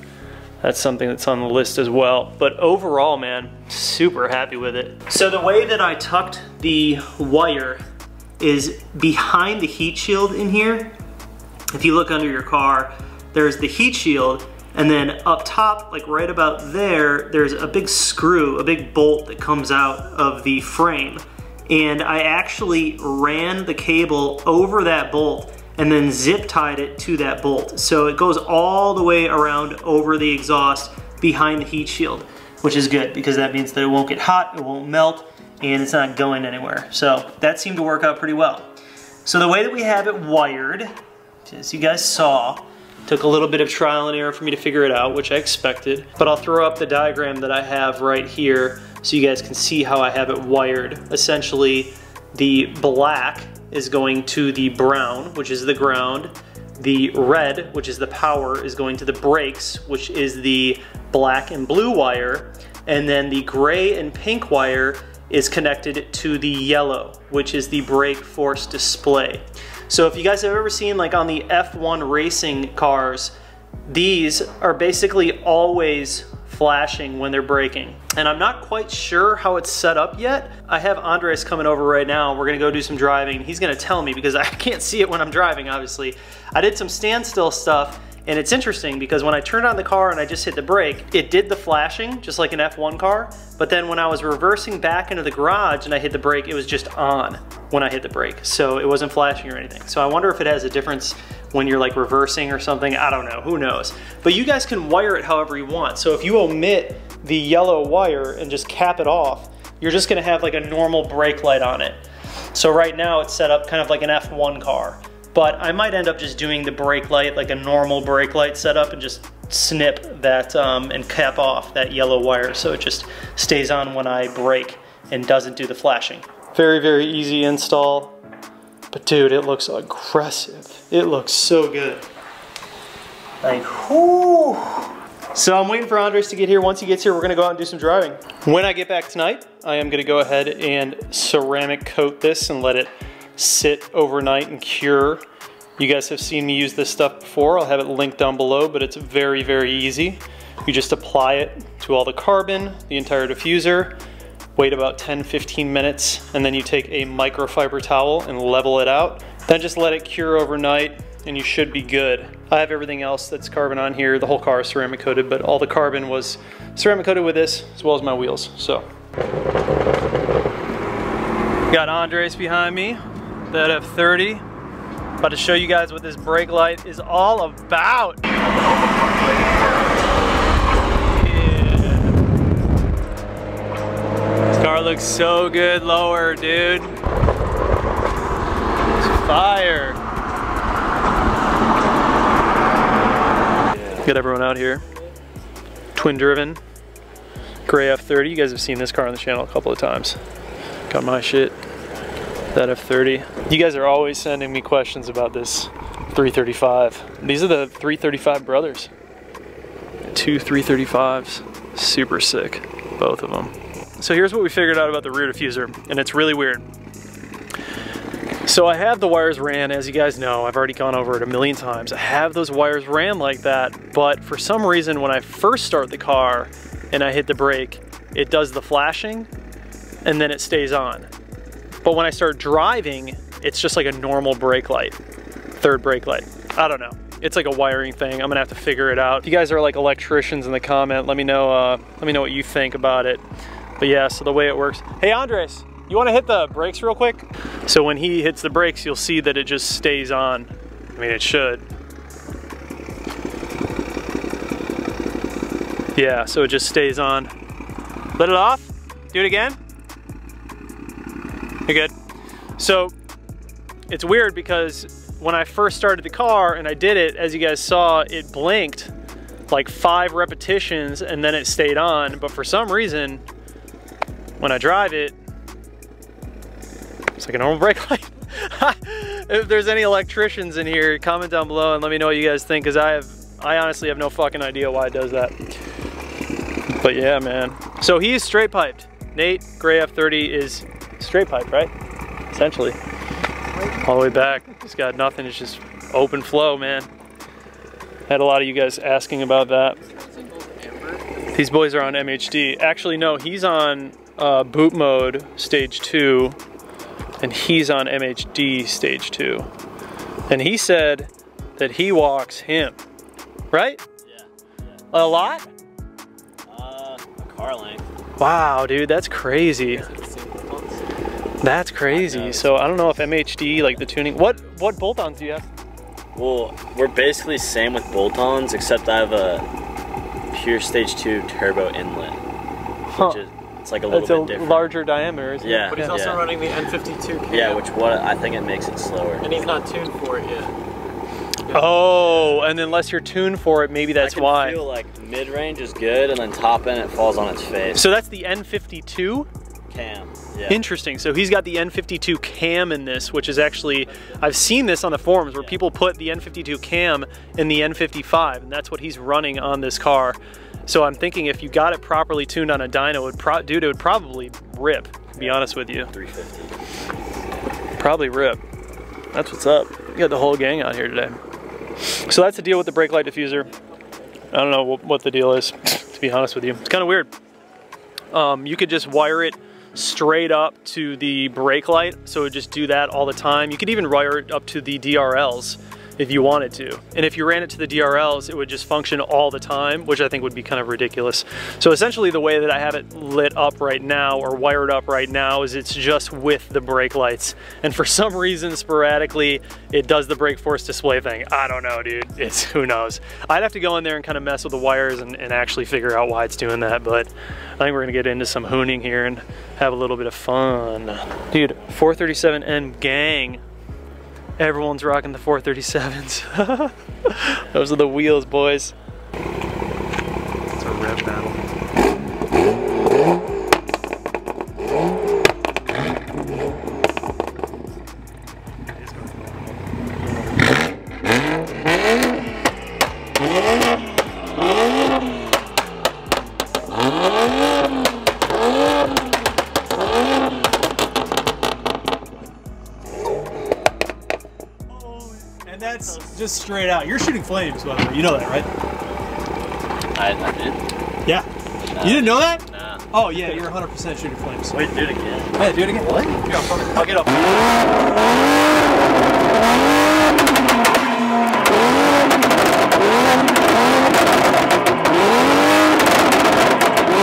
That's something that's on the list as well. But overall, man, super happy with it. So the way that I tucked the wire is behind the heat shield in here. If you look under your car, there's the heat shield, and then up top, like right about there, there's a big screw, a big bolt that comes out of the frame. And I actually ran the cable over that bolt and then zip tied it to that bolt. So it goes all the way around over the exhaust behind the heat shield, which is good because that means that it won't get hot, it won't melt, and it's not going anywhere. So that seemed to work out pretty well. So the way that we have it wired, as you guys saw, Took a little bit of trial and error for me to figure it out, which I expected. But I'll throw up the diagram that I have right here so you guys can see how I have it wired. Essentially, the black is going to the brown, which is the ground. The red, which is the power, is going to the brakes, which is the black and blue wire. And then the gray and pink wire is connected to the yellow, which is the brake force display. So if you guys have ever seen, like on the F1 racing cars, these are basically always flashing when they're braking. And I'm not quite sure how it's set up yet. I have Andres coming over right now. We're gonna go do some driving. He's gonna tell me because I can't see it when I'm driving, obviously. I did some standstill stuff, and it's interesting because when I turned on the car and I just hit the brake, it did the flashing, just like an F1 car. But then when I was reversing back into the garage and I hit the brake, it was just on when I hit the brake. So it wasn't flashing or anything. So I wonder if it has a difference when you're like reversing or something. I don't know, who knows? But you guys can wire it however you want. So if you omit the yellow wire and just cap it off, you're just gonna have like a normal brake light on it. So right now it's set up kind of like an F1 car. But I might end up just doing the brake light, like a normal brake light setup, and just snip that and cap off that yellow wire so it just stays on when I brake and doesn't do the flashing. Very, very easy install. But dude, it looks aggressive. It looks so good. Like, whoo. So I'm waiting for Andres to get here. Once he gets here, we're gonna go out and do some driving. When I get back tonight, I am gonna go ahead and ceramic coat this and let it sit overnight and cure. You guys have seen me use this stuff before. I'll have it linked down below, but it's very, very easy. You just apply it to all the carbon, the entire diffuser, wait about 10-15 minutes, and then you take a microfiber towel and level it out. Then just let it cure overnight and you should be good. I have everything else that's carbon on here. The whole car is ceramic coated, but all the carbon was ceramic coated with this, as well as my wheels, so. Got Andres behind me, that F30. About to show you guys what this brake light is all about. This car looks so good lower, dude. It's fire. Got everyone out here. Twin driven, gray F30. You guys have seen this car on the channel a couple of times. Got my shit, that F30. You guys are always sending me questions about this 335. These are the 335 brothers. Two 335s, super sick, both of them. So here's what we figured out about the rear diffuser, and it's really weird. So I have the wires ran, as you guys know, I've already gone over it a million times. I have those wires ran like that, but for some reason when I first start the car and I hit the brake, it does the flashing and then it stays on. But when I start driving, it's just like a normal brake light, third brake light. I don't know. It's like a wiring thing. I'm gonna have to figure it out. If you guys are like electricians in the comment, let me know what you think about it. But yeah, so the way it works. Hey Andres, you wanna hit the brakes real quick? So when he hits the brakes, you'll see that it just stays on. I mean, it should. Yeah, so it just stays on. Let it off, do it again. You're good. So it's weird because when I first started the car and I did it, as you guys saw, it blinked like 5 repetitions and then it stayed on. But for some reason, when I drive it, it's like a normal brake light. If there's any electricians in here, comment down below and let me know what you guys think, because I honestly have no fucking idea why it does that. But yeah, man. So he's straight piped. Nate, gray F30 is straight pipe, right? Essentially. All the way back. He's got nothing, it's just open flow, man. Had a lot of you guys asking about that. These boys are on MHD. Actually, no, he's on boot mode stage 2, and he's on MHD stage 2. And he said that he walks him, right? Yeah. A lot? A car length. Wow, dude, that's crazy. That's crazy. So I don't know if MHD, like the tuning, what bolt-ons do you have? Well, we're basically same with bolt-ons, except I have a pure stage 2 turbo inlet. Which is, it's like a little bit different. Larger diameter, isn't yeah, it? But he's also running the N52 cam. Yeah, which I think it makes it slower. And he's not tuned for it yet. good. Oh, and unless you're tuned for it, maybe that's why. I feel like mid-range is good, and then top end it falls on its face. So that's the N52? Cam, yeah. Interesting. So he's got the N52 cam in this, which is actually, I've seen this on the forums where people put the N52 cam in the N55, and that's what he's running on this car. So I'm thinking if you got it properly tuned on a dyno, it would probably rip, to be honest with you. 350. Probably rip. That's what's up. You got the whole gang out here today. So that's the deal with the brake light diffuser. I don't know what the deal is, to be honest with you. It's kind of weird. You could just wire it straight up to the brake light, so it would just do that all the time. You could even wire it up to the DRLs if you wanted to. And if you ran it to the DRLs, it would just function all the time, which I think would be kind of ridiculous. So essentially the way that I have it lit up right now, or wired up right now, is it's just with the brake lights. And for some reason, sporadically, it does the brake force display thing. I don't know, dude. Who knows? I'd have to go in there and kind of mess with the wires and actually figure out why it's doing that, but I think we're gonna get into some hooning here and have a little bit of fun. Dude, 437M gang. Everyone's rocking the 437s. Those are the wheels, boys. It's a rev battle. That's just straight out. You're shooting flames, by the way. You know that, right? I did. Yeah. You didn't know that? Nah. Oh, yeah, you're 100% shooting flames. Wait, do it again. Yeah, do it again. What? Here, I'll get up.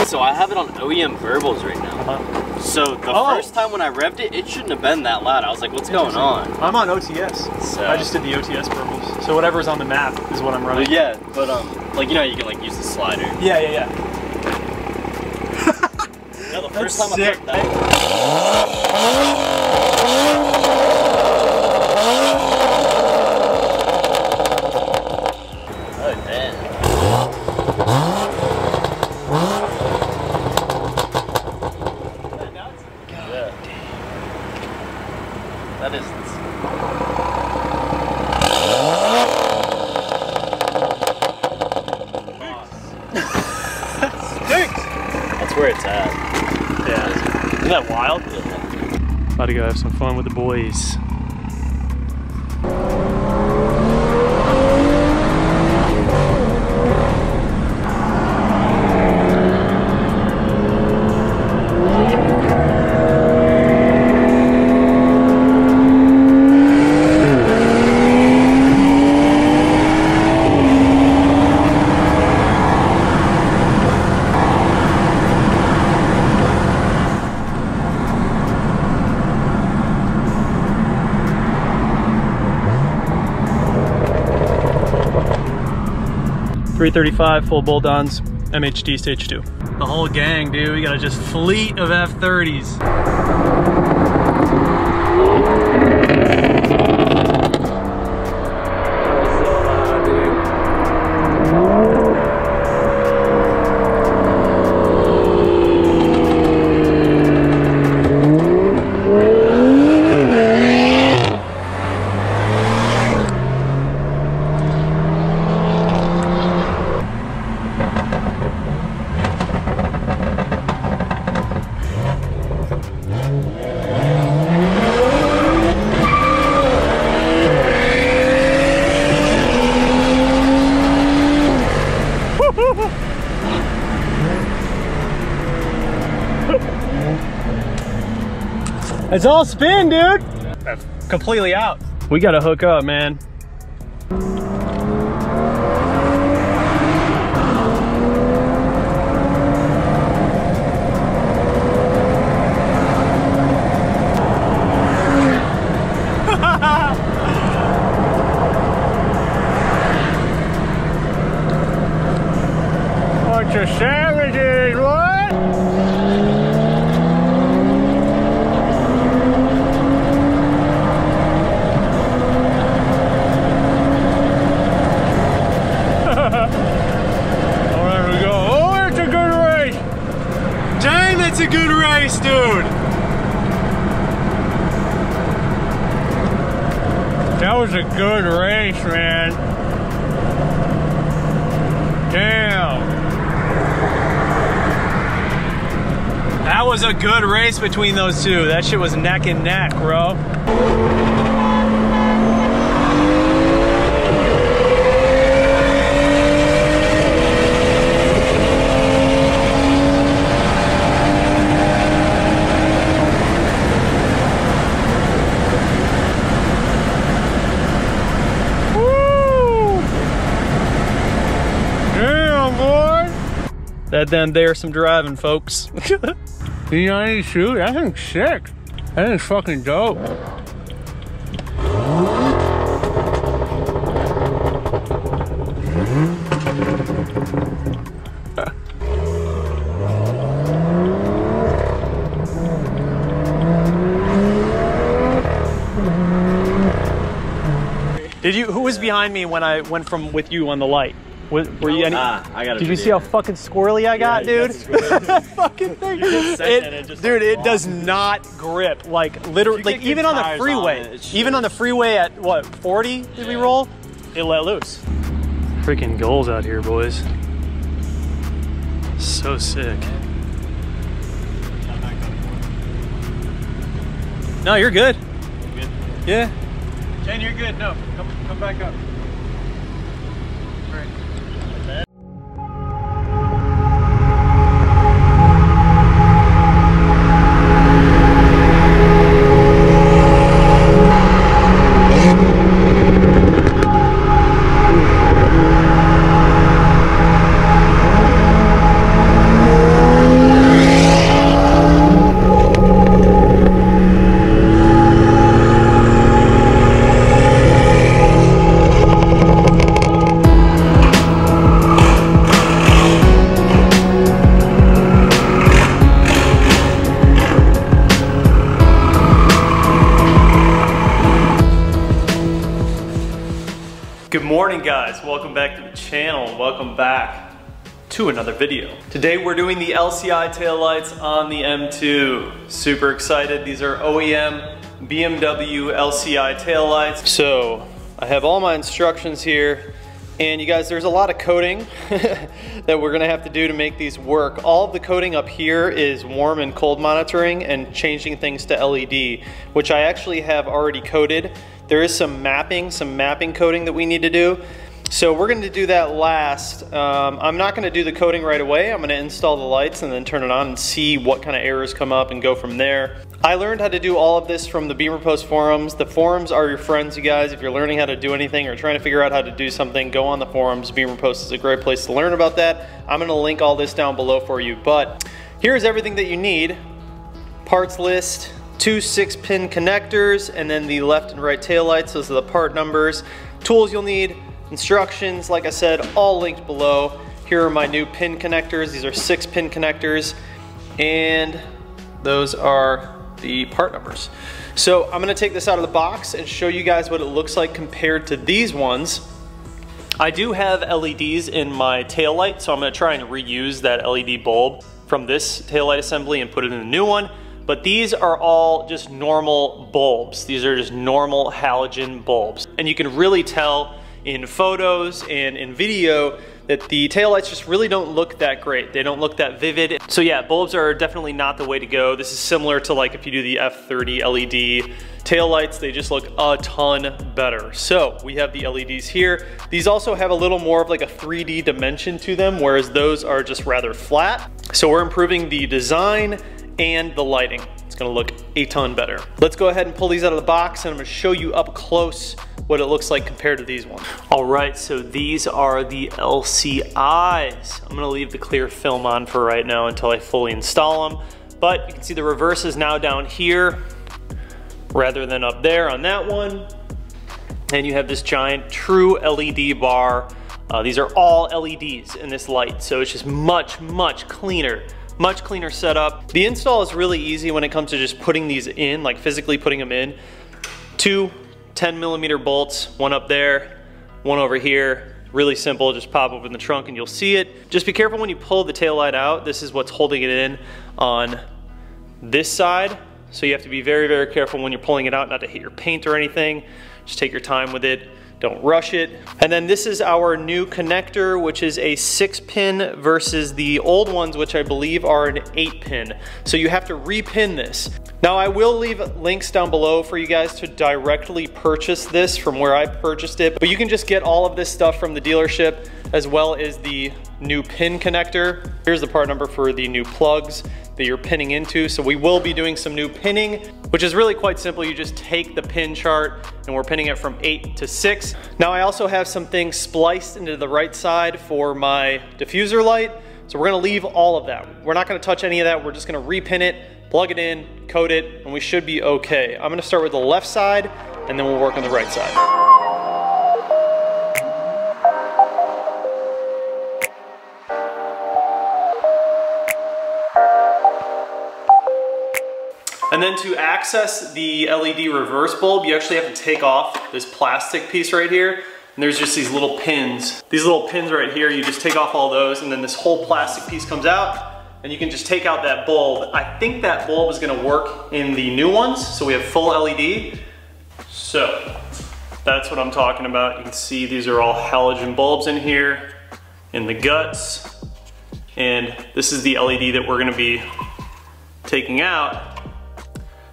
So I have it on OEM verbals right now. So the first time when I revved it, it shouldn't have been that loud. I was like, what's going on? I'm on OTS. So I just did the OTS verbals. So whatever's on the map is what I'm running. But yeah, but like, you know, you can like use the slider. Yeah, yeah, yeah. Yeah, the first time sick. I put that. Oh damn. Yeah. That is. That's where it's at. Yeah. Isn't that wild? Yeah. About to go have some fun with the boys. .335 full bolt-ons, MHD stage 2. The whole gang, dude. We got a just fleet of F30s. It's all spin, dude. That's completely out. We gotta hook up, man. Bunch of savages, what? dude. That was a good race, man. Damn. That was a good race between those two. That shit was neck and neck, bro. That then there's some driving, folks. You know, I need to shoot. That thing's sick. That thing's fucking dope. Did you? Who was behind me when I went from with you on the light? Were you any? I got it. Did you see how fucking squirrely I got, dude? Fucking thing. Dude, it does not grip. Like literally, like even on the freeway. Even on the freeway at what 40 did we roll? It let loose. Freaking goals out here, boys. So sick. No, you're good. You good? Yeah. Ken, you're good. No, come back up. Good morning, guys. Welcome back to the channel. Welcome back to another video. Today we're doing the LCI taillights on the M2. Super excited. These are OEM BMW LCI taillights. So I have all my instructions here. And you guys, there's a lot of coating that we're gonna have to do to make these work. All of the coating up here is warm and cold monitoring and changing things to LED, which I actually have already coated. There is some mapping coating that we need to do. So we're going to do that last. I'm not going to do the coating right away. I'm going to install the lights and then turn it on and see what kind of errors come up and go from there. I learned how to do all of this from the Beamer Post forums. The forums are your friends, you guys. If you're learning how to do anything or trying to figure out how to do something, go on the forums. Beamer Post is a great place to learn about that. I'm going to link all this down below for you. But here's everything that you need. Parts list. 2 6-pin connectors, and then the left and right tail lights. Those are the part numbers. Tools you'll need, instructions, like I said, all linked below. Here are my new pin connectors. These are 6-pin connectors, and those are the part numbers. So I'm gonna take this out of the box and show you guys what it looks like compared to these ones. I do have LEDs in my tail light, so I'm gonna try and reuse that LED bulb from this tail light assembly and put it in a new one. But these are all just normal bulbs. These are just normal halogen bulbs. And you can really tell in photos and in video that the taillights just really don't look that great. They don't look that vivid. So yeah, bulbs are definitely not the way to go. This is similar to like if you do the F30 LED taillights, they just look a ton better. So we have the LEDs here. These also have a little more of like a 3D dimension to them, whereas those are just rather flat. So we're improving the design and the lighting. It's gonna look a ton better. Let's go ahead and pull these out of the box and I'm gonna show you up close what it looks like compared to these ones. All right, so these are the LCIs. I'm gonna leave the clear film on for right now until I fully install them. But you can see the reverse is now down here rather than up there on that one. And you have this giant true LED bar. These are all LEDs in this light, so it's just much cleaner. Much cleaner setup. The install is really easy when it comes to just putting these in, like physically putting them in. 2 10mm bolts, one up there, one over here. Really simple, just pop open the trunk and you'll see it. Just be careful when you pull the tail light out. This is what's holding it in on this side. So you have to be very, very careful when you're pulling it out not to hit your paint or anything. Just take your time with it. Don't rush it. And then this is our new connector, which is a 6-pin versus the old ones, which I believe are an 8-pin. So you have to repin this. Now I will leave links down below for you guys to directly purchase this from where I purchased it, but you can just get all of this stuff from the dealership as well as the new pin connector. Here's the part number for the new plugs that you're pinning into. So we will be doing some new pinning, which is really quite simple. You just take the pin chart and we're pinning it from 8 to 6. Now I also have some things spliced into the right side for my diffuser light. So we're gonna leave all of that. We're not gonna touch any of that. We're just gonna repin it, plug it in, coat it, and we should be okay. I'm gonna start with the left side and then we'll work on the right side. And then to access the LED reverse bulb, you actually have to take off this plastic piece right here. And there's just these little pins. These little pins right here, you just take off all those and then this whole plastic piece comes out and you can just take out that bulb. I think that bulb is gonna work in the new ones, so we have full LED. So that's what I'm talking about. You can see these are all halogen bulbs in here, in the guts. And this is the LED that we're gonna be taking out.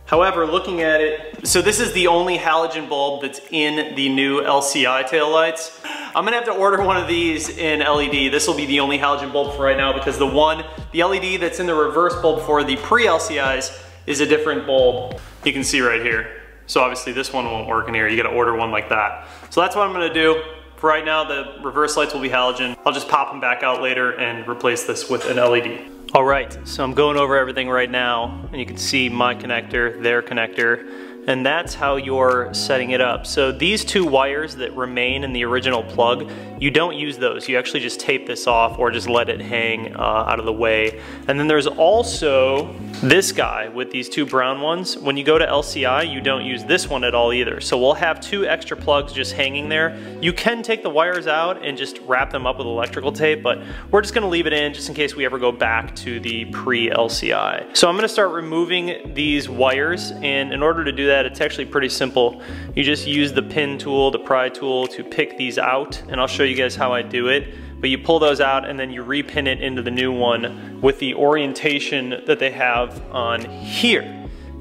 However, looking at it, so this is the only halogen bulb that's in the new LCI taillights. I'm gonna have to order one of these in LED. This will be the only halogen bulb for right now because the LED that's in the reverse bulb for the pre-LCIs is a different bulb. You can see right here. So obviously this one won't work in here. You gotta order one like that. So that's what I'm gonna do. For right now, the reverse lights will be halogen. I'll just pop them back out later and replace this with an LED. All right, so I'm going over everything right now, and you can see my connector, their connector, and that's how you're setting it up. So these two wires that remain in the original plug, you don't use those. You actually just tape this off or just let it hang out of the way. And then there's also this guy with these two brown ones. When you go to LCI, you don't use this one at all either. So we'll have two extra plugs just hanging there. You can take the wires out and just wrap them up with electrical tape, but we're just gonna leave it in just in case we ever go back to the pre-LCI. So I'm gonna start removing these wires, and in order to do that, it's actually pretty simple. You just use the pin tool, the pry tool to pick these out, and I'll show you guys how I do it. But you pull those out and then you repin it into the new one with the orientation that they have on here.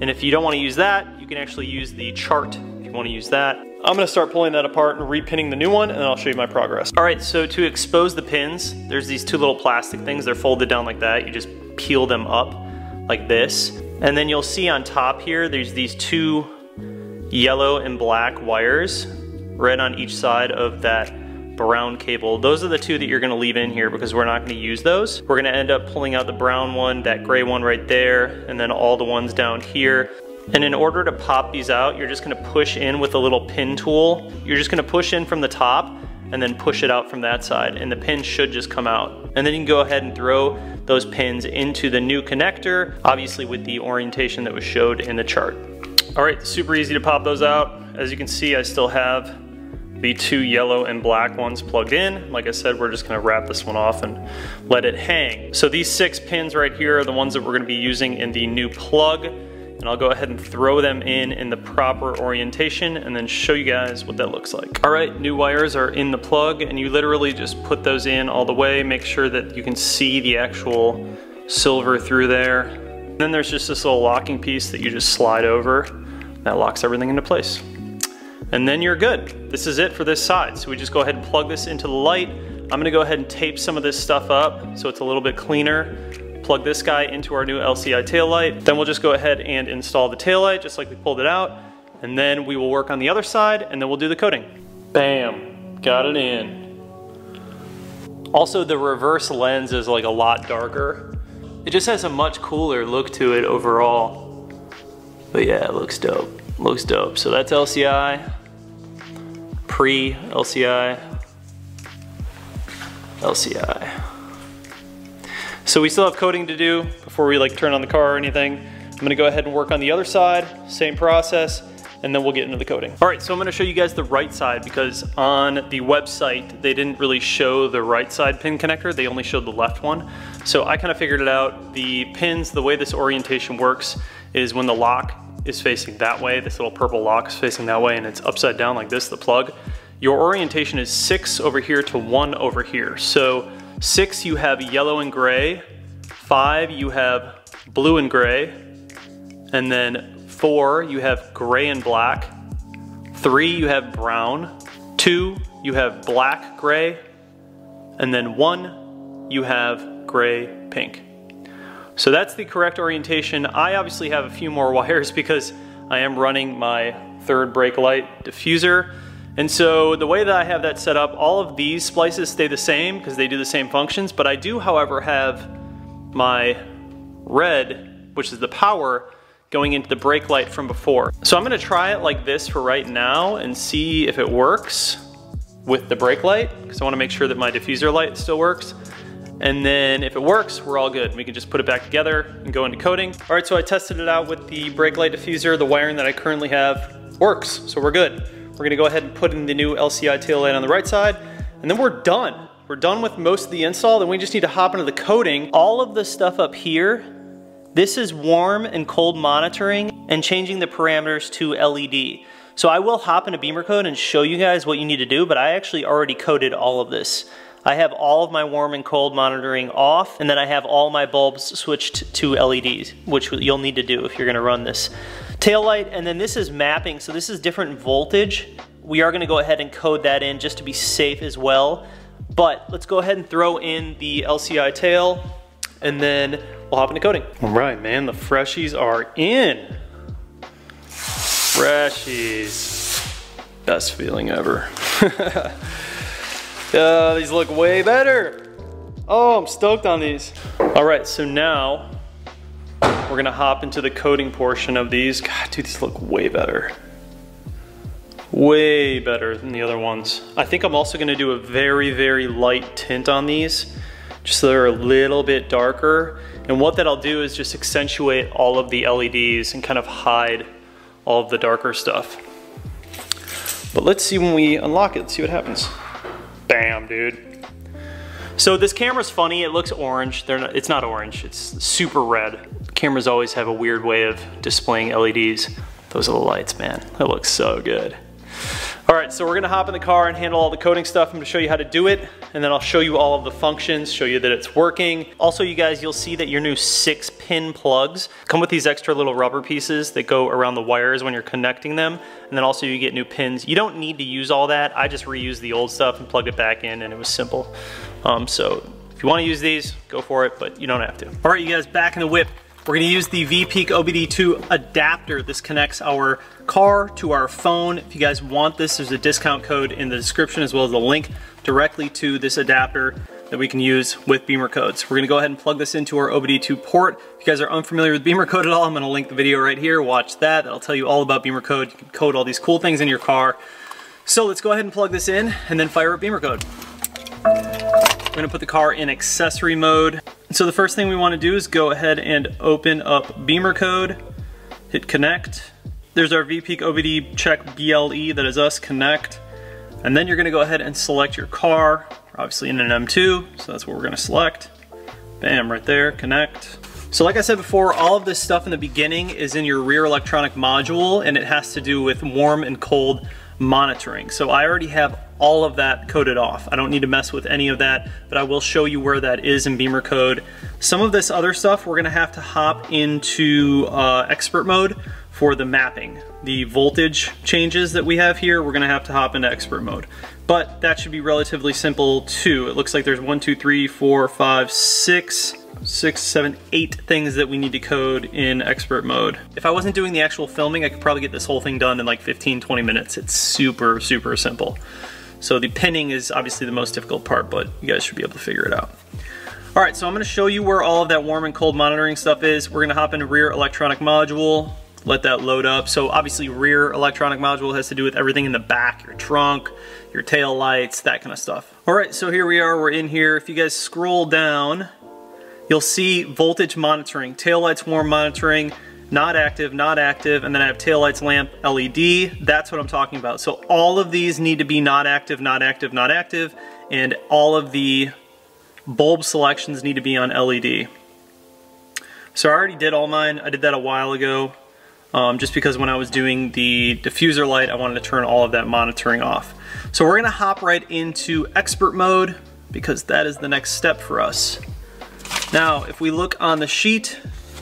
And if you don't want to use that, you can actually use the chart if you want to use that. I'm going to start pulling that apart and repinning the new one, and then I'll show you my progress. All right, so to expose the pins, there's these two little plastic things. They're folded down like that. You just peel them up like this. And then you'll see on top here, there's these two yellow and black wires right on each side of that brown cable. Those are the two that you're gonna leave in here because we're not gonna use those. We're gonna end up pulling out the brown one, that gray one right there, and then all the ones down here. And in order to pop these out, you're just gonna push in with a little pin tool. You're just gonna push in from the top and then push it out from that side, and the pin should just come out. And then you can go ahead and throw those pins into the new connector, obviously with the orientation that was showed in the chart. All right, super easy to pop those out. As you can see, I still have the two yellow and black ones plugged in. Like I said, we're just gonna wrap this one off and let it hang. So these 6 pins right here are the ones that we're gonna be using in the new plug, and I'll go ahead and throw them in the proper orientation and then show you guys what that looks like. All right, new wires are in the plug, and you literally just put those in all the way. Make sure that you can see the actual silver through there. And then there's just this little locking piece that you just slide over. That locks everything into place. And then you're good. This is it for this side. So we just go ahead and plug this into the light. I'm gonna go ahead and tape some of this stuff up so it's a little bit cleaner. Plug this guy into our new LCI taillight. Then we'll just go ahead and install the taillight just like we pulled it out. And then we will work on the other side, and then we'll do the coating. Bam, got it in. Also, the reverse lens is like a lot darker. It just has a much cooler look to it overall. But yeah, it looks dope. Looks dope. So that's LCI, pre-LCI, LCI. So we still have coating to do before we like turn on the car or anything. I'm gonna go ahead and work on the other side, same process. and then we'll get into the coating. All right, so I'm gonna show you guys the right side because on the website, they didn't really show the right side pin connector, they only showed the left one. So I kind of figured it out. The pins, the way this orientation works is when the lock is facing that way, this little purple lock is facing that way and it's upside down like this, the plug, your orientation is 6 over here to 1 over here. So 6 you have yellow and gray, 5 you have blue and gray, and then 4 you have gray and black, 3 you have brown, 2 you have black gray, and then 1 you have gray pink. So that's the correct orientation. I obviously have a few more wires because I am running my third brake light diffuser. And so the way that I have that set up, all of these splices stay the same because they do the same functions, but I do, however, have my red, which is the power, going into the brake light from before. So I'm gonna try it like this for right now and see if it works with the brake light, because I wanna make sure that my diffuser light still works. And then if it works, we're all good. We can just put it back together and go into coating. All right, so I tested it out with the brake light diffuser. The wiring that I currently have works, so we're good. We're gonna go ahead and put in the new LCI tail light on the right side, and then we're done. We're done with most of the install, then we just need to hop into the coating. All of the stuff up here, this is warm and cold monitoring and changing the parameters to LED. So I will hop into Beamer Code and show you guys what you need to do, but I actually already coded all of this. I have all of my warm and cold monitoring off, and then I have all my bulbs switched to LEDs, which you'll need to do if you're gonna run this tail light. And then this is mapping, so this is different voltage. We are gonna go ahead and code that in just to be safe as well. But let's go ahead and throw in the LCI tail, and then we'll hop into coating. All right, man, the freshies are in. Freshies, best feeling ever. These look way better. Oh, I'm stoked on these. All right, so now we're gonna hop into the coating portion of these. God, dude, these look way better. Way better than the other ones. I think I'm also gonna do a very, very light tint on these, just so they're a little bit darker. And what that'll do is just accentuate all of the LEDs and kind of hide all of the darker stuff. But let's see when we unlock it, see what happens. Bam, dude. So this camera's funny, it looks orange. It's not orange, it's super red. Cameras always have a weird way of displaying LEDs. Those are the lights, man. That looks so good. All right, so we're gonna hop in the car and handle all the coating stuff. I'm gonna show you how to do it, and then I'll show you all of the functions, show you that it's working. Also, you guys, you'll see that your new 6-pin plugs come with these extra little rubber pieces that go around the wires when you're connecting them, and then also you get new pins. You don't need to use all that. I just reused the old stuff and plugged it back in, and it was simple. So if you wanna use these, go for it, but you don't have to. All right, you guys, back in the whip. We're gonna use the VPeak OBD2 adapter. This connects our car to our phone. If you guys want this, there's a discount code in the description as well as a link directly to this adapter that we can use with Beamer Codes. We're gonna go ahead and plug this into our OBD2 port. If you guys are unfamiliar with Beamer Code at all, I'm gonna link the video right here. Watch that, that'll tell you all about Beamer Code. You can code all these cool things in your car. So let's go ahead and plug this in and then fire up Beamer Code. We're gonna put the car in accessory mode. So the first thing we wanna do is go ahead and open up Beamer Code, hit connect. There's our VPeak OBD check BLE, that is us, connect. And then you're gonna go ahead and select your car. We're obviously in an M2, so that's what we're gonna select. Bam, right there, connect. So like I said before, all of this stuff in the beginning is in your rear electronic module, and it has to do with warm and cold monitoring. So I already have all of that coded off. I don't need to mess with any of that, but I will show you where that is in Beamer Code. Some of this other stuff, we're gonna have to hop into expert mode for the mapping. The voltage changes that we have here, we're gonna have to hop into expert mode. But that should be relatively simple too. It looks like there's 1, 2, 3, 4, 5, 6, 7, 8 things that we need to code in expert mode. If I wasn't doing the actual filming, I could probably get this whole thing done in like 15, 20 minutes. It's super, super simple. So the pinning is obviously the most difficult part, but you guys should be able to figure it out. All right, so I'm gonna show you where all of that warm and cold monitoring stuff is. We're gonna hop into rear electronic module, let that load up. So obviously rear electronic module has to do with everything in the back, your trunk, your tail lights, that kind of stuff. All right, so here we are, we're in here. If you guys scroll down, you'll see voltage monitoring, tail lights warm monitoring, not active, not active, and then I have taillights, lamp, LED. That's what I'm talking about. So all of these need to be not active, not active, not active, and all of the bulb selections need to be on LED. So I already did all mine. I did that a while ago, just because when I was doing the diffuser light, I wanted to turn all of that monitoring off. So we're gonna hop right into expert mode because that is the next step for us. Now, if we look on the sheet,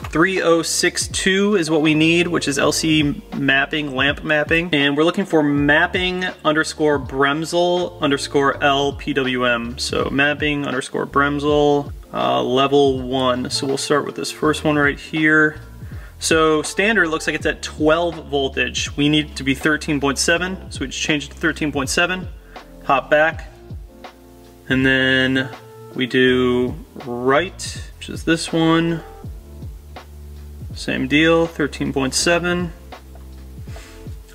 3062 is what we need, which is LC mapping, lamp mapping. And we're looking for mapping underscore Bremsel underscore LPWM. So mapping underscore Bremsel, level 1. So we'll start with this first one right here. So standard looks like it's at 12 voltage. We need it to be 13.7, so we just change it to 13.7, hop back, and then we do right, which is this one. Same deal, 13.7.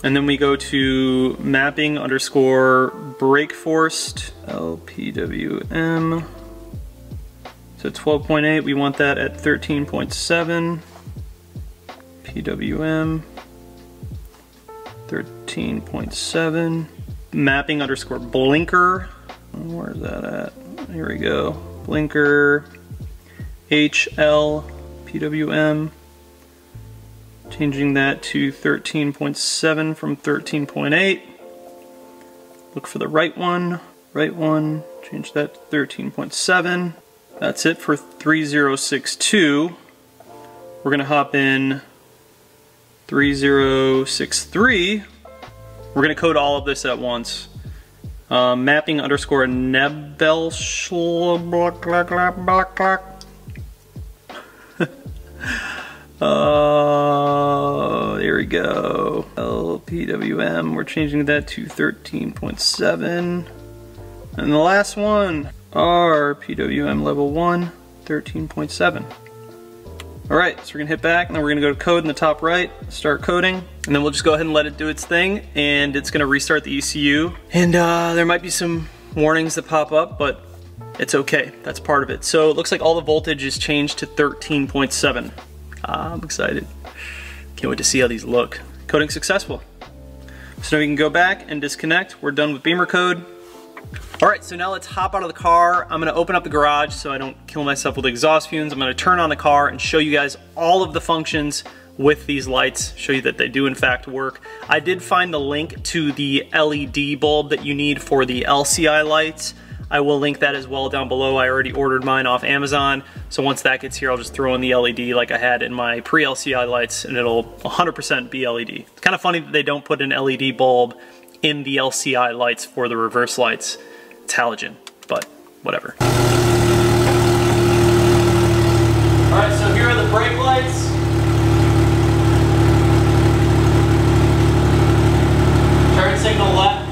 And then we go to mapping underscore brake forced, LPWM. So 12.8, we want that at 13.7. PWM, 13.7. Mapping underscore blinker. Where's that at? Here we go. Blinker, HL, PWM. Changing that to 13.7 from 13.8. Look for the right one, change that to 13.7. That's it for 3062. We're gonna hop in 3063. We're gonna code all of this at once. Mapping underscore Nebelschl. There we go. LPWM, we're changing that to 13.7. And the last one, RPWM level 1, 13.7. Alright, so we're gonna hit back and then we're gonna go to code in the top right, start coding, and then we'll just go ahead and let it do its thing, and it's gonna restart the ECU. And there might be some warnings that pop up, but it's okay, that's part of it. So it looks like all the voltage is changed to 13.7. I'm excited. Can't wait to see how these look. Coding successful. So now we can go back and disconnect. We're done with beamer code. Alright, so now let's hop out of the car. I'm gonna open up the garage so I don't kill myself with exhaust fumes. I'm gonna turn on the car and show you guys all of the functions with these lights, show you that they do in fact work. I did find the link to the LED bulb that you need for the LCI lights. I will link that as well down below. I already ordered mine off Amazon, so once that gets here, I'll just throw in the LED like I had in my pre-LCI lights, and it'll 100% be LED. It's kind of funny that they don't put an LED bulb in the LCI lights for the reverse lights. It's halogen, but whatever. Alright, so here are the brake lights. Turn signal left.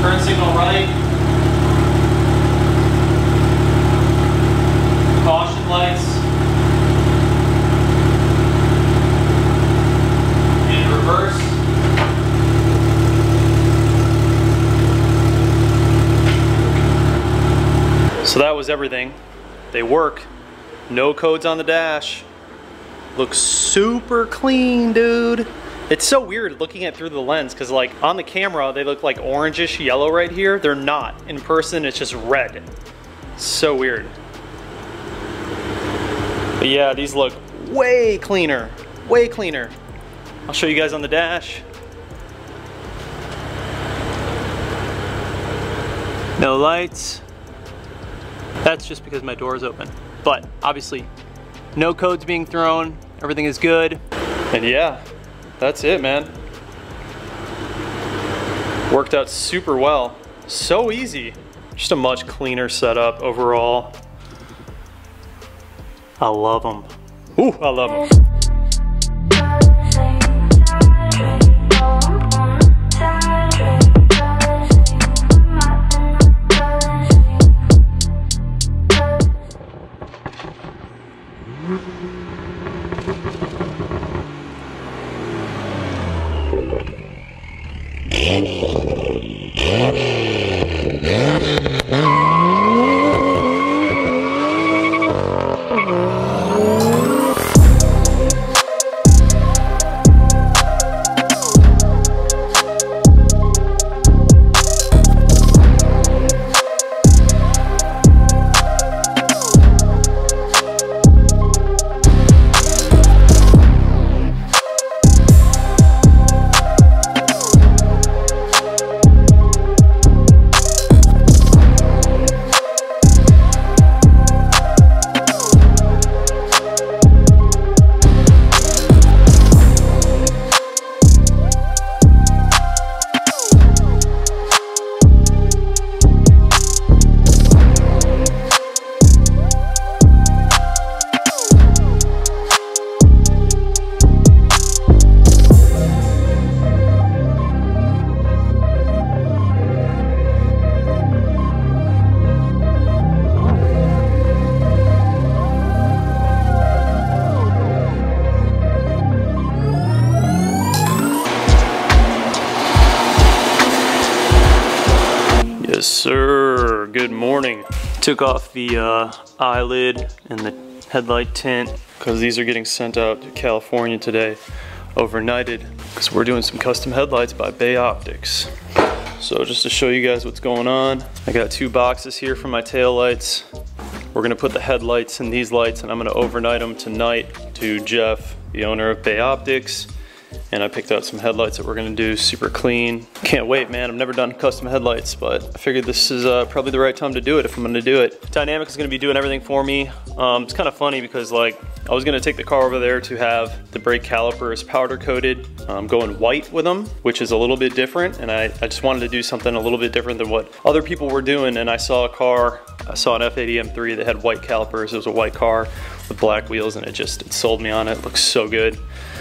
Turn signal right. Caution lights. In reverse. So that was everything. They work. No codes on the dash. Looks super clean, dude. It's so weird looking at through the lens because like on the camera they look like orangish yellow right here. They're not. In person it's just red. So weird. But yeah, these look way cleaner. Way cleaner. I'll show you guys on the dash. No lights. That's just because my door is open. But obviously no codes being thrown. Everything is good. And yeah. That's it, man. Worked out super well. So easy. Just a much cleaner setup overall. I love them. Ooh, I love them. sir, good morning. Took off the eyelid and the headlight tint because these are getting sent out to California today, overnighted, because we're doing some custom headlights by Bay Optics. So just to show you guys what's going on, I got 2 boxes here for my tail lights. We're gonna put the headlights in these lights and I'm gonna overnight them tonight to Jeff, the owner of Bay Optics. And I picked out some headlights that we're gonna do super clean. Can't wait, man. I've never done custom headlights, but I figured this is probably the right time to do it if I'm gonna do it. Dynamic is gonna be doing everything for me. It's kind of funny because like, I was gonna take the car over there to have the brake calipers powder coated. I'm going white with them, which is a little bit different. And I just wanted to do something a little bit different than what other people were doing. And I saw a car, I saw an F80 M3 that had white calipers. It was a white car with black wheels and it sold me on it. It looks so good.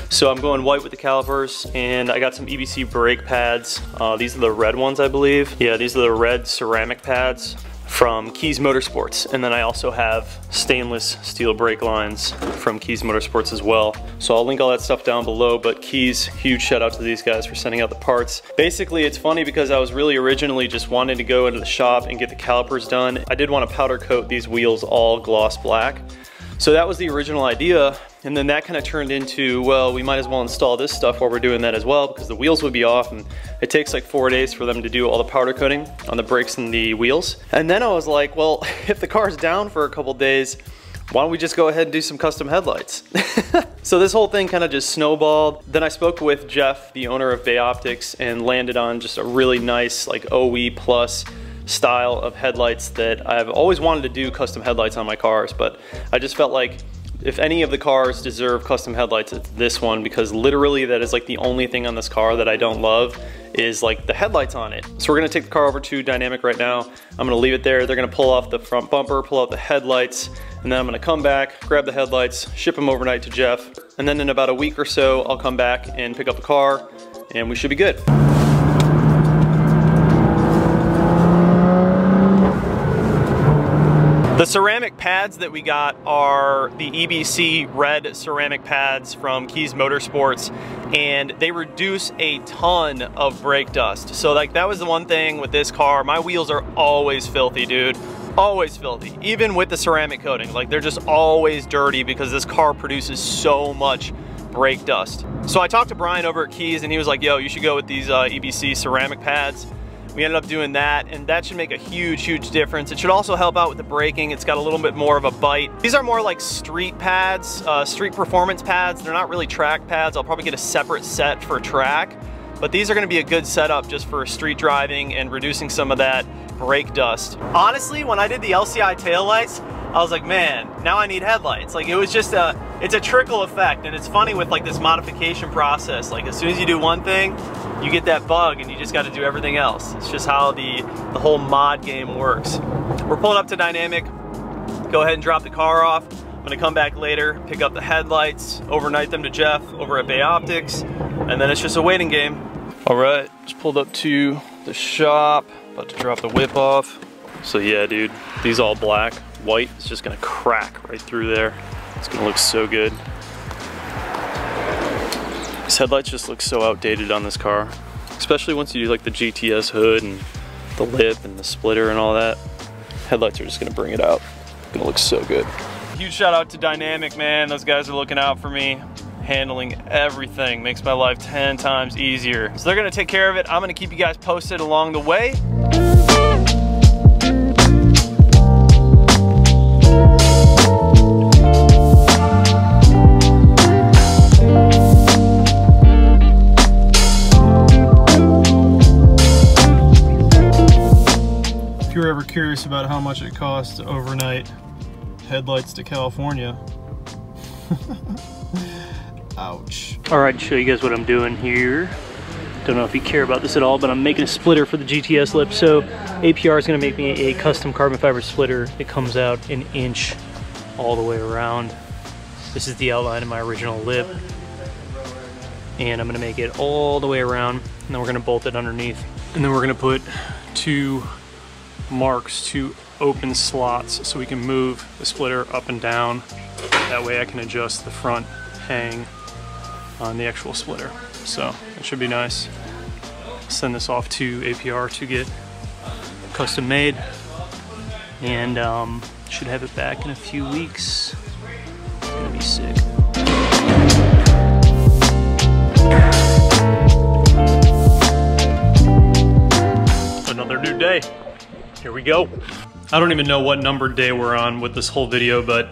So I'm going white with the calipers, and I got some EBC brake pads. These are the red ones, I believe. Yeah, these are the red ceramic pads from Keys Motorsports. And then I also have stainless steel brake lines from Keys Motorsports as well. So I'll link all that stuff down below, but Keys, huge shout out to these guys for sending out the parts. Basically, it's funny because I was really originally just wanting to go into the shop and get the calipers done. I did want to powder coat these wheels all gloss black. So that was the original idea, and then that kind of turned into, well, we might as well install this stuff while we're doing that as well, because the wheels would be off, and it takes like 4 days for them to do all the powder coating on the brakes and the wheels. And then I was like, well, if the car's down for a couple days, why don't we just go ahead and do some custom headlights? So this whole thing kind of just snowballed. Then I spoke with Jeff, the owner of Bay Optics, and landed on just a really nice like OE plus style of headlights that I've always wanted to do custom headlights on my cars, but I just felt like if any of the cars deserve custom headlights, it's this one, because literally that is like the only thing on this car that I don't love is like the headlights on it. So we're gonna take the car over to Dynamic right now. I'm gonna leave it there. They're gonna pull off the front bumper, pull out the headlights, and then I'm gonna come back, grab the headlights, ship them overnight to Jeff, and then in about a week or so, I'll come back and pick up the car, and we should be good. The ceramic pads that we got are the EBC red ceramic pads from Keys Motorsports, and they reduce a ton of brake dust. So like that was the one thing with this car. My wheels are always filthy, dude. Always filthy, even with the ceramic coating. Like they're just always dirty because this car produces so much brake dust. So I talked to Brian over at Keys and he was like, yo, you should go with these EBC ceramic pads. We ended up doing that, and that should make a huge, huge difference. It should also help out with the braking. It's got a little bit more of a bite. These are more like street pads, street performance pads. They're not really track pads. I'll probably get a separate set for track, but these are gonna be a good setup just for street driving and reducing some of that brake dust. Honestly, when I did the LCI taillights, I was like, man, now I need headlights. Like it was just it's a trickle effect, and it's funny with like this modification process. Like as soon as you do one thing, you get that bug and you just got to do everything else. It's just how the whole mod game works. We're pulling up to Dynamic. Go ahead and drop the car off. I'm gonna come back later, pick up the headlights, overnight them to Jeff over at Bay Optics, and then it's just a waiting game. All right, just pulled up to the shop, about to drop the whip off. So yeah, dude, these all black. White is just gonna crack right through there. It's gonna look so good. These headlights just look so outdated on this car, especially once you do like the GTS hood and the lip and the splitter and all that. Headlights are just gonna bring it out. It's gonna look so good. Huge shout out to Dynamic, man. Those guys are looking out for me, handling everything. Makes my life 10 times easier. So they're gonna take care of it. I'm gonna keep you guys posted along the way. If you're ever curious about how much it costs to overnight headlights to California. Ouch. All right, show you guys what I'm doing here. Don't know if you care about this at all, but I'm making a splitter for the GTS lip. So APR is gonna make me a custom carbon fiber splitter. It comes out 1 inch all the way around. This is the outline of my original lip. And I'm gonna make it all the way around, and then we're gonna bolt it underneath. And then we're gonna put 2 marks, 2 open slots, so we can move the splitter up and down. That way I can adjust the front hang on the actual splitter. So it should be nice. Send this off to APR to get custom made, and should have it back in a few weeks. It's gonna be sick. Another new day. Here we go. I don't even know what numbered day we're on with this whole video, but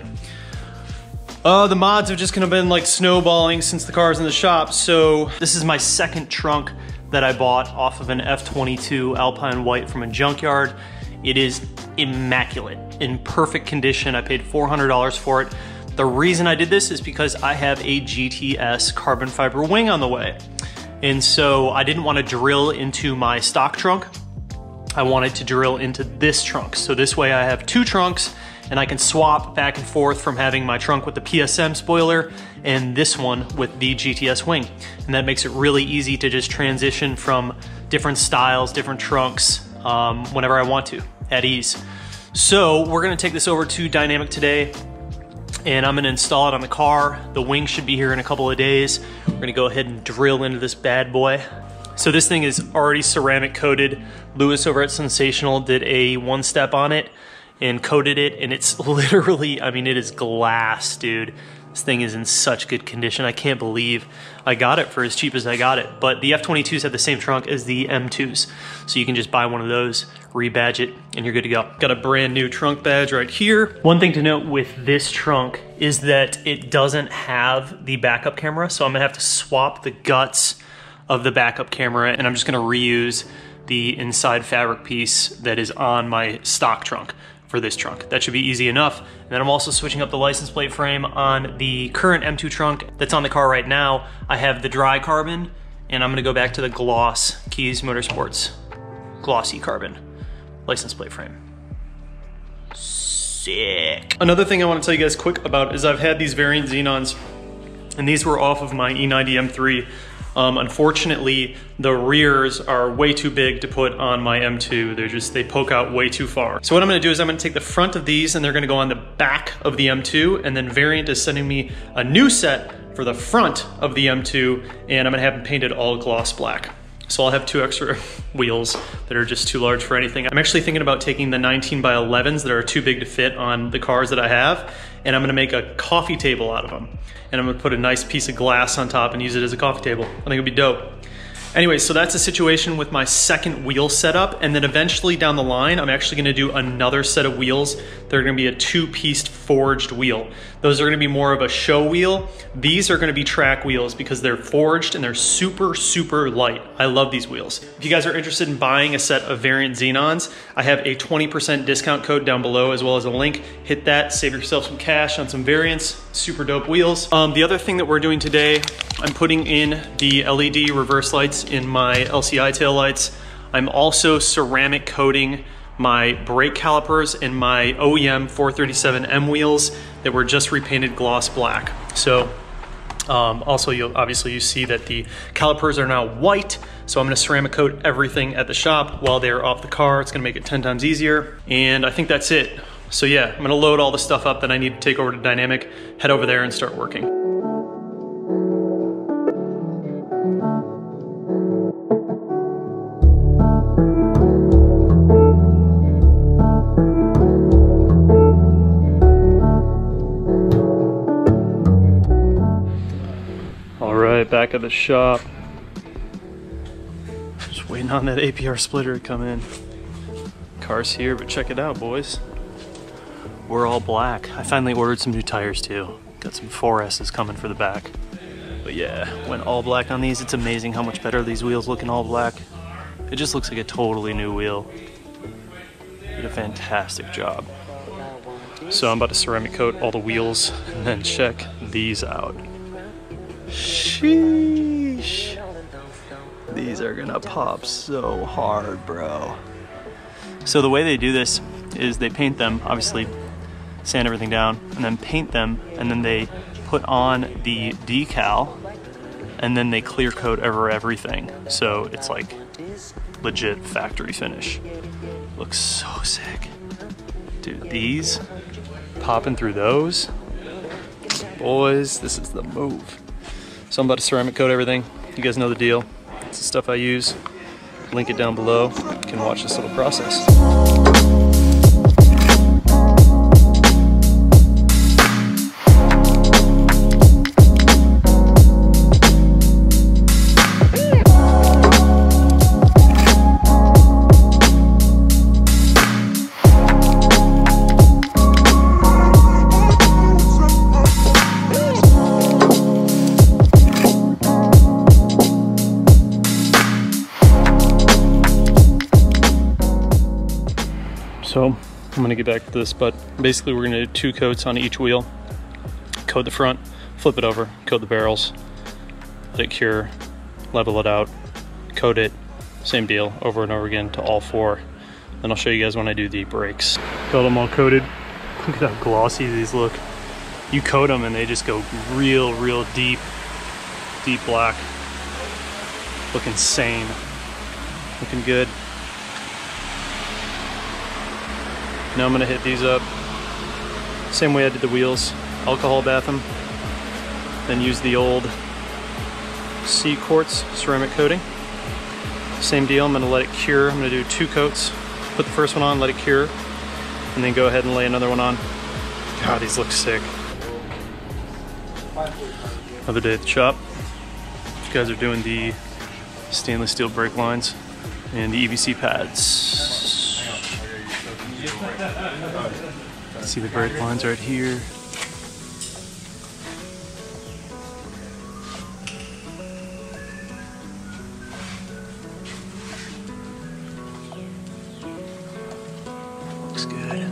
the mods have just kind of been like snowballing since the car's in the shop. So this is my second trunk that I bought off of an F22 Alpine White from a junkyard. It is immaculate, in perfect condition. I paid $400 for it. The reason I did this is because I have a GTS carbon fiber wing on the way. And so I didn't want to drill into my stock trunk. I wanted to drill into this trunk. So this way I have two trunks and I can swap back and forth from having my trunk with the PSM spoiler and this one with the GTS wing. And that makes it really easy to just transition from different styles, different trunks, whenever I want to, at ease. So we're gonna take this over to Dynamic today and I'm gonna install it on the car. The wing should be here in a couple of days. We're gonna go ahead and drill into this bad boy. So this thing is already ceramic coated. Lewis over at Sensational did a one-step on it and coated it, and it's literally, I mean, it is glass, dude. This thing is in such good condition. I can't believe I got it for as cheap as I got it. But the F22s have the same trunk as the M2s. So you can just buy one of those, rebadge it, and you're good to go. Got a brand new trunk badge right here. One thing to note with this trunk is that it doesn't have the backup camera, so I'm gonna have to swap the guts of the backup camera, and I'm just gonna reuse the inside fabric piece that is on my stock trunk for this trunk. That should be easy enough. And then I'm also switching up the license plate frame on the current M2 trunk that's on the car right now. I have the dry carbon, and I'm gonna go back to the gloss Keys Motorsports glossy carbon license plate frame. Sick. Another thing I wanna tell you guys quick about is I've had these variant Xenons, and these were off of my E90 M3. Unfortunately, the rears are way too big to put on my M2. They poke out way too far. So what I'm gonna do is I'm gonna take the front of these and they're gonna go on the back of the M2, and then Variant is sending me a new set for the front of the M2, and I'm gonna have them painted all gloss black. So I'll have two extra wheels that are just too large for anything. I'm actually thinking about taking the 19x11s that are too big to fit on the cars that I have, and I'm gonna make a coffee table out of them. And I'm gonna put a nice piece of glass on top and use it as a coffee table. I think it'd be dope. Anyway, so that's the situation with my second wheel setup, and then eventually down the line, I'm actually gonna do another set of wheels. They're gonna be a two-pieced forged wheel. Those are gonna be more of a show wheel. These are gonna be track wheels because they're forged and they're super, super light. I love these wheels. If you guys are interested in buying a set of Variant Xenons, I have a 20% discount code down below as well as a link. Hit that, save yourself some cash on some Variants. Super dope wheels. The other thing that we're doing today, I'm putting in the LED reverse lights in my LCI tail lights. I'm also ceramic coating my brake calipers and my OEM 437M wheels that were just repainted gloss black. So also you see that the calipers are now white, so I'm gonna ceramic coat everything at the shop while they're off the car. It's gonna make it 10 times easier, and I think that's it. So yeah, I'm gonna load all the stuff up that I need to take over to Dynamic, head over there and start working. All right, back at the shop. Just waiting on that APR splitter to come in. Car's here, but check it out, boys. We're all black. I finally ordered some new tires too. Got some 4S's coming for the back. But yeah, went all black on these. It's amazing how much better these wheels look in all black. It just looks like a totally new wheel. Did a fantastic job. So I'm about to ceramic coat all the wheels and then check these out. Sheesh. These are gonna pop so hard, bro. So the way they do this is they paint them, obviously sand everything down, and then paint them, and then they put on the decal, and then they clear coat over everything. So it's like legit factory finish. Looks so sick. Dude, these, popping through those, boys, this is the move. So I'm about to ceramic coat everything. You guys know the deal. It's the stuff I use. Link it down below. You can watch this little process. So I'm gonna get back to this, but basically we're gonna do 2 coats on each wheel. Coat the front, flip it over, coat the barrels, let it cure, level it out, coat it, same deal, over and over again to all 4. Then I'll show you guys when I do the brakes. Got them all coated. Look at how glossy these look. You coat them and they just go real deep black. Look insane. Looking good. Now I'm gonna hit these up. Same way I did the wheels. Alcohol bath them. Then use the old sea quartz ceramic coating. Same deal, I'm gonna let it cure. I'm gonna do 2 coats. Put the first one on, let it cure, and then go ahead and lay another one on. God, these look sick. Another day at the shop. These guys are doing the stainless steel brake lines and the EVC pads. See the brake lines right here. Looks good.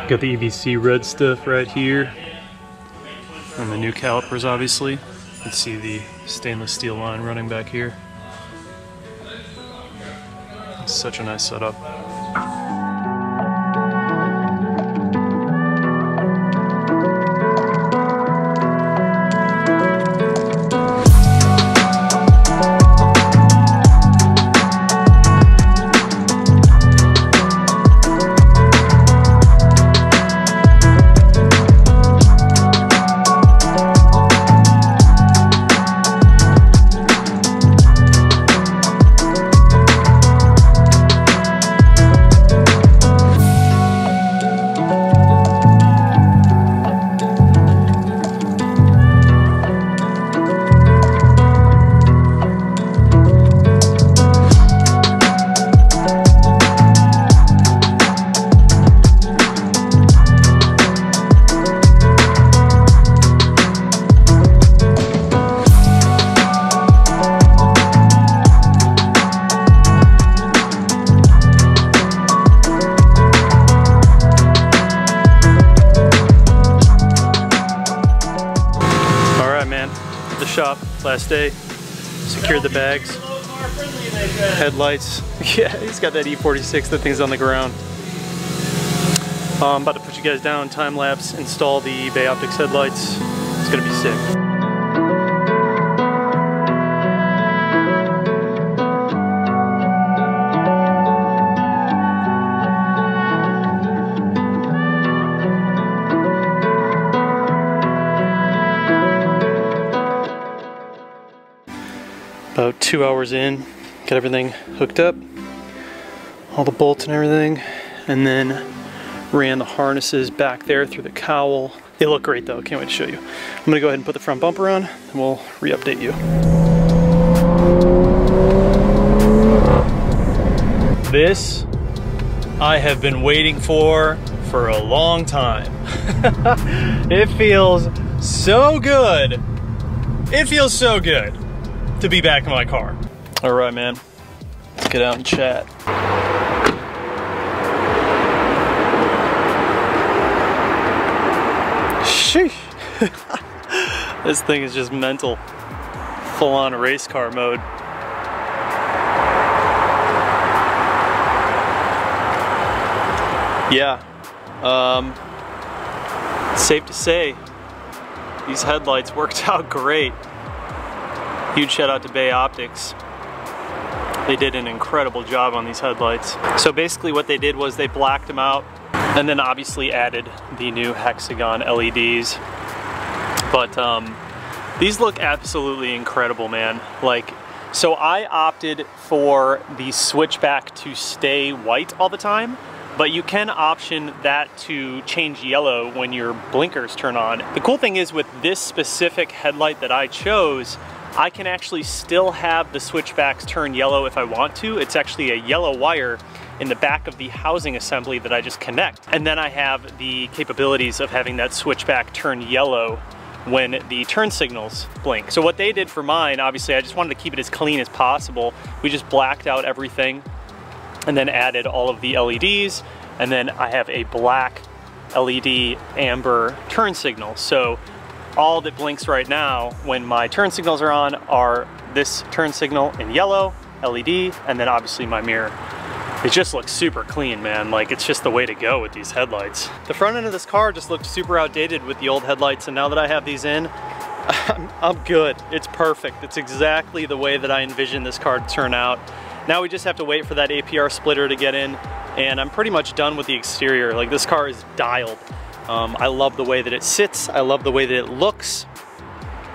Got the EVC red stuff right here, and the new calipers obviously. You can see the stainless steel line running back here. It's such a nice setup. Shop last day, secured the bags, headlights. Yeah, he's got that E46. That thing's on the ground. I'm about to put you guys down, time lapse, install the Bay Optics headlights. It's gonna be sick. About 2 hours in, got everything hooked up, all the bolts and everything, and then ran the harnesses back there through the cowl. They look great though, can't wait to show you. I'm gonna go ahead and put the front bumper on, and we'll re-update you. This I have been waiting for a long time. It feels so good. It feels so good to be back in my car. All right, man, let's get out and chat. Sheesh. This thing is just mental. Full on race car mode. Yeah, safe to say, these headlights worked out great. Huge shout out to Bay Optics. They did an incredible job on these headlights. So basically what they did was they blacked them out and then obviously added the new hexagon LEDs. But these look absolutely incredible, man. Like, so I opted for the switchback to stay white all the time, but you can option that to change yellow when your blinkers turn on. The cool thing is with this specific headlight that I chose, I can actually still have the switchbacks turn yellow if I want to. It's actually a yellow wire in the back of the housing assembly that I just connect. And then I have the capabilities of having that switchback turn yellow when the turn signals blink. So what they did for mine, obviously I just wanted to keep it as clean as possible. We just blacked out everything and then added all of the LEDs, and then I have a black LED amber turn signal. So all that blinks right now when my turn signals are on are this turn signal in yellow, LED, and then obviously my mirror. It just looks super clean, man. Like, it's just the way to go with these headlights. The front end of this car just looked super outdated with the old headlights, and now that I have these in, I'm good. It's perfect. It's exactly the way that I envisioned this car to turn out. Now we just have to wait for that APR splitter to get in, and I'm pretty much done with the exterior. Like, this car is dialed. I love the way that it sits. I love the way that it looks.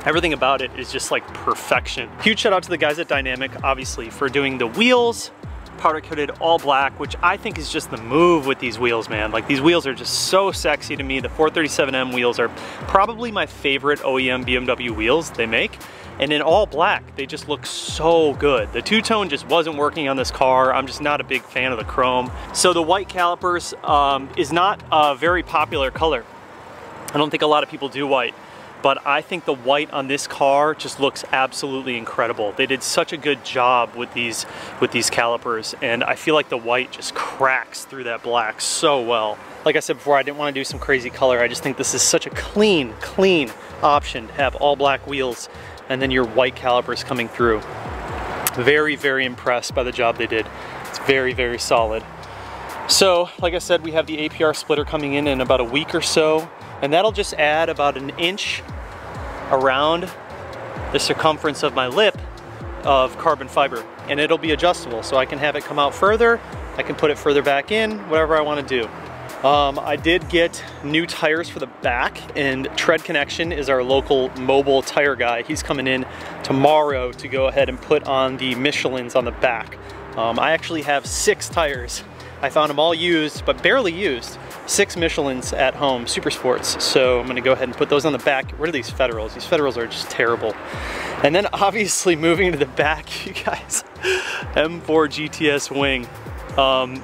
Everything about it is just like perfection. Huge shout out to the guys at Dynamic, obviously, for doing the wheels, powder coated all black, which I think is just the move with these wheels, man. Like, these wheels are just so sexy to me. The 437M wheels are probably my favorite OEM BMW wheels they make. And in all black, they just look so good. The two-tone just wasn't working on this car. I'm just not a big fan of the chrome. So the white calipers is not a very popular color. I don't think a lot of people do white, but I think the white on this car just looks absolutely incredible. They did such a good job with these calipers, and I feel like the white just cracks through that black so well. Like I said before, I didn't want to do some crazy color. I just think this is such a clean option to have all black wheels and then your white calipers coming through. Very, very impressed by the job they did. It's very, very solid. So, like I said, we have the APR splitter coming in about a week or so, and that'll just add about an inch around the circumference of my lip of carbon fiber, and it'll be adjustable, so I can have it come out further, I can put it further back in, whatever I want to do. I did get new tires for the back, and Tread Connection is our local mobile tire guy. He's coming in tomorrow to go ahead and put on the Michelins on the back. I actually have 6 tires. I found them all used, but barely used. 6 Michelins at home, Super Sports. So I'm gonna go ahead and put those on the back. Get rid of these Federals. These Federals are just terrible. And then obviously moving to the back, you guys, M4 GTS wing.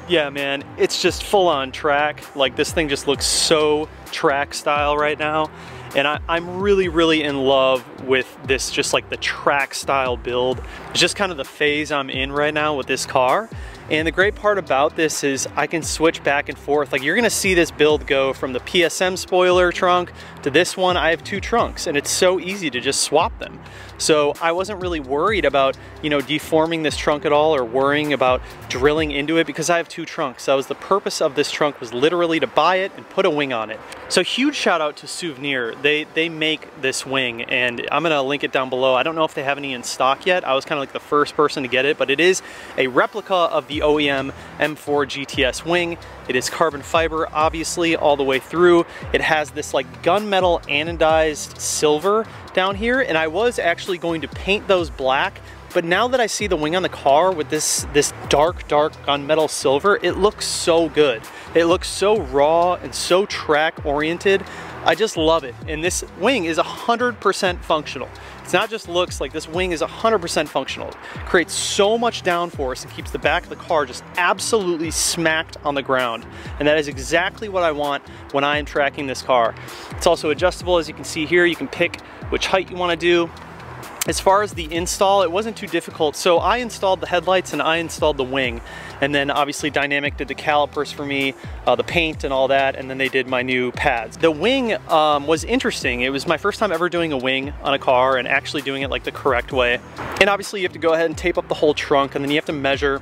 Yeah, man, it's just full on track. Like, this thing just looks so track style right now. And I'm really, really in love with this, just like the track style build. It's just kind of the phase I'm in right now with this car. And the great part about this is I can switch back and forth. Like, you're gonna see this build go from the PSM spoiler trunk to this one. I have 2 trunks, and it's so easy to just swap them. So I wasn't really worried about, you know, deforming this trunk at all or worrying about drilling into it because I have 2 trunks. That was the purpose of this trunk, was literally to buy it and put a wing on it. So huge shout out to Souvenir. They make this wing, and I'm gonna link it down below. I don't know if they have any in stock yet. I was kind of like the first person to get it, but it is a replica of the OEM M4 GTS wing. It is carbon fiber, obviously, all the way through. It has this like gunmetal anodized silver down here, and I was actually going to paint those black, but now that I see the wing on the car with this dark gunmetal silver, it looks so good. It looks so raw and so track oriented. I just love it. And this wing is 100% functional. It's not just looks, like this wing is 100% functional. It creates so much downforce and keeps the back of the car just absolutely smacked on the ground. And that is exactly what I want when I am tracking this car. It's also adjustable, as you can see here. You can pick which height you want to do. As far as the install, it wasn't too difficult. So I installed the headlights and I installed the wing. And then obviously Dynamic did the calipers for me, the paint and all that, and then they did my new pads. The wing was interesting. It was my first time ever doing a wing on a car and actually doing it like the correct way. And obviously you have to go ahead and tape up the whole trunk, and then you have to measure.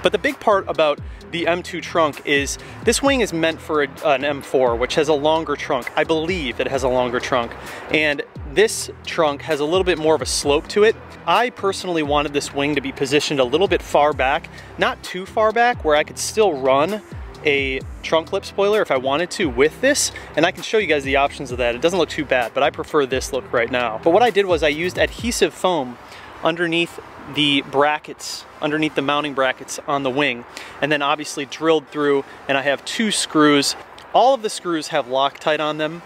But the big part about the M2 trunk is this wing is meant for an M4, which has a longer trunk. I believe it has a longer trunk. And this trunk has a little bit more of a slope to it. I personally wanted this wing to be positioned a little bit far back, not too far back, where I could still run a trunk lip spoiler if I wanted to with this, and I can show you guys the options of that. It doesn't look too bad, but I prefer this look right now. But what I did was I used adhesive foam underneath the brackets, underneath the mounting brackets on the wing, and then obviously drilled through, and I have 2 screws. All of the screws have Loctite on them.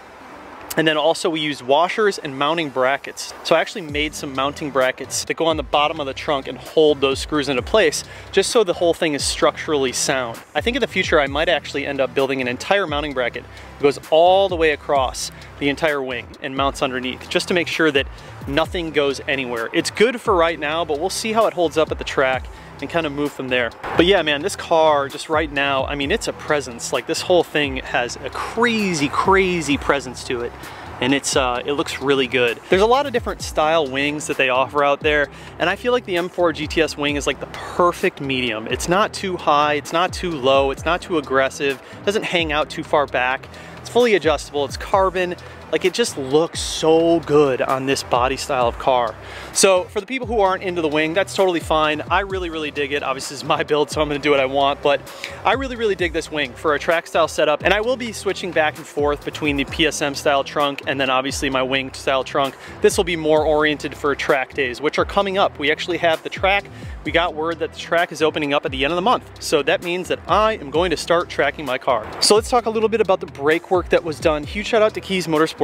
And then also we used washers and mounting brackets. So I actually made some mounting brackets that go on the bottom of the trunk and hold those screws into place, just so the whole thing is structurally sound. I think in the future I might actually end up building an entire mounting bracket that goes all the way across the entire wing and mounts underneath, just to make sure that nothing goes anywhere. It's good for right now, but we'll see how it holds up at the track and kind of move from there. But yeah, man, this car just right now, I mean, it's a presence. Like, this whole thing has a crazy, crazy presence to it. And it looks really good. There's a lot of different style wings that they offer out there, and I feel like the M4 GTS wing is like the perfect medium. It's not too high, it's not too low, it's not too aggressive, it doesn't hang out too far back. It's fully adjustable, it's carbon. Like, it just looks so good on this body style of car. So for the people who aren't into the wing, that's totally fine. I really, really dig it. Obviously, this is my build, so I'm gonna do what I want, but I really, really dig this wing for a track style setup. And I will be switching back and forth between the PSM style trunk and then obviously my wing style trunk. This will be more oriented for track days, which are coming up. We actually have the track. We got word that the track is opening up at the end of the month. So that means that I am going to start tracking my car. So let's talk a little bit about the brake work that was done. Huge shout out to Keys Motorsports.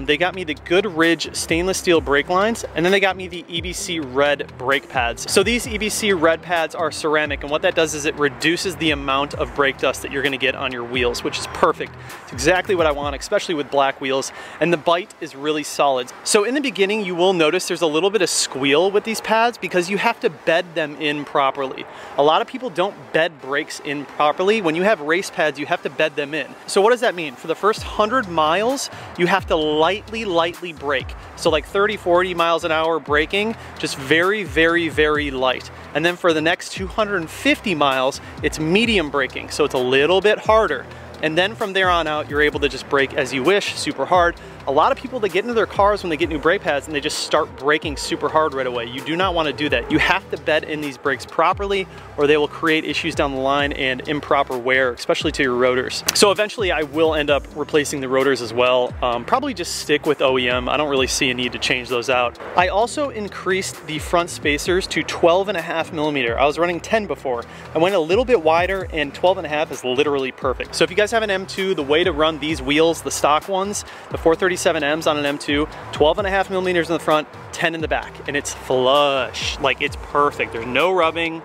They got me the Good Ridge stainless steel brake lines, and then they got me the EBC red brake pads. So these EBC red pads are ceramic, and what that does is it reduces the amount of brake dust that you're gonna get on your wheels, which is perfect. It's exactly what I want, especially with black wheels, and the bite is really solid. So in the beginning, you will notice there's a little bit of squeal with these pads because you have to bed them in properly. A lot of people don't bed brakes in properly. When you have race pads, you have to bed them in. So what does that mean? For the first 100 miles, you have to lightly brake. So like 30, 40 miles an hour braking, just very, very, very light. And then for the next 250 miles, it's medium braking. So it's a little bit harder. And then from there on out, you're able to just brake as you wish, super hard. A lot of people, they get into their cars when they get new brake pads and they just start braking super hard right away. You do not want to do that. You have to bed in these brakes properly or they will create issues down the line and improper wear, especially to your rotors. So eventually I will end up replacing the rotors as well. Probably just stick with OEM. I don't really see a need to change those out. I also increased the front spacers to 12.5 millimeter. I was running 10 before. I went a little bit wider, and 12.5 is literally perfect. So if you guys have an M2, the way to run these wheels, the stock ones, the 437Ms on an M2, 12.5 millimeters in the front, 10 in the back, and it's flush. Like, it's perfect. There's no rubbing,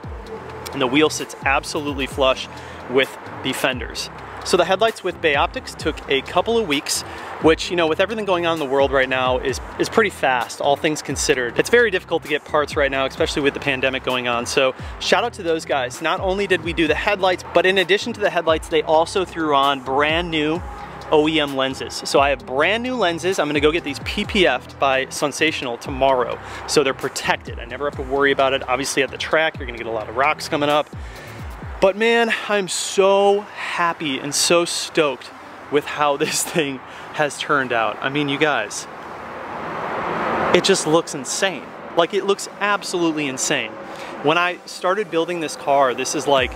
and the wheel sits absolutely flush with the fenders. So the headlights with Bay Optics took a couple of weeks, which, you know, with everything going on in the world right now is pretty fast, all things considered. It's very difficult to get parts right now, especially with the pandemic going on. So shout out to those guys. Not only did we do the headlights, but in addition to the headlights, they also threw on brand new OEM lenses. So I have brand new lenses. I'm gonna go get these PPF'd by Sensational tomorrow. So they're protected. I never have to worry about it. Obviously at the track, you're gonna get a lot of rocks coming up. But man, I'm so happy and so stoked with how this thing has turned out. I mean, you guys, it just looks insane. Like, it looks absolutely insane. When I started building this car, this is like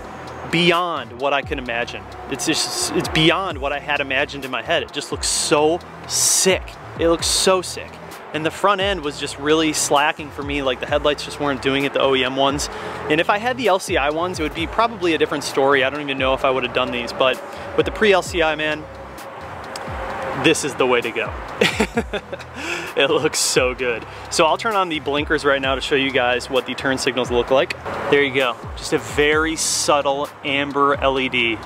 beyond what I can imagine. It's beyond what I had imagined in my head. It just looks so sick. It looks so sick. And the front end was just really slacking for me. Like, the headlights just weren't doing it, the OEM ones. And if I had the LCI ones, it would be probably a different story. I don't even know if I would have done these, but with the pre-LCI, man, this is the way to go. It looks so good. So I'll turn on the blinkers right now to show you guys what the turn signals look like. There you go. Just a very subtle amber LED.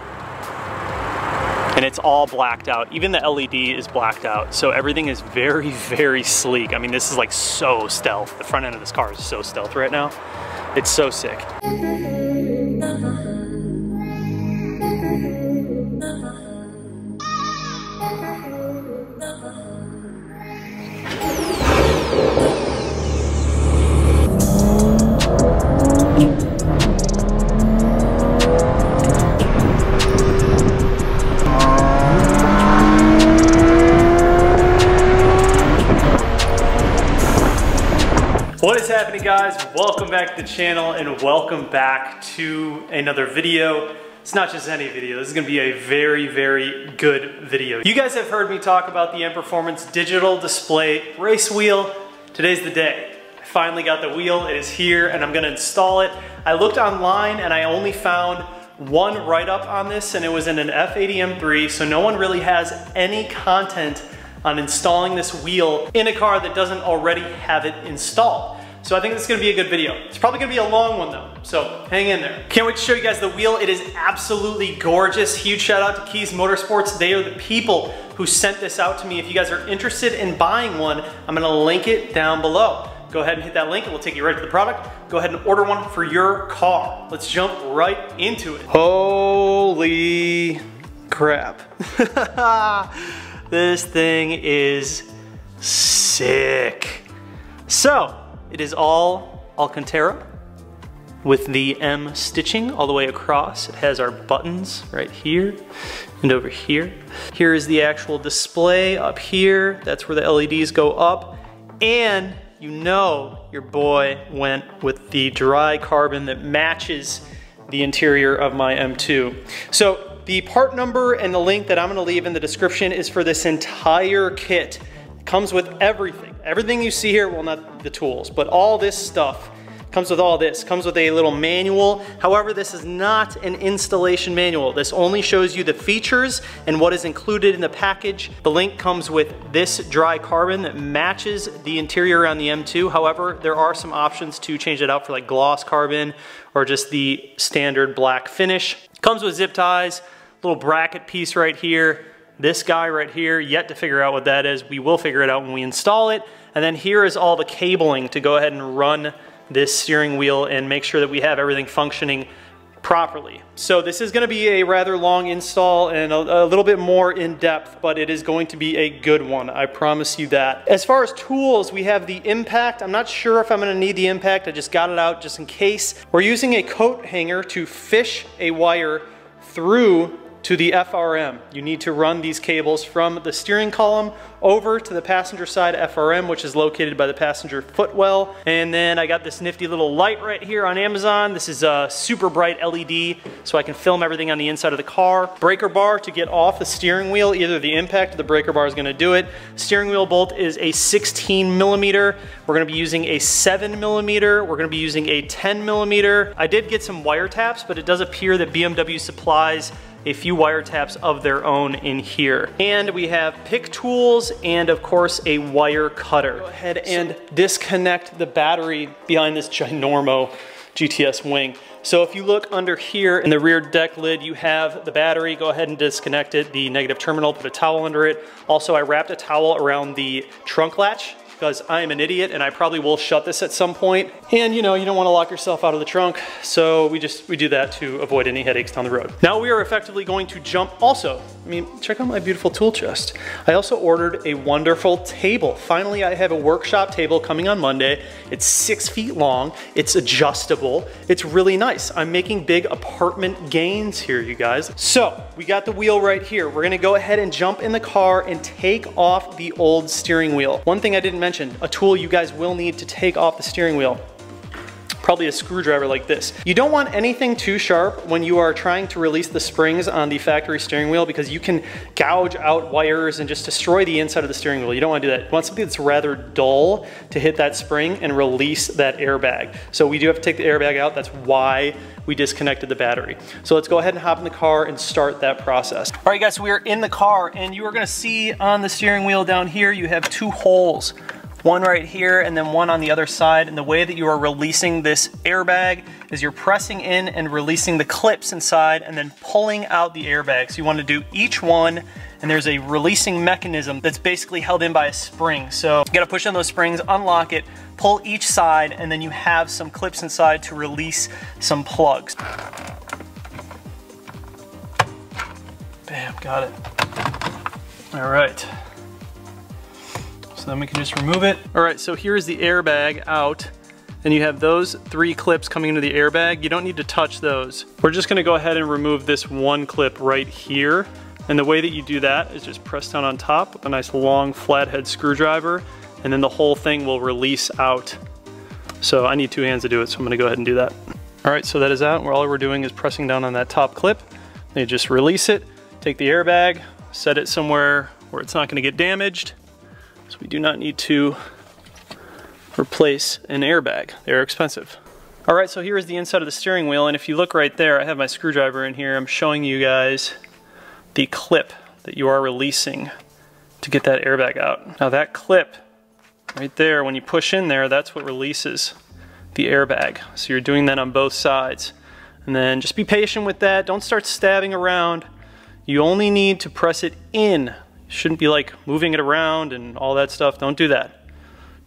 And it's all blacked out. Even the LED is blacked out. So everything is very, very sleek. I mean, this is like so stealth. The front end of this car is so stealth right now. It's so sick. happening, guys? Welcome back to the channel and welcome back to another video. It's not just any video, this is gonna be a very, very good video. You guys have heard me talk about the M Performance digital display race wheel. Today's the day. I finally got the wheel, it is here and I'm gonna install it. I looked online and I only found one write-up on this and it was in an F80 M3, so no one really has any content on installing this wheel in a car that doesn't already have it installed. So I think this is gonna be a good video. It's probably gonna be a long one though, so hang in there. Can't wait to show you guys the wheel. It is absolutely gorgeous. Huge shout out to Keys Motorsports. They are the people who sent this out to me. If you guys are interested in buying one, I'm gonna link it down below. Go ahead and hit that link, it will take you right to the product. Go ahead and order one for your car. Let's jump right into it. Holy crap. This thing is sick. So, it is all Alcantara with the M stitching all the way across. It has our buttons right here and over here. Here is the actual display up here. That's where the LEDs go up. And you know your boy went with the dry carbon that matches the interior of my M2. So the part number and the link that I'm gonna leave in the description is for this entire kit. It comes with everything. Everything you see here, well, not the tools, but all this stuff comes with all this. Comes with a little manual. However, this is not an installation manual. This only shows you the features and what is included in the package. The link comes with this dry carbon that matches the interior on the M2. However, there are some options to change it out for like gloss carbon or just the standard black finish. Comes with zip ties, little bracket piece right here. This guy right here, yet to figure out what that is. We will figure it out when we install it. And then here is all the cabling to go ahead and run this steering wheel and make sure that we have everything functioning properly. So this is gonna be a rather long install and a little bit more in depth, but it is going to be a good one, I promise you that. As far as tools, we have the impact. I'm not sure if I'm gonna need the impact. I just got it out just in case. We're using a coat hanger to fish a wire through to the FRM. You need to run these cables from the steering column over to the passenger side FRM, which is located by the passenger footwell. And then I got this nifty little light right here on Amazon. This is a super bright LED, so I can film everything on the inside of the car. Breaker bar to get off the steering wheel. Either the impact or the breaker bar is gonna do it. Steering wheel bolt is a 16 millimeter. We're gonna be using a 7 millimeter. We're gonna be using a 10 millimeter. I did get some wiretaps, but it does appear that BMW supplies a few wiretaps of their own in here. And we have pick tools and of course a wire cutter. Go ahead and disconnect the battery behind this ginormo GTS wing. So if you look under here in the rear deck lid, you have the battery. Go ahead and disconnect it, the negative terminal, put a towel under it. Also, I wrapped a towel around the trunk latch because I am an idiot and I probably will shut this at some point. And you know, you don't want to lock yourself out of the trunk, so we do that to avoid any headaches down the road. Now we are effectively going to jump also. I mean, check out my beautiful tool chest. I also ordered a wonderful table. Finally, I have a workshop table coming on Monday. It's 6 feet long, it's adjustable, it's really nice. I'm making big apartment gains here, you guys. So, we got the wheel right here. We're gonna go ahead and jump in the car and take off the old steering wheel. One thing I didn't mention, a tool you guys will need to take off the steering wheel. Probably a screwdriver like this. You don't want anything too sharp when you are trying to release the springs on the factory steering wheel because you can gouge out wires and just destroy the inside of the steering wheel. You don't want to do that. You want something that's rather dull to hit that spring and release that airbag. So we do have to take the airbag out. That's why we disconnected the battery. So let's go ahead and hop in the car and start that process. All right guys, so we are in the car and you are gonna see on the steering wheel down here, you have 2 holes. One right here and then one on the other side. And the way that you are releasing this airbag is you're pressing in and releasing the clips inside and then pulling out the airbag. So you want to do each one and there's a releasing mechanism that's basically held in by a spring. So you gotta push on those springs, unlock it, pull each side, and then you have some clips inside to release some plugs. Bam, got it. All right. Then we can just remove it. All right, so here's the airbag out and you have those 3 clips coming into the airbag. You don't need to touch those. We're just gonna go ahead and remove this one clip right here. And the way that you do that is just press down on top with a nice long flathead screwdriver and then the whole thing will release out So I need 2 hands to do it, so I'm gonna go ahead and do that. All right, so that is out, where all we're doing is pressing down on that top clip. Then you just release it, take the airbag, set it somewhere where it's not gonna get damaged. So we do not need to replace an airbag. They're expensive. All right, so here is the inside of the steering wheel, and if you look right there, I have my screwdriver in here. I'm showing you guys the clip that you are releasing to get that airbag out. Now that clip right there, when you push in there, that's what releases the airbag. So you're doing that on both sides. And then just be patient with that. Don't start stabbing around. You only need to press it in. You shouldn't be like moving it around and all that stuff. Don't do that.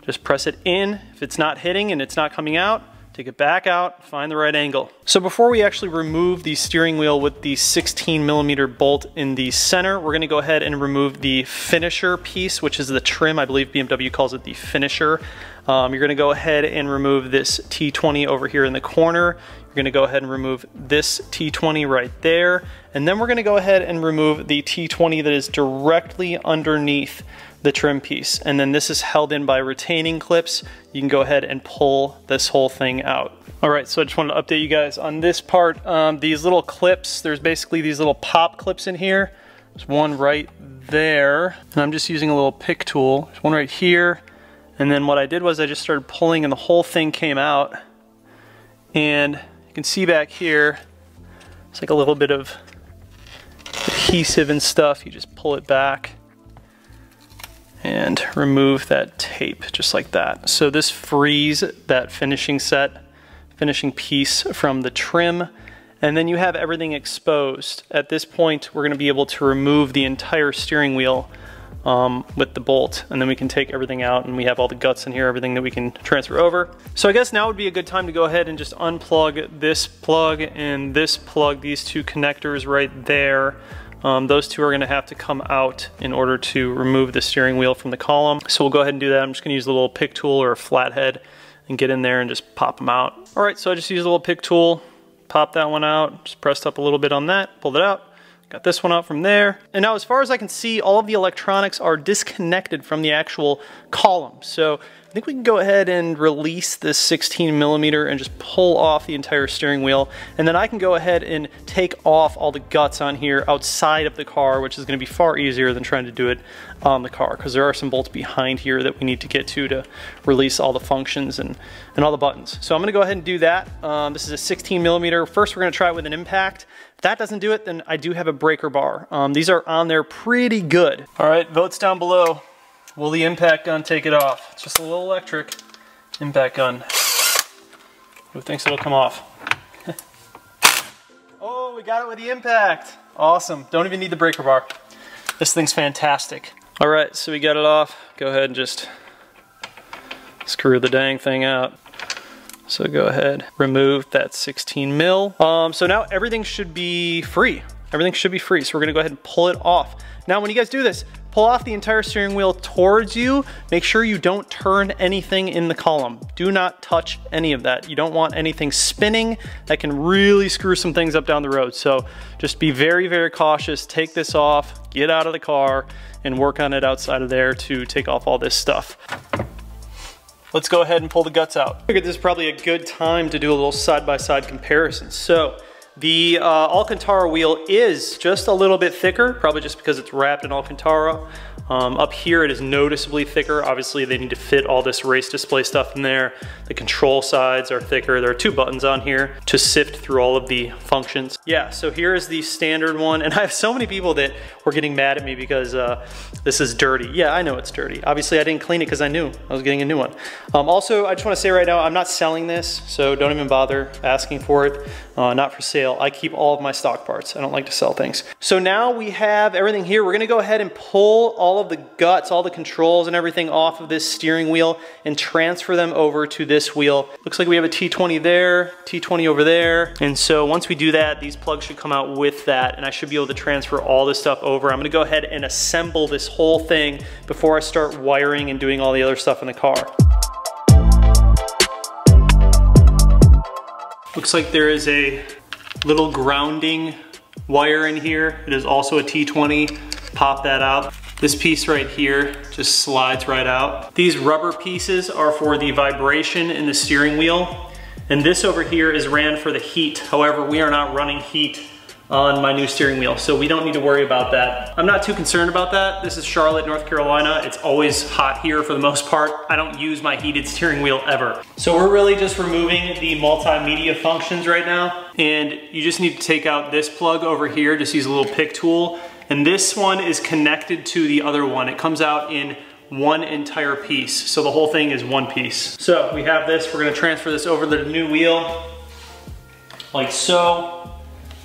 Just press it in. If it's not hitting and it's not coming out, take it back out, find the right angle. So before we actually remove the steering wheel with the 16mm bolt in the center, we're gonna go ahead and remove the finisher piece, which is the trim. I believe BMW calls it the finisher. You're gonna go ahead and remove this T20 over here in the corner. You're gonna go ahead and remove this T20 right there. And then we're gonna go ahead and remove the T20 that is directly underneath the trim piece. And then this is held in by retaining clips. You can go ahead and pull this whole thing out. All right, so I just wanted to update you guys on this part. These little clips, there's basically these little pop clips in here. There's one right there. And I'm just using a little pick tool. There's one right here. And then what I did was I just started pulling and the whole thing came out. And you can see back here, it's like a little bit of adhesive and stuff. You just pull it back and remove that tape just like that. So this frees that finishing piece from the trim, and then you have everything exposed. At this point, we're gonna be able to remove the entire steering wheel with the bolt, and then we can take everything out, and we have all the guts in here, everything that we can transfer over. So I guess now would be a good time to go ahead and just unplug this plug and this plug, these 2 connectors right there. Those 2 are gonna have to come out in order to remove the steering wheel from the column. So we'll go ahead and do that. I'm just gonna use a little pick tool or a flathead and get in there and just pop them out. All right, so I just used a little pick tool, pop that one out, just pressed up a little bit on that, pulled it out. Got this one out from there. And now as far as I can see, all of the electronics are disconnected from the actual column. So I think we can go ahead and release this 16mm and just pull off the entire steering wheel. And then I can go ahead and take off all the guts on here outside of the car, which is gonna be far easier than trying to do it on the car, because there are some bolts behind here that we need to get to release all the functions and all the buttons. So I'm gonna go ahead and do that. This is a 16mm. First, we're gonna try it with an impact. If that doesn't do it, then I do have a breaker bar. These are on there pretty good. All right, votes down below. Will the impact gun take it off? It's just a little electric impact gun. Who thinks it'll come off? Oh, we got it with the impact. Awesome, don't even need the breaker bar. This thing's fantastic. All right, so we got it off. Go ahead and just screw the dang thing out. So go ahead, remove that 16mm. So now everything should be free. Everything should be free, so we're gonna go ahead and pull it off. Now when you guys do this, pull off the entire steering wheel towards you. Make sure you don't turn anything in the column. Do not touch any of that. You don't want anything spinning. That can really screw some things up down the road. So just be very, very cautious. Take this off, get out of the car, and work on it outside of there to take off all this stuff. Let's go ahead and pull the guts out. I figured this is probably a good time to do a little side-by-side comparison. So the Alcantara wheel is just a little bit thicker, probably just because it's wrapped in Alcantara. Up here it is noticeably thicker. Obviously they need to fit all this race display stuff in there. The control sides are thicker. There are 2 buttons on here to sift through all of the functions. Yeah, so here is the standard one, and I have so many people that were getting mad at me because this is dirty. Yeah, I know it's dirty. Obviously I didn't clean it because I knew I was getting a new one. Also, I just want to say right now, I'm not selling this, so don't even bother asking for it. Not for sale. I keep all of my stock parts. I don't like to sell things. So now we have everything here. We're gonna go ahead and pull all of the guts, all the controls and everything off of this steering wheel and transfer them over to this wheel. Looks like we have a T20 there, T20 over there. And so once we do that, these plugs should come out with that, and I should be able to transfer all this stuff over. I'm gonna go ahead and assemble this whole thing before I start wiring and doing all the other stuff in the car. Looks like there is a little grounding wire in here. It is also a T20. Pop that out. This piece right here just slides right out. These rubber pieces are for the vibration in the steering wheel. And this over here is ran for the heat. However, we are not running heat on my new steering wheel, so we don't need to worry about that. I'm not too concerned about that. This is Charlotte, North Carolina. It's always hot here for the most part. I don't use my heated steering wheel ever. So we're really just removing the multimedia functions right now. And you just need to take out this plug over here. Just use a little pick tool. And this one is connected to the other one. It comes out in one entire piece. So the whole thing is one piece. So we have this. We're gonna transfer this over to the new wheel, like so.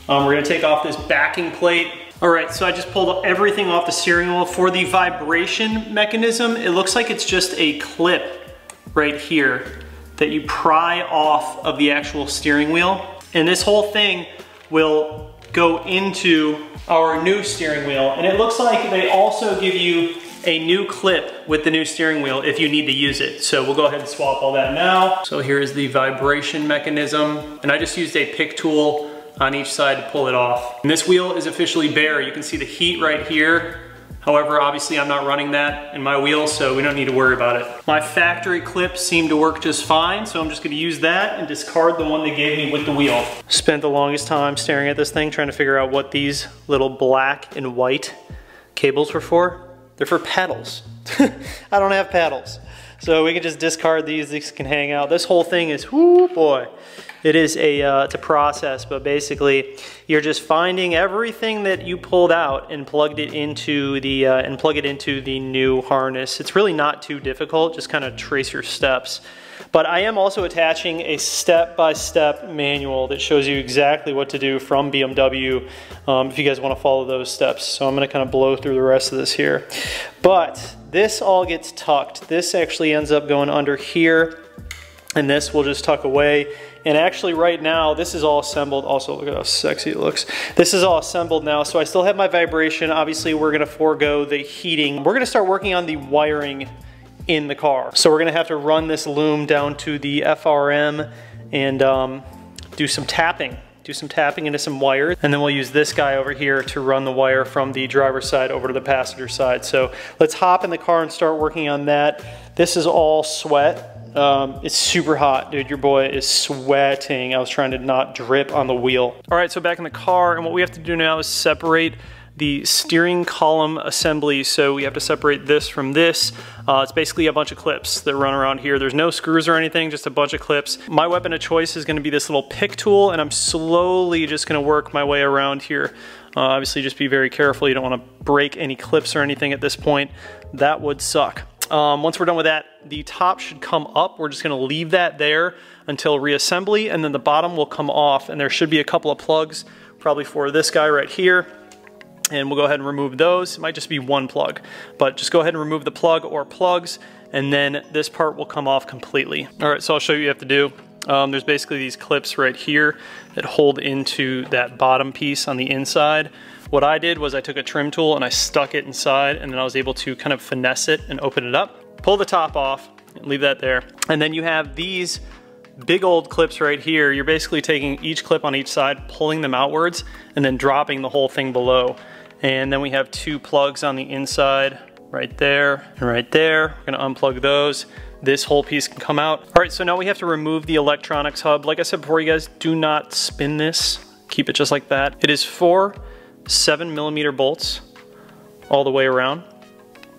We're gonna take off this backing plate. All right, so I just pulled everything off the steering wheel. For the vibration mechanism, it looks like it's just a clip right here that you pry off of the actual steering wheel. And this whole thing will go into our new steering wheel. And it looks like they also give you a new clip with the new steering wheel if you need to use it. So we'll go ahead and swap all that now. So here's the vibration mechanism. And I just used a pick tool on each side to pull it off. And this wheel is officially bare. You can see the heat right here. However, obviously I'm not running that in my wheel, so we don't need to worry about it. My factory clips seem to work just fine, so I'm just gonna use that and discard the one they gave me with the wheel. Spent the longest time staring at this thing, trying to figure out what these little black and white cables were for. They're for paddles. I don't have paddles. So we can just discard these can hang out. This whole thing is, whoo boy. It is it's a process, but basically you're just finding everything that you pulled out and plugged it into the new harness. It's really not too difficult, just kind of trace your steps. But I am also attaching a step-by-step manual that shows you exactly what to do from BMW if you guys want to follow those steps. So I'm going to kind of blow through the rest of this here. But this all gets tucked. This actually ends up going under here, and this will just tuck away. And actually right now, this is all assembled. Also, look at how sexy it looks. This is all assembled now, so I still have my vibration. Obviously, we're gonna forego the heating. We're gonna start working on the wiring in the car. So we're gonna have to run this loom down to the FRM and do some tapping into some wires. And then we'll use this guy over here to run the wire from the driver's side over to the passenger side. So let's hop in the car and start working on that. This is all sweat. It's super hot, dude. Your boy is sweating. I was trying to not drip on the wheel. All right, so back in the car, and what we have to do now is separate the steering column assembly. So we have to separate this from this. It's basically a bunch of clips that run around here. There's no screws or anything, just a bunch of clips. My weapon of choice is gonna be this little pick tool, and I'm slowly just gonna work my way around here. Obviously, just be very careful. You don't wanna break any clips or anything at this point. That would suck. Once we're done with that, the top should come up. We're just gonna leave that there until reassembly, and then the bottom will come off, and there should be a couple of plugs, probably for this guy right here. And we'll go ahead and remove those. It might just be one plug, but just go ahead and remove the plug or plugs, and then this part will come off completely. All right, so I'll show you what you have to do. There's basically these clips right here that hold into that bottom piece on the inside. What I did was I took a trim tool and I stuck it inside, and then I was able to kind of finesse it and open it up. Pull the top off, and leave that there. And then you have these big old clips right here. You're basically taking each clip on each side, pulling them outwards, and then dropping the whole thing below. And then we have two plugs on the inside, right there and right there. We're gonna unplug those. This whole piece can come out. All right, so now we have to remove the electronics hub. Like I said before, you guys, do not spin this. Keep it just like that. It is 4 7mm bolts all the way around.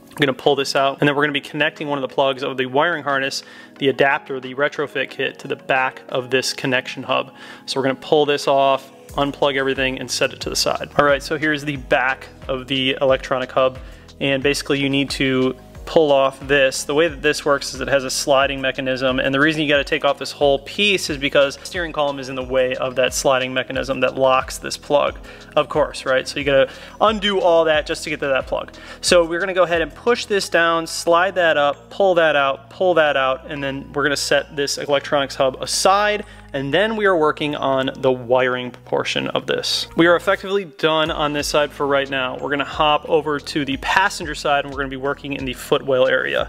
I'm gonna pull this out, and then we're gonna be connecting one of the plugs of the wiring harness, the adapter, the retrofit kit, to the back of this connection hub. So we're gonna pull this off, unplug everything, and set it to the side. All right, so here's the back of the electronic hub, and basically you need to pull off this. The way that this works is it has a sliding mechanism, and the reason you got to take off this whole piece is because the steering column is in the way of that sliding mechanism that locks this plug, of course, right? So you got to undo all that just to get to that plug. So we're going to go ahead and push this down, slide that up, pull that out, and then we're going to set this electronics hub aside, and then we are working on the wiring portion of this. We are effectively done on this side for right now. We're gonna hop over to the passenger side, and we're gonna be working in the footwell area.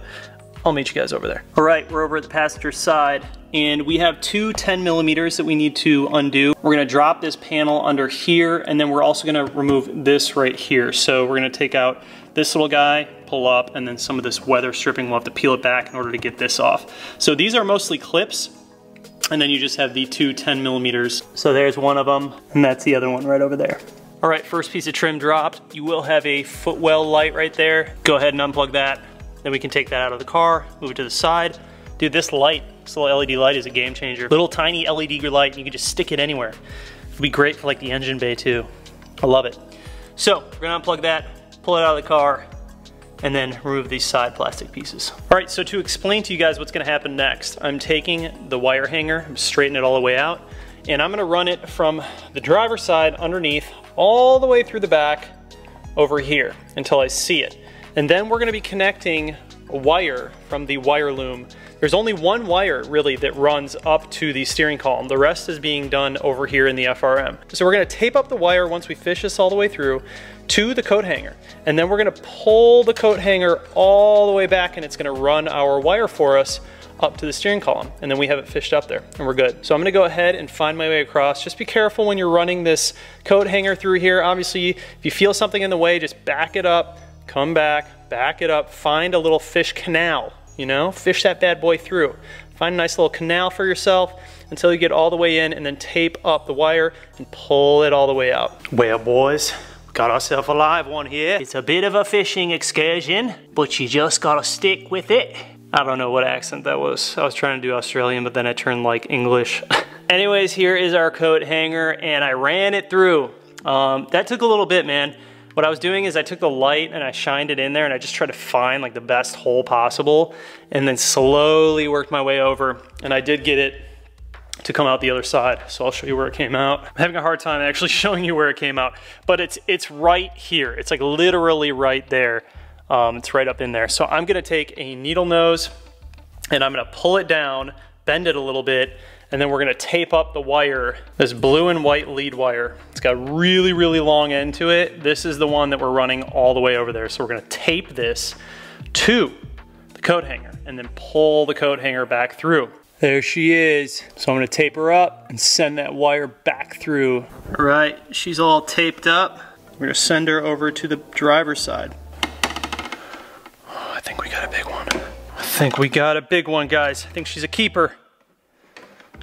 I'll meet you guys over there. All right, we're over at the passenger side, and we have two 10 millimeters that we need to undo. We're gonna drop this panel under here, and then we're also gonna remove this right here. So we're gonna take out this little guy, pull up, and then some of this weather stripping, we'll have to peel it back in order to get this off. So these are mostly clips, and then you just have the two 10 millimeters. So there's one of them, and that's the other one right over there. All right, first piece of trim dropped. You will have a footwell light right there. Go ahead and unplug that. Then we can take that out of the car, move it to the side. Dude, this light, this little LED light is a game changer. Little tiny LED light, and you can just stick it anywhere. It'd be great for like the engine bay too. I love it. So we're gonna unplug that, pull it out of the car, and then remove these side plastic pieces. All right, so to explain to you guys what's gonna happen next, I'm taking the wire hanger, I'm straightening it all the way out, and I'm gonna run it from the driver's side underneath all the way through the back over here until I see it. And then we're gonna be connecting a wire from the wire loom. There's only one wire really that runs up to the steering column. The rest is being done over here in the FRM. So we're gonna tape up the wire once we fish this all the way through to the coat hanger. And then we're gonna pull the coat hanger all the way back, and it's gonna run our wire for us up to the steering column, and then we have it fished up there, and we're good. So I'm gonna go ahead and find my way across. Just be careful when you're running this coat hanger through here. Obviously, if you feel something in the way, just back it up, come back it up, find a little fish canal, you know? Fish that bad boy through. Find a nice little canal for yourself until you get all the way in, and then tape up the wire and pull it all the way out. Well, boys, got ourselves a live one here. It's a bit of a fishing excursion, but you just gotta stick with it. I don't know what accent that was. I was trying to do Australian, but then I turned like English. Anyways, here is our coat hanger, and I ran it through. That took a little bit, man. What I was doing is I took the light and I shined it in there, and I just tried to find like the best hole possible, and then slowly worked my way over, and I did get it to come out the other side. So I'll show you where it came out. I'm having a hard time actually showing you where it came out, but it's right here. It's like literally right there. It's right up in there. So I'm gonna take a needle nose and I'm gonna pull it down, bend it a little bit, and then we're gonna tape up the wire, this blue and white lead wire. It's got a really, really long end to it. This is the one that we're running all the way over there. So we're gonna tape this to the coat hanger and then pull the coat hanger back through. There she is. So I'm gonna tape her up and send that wire back through. All right, she's all taped up. We're gonna send her over to the driver's side. I think we got a big one. I think we got a big one, guys. I think she's a keeper.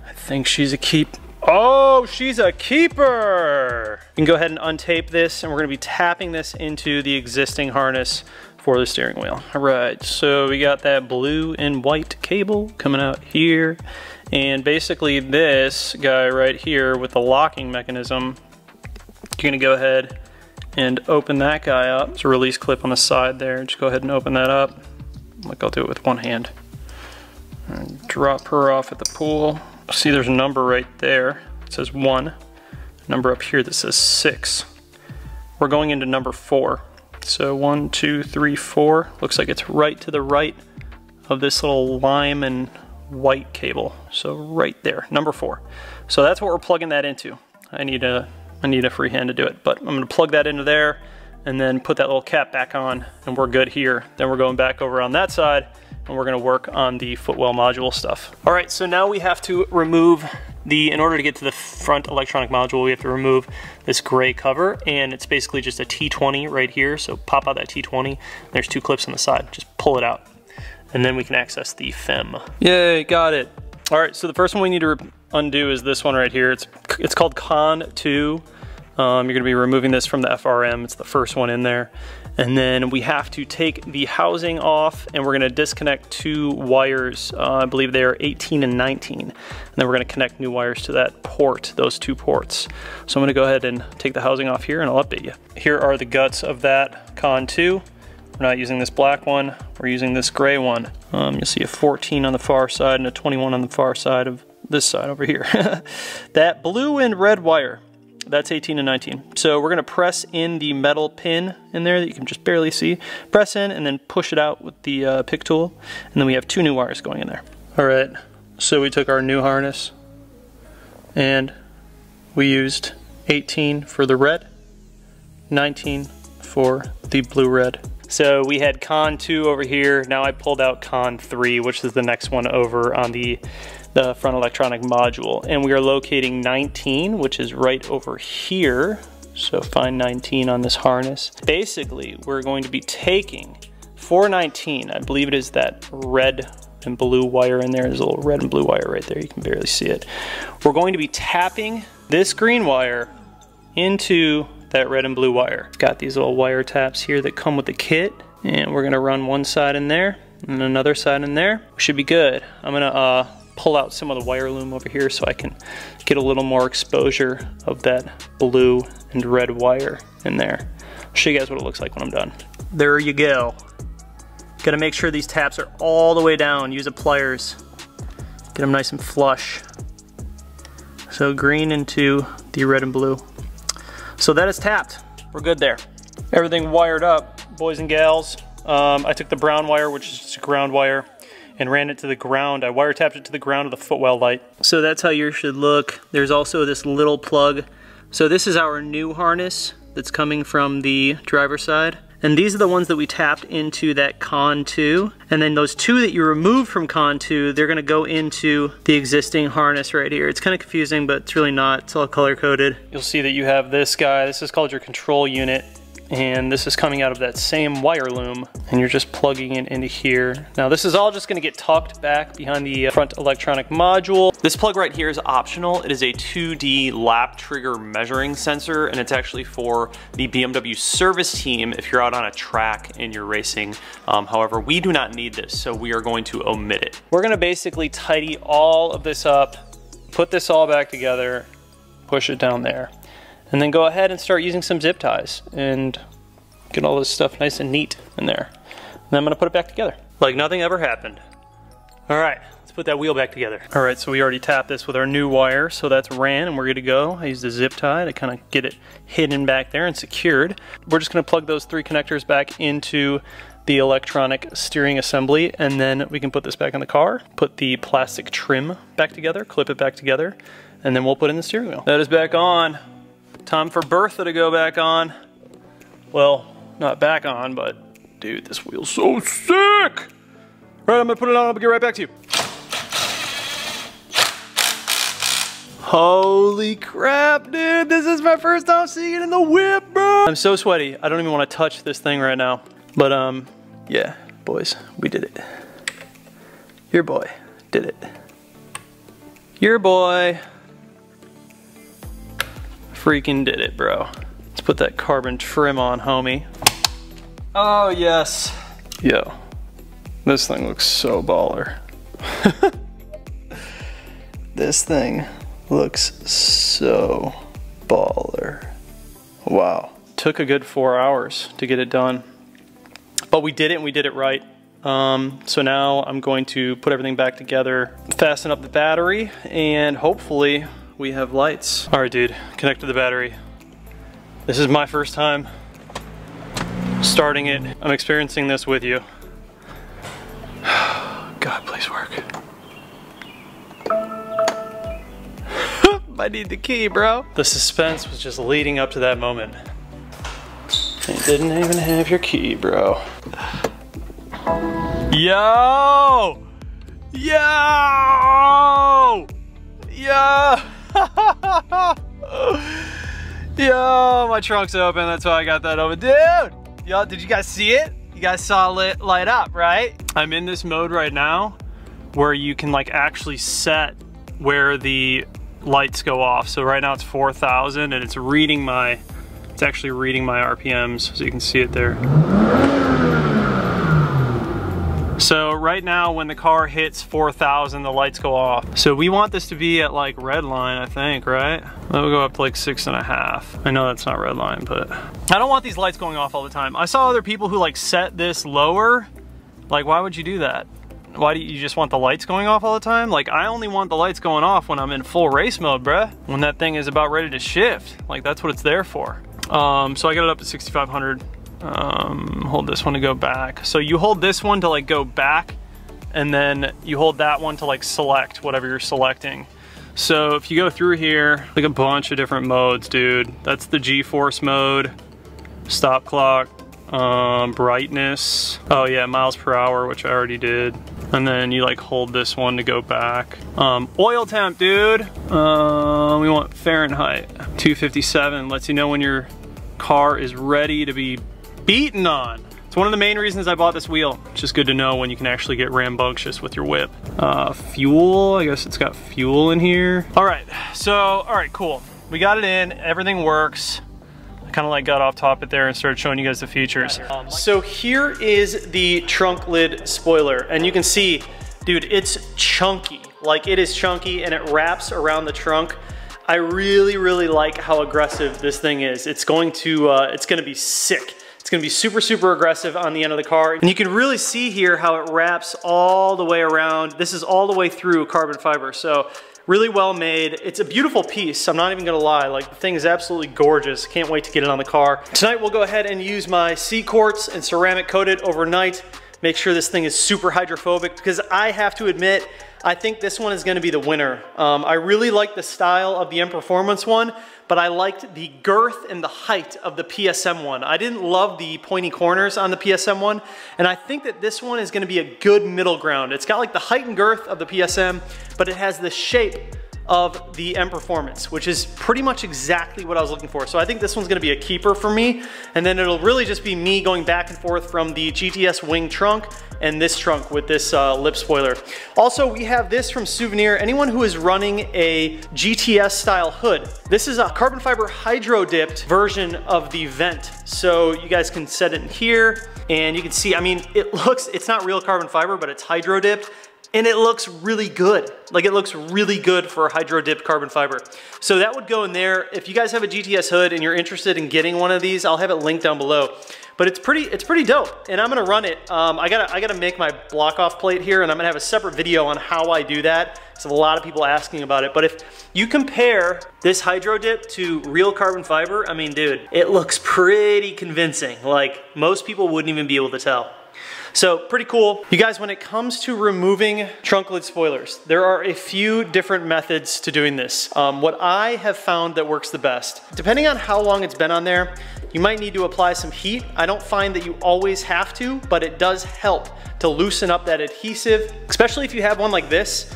I think she's a keep. Oh, she's a keeper. You can go ahead and untape this, and we're gonna be tapping this into the existing harness for the steering wheel. All right, so we got that blue and white cable coming out here. And basically this guy right here with the locking mechanism, you're gonna go ahead and open that guy up. It's a release clip on the side there. Just go ahead and open that up. Like I'll do it with one hand. And drop her off at the pool. See there's a number right there. It says 1. Number up here that says 6. We're going into number 4. So 1, 2, 3, 4. Looks like it's right to the right of this little lime and white cable. So right there, number 4. So that's what we're plugging that into. I need a free hand to do it, but I'm gonna plug that into there and then put that little cap back on, and we're good here. Then we're going back over on that side, and we're gonna work on the footwell module stuff. All right, so now we have to remove in order to get to the front electronic module, we have to remove this gray cover, and it's basically just a T20 right here. So pop out that T20, there's 2 clips on the side, just pull it out. And then we can access the FEM. Yay, got it. All right, so the first one we need to undo is this one right here. It's called Con 2. You're gonna be removing this from the FRM. It's the first one in there. And then we have to take the housing off, and we're gonna disconnect 2 wires. I believe they are 18 and 19. And then we're gonna connect new wires to that port, those 2 ports. So I'm gonna go ahead and take the housing off here, and I'll update you. Here are the guts of that Con 2. We're not using this black one, we're using this gray one. You'll see a 14 on the far side and a 21 on the far side of this side over here. That blue and red wire, that's 18 and 19. So we're gonna press in the metal pin in there that you can just barely see. Press in and then push it out with the pick tool. And then we have 2 new wires going in there. All right, so we took our new harness and we used 18 for the red, 19 for the blue-red. So we had Con 2 over here. Now I pulled out Con 3, which is the next one over on the front electronic module. And we are locating 19, which is right over here. So find 19 on this harness. Basically, we're going to be taking 419, I believe it is that red and blue wire in there. There's a little red and blue wire right there. You can barely see it. We're going to be tapping this green wire into that red and blue wire. It's got these little wire taps here that come with the kit, and we're gonna run one side in there and another side in there. We should be good. I'm gonna pull out some of the wire loom over here so I can get a little more exposure of that blue and red wire in there. I'll show you guys what it looks like when I'm done. There you go. Gotta make sure these taps are all the way down. Use the pliers. Get them nice and flush. So green into the red and blue. So that is tapped. We're good there. Everything wired up, boys and gals. I took the brown wire, which is just a ground wire, and ran it to the ground. I wire tapped it to the ground of the footwell light. So that's how yours should look. There's also this little plug. So this is our new harness that's coming from the driver's side. And these are the ones that we tapped into that Con 2. And then those two that you removed from Con 2, they're gonna go into the existing harness right here. It's kind of confusing, but it's really not. It's all color coded. You'll see that you have this guy. This is called your control unit. And this is coming out of that same wire loom, and you're just plugging it into here. Now this is all just gonna get tucked back behind the front electronic module. This plug right here is optional. It is a 2D lap trigger measuring sensor, and it's actually for the BMW service team if you're out on a track and you're racing. However, we do not need this, so we are going to omit it. We're gonna basically tidy all of this up, put this all back together, push it down there. And then go ahead and start using some zip ties and get all this stuff nice and neat in there. And then I'm gonna put it back together like nothing ever happened. All right, let's put that wheel back together. All right, so we already tapped this with our new wire, so that's ran and we're good to go. I used a zip tie to kind of get it hidden back there and secured. We're just gonna plug those 3 connectors back into the electronic steering assembly, and then we can put this back in the car, put the plastic trim back together, clip it back together, and then we'll put in the steering wheel. That is back on. Time for Bertha to go back on. Well, not back on, but dude, this wheel's so sick. All right, I'm gonna put it on, I'll get right back to you. Holy crap, dude, this is my first time seeing it in the whip, bro. I'm so sweaty, I don't even wanna touch this thing right now. But yeah, boys, we did it. Your boy did it. Your boy freaking did it, bro. Let's put that carbon trim on, homie. Oh, yes. Yo, this thing looks so baller. This thing looks so baller. Wow. Took a good 4 hours to get it done. But we did it, and we did it right. So now I'm going to put everything back together, fasten up the battery, and hopefully we have lights. All right, dude, connect to the battery. This is my first time starting it. I'm experiencing this with you. God, please work. I need the key, bro. The suspense was just leading up to that moment. You didn't even have your key, bro. Yo! Yo! Yo! Yo, my trunk's open, that's why I got that open. Dude! Yo, did you guys see it? You guys saw it light up, right? I'm in this mode right now where you can like actually set where the lights go off. So right now it's 4,000 and it's actually reading my RPMs, so you can see it there. So right now when the car hits 4,000, the lights go off. So we want this to be at like red line, I think, right? That'll go up to like 6.5. I know that's not red line, but I don't want these lights going off all the time. I saw other people who like set this lower. Like, why would you do that? Why do you just want the lights going off all the time? Like, I only want the lights going off when I'm in full race mode, bruh. When that thing is about ready to shift. Like, that's what it's there for. So I got it up to 6,500. Hold this one to go back. So you hold this one to like go back, and then you hold that one to like select whatever you're selecting. So if you go through here, like a bunch of different modes, dude. That's the G-force mode, stop clock, Brightness. Oh yeah, miles per hour, which I already did. And then you like hold this one to go back. Oil temp, dude. We want Fahrenheit. 257 lets you know when your car is ready to be beaten on. It's one of the main reasons I bought this wheel. It's just good to know when you can actually get rambunctious with your whip. Fuel, I guess it's got fuel in here. All right, cool. We got it in, everything works. I kind of like got off topic there and started showing you guys the features. So here is the trunk lid spoiler, and you can see, dude, it's chunky. Like, it is chunky and it wraps around the trunk. I really, really like how aggressive this thing is. It's going to be sick. It's gonna be super, super aggressive on the end of the car. And you can really see here how it wraps all the way around. This is all the way through carbon fiber. So really well made. It's a beautiful piece. I'm not even gonna lie. Like, the thing is absolutely gorgeous. Can't wait to get it on the car. Tonight we'll go ahead and use my seat quartz and ceramic coat it overnight. Make sure this thing is super hydrophobic, because I have to admit, I think this one is gonna be the winner. I really like the style of the M Performance one, but I liked the girth and the height of the PSM one. I didn't love the pointy corners on the PSM one, and I think that this one is gonna be a good middle ground. It's got like the height and girth of the PSM, but it has the shape of the M Performance, which is pretty much exactly what I was looking for. So I think this one's gonna be a keeper for me, and then it'll really just be me going back and forth from the GTS wing trunk and this trunk with this lip spoiler. Also, we have this from Souvenir. Anyone who is running a GTS style hood, this is a carbon fiber hydro dipped version of the vent. So you guys can set it in here and you can see, I mean, it's not real carbon fiber, but it's hydro dipped. And it looks really good. Like, it looks really good for hydro dipped carbon fiber. So that would go in there. If you guys have a GTS hood and you're interested in getting one of these, I'll have it linked down below. But it's pretty dope, and I'm gonna run it. I gotta make my block off plate here, and I'm gonna have a separate video on how I do that. So a lot of people asking about it. But if you compare this hydro dip to real carbon fiber, I mean, dude, it looks pretty convincing. Like, most people wouldn't even be able to tell. So pretty cool. You guys, when it comes to removing trunk lid spoilers, there are a few different methods to doing this. What I have found that works the best, depending on how long it's been on there, you might need to apply some heat. I don't find that you always have to, but it does help to loosen up that adhesive, especially if you have one like this.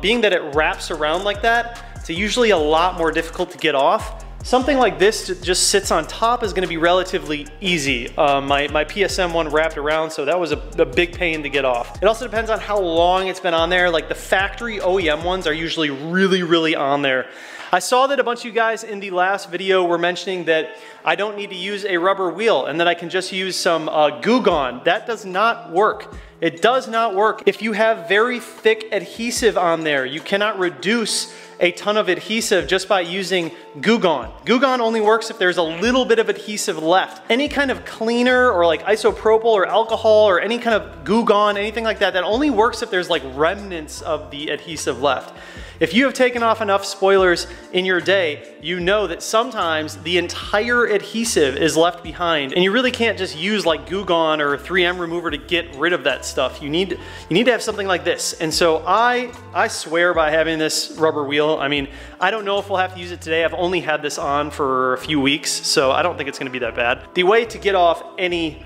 Being that it wraps around like that, it's usually a lot more difficult to get off. Something like this that just sits on top is gonna be relatively easy. My PSM one wrapped around, so that was a big pain to get off. It also depends on how long it's been on there. Like, the factory OEM ones are usually really, really on there. I saw that a bunch of you guys in the last video were mentioning that I don't need to use a rubber wheel and that I can just use some Goo Gone. That does not work. It does not work. If you have very thick adhesive on there, you cannot reduce a ton of adhesive just by using Goo Gone. Goo Gone only works if there's a little bit of adhesive left. Any kind of cleaner or like isopropyl or alcohol or any kind of Goo Gone, anything like that, that only works if there's like remnants of the adhesive left. If you have taken off enough spoilers in your day, you know that sometimes the entire adhesive is left behind, and you really can't just use like Goo Gone or a 3M remover to get rid of that stuff. You need to have something like this. And so I swear by having this rubber wheel. I mean, I don't know if we'll have to use it today. I've only had this on for a few weeks, so I don't think it's gonna be that bad. The way to get off any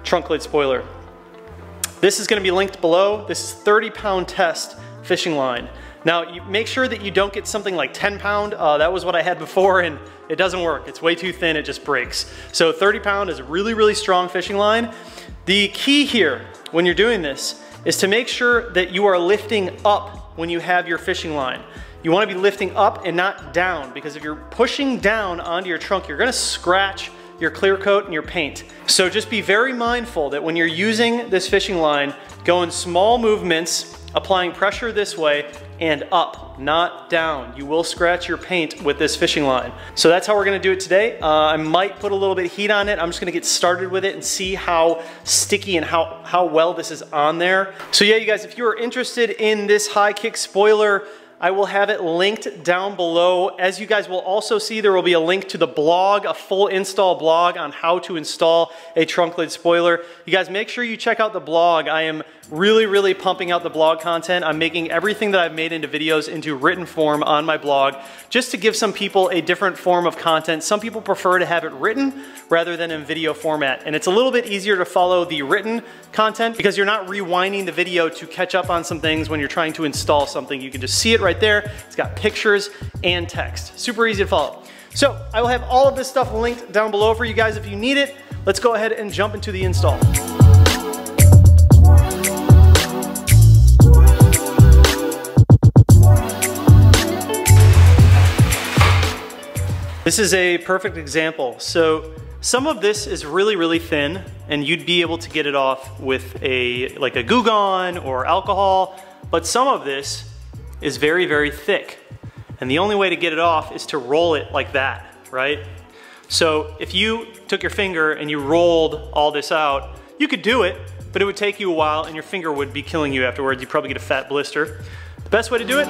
trunk lid spoiler, this is gonna be linked below. This is 30-pound test fishing line. Now, you make sure that you don't get something like 10-pound. That was what I had before, and it doesn't work. It's way too thin, it just breaks. So 30-pound is a really, really strong fishing line. The key here, when you're doing this, is to make sure that you are lifting up when you have your fishing line. You wanna be lifting up and not down, because if you're pushing down onto your trunk, you're gonna scratch your clear coat and your paint. So just be very mindful that when you're using this fishing line, go in small movements, applying pressure this way and up, not down. You will scratch your paint with this fishing line. So that's how we're gonna do it today. I might put a little bit of heat on it. I'm just gonna get started with it and see how sticky and how well this is on there. So yeah, you guys, if you are interested in this high kick spoiler, I will have it linked down below. As you guys will also see, there will be a link to the blog, a full install blog on how to install a trunk lid spoiler. You guys make sure you check out the blog. I am really pumping out the blog content. I'm making everything that I've made into videos into written form on my blog, just to give some people a different form of content. Some people prefer to have it written rather than in video format. And it's a little bit easier to follow the written content because you're not rewinding the video to catch up on some things when you're trying to install something. You can just see it right there. It's got pictures and text. Super easy to follow. So I will have all of this stuff linked down below for you guys if you need it. Let's go ahead and jump into the install. This is a perfect example. So some of this is really thin, and you'd be able to get it off with like a Goo Gone or alcohol, but some of this is very thick. And the only way to get it off is to roll it like that, right? So if you took your finger and you rolled all this out, you could do it, but it would take you a while and your finger would be killing you afterwards. You'd probably get a fat blister. The best way to do it,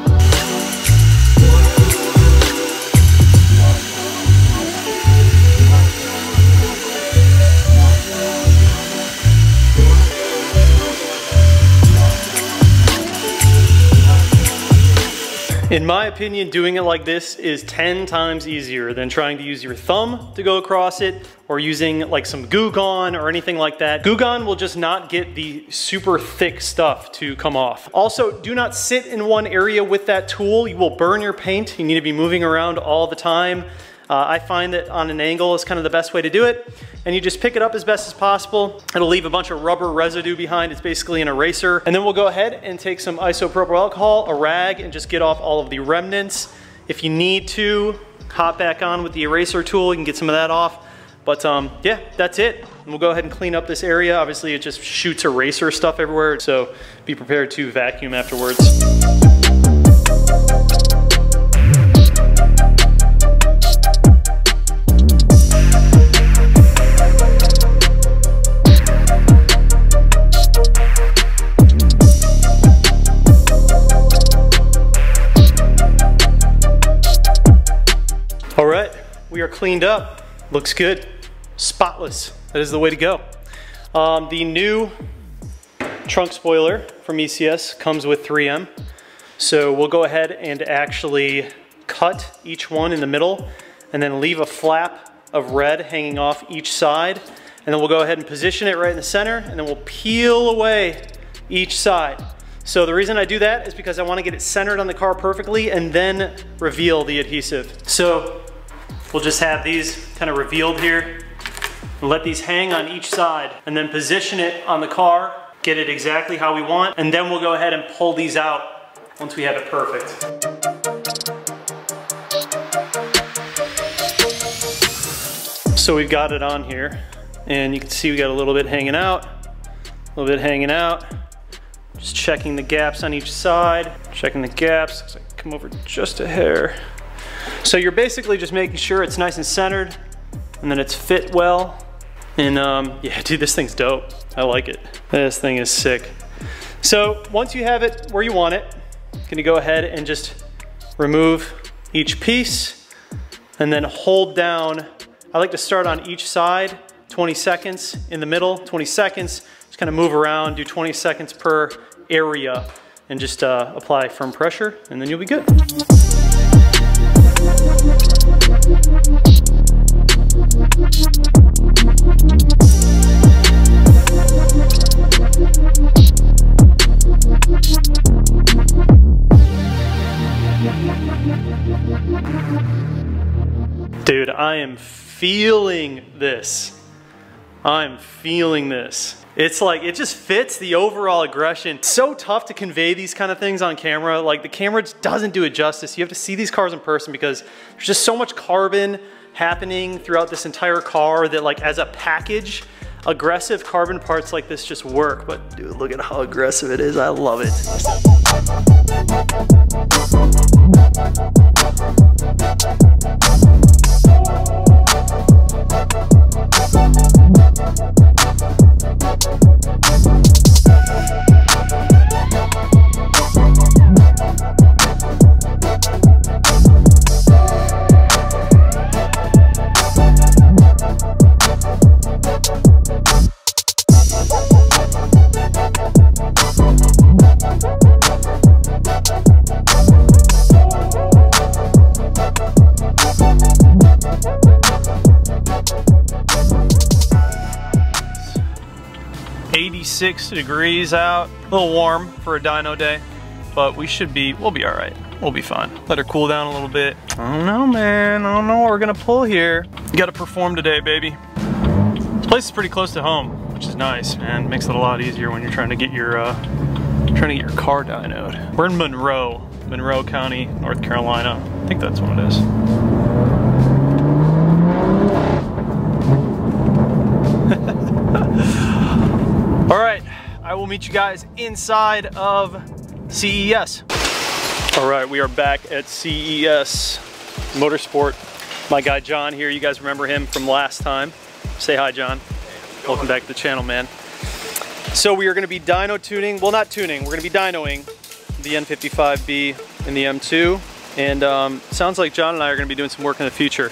in my opinion, doing it like this is 10 times easier than trying to use your thumb to go across it or using like some Goo Gone or anything like that. Goo Gone will just not get the super thick stuff to come off. Also, do not sit in one area with that tool. You will burn your paint. You need to be moving around all the time. I find that on an angle is kind of the best way to do it. And you just pick it up as best as possible. It'll leave a bunch of rubber residue behind. It's basically an eraser. And then we'll go ahead and take some isopropyl alcohol, a rag, and just get off all of the remnants. If you need to, hop back on with the eraser tool. You can get some of that off. But yeah, that's it. And we'll go ahead and clean up this area. Obviously, it just shoots eraser stuff everywhere. So be prepared to vacuum afterwards. All right, we are cleaned up. Looks good, spotless. That is the way to go. The new trunk spoiler from ECS comes with 3M. So we'll go ahead and actually cut each one in the middle and then leave a flap of red hanging off each side. And then we'll go ahead and position it right in the center, and then we'll peel away each side. So the reason I do that is because I want to get it centered on the car perfectly and then reveal the adhesive. So we'll just have these kind of revealed here and let these hang on each side and then position it on the car, get it exactly how we want, and then we'll go ahead and pull these out once we have it perfect. So we've got it on here, and you can see we got a little bit hanging out, a little bit hanging out. Just checking the gaps on each side, checking the gaps. Looks like I come over just a hair. So you're basically just making sure it's nice and centered and that it's fit well. And yeah, dude, this thing's dope. I like it. This thing is sick. So once you have it where you want it, you're gonna go ahead and just remove each piece and then hold down. I like to start on each side, 20 seconds, in the middle, 20 seconds. Just kind of move around, do 20 seconds per area, and just apply firm pressure, and then you'll be good. Dude, I am feeling this. I'm feeling this. It's like, it just fits the overall aggression. It's so tough to convey these kind of things on camera. Like, the camera just doesn't do it justice. You have to see these cars in person because there's just so much carbon happening throughout this entire car that, like, as a package, aggressive carbon parts like this just work. But dude, look at how aggressive it is. I love it. 86 degrees out. A little warm for a dyno day, but we'll be all right. We'll be fine. Let her cool down a little bit. I don't know, man. I don't know what we're gonna pull here. You gotta perform today, baby. This place is pretty close to home, which is nice, man. Makes it a lot easier when you're trying to get your car dynoed. We're in Monroe County, North Carolina. I think that's what it is. All right, I will meet you guys inside of CES. All right, we are back at CES Motorsport. My guy John here, you guys remember him from last time. Say hi, John. Welcome back to the channel, man. So we are gonna be dyno tuning, well not tuning, we're gonna be dynoing the N55B and the M2. And sounds like John and I are gonna be doing some work in the future.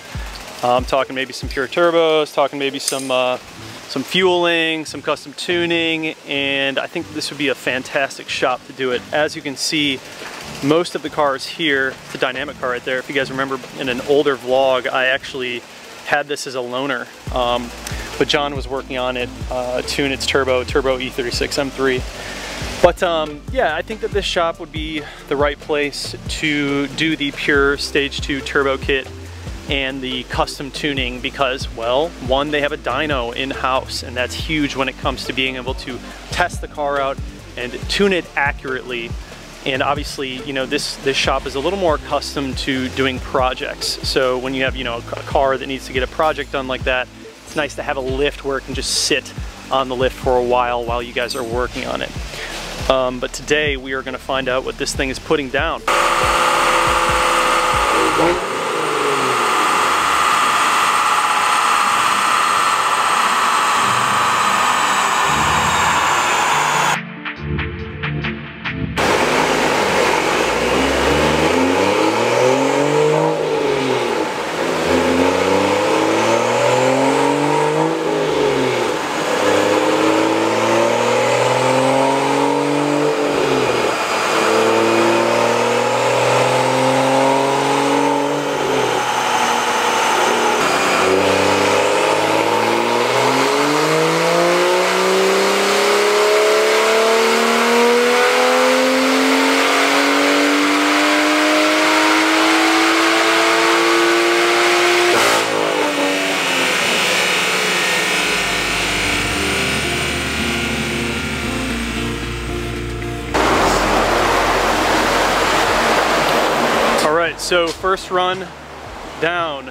Talking maybe some pure turbos, talking maybe some fueling, some custom tuning, and I think this would be a fantastic shop to do it. As you can see, most of the cars here, the dynamic car right there, if you guys remember in an older vlog, I actually had this as a loaner, but John was working on it, tune its turbo E36 M3. But yeah, I think that this shop would be the right place to do the pure Stage 2 turbo kit and the custom tuning because, well, one, they have a dyno in-house, and that's huge when it comes to being able to test the car out and tune it accurately. And obviously, you know, this shop is a little more accustomed to doing projects. So when you have, you know, a car that needs to get a project done like that, it's nice to have a lift where it can just sit on the lift for a while you guys are working on it. But today we are gonna find out what this thing is putting down. So first run down,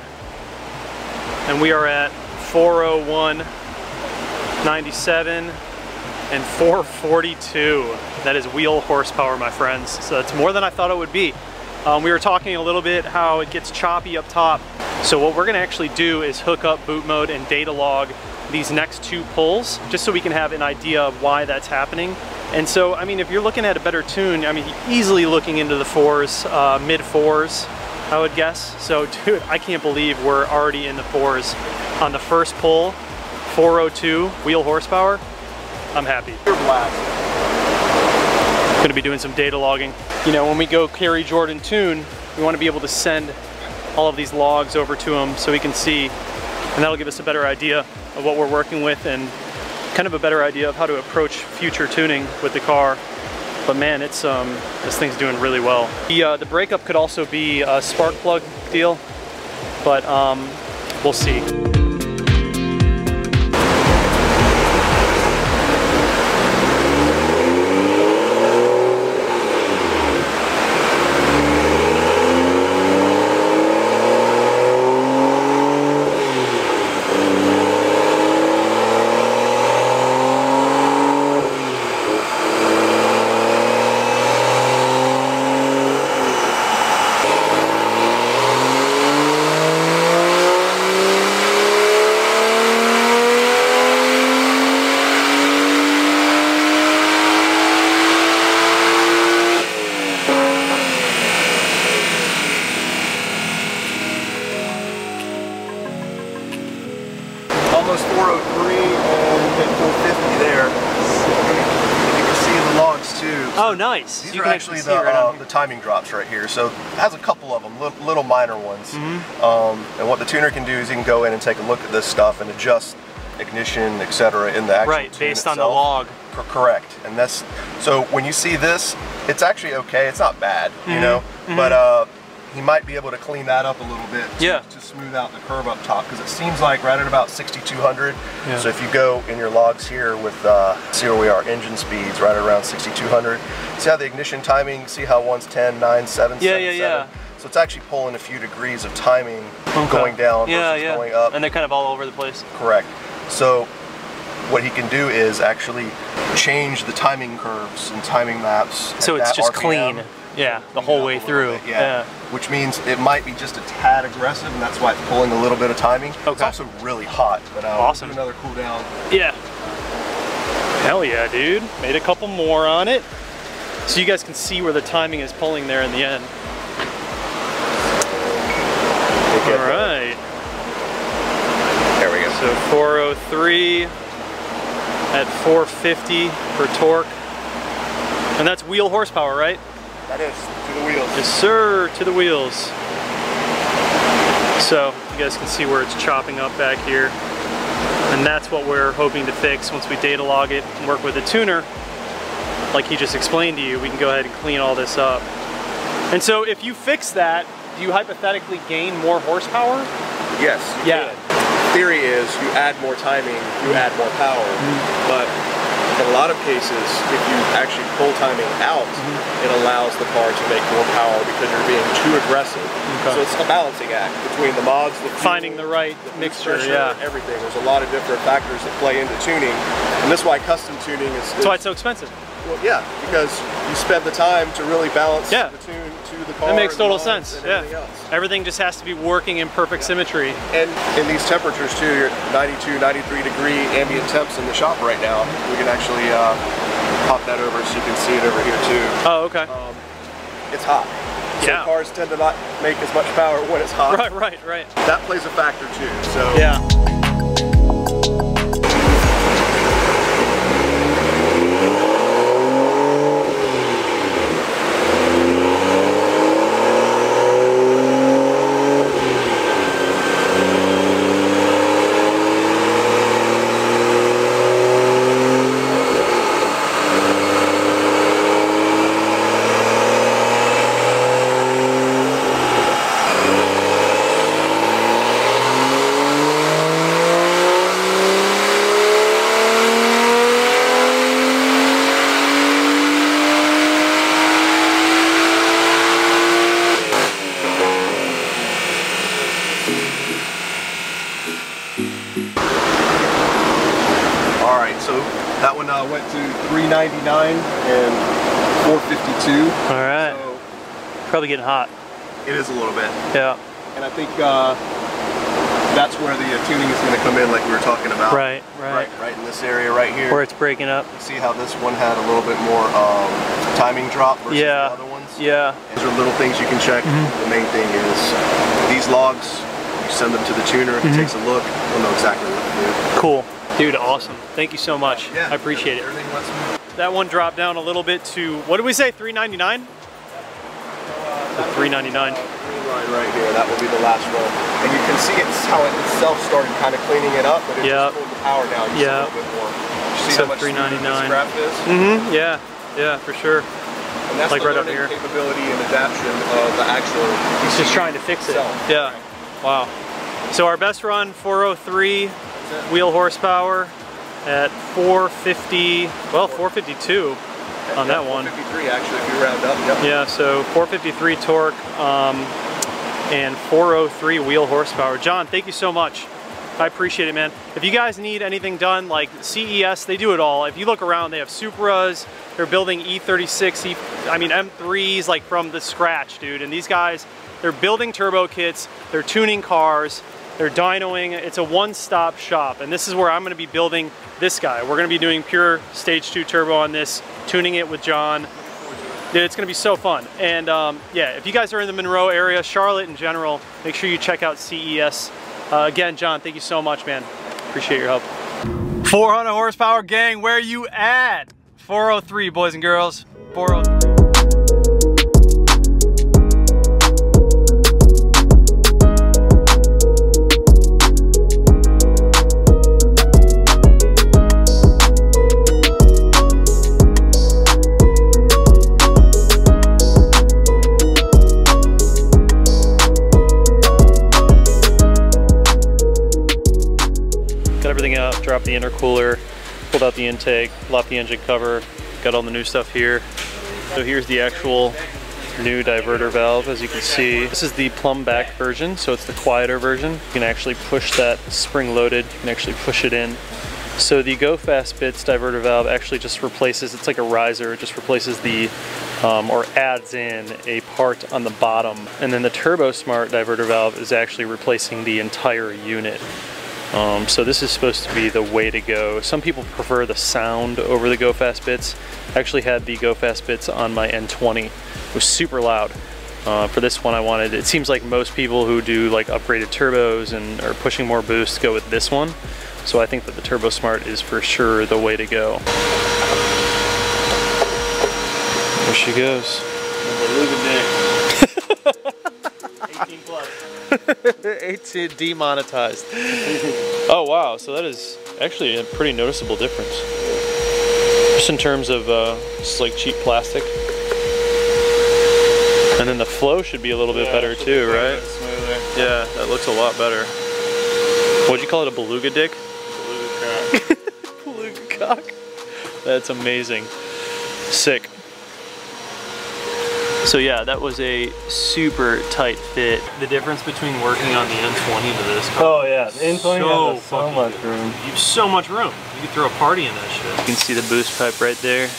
and we are at 401.97 and 442. That is wheel horsepower, my friends. So that's more than I thought it would be. We were talking a little bit how it gets choppy up top. So what we're gonna actually do is hook up boot mode and data log these next two pulls, just so we can have an idea of why that's happening. And so, I mean, if you're looking at a better tune, I mean, easily looking into the fours, mid fours, I would guess. So, dude, I can't believe we're already in the fours on the first pull, 402 wheel horsepower. I'm happy. You're blast. Gonna be doing some data logging. You know, when we go Kerry Jordan tune, we want to be able to send all of these logs over to him so we can see, and that'll give us a better idea of what we're working with and kind of a better idea of how to approach future tuning with the car. But man, it's this thing's doing really well. The breakup could also be a spark plug deal, but we'll see. Almost 403 and hit 450 there. You can see the logs too. Oh, nice. These are actually the timing drops right here. So it has a couple of them, little minor ones. Mm-hmm. And what the tuner can do is he can go in and take a look at this stuff and adjust ignition, etc. in the actual tune based itself. on the log. Correct. And that's, so when you see this, it's actually okay. It's not bad, you know, but he might be able to clean that up a little bit to smooth out the curve up top, because it seems like right at about 6,200. So if you go in your logs here with, see where we are, engine speeds right around 6,200. See how the ignition timing, see how one's 10, 9, 7, 7, 7. So it's actually pulling a few degrees of timing going down versus going up. And they're kind of all over the place. Correct. So what he can do is actually change the timing curves and timing maps. So it's just RPM, clean. Yeah, the whole way through. Bit, which means it might be just a tad aggressive, and that's why it's pulling a little bit of timing. Okay. It's also really hot, but awesome. We'll do another cool down. Yeah. Hell yeah, dude. Made a couple more on it. So you guys can see where the timing is pulling there in the end. All right. There we go. So 403 at 450 for torque. And that's wheel horsepower, right? That is, to the wheels. Yes, sir, to the wheels. So you guys can see where it's chopping up back here. And that's what we're hoping to fix once we data log it and work with a tuner. Like he just explained to you, we can go ahead and clean all this up. And so if you fix that, do you hypothetically gain more horsepower? Yes, you can. Theory is you add more timing, you add more power, but in a lot of cases, if you actually pull timing out, it allows the car to make more power because you're being too aggressive. So it's a balancing act between the mods, the fuel, finding the right mixture, everything. There's a lot of different factors that play into tuning, and that's why custom tuning is... That's why it's so expensive. Well, yeah, because you spend the time to really balance the tune to the car. That makes total sense. Else. Everything just has to be working in perfect symmetry. And in these temperatures too, you're 92, 93 degree ambient temps in the shop right now. We can actually pop that over so you can see it over here too. Oh, okay. It's hot. So cars tend to not make as much power when it's hot. Right. That plays a factor too. So that one went to 399 and 452. All right. So probably getting hot. It is a little bit. Yeah. And I think that's where the tuning is going to come in, like we were talking about. Right in this area right here. Where it's breaking up. You see how this one had a little bit more timing drop versus the other ones? Yeah. These are little things you can check. The main thing is these logs, you send them to the tuner, he takes a look, he'll know exactly what to do. Cool. Dude, awesome. Thank you so much. Yeah, I appreciate it. Everything went smooth. That one dropped down a little bit to, what did we say, 399? 399. Green line right here, that will be the last one. And you can see it's how it itself started kind of cleaning it up, but it just pulled the power down just a little bit more. You see so how much 399. this graph is? Yeah, for sure. And that's like the right up here. Capability and adaptation of the actual He's just trying to fix it. Yeah. Wow. So our best run, 403 wheel horsepower at 450, well 452 on that one. 453 actually if you round up. Yeah, so 453 torque and 403 wheel horsepower. John, thank you so much. I appreciate it, man. If you guys need anything done, like CES, they do it all. If you look around, they have Supras, they're building E36, M3s, like from the scratch, dude. And these guys, they're building turbo kits, they're tuning cars, they're dynoing. It's a one-stop shop. And this is where I'm gonna be building this guy. We're gonna be doing pure stage 2 turbo on this, tuning it with John. Dude, it's gonna be so fun. And yeah, if you guys are in the Monroe area, Charlotte in general, make sure you check out CES. Again, John, thank you so much, man. Appreciate your help. 400 horsepower gang, where you at? 403, boys and girls. 403. off the intercooler, pulled out the intake, locked the engine cover, got all the new stuff here. So here's the actual new diverter valve, as you can see. This is the plumb back version, so it's the quieter version. You can actually push that spring loaded, you can actually push it in. So the Go Fast Bits diverter valve actually just replaces, it's like a riser, it just replaces the, or adds in a part on the bottom. And then the Turbo Smart diverter valve is actually replacing the entire unit. So this is supposed to be the way to go. Some people prefer the sound over the Go Fast Bits. I actually had the Go Fast Bits on my N20. It was super loud. For this one I wanted, it seems like most people who do like upgraded turbos and are pushing more boost go with this one. So I think that the Turbo Smart is for sure the way to go. There she goes. 18 plus. 18 demonetized. Oh wow, so that is actually a pretty noticeable difference. Just in terms of just like cheap plastic. And then the flow should be a little bit better too, right? Smoother. Yeah, that looks a lot better. What'd you call it, a beluga dick? Beluga cock. Beluga cock. That's amazing. Sick. So yeah, that was a super tight fit. The difference between working on the N20 to this car. Oh yeah, the N20 has so much room. You have so much room. You can throw a party in that shit. You can see the boost pipe right there.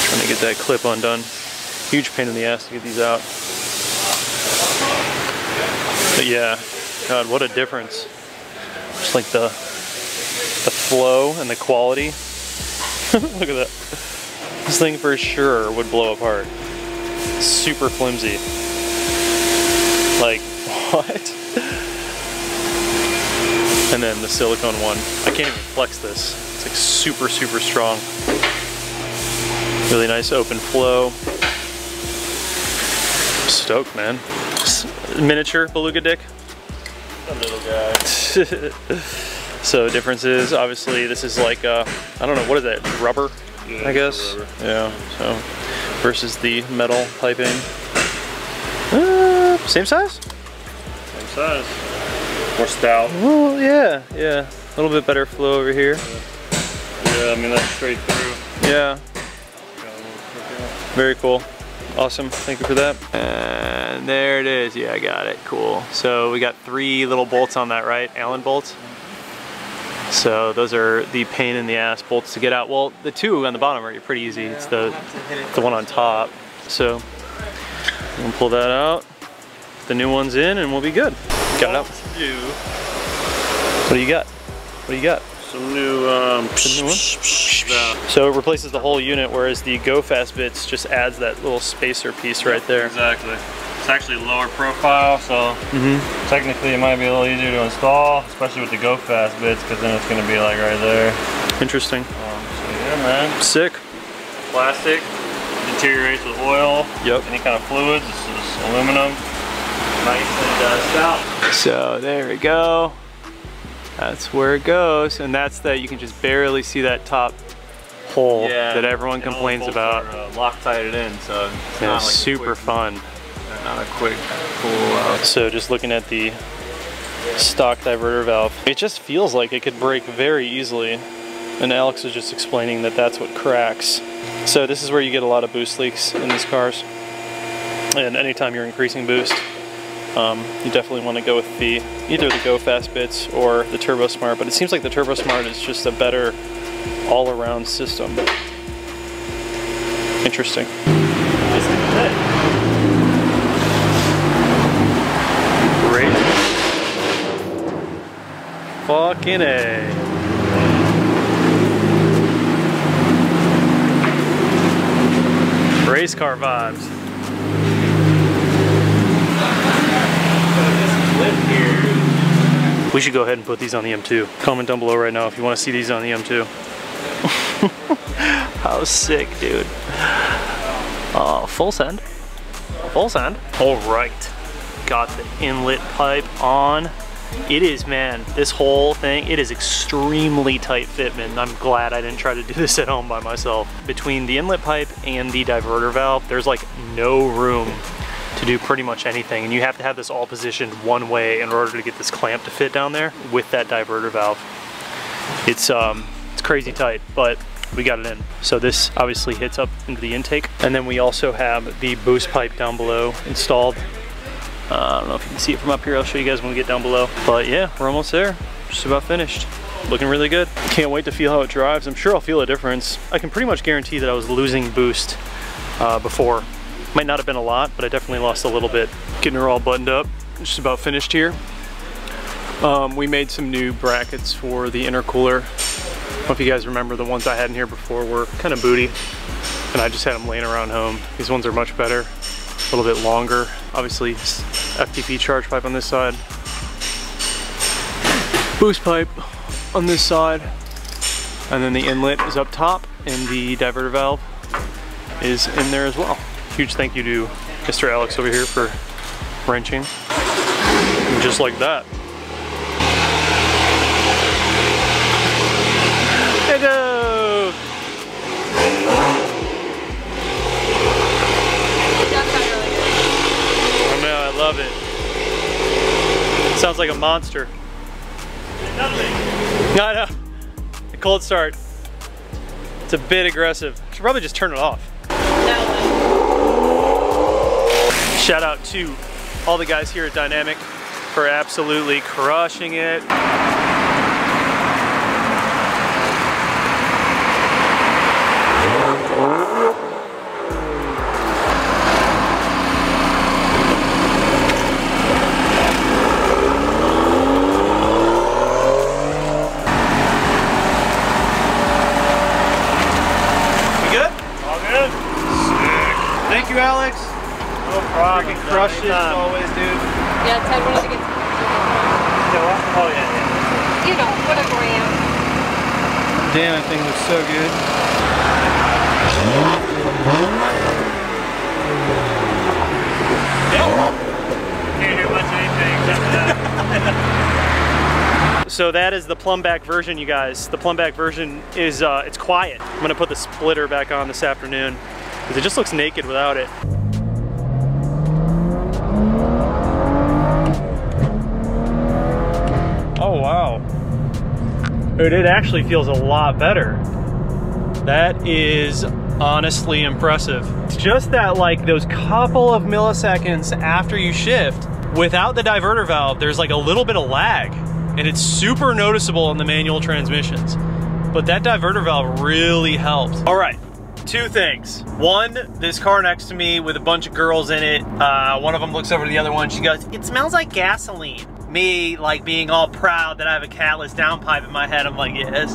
Trying to get that clip undone. Huge pain in the ass to get these out. But yeah, God, what a difference. Just like the flow and the quality. Look at that. This thing for sure would blow apart. Super flimsy. Like, what? And then the silicone one. I can't even flex this. It's like super, super strong. Really nice open flow. Stoked, man. Miniature beluga dick. A little guy. So difference is, obviously, this is like, I don't know, what is that, rubber, Yeah, I guess? rubber. Yeah, so, versus the metal piping. Same size? Same size. More stout. Well, yeah, a little bit better flow over here. Yeah, I mean, that's straight through. Yeah. Very cool. Awesome, thank you for that. And there it is, yeah, I got it, cool. So we got 3 little bolts on that, right? Allen bolts? So those are the pain in the ass bolts to get out. Well, the 2 on the bottom are pretty easy. It's the one on top. So we'll pull that out, the new one's in, and we'll be good. Got it out. What do you got? What do you got? Some new, So it replaces the whole unit, whereas the Go Fast Bits just adds that little spacer piece right there. Exactly. It's actually lower profile, so technically it might be a little easier to install, especially with the Go Fast Bits, because then it's going to be like right there. Interesting. So yeah, man. Sick. Plastic deteriorates with oil. Yep. Any kind of fluids. This is aluminum. Nice and stout. So there we go. That's where it goes, and that's that. You can just barely see that top hole that everyone complains about. Loctited in, so it's Yeah, not it's like super fun. not a quick pull out. So just looking at the stock diverter valve, it just feels like it could break very easily. And Alex was just explaining that that's what cracks. So this is where you get a lot of boost leaks in these cars. And anytime you're increasing boost, you definitely want to go with either the Go Fast Bits or the Turbo Smart, but it seems like the Turbo Smart is just a better all-around system. Interesting. Great. Fucking A. Race car vibes. We should go ahead and put these on the M2. Comment down below right now if you want to see these on the M2. How sick, dude. Full send. Full send. All right. Got the inlet pipe on. It is, man, this whole thing, it is extremely tight fit, man. I'm glad I didn't try to do this at home by myself. Between the inlet pipe and the diverter valve, there's like no room to do pretty much anything. And you have to have this all positioned one way in order to get this clamp to fit down there with that diverter valve. It's crazy tight, but we got it in. So this obviously hits up into the intake. And then we also have the boost pipe down below installed. I don't know if you can see it from up here. I'll show you guys when we get down below. But yeah, we're almost there. Just about finished. Looking really good. Can't wait to feel how it drives. I'm sure I'll feel a difference. I can pretty much guarantee that I was losing boost before. Might not have been a lot, but I definitely lost a little bit. Getting her all buttoned up. Just about finished here. We made some new brackets for the intercooler. I don't know if you guys remember, the ones I had in here before were kind of booty, and I just had them laying around home. These ones are much better, a little bit longer. Obviously, FTP charge pipe on this side. Boost pipe on this side, and then the inlet is up top and the diverter valve is in there as well. Huge thank you to Mr. Alex over here for wrenching. And just like that. There you go! Oh no, I love it. It sounds like a monster. No, I know. The cold start. It's a bit aggressive. Should probably just turn it off. Shout out to all the guys here at Dynamic for absolutely crushing it. Thank you, Alex. No problem. Freaking crushed it as always, dude. Yeah, Ted wanted to get some. Oh yeah. You know, whatever I am. Damn, that thing looks so good. Can't hear much of anything except that. So that is the plumb-back version, you guys. The plumb-back version is, it's quiet. I'm gonna put the splitter back on this afternoon because it just looks naked without it. Oh wow. Dude, it actually feels a lot better. That is honestly impressive. It's just that, like, those couple of milliseconds after you shift, without the diverter valve, there's like a little bit of lag, and it's super noticeable in the manual transmissions. But that diverter valve really helps. All right, two things. One, this car next to me with a bunch of girls in it, one of them looks over to the other one, she goes, "It smells like gasoline." Me, like, being all proud that I have a catless downpipe in my head, I'm like, yes.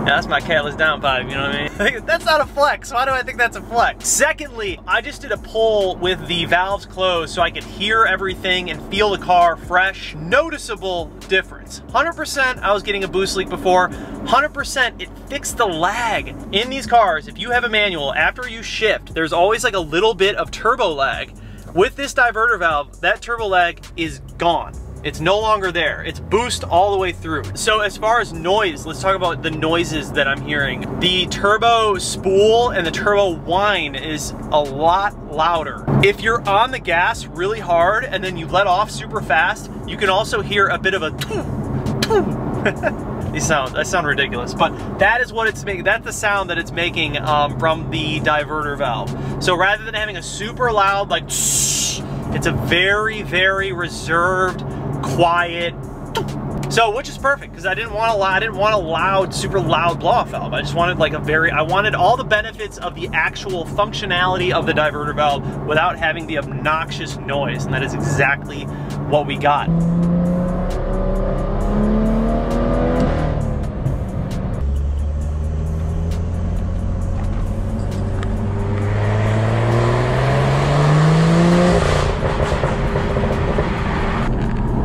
That's my catless downpipe, you know what I mean? That's not a flex. Why do I think that's a flex? Secondly, I just did a pull with the valves closed so I could hear everything and feel the car fresh. Noticeable difference. 100% I was getting a boost leak before. 100% it fixed the lag. In these cars, if you have a manual, after you shift, there's always like a little bit of turbo lag. With this diverter valve, that turbo lag is gone. It's no longer there. It's boost all the way through. So as far as noise, let's talk about the noises that I'm hearing. The turbo spool and the turbo whine is a lot louder. If you're on the gas really hard and then you let off super fast, you can also hear a bit of a I sound ridiculous, but that is what it's making. That's the sound that it's making from the diverter valve. So rather than having a super loud, like, it's a very, very reserved, quiet, so, which is perfect because I didn't want a loud, super loud blow-off valve. I just wanted like I wanted all the benefits of the actual functionality of the diverter valve without having the obnoxious noise, and that is exactly what we got.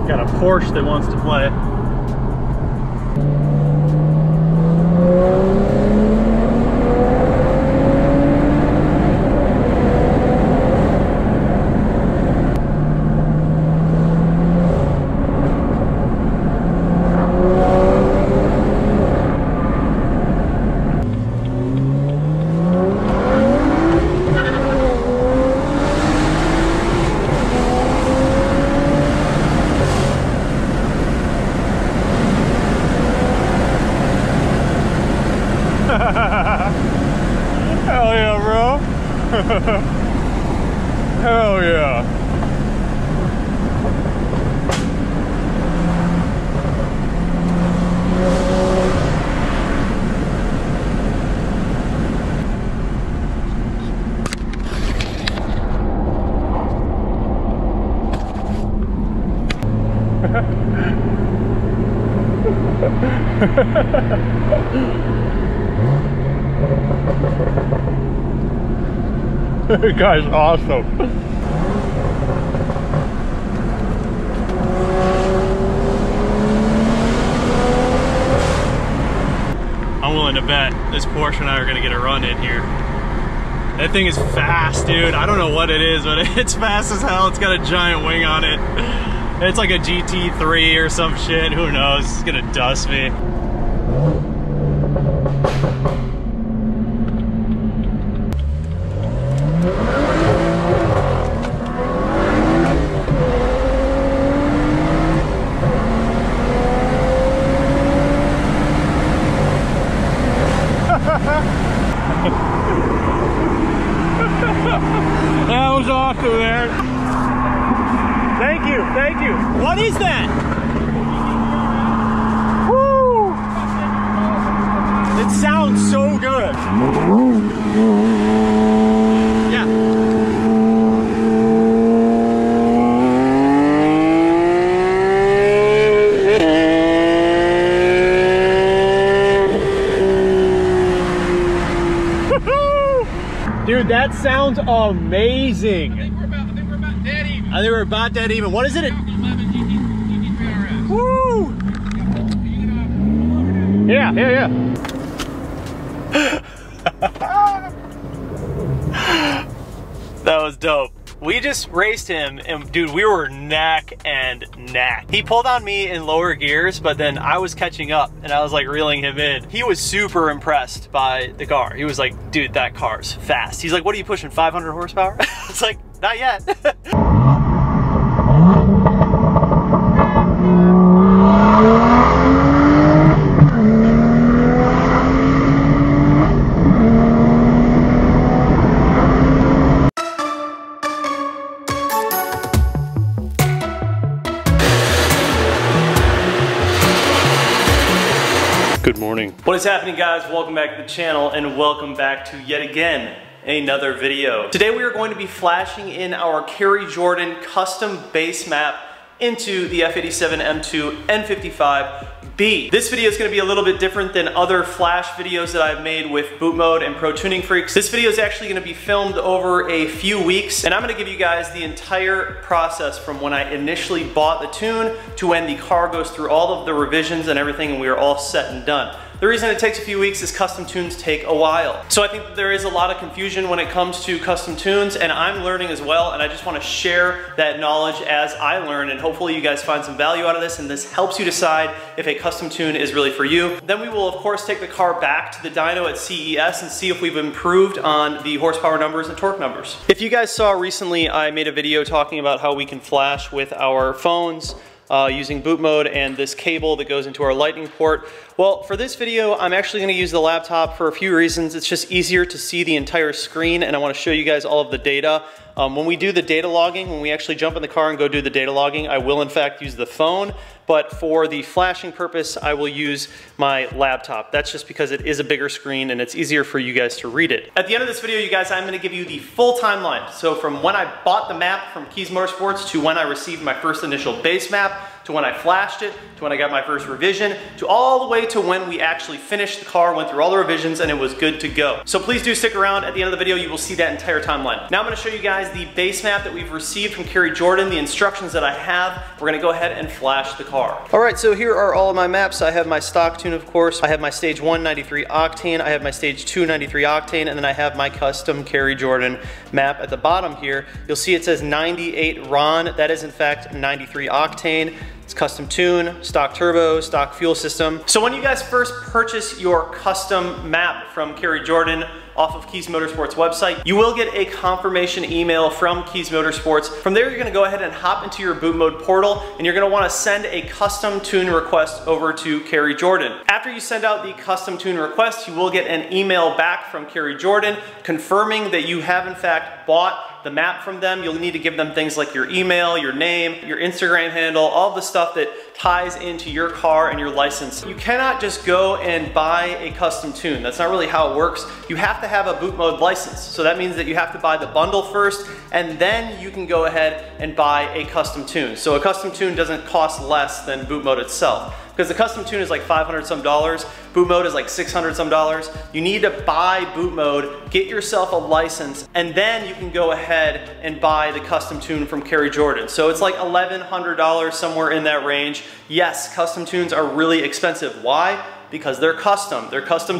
Got a Porsche that wants to play. Hell yeah, bro. Hell yeah. This guy's awesome. I'm willing to bet this Porsche and I are gonna get a run in here. That thing is fast, dude. I don't know what it is, but it's fast as hell. It's got a giant wing on it. It's like a GT3 or some shit. Who knows? It's gonna dust me. That was awesome, man. Thank you, thank you. What is that? Woo! It sounds so good. Yeah. Dude, that sounds amazing. I think we're about dead even. I think we're about dead even. What is it? Woo! Yeah. That was dope. We just raced him, and dude, we were neck and neck. He pulled on me in lower gears, but then I was catching up, and I was like reeling him in. He was super impressed by the car. He was like, dude, that car's fast. He's like, what are you pushing, 500 horsepower? I was like, not yet. Good morning. What is happening, guys? Welcome back to the channel and welcome back to yet again another video. Today we are going to be flashing in our Kerry Jordan custom base map into the F87 M2 N55B. This video is going to be a little bit different than other flash videos that I've made with Boot Mode and Pro Tuning Freaks. This video is actually going to be filmed over a few weeks, and I'm going to give you guys the entire process from when I initially bought the tune to when the car goes through all of the revisions and everything and we are all set and done. The reason it takes a few weeks is custom tunes take a while. So I think there is a lot of confusion when it comes to custom tunes, and I'm learning as well, and I just want to share that knowledge as I learn, and hopefully you guys find some value out of this, and this helps you decide if a custom tune is really for you. Then we will of course take the car back to the dyno at CES and see if we've improved on the horsepower numbers and torque numbers. If you guys saw recently, I made a video talking about how we can flash with our phones using boot mode and this cable that goes into our lightning port. Well, for this video, I'm actually gonna use the laptop for a few reasons. It's just easier to see the entire screen, and I wanna show you guys all of the data. When we do the data logging, when we actually jump in the car and go do the data logging, I will in fact use the phone, but for the flashing purpose, I will use my laptop. That's just because it is a bigger screen and it's easier for you guys to read it. At the end of this video, you guys, I'm gonna give you the full timeline. So from when I bought the map from Keys Motorsports to when I received my first initial base map, to when I flashed it, to when I got my first revision, to all the way to when we actually finished the car, went through all the revisions, and it was good to go. So please do stick around. At the end of the video, you will see that entire timeline. Now I'm gonna show you guys the base map that we've received from Kerry Jordan, the instructions that I have. We're gonna go ahead and flash the car. All right, so here are all of my maps. I have my stock tune, of course. I have my stage 1 93 octane. I have my stage 2 93 octane, and then I have my custom Kerry Jordan map at the bottom here. You'll see it says 98 RON. That is in fact 93 octane. It's custom tune, stock turbo, stock fuel system. So when you guys first purchase your custom map from Kerry Jordan off of Keys Motorsports website, you will get a confirmation email from Keys Motorsports. From there, you're gonna go ahead and hop into your boot mode portal, and you're gonna wanna send a custom tune request over to Kerry Jordan. After you send out the custom tune request, you will get an email back from Kerry Jordan confirming that you have in fact bought the map from them. You'll need to give them things like your email, your name, your Instagram handle, all the stuff that ties into your car and your license. You cannot just go and buy a custom tune. That's not really how it works. You have to have a boot mode license. So that means that you have to buy the bundle first, and then you can go ahead and buy a custom tune. So a custom tune doesn't cost less than boot mode itself, because the custom tune is like $500 some, boot mode is like $600 some. You need to buy boot mode, get yourself a license, and then you can go ahead and buy the custom tune from Kerry Jordan. So it's like $1,100, somewhere in that range. Yes, custom tunes are really expensive. Why? Because they're custom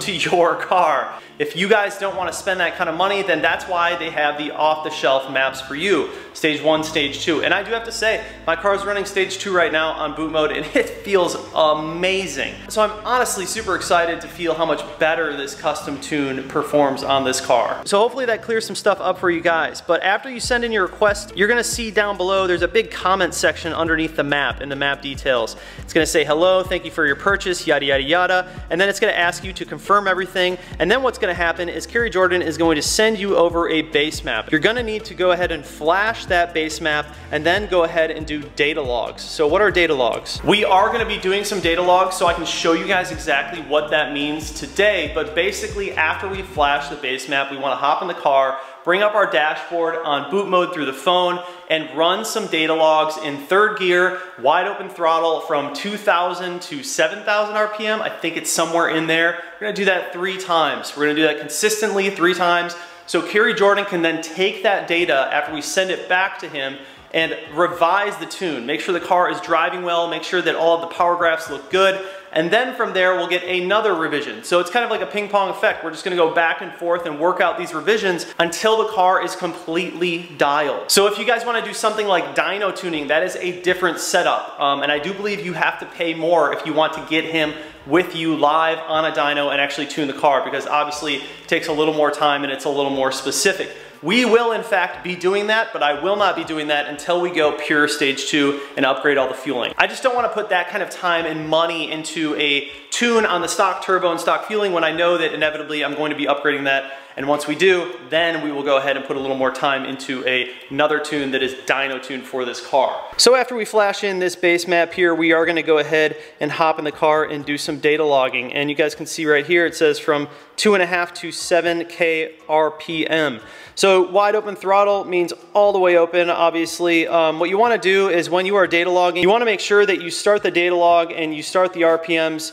to your car. If you guys don't want to spend that kind of money, then that's why they have the off-the-shelf maps for you. Stage 1, Stage 2. And I do have to say, my car is running Stage 2 right now on boot mode, and it feels amazing. So I'm honestly super excited to feel how much better this custom tune performs on this car. So hopefully that clears some stuff up for you guys. But after you send in your request, you're gonna see down below, there's a big comment section underneath the map and the map details. It's gonna say, hello, thank you for your purchase, yada, yada, yada. And then it's gonna ask you to confirm everything. And then what's gonna happen is Kerry Jordan is going to send you over a base map. You're gonna need to go ahead and flash that base map and then go ahead and do data logs. So what are data logs? We are gonna be doing some data logs, so I can show you guys exactly what that means today. But basically, after we flash the base map, we wanna hop in the car, bring up our dashboard on boot mode through the phone, and run some data logs in third gear, wide open throttle from 2,000 to 7,000 RPM. I think it's somewhere in there. We're gonna do that 3 times. We're gonna do that consistently 3 times. So Kerry Jordan can then take that data after we send it back to him and revise the tune. Make sure the car is driving well, make sure that all of the power graphs look good, and then from there we'll get another revision. So it's kind of like a ping pong effect. We're just gonna go back and forth and work out these revisions until the car is completely dialed. So if you guys wanna do something like dyno tuning, that is a different setup. And I do believe you have to pay more if you want to get him with you live on a dyno and actually tune the car, because obviously it takes a little more time and it's a little more specific. We will in fact be doing that, but I will not be doing that until we go pure Stage 2 and upgrade all the fueling. I just don't want to put that kind of time and money into a tune on the stock turbo and stock fueling when I know that inevitably I'm going to be upgrading that. And once we do, then we will go ahead and put a little more time into another tune that is dyno tuned for this car. So after we flash in this base map here, we are gonna go ahead and hop in the car and do some data logging. And you guys can see right here, it says from 2.5 to 7K RPM. So wide open throttle means all the way open, obviously. What you wanna do is when you are data logging, you wanna make sure that you start the data log and you start the RPMs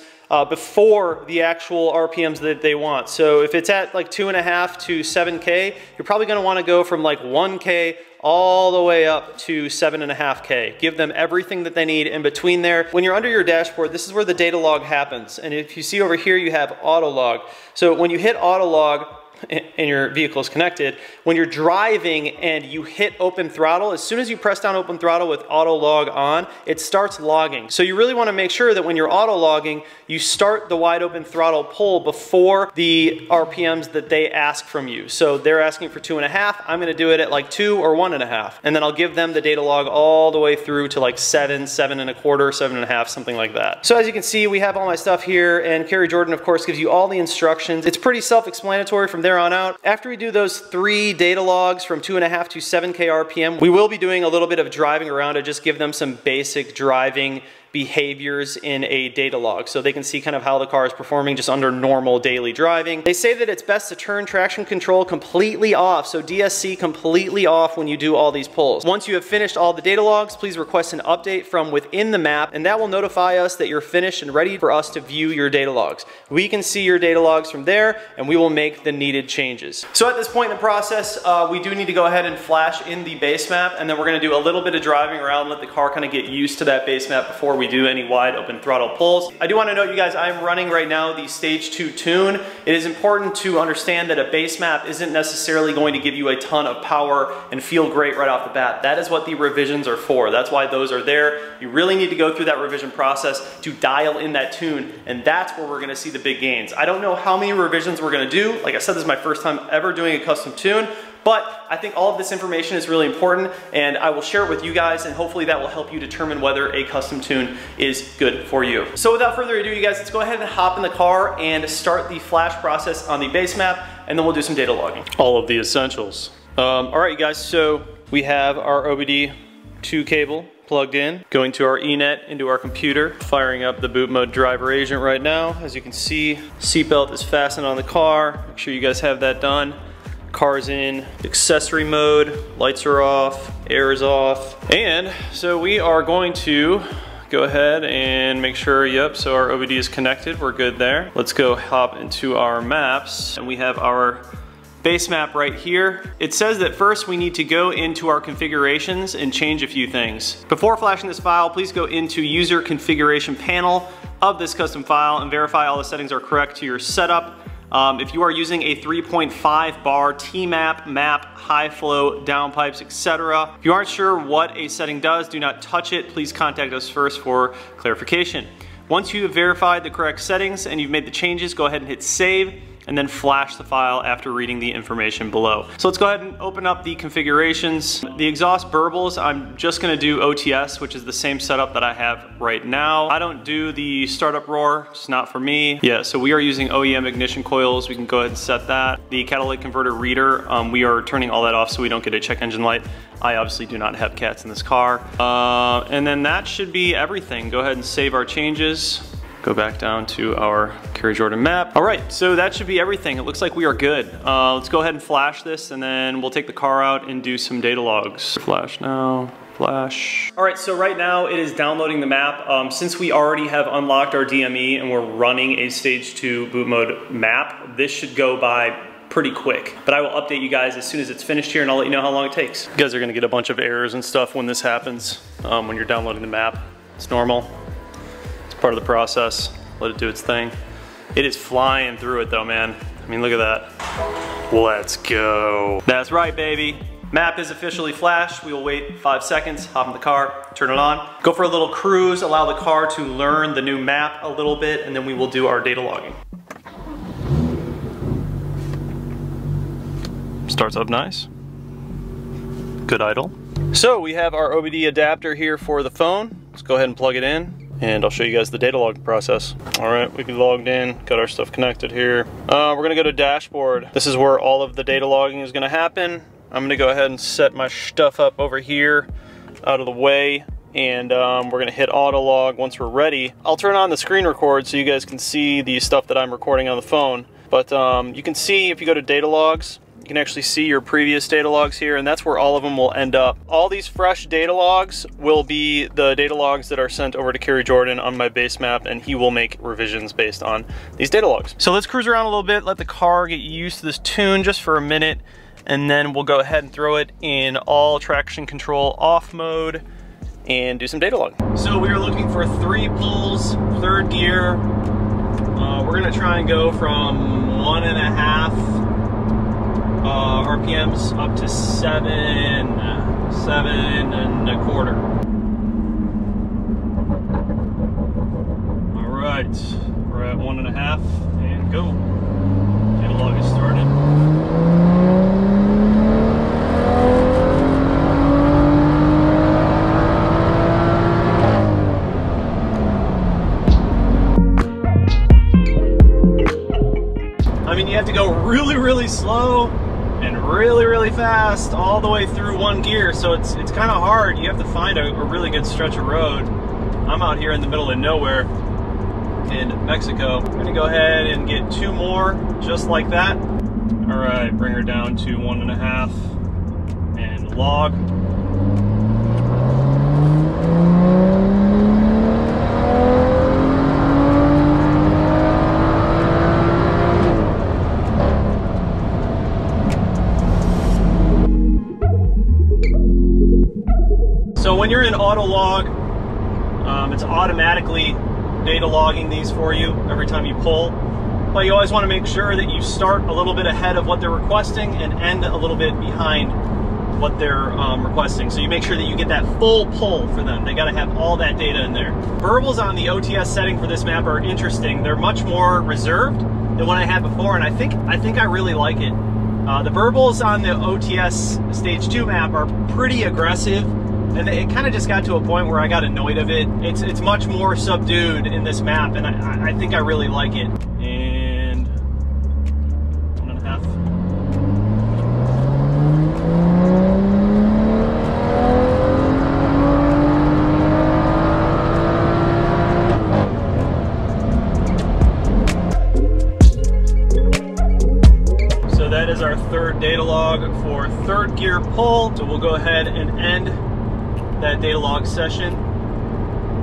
before the actual RPMs that they want. So if it's at like 2.5 to 7K, you're probably gonna wanna go from like 1K all the way up to 7.5K. Give them everything that they need in between there. When you're under your dashboard, this is where the data log happens. And if you see over here, you have auto log. So when you hit auto log, and your vehicle is connected, when you're driving and you hit open throttle, as soon as you press down open throttle with auto log on, it starts logging. So you really want to make sure that when you're auto logging, you start the wide open throttle pull before the RPMs that they ask from you. So they're asking for 2.5, I'm going to do it at like 2 or 1.5, and then I'll give them the data log all the way through to like 7, 7.25, 7.5, something like that. So as you can see, we have all my stuff here, and Kerry Jordan of course gives you all the instructions. It's pretty self-explanatory from there on out. After we do those 3 data logs from 2.5 to 7K RPM, we will be doing a little bit of driving around to just give them some basic driving behaviors in a data log so they can see kind of how the car is performing just under normal daily driving. They say that it's best to turn traction control completely off, so DSC completely off when you do all these pulls. Once you have finished all the data logs, please request an update from within the map, and that will notify us that you're finished and ready for us to view your data logs. We can see your data logs from there, and we will make the needed changes. So at this point in the process, we do need to go ahead and flash in the base map, and then we're going to do a little bit of driving around, let the car kind of get used to that base map before we we do any wide open throttle pulls. I do want to note, you guys, I'm running right now the Stage 2 tune. It is important to understand that a base map isn't necessarily going to give you a ton of power and feel great right off the bat. That is what the revisions are for. That's why those are there. You really need to go through that revision process to dial in that tune, and that's where we're going to see the big gains. I don't know how many revisions we're going to do. Like I said, this is my first time ever doing a custom tune, but I think all of this information is really important, and I will share it with you guys, and hopefully that will help you determine whether a custom tune is good for you. So without further ado, you guys, let's go ahead and hop in the car and start the flash process on the base map, and then we'll do some data logging. All of the essentials. All right, you guys, so we have our OBD2 cable plugged in, going to our Ethernet into our computer, firing up the boot mode driver agent right now. As you can see, seatbelt is fastened on the car. Make sure you guys have that done. Car's in accessory mode, lights are off, air is off. And so we are going to go ahead and make sure, yep, so our OBD is connected, we're good there. Let's go hop into our maps, and we have our base map right here. It says that first we need to go into our configurations and change a few things. Before flashing this file, please go into user configuration panel of this custom file and verify all the settings are correct to your setup. If you are using a 3.5 bar T-map, map, high flow, downpipes, etc. If you aren't sure what a setting does, do not touch it. Please contact us first for clarification. Once you have verified the correct settings and you've made the changes, go ahead and hit save, and then flash the file after reading the information below. So let's go ahead and open up the configurations. The exhaust burbles, I'm just gonna do OTS, which is the same setup that I have right now. I don't do the startup roar, it's not for me. Yeah, so we are using OEM ignition coils. We can go ahead and set that. The catalytic converter reader, we are turning all that off so we don't get a check engine light. I obviously do not have cats in this car. And then that should be everything. Go ahead and save our changes. Go back down to our Kerry Jordan map. All right, so that should be everything. It looks like we are good. Let's go ahead and flash this, and then we'll take the car out and do some data logs. Flash now, flash. All right, so right now it is downloading the map. Since we already have unlocked our DME and we're running a Stage 2 boot mode map, this should go by pretty quick. But I will update you guys as soon as it's finished here, and I'll let you know how long it takes. You guys are gonna get a bunch of errors and stuff when this happens, when you're downloading the map. It's normal. Part of the process. Let it do its thing. It is flying through it though, man. I mean, look at that. Let's go. That's right, baby. Map is officially flashed. We will wait 5 seconds, hop in the car, turn it on, go for a little cruise, allow the car to learn the new map a little bit, and then we will do our data logging. Starts up nice. Good idle. So we have our OBD adapter here for the phone. Let's go ahead and plug it in, and I'll show you guys the data log process. All right, we can logged in, got our stuff connected here. We're gonna go to dashboard. This is where all of the data logging is gonna happen. I'm gonna go ahead and set my stuff up over here out of the way, and we're gonna hit auto log once we're ready. I'll turn on the screen record so you guys can see the stuff that I'm recording on the phone. But you can see if you go to data logs, you can actually see your previous data logs here, and that's where all of them will end up. All these fresh data logs will be the data logs that are sent over to Kerry Jordan on my base map, and he will make revisions based on these data logs. So let's cruise around a little bit, let the car get used to this tune just for a minute, and then we'll go ahead and throw it in all traction control off mode and do some data logging. So we are looking for 3 pulls, 3rd gear. We're gonna try and go from 1.5 RPMs up to 7 1/4. All right, we're at 1.5 and go. Data log is started. I mean, you have to go really slow and really fast all the way through 1 gear, so it's kind of hard. You have to find a really good stretch of road. I'm out here in the middle of nowhere in Mexico. I'm gonna go ahead and get 2 more just like that. All right, bring her down to 1.5 and log. So when you're in auto log, It's automatically data logging these for you every time you pull. But you always want to make sure that you start a little bit ahead of what they're requesting and end a little bit behind what they're requesting. So you make sure that you get that full pull for them. They got to have all that data in there. Verbals on the OTS setting for this map are interesting. They're much more reserved than what I had before, and I think I really like it. The verbals on the OTS Stage 2 map are pretty aggressive, and it kind of just got to a point where I got annoyed of it. It's much more subdued in this map, and I think I really like it. And 1.5. So that is our third data log for third gear pull. So we'll go ahead and end that data log session.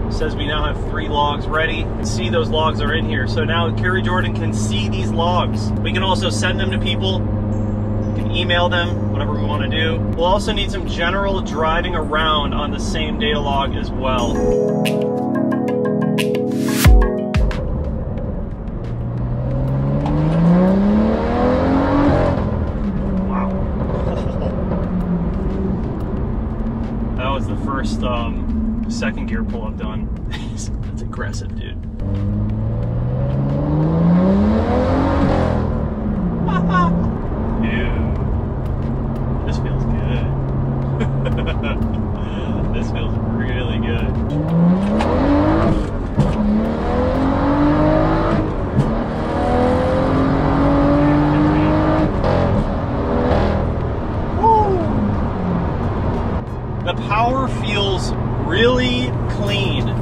It says we now have 3 logs ready. You can see those logs are in here. So now Kerry Jordan can see these logs. We can also send them to people. We can email them, whatever we want to do. We'll also need some general driving around on the same data log as well. Second gear pull I've done. That's aggressive, dude. Ew. This feels good. This feels really good. The power feels really clean.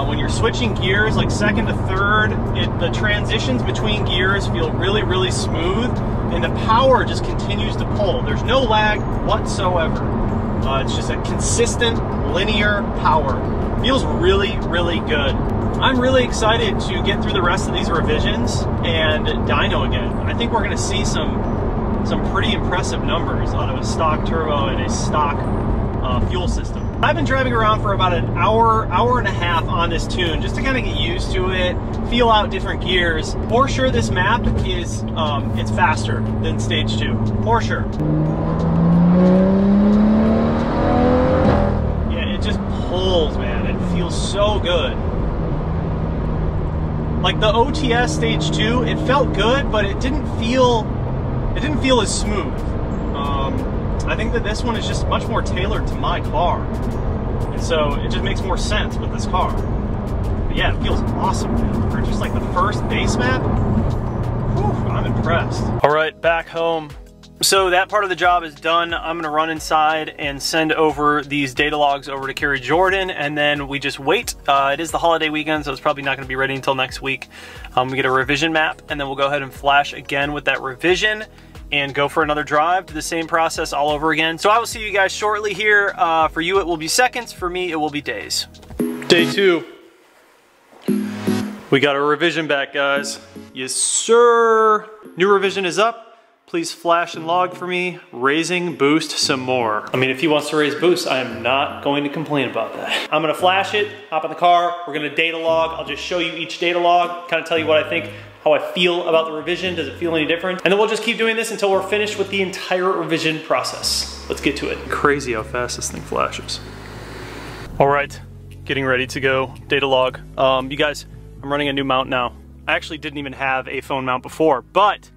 When you're switching gears, like second to third, the transitions between gears feel really, really smooth, and the power just continues to pull. There's no lag whatsoever. It's just a consistent, linear power. Feels really, really good. I'm really excited to get through the rest of these revisions and dyno again. I think we're gonna see some pretty impressive numbers out of a stock turbo and a stock fuel system. I've been driving around for about an hour and a half on this tune just to kind of get used to it, feel out different gears. For sure this map is, it's faster than Stage 2, for sure. Yeah, it just pulls, man. It feels so good. Like the OTS Stage 2, it felt good, but it didn't feel as smooth. I think that this one is just much more tailored to my car. And so it just makes more sense with this car. But yeah, it feels awesome, man. For just like the first base map, whew, I'm impressed. All right, back home. So that part of the job is done. I'm gonna run inside and send over these data logs over to Kerry Jordan, and then we just wait. It is the holiday weekend, so it's probably not gonna be ready until next week. We get a revision map, and then we'll go ahead and flash again with that revision and go for another drive, do the same process all over again. So I will see you guys shortly here. For you, it will be seconds. For me, it will be days. Day 2. We got our revision back, guys. Yes, sir. New revision is up. Please flash and log for me. Raising boost some more. I mean, if he wants to raise boost, I am not going to complain about that. I'm gonna flash it, hop in the car. We're gonna data log. I'll just show you each data log, kind of tell you what I think, how I feel about the revision. Does it feel any different? And then we'll just keep doing this until we're finished with the entire revision process. Let's get to it. Crazy how fast this thing flashes. All right, getting ready to go. Data log. You guys, I'm running a new mount now. I actually didn't even have a phone mount before, but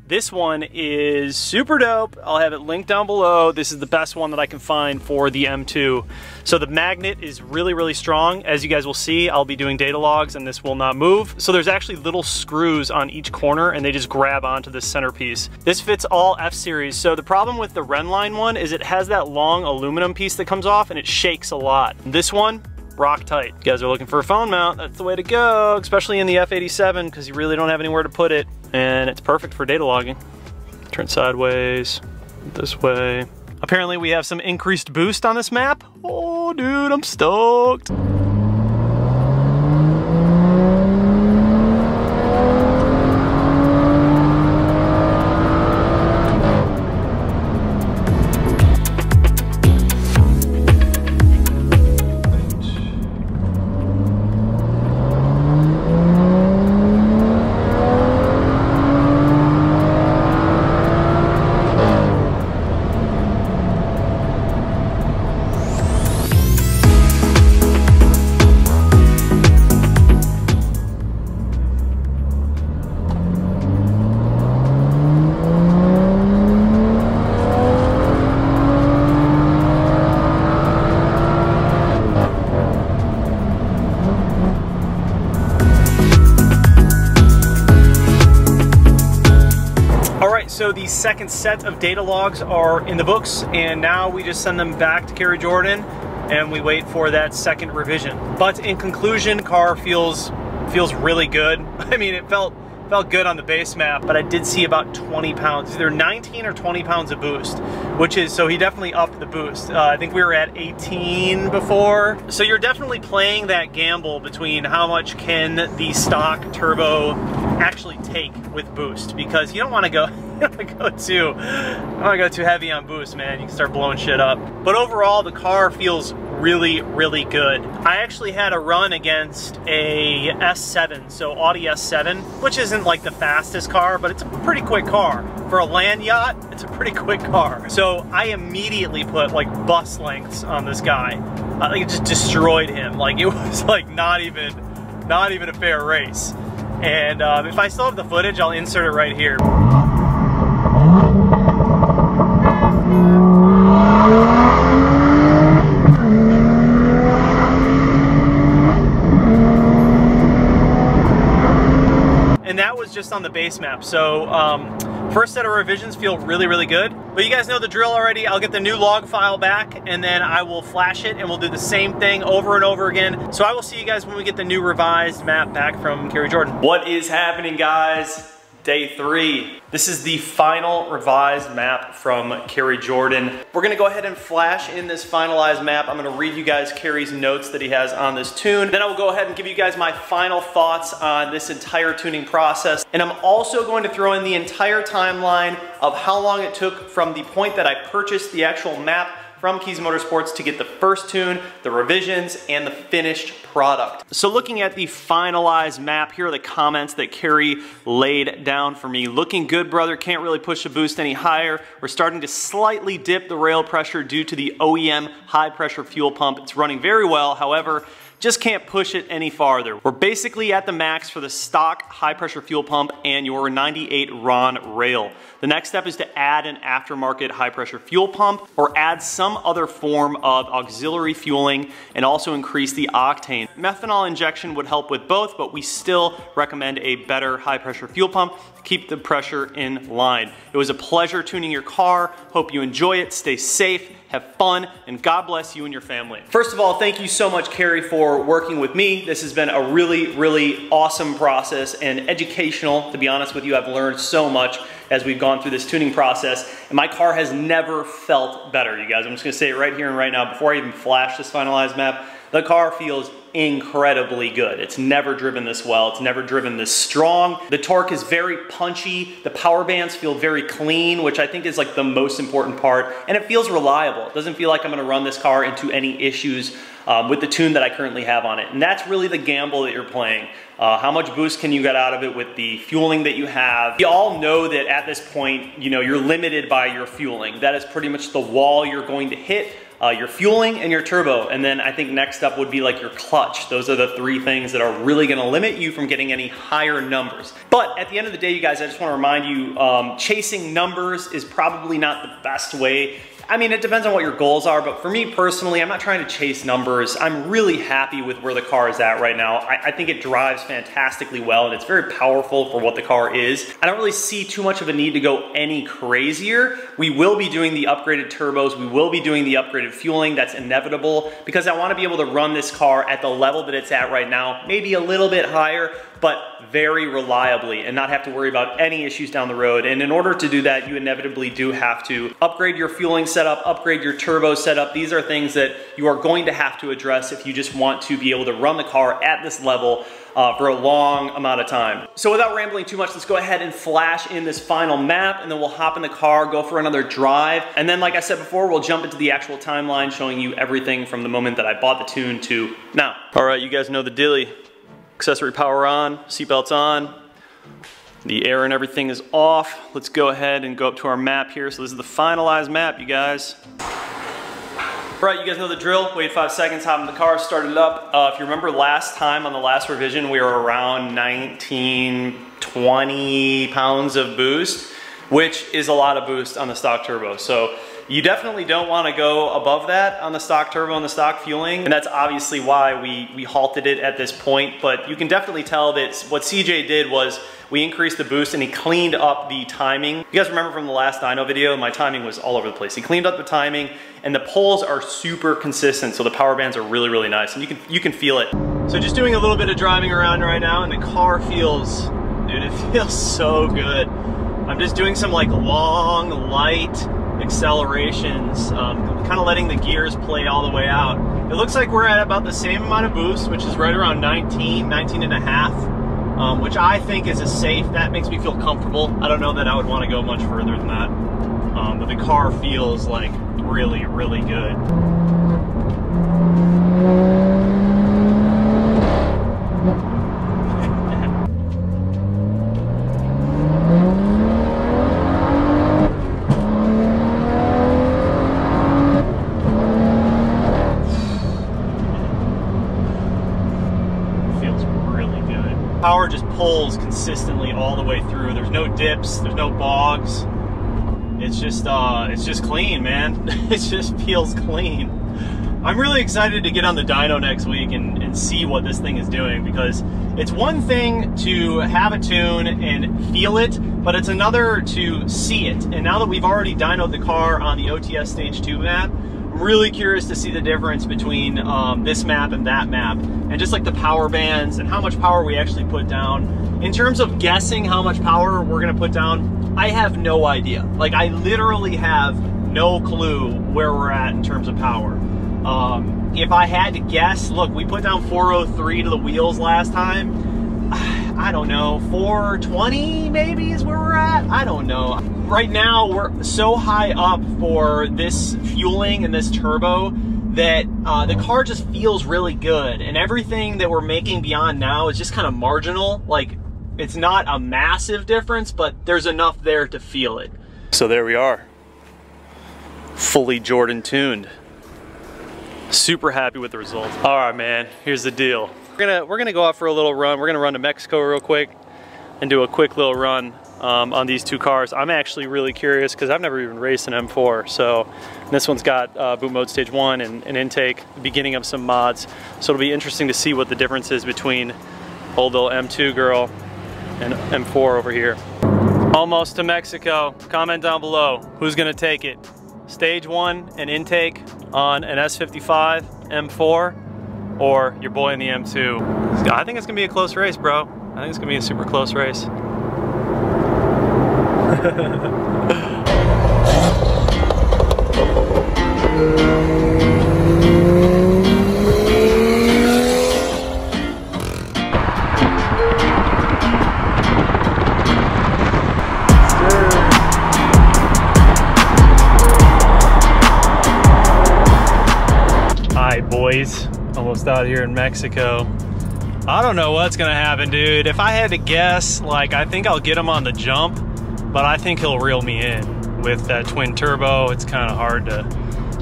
this one is super dope. I'll have it linked down below. This is the best one that I can find for the M2. So the magnet is really, really strong. As you guys will see, I'll be doing data logs and this will not move. So there's actually little screws on each corner and they just grab onto this centerpiece. This fits all F-Series. So the problem with the Renline one is it has that long aluminum piece that comes off and it shakes a lot. This one, rock tight. You guys are looking for a phone mount, that's the way to go, especially in the F87 because you really don't have anywhere to put it. And it's perfect for data logging. Turn sideways, this way. Apparently we have some increased boost on this map. Oh dude, I'm stoked. so the second set of data logs are in the books, and now we just send them back to Kerry Jordan and we wait for that second revision. But in conclusion, car feels really good. I mean, it felt good on the base map, but I did see about 20 pounds, either 19 or 20 pounds of boost, which is, so he definitely upped the boost. I think we were at 18 before. So you're definitely playing that gamble between how much can the stock turbo actually take with boost, because you don't want to go too heavy on boost, man. You can start blowing shit up. But overall, the car feels really, really good. I actually had a run against a S7, so Audi S7, which isn't like the fastest car, but it's a pretty quick car. For a land yacht, it's a pretty quick car. So I immediately put like bus lengths on this guy. Like it just destroyed him. Like it was like not even a fair race. And if I still have the footage, I'll insert it right here. And that was just on the base map. So first set of revisions feel really, really good. But you guys know the drill already. I'll get the new log file back and then I will flash it and we'll do the same thing over and over again. So I will see you guys when we get the new revised map back from Kerry Jordan. What is happening, guys? Day 3. This is the final revised map from Kerry Jordan. We're gonna go ahead and flash in this finalized map. I'm gonna read you guys Kerry's notes that he has on this tune. Then I will go ahead and give you guys my final thoughts on this entire tuning process. And I'm also going to throw in the entire timeline of how long it took from the point that I purchased the actual map from Keys Motorsports to get the first tune, the revisions, and the finished product. So looking at the finalized map, here are the comments that Kerry laid down for me. Looking good, brother. Can't really push the boost any higher. We're starting to slightly dip the rail pressure due to the OEM high pressure fuel pump. It's running very well, however, just can't push it any farther. We're basically at the max for the stock high pressure fuel pump and your 98 RON rail. The next step is to add an aftermarket high pressure fuel pump or add some other form of auxiliary fueling and also increase the octane. Methanol injection would help with both, but we still recommend a better high pressure fuel pump to keep the pressure in line. It was a pleasure tuning your car. Hope you enjoy it. Stay safe, have fun, and God bless you and your family. First of all, thank you so much, Kerry, for working with me. This has been a really, really awesome process and educational. To be honest with you, I've learned so much as we've gone through this tuning process, and my car has never felt better, you guys. I'm just gonna say it right here and right now before I even flash this finalized map. The car feels incredibly good. It's never driven this well. It's never driven this strong. The torque is very punchy. The power bands feel very clean, which I think is like the most important part. And it feels reliable. It doesn't feel like I'm gonna run this car into any issues with the tune that I currently have on it. And that's really the gamble that you're playing. How much boost can you get out of it with the fueling that you have? We all know that at this point, you know, you're limited by your fueling. That is pretty much the wall you're going to hit. Your fueling and your turbo, and then I think next up would be like your clutch. Those are the 3 things that are really gonna limit you from getting any higher numbers. But at the end of the day, you guys, I just wanna remind you, chasing numbers is probably not the best way. I mean, it depends on what your goals are, but for me personally, I'm not trying to chase numbers. I'm really happy with where the car is at right now. I think it drives fantastically well, and it's very powerful for what the car is. I don't really see too much of a need to go any crazier. We will be doing the upgraded turbos. We will be doing the upgraded fueling. That's inevitable because I want to be able to run this car at the level that it's at right now, maybe a little bit higher, but very reliably and not have to worry about any issues down the road. And in order to do that, you inevitably do have to upgrade your fueling setup, upgrade your turbo setup. These are things that you are going to have to address if you just want to be able to run the car at this level for a long amount of time. So without rambling too much, let's go ahead and flash in this final map, and then we'll hop in the car, go for another drive. And then, like I said before, we'll jump into the actual timeline showing you everything from the moment that I bought the tune to now. All right, you guys know the dilly. Accessory power on, seatbelts on, the air and everything is off. Let's go ahead and go up to our map here. So this is the finalized map, you guys. All right, you guys know the drill. Wait 5 seconds, hop in the car, start it up. If you remember last time on the last revision, we were around 19, 20 pounds of boost, which is a lot of boost on the stock turbo. So You definitely don't want to go above that on the stock turbo and the stock fueling, and that's obviously why we halted it at this point. But you can definitely tell that what CJ did was we increased the boost and he cleaned up the timing. You guys remember from the last dyno video, my timing was all over the place. He cleaned up the timing and the pulls are super consistent, so the power bands are really, really nice, and you can feel it. So just doing a little bit of driving around right now, and the car feels, dude, it feels so good. I'm just doing some like long, light accelerations, kind of letting the gears play all the way out. It looks like we're at about the same amount of boost, which is right around 19 and a half, which I think is a safe. That makes me feel comfortable. I don't know that I would want to go much further than that, but the car feels like really, really good. Power just pulls consistently all the way through. There's no dips, there's no bogs. It's just clean, man. It just feels clean. I'm really excited to get on the dyno next week and see what this thing is doing, because it's one thing to have a tune and feel it, but it's another to see it. And now that we've already dynoed the car on the OTS Stage 2 map, I'm really curious to see the difference between this map and that map, and just like the power bands and how much power we actually put down. In terms of guessing how much power we're gonna put down, I have no idea. Like, I literally have no clue where we're at in terms of power. If I had to guess, look, we put down 403 to the wheels last time. I don't know, 420 maybe is where we're at? I don't know. Right now, we're so high up for this fueling and this turbo that the car just feels really good. And everything that we're making beyond now is just kind of marginal. Like, it's not a massive difference, but there's enough there to feel it. So there we are. Fully Jordan tuned. Super happy with the results. All right, man, here's the deal. We're gonna go out for a little run. We're gonna run to Mexico real quick and do a quick little run on these two cars. I'm actually really curious because I've never even raced an M4. So this one's got boot mode stage 1 and an intake, the beginning of some mods. So it'll be interesting to see what the difference is between old little M2 girl and M4 over here. Almost to Mexico. Comment down below, who's gonna take it? Stage 1 and intake on an S55 M4 or your boy in the M2. I think it's gonna be a close race, bro. I think it's gonna be a super close race. Boys, almost out here in Mexico. I don't know what's gonna happen, dude. If I had to guess, like, I think I'll get him on the jump, but I think he'll reel me in. With that twin turbo, it's kind of hard to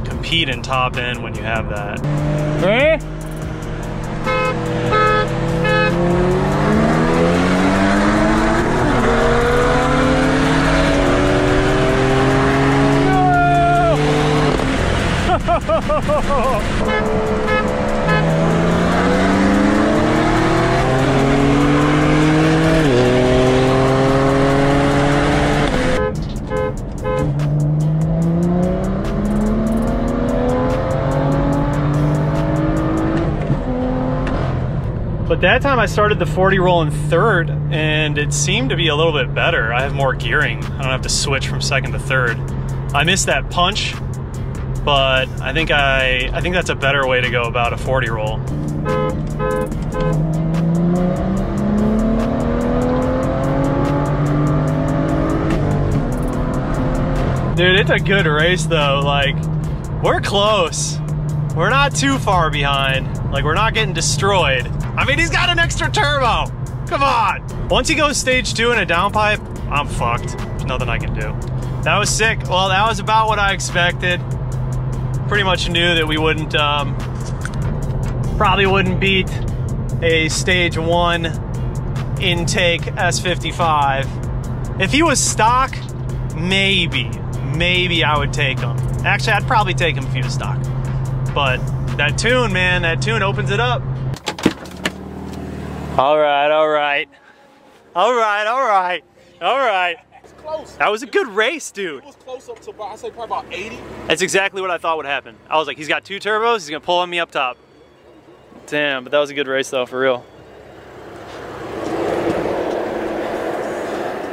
compete in top end when you have that. Eh? But that time I started the 40 roll in third and it seemed to be a little bit better. I have more gearing. I don't have to switch from second to third. I missed that punch, but I think that's a better way to go about a 40 roll. Dude, it's a good race though. Like, we're close. We're not too far behind. Like, we're not getting destroyed. I mean, he's got an extra turbo. Come on. Once he goes stage 2 in a downpipe, I'm fucked. There's nothing I can do. That was sick. Well, that was about what I expected. Pretty much knew that we wouldn't, probably wouldn't beat a stage 1 intake S55. If he was stock, maybe I would take him. Actually, I'd probably take him if he was stock. But that tune, man, that tune opens it up. All right, all right. All right, all right, all right. It's close. That was a good race, dude. It was close up to about, I'd say probably about 80. That's exactly what I thought would happen. I was like, he's got 2 turbos, he's gonna pull on me up top. Damn, but that was a good race though, for real.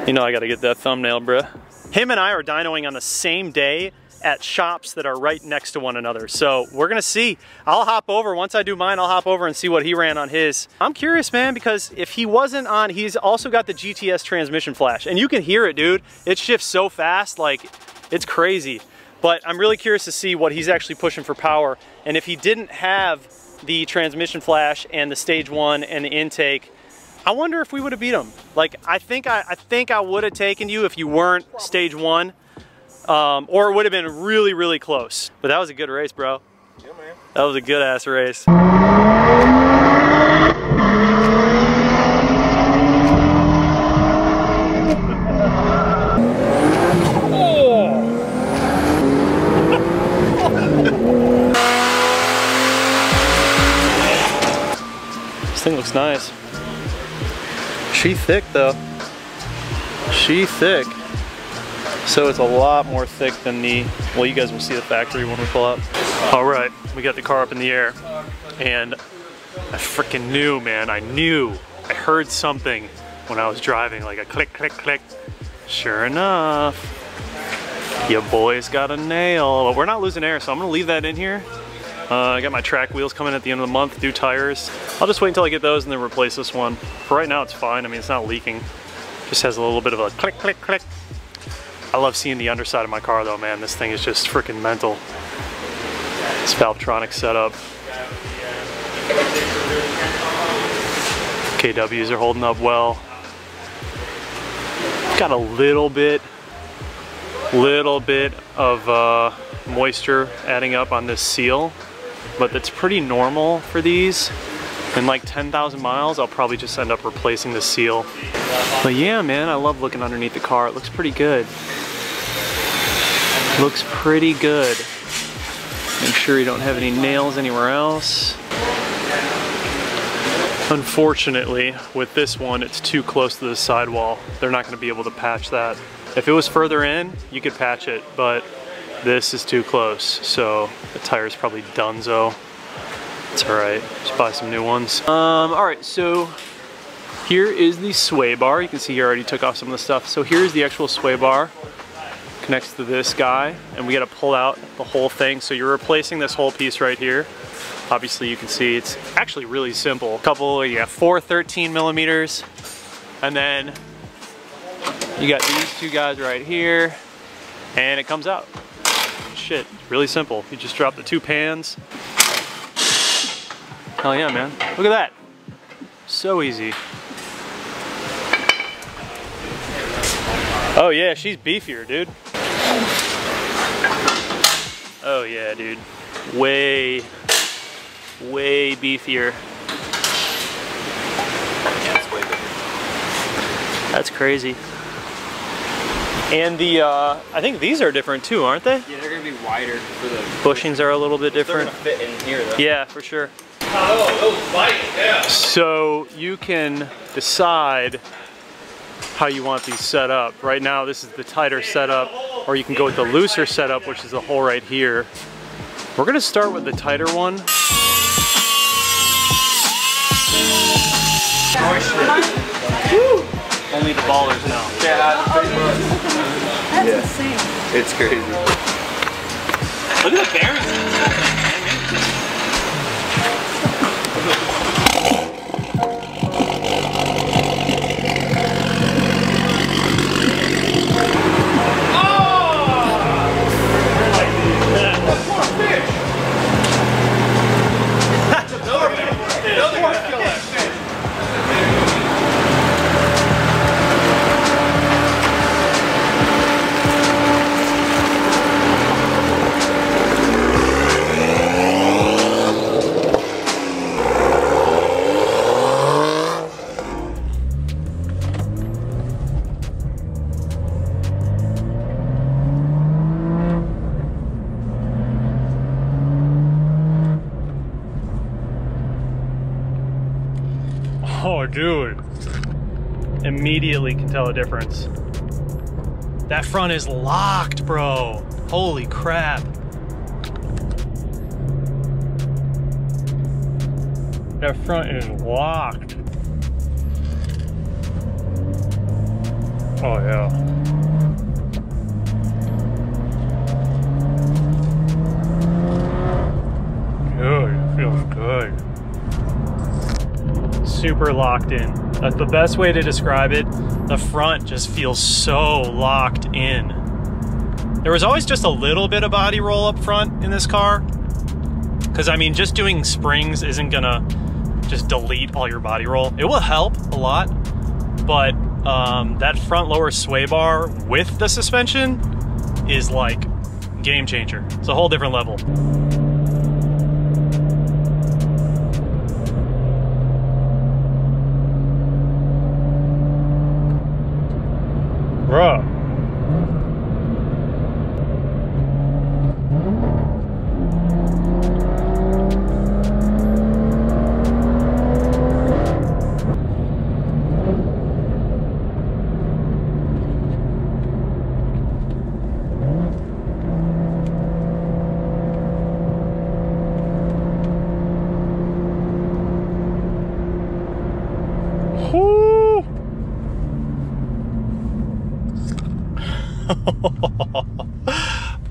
You know I gotta get that thumbnail, bruh. Him and I are dynoing on the same day at shops that are right next to one another. So we're gonna see. I'll hop over, once I do mine, I'll hop over and see what he ran on his. I'm curious, man, because if he wasn't on, he's also got the GTS transmission flash. And you can hear it, dude. It shifts so fast, like, it's crazy. But I'm really curious to see what he's actually pushing for power. And if he didn't have the transmission flash and the stage 1 and the intake, I wonder if we would have beat him. Like, I think I would have taken you if you weren't stage 1, or it would have been really, really close. But that was a good race, bro. Yeah, man. That was a good ass race. This thing looks nice. She thick though. She thick. So it's a lot more thick than the, well, you guys will see the factory when we pull up. All right, we got the car up in the air and I freaking knew, man, I heard something when I was driving, like a click, click, click. Sure enough, your boy's got a nail. But we're not losing air, so I'm gonna leave that in here. I got my track wheels coming at the end of the month, new tires. I'll just wait until I get those and then replace this one. For right now, it's fine. I mean, it's not leaking. Just has a little bit of a click, click, click. I love seeing the underside of my car though, man. This thing is just freaking mental. This Valvetronic setup. KWs are holding up well. Got a little bit of moisture adding up on this seal, but that's pretty normal for these. In like 10,000 miles, I'll probably just end up replacing the seal. But yeah, man, I love looking underneath the car. It looks pretty good. Looks pretty good. Make sure you don't have any nails anywhere else. Unfortunately, with this one, it's too close to the sidewall. They're not gonna be able to patch that. If it was further in, you could patch it, but this is too close, so the tire's probably donezo. It's all right, just buy some new ones. All right, so here is the sway bar. You can see he already took off some of the stuff. So here's the actual sway bar. Connects to this guy, and we gotta pull out the whole thing. So you're replacing this whole piece right here. Obviously you can see it's actually really simple. You got 4 13 millimeters, and then you got these 2 guys right here, and it comes out. Shit, really simple. You just drop the 2 pans. Hell yeah, man. Look at that. So easy. Oh yeah, she's beefier, dude. Oh yeah, dude. Way beefier. Yeah, it's way bigger. That's crazy. And the, I think these are different too, aren't they? Yeah, they're gonna be wider for the Bushings are a little bit different. They're gonna fit in here though. Yeah, for sure. Oh, those bikes, yeah. So you can decide how you want these set up. Right now, this is the tighter setup, or you can go with the looser setup, which is the hole right here. We're gonna start with the tighter one. Only the ballers know. That's insane. It's crazy. Look at the bearings. dude. Immediately can tell a difference. That front is locked, bro. Holy crap. That front is locked. Oh yeah. Dude, it feels good. Super locked in. That's the best way to describe it. The front just feels so locked in. There was always just a little bit of body roll up front in this car. Because I mean, just doing springs isn't gonna just delete all your body roll. It will help a lot, but that front lower sway bar with the suspension is like game changer. It's a whole different level. Bruh. Whoo!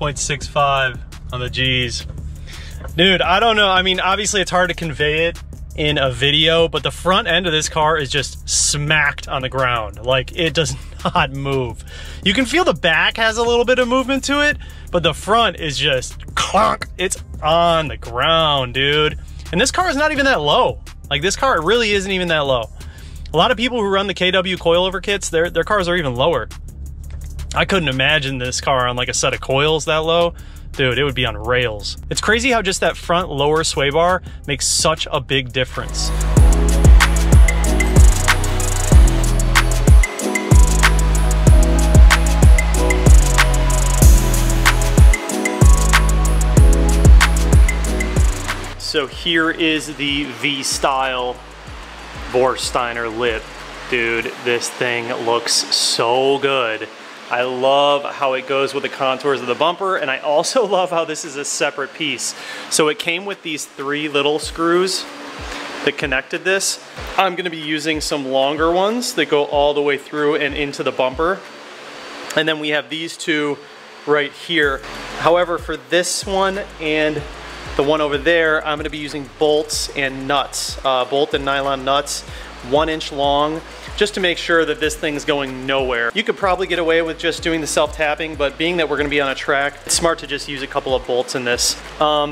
0.65 on the G's. Dude, I don't know. I mean, obviously it's hard to convey it in a video, but the front end of this car is just smacked on the ground. Like, it does not move. You can feel the back has a little bit of movement to it, but the front is just clunk. It's on the ground, dude. And this car is not even that low. Like, this car really isn't even that low. A lot of people who run the KW coilover kits, their cars are even lower. I couldn't imagine this car on like a set of coils that low. Dude, it would be on rails. It's crazy how just that front lower sway bar makes such a big difference. So here is the V-style Vorsteiner lip. Dude, this thing looks so good. I love how it goes with the contours of the bumper, and I also love how this is a separate piece. So it came with these 3 little screws that connected this. I'm gonna be using some longer ones that go all the way through and into the bumper. And then we have these 2 right here. However, for this one and the one over there, I'm gonna be using bolts and nuts, bolt and nylon nuts, 1 inch long, just to make sure that this thing's going nowhere. You could probably get away with just doing the self-tapping, but being that we're gonna be on a track, it's smart to just use a couple of bolts in this.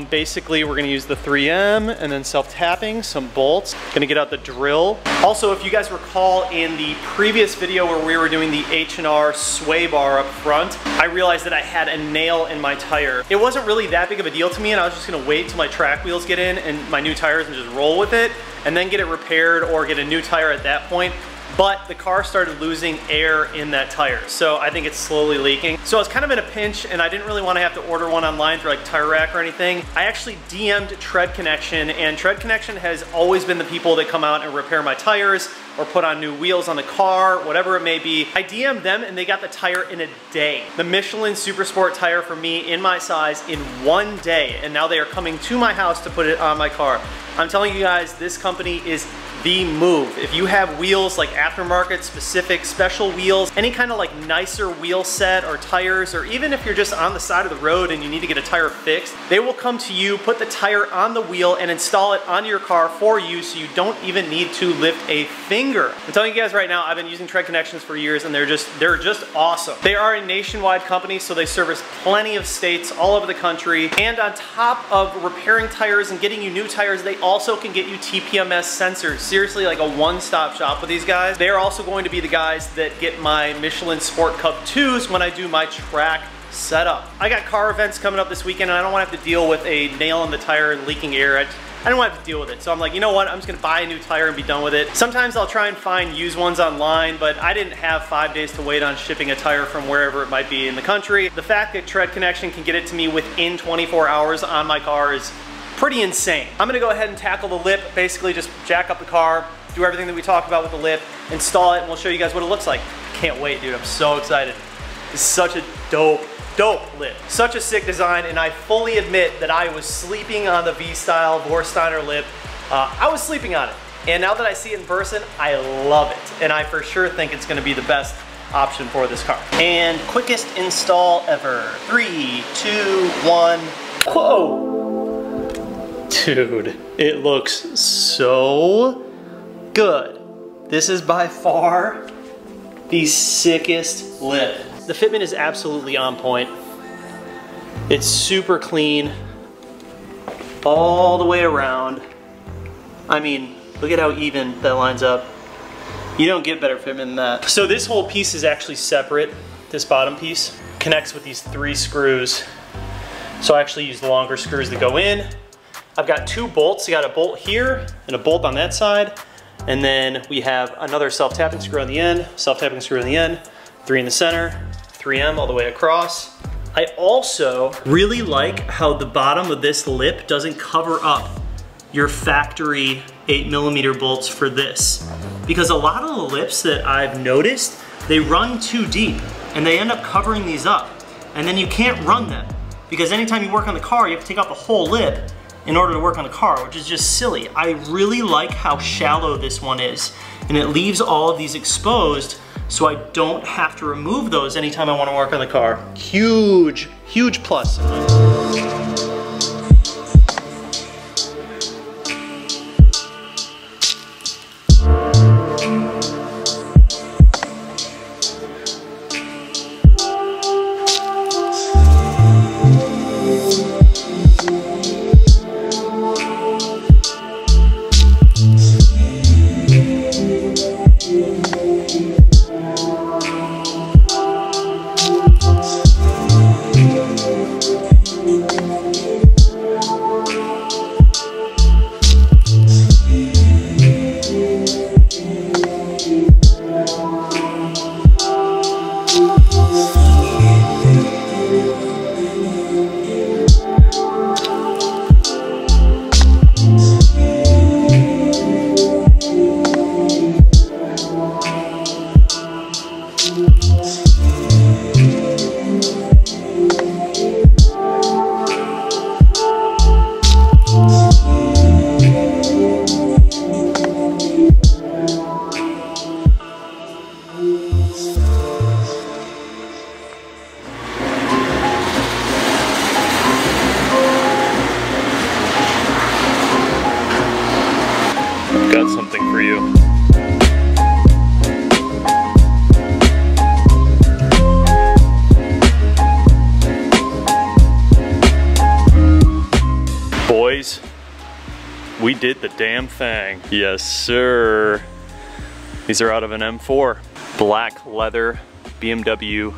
Basically, we're gonna use the 3M and then self-tapping, some bolts. Gonna get out the drill. Also, if you guys recall in the previous video where we were doing the H&R sway bar up front, I realized that I had a nail in my tire. It wasn't really that big of a deal to me, and I was just gonna wait till my track wheels get in and my new tires and just roll with it, and then get it repaired or get a new tire at that point. But the car started losing air in that tire, so I think it's slowly leaking. So I was kind of in a pinch, and I didn't really want to have to order one online through like Tire Rack or anything. I actually DM'd Tread Connection, and Tread Connection has always been the people that come out and repair my tires or put on new wheels on the car, whatever it may be. I DM'd them and they got the tire in a day. The Michelin Super Sport tire for me in my size in 1 day, and now they are coming to my house to put it on my car. I'm telling you guys, this company is the move. If you have wheels like aftermarket specific special wheels, any kind of like nicer wheel set or tires, or even if you're just on the side of the road and you need to get a tire fixed, they will come to you, put the tire on the wheel and install it onto your car for you, so you don't even need to lift a finger. I'm telling you guys right now, I've been using Tread Connections for years, and they're just awesome. They are a nationwide company, so they service plenty of states all over the country, and on top of repairing tires and getting you new tires, they also can get you TPMS sensors. Seriously, like a one-stop shop with these guys. They are also going to be the guys that get my Michelin Sport Cup 2s when I do my track setup. I got car events coming up this weekend, and I don't want to have to deal with a nail in the tire and leaking air. I don't want to have to deal with it. So I'm like, you know what? I'm just gonna buy a new tire and be done with it. Sometimes I'll try and find used ones online, but I didn't have 5 days to wait on shipping a tire from wherever it might be in the country. The fact that Tread Connection can get it to me within 24 hours on my car is pretty insane. I'm gonna go ahead and tackle the lip, basically just jack up the car, do everything that we talked about with the lip, install it, and we'll show you guys what it looks like. Can't wait, dude, I'm so excited. It's such a dope lip. Such a sick design, and I fully admit that I was sleeping on the V-Style Vorsteiner lip. I was sleeping on it, and now that I see it in person, I love it, and I for sure think it's gonna be the best option for this car. And quickest install ever. 3, 2, 1. Whoa! Dude, it looks so good. This is by far the sickest lip. The fitment is absolutely on point. It's super clean all the way around. I mean, look at how even that lines up. You don't get better fitment than that. So this whole piece is actually separate. This bottom piece connects with these 3 screws. So I actually use the longer screws that go in. I've got 2 bolts. I got a bolt here and a bolt on that side. And then we have another self-tapping screw on the end, self-tapping screw on the end, 3 in the center, 3M all the way across. I also really like how the bottom of this lip doesn't cover up your factory 8mm bolts for this. Because a lot of the lips that I've noticed, they run too deep and they end up covering these up. And then you can't run them. Because anytime you work on the car, you have to take out the whole lip in order to work on the car, which is just silly. I really like how shallow this one is. And it leaves all of these exposed so I don't have to remove those anytime I want to work on the car. Huge, huge plus. Got something for you. Boys, we did the damn thing. Yes, sir. These are out of an M4. Black leather BMW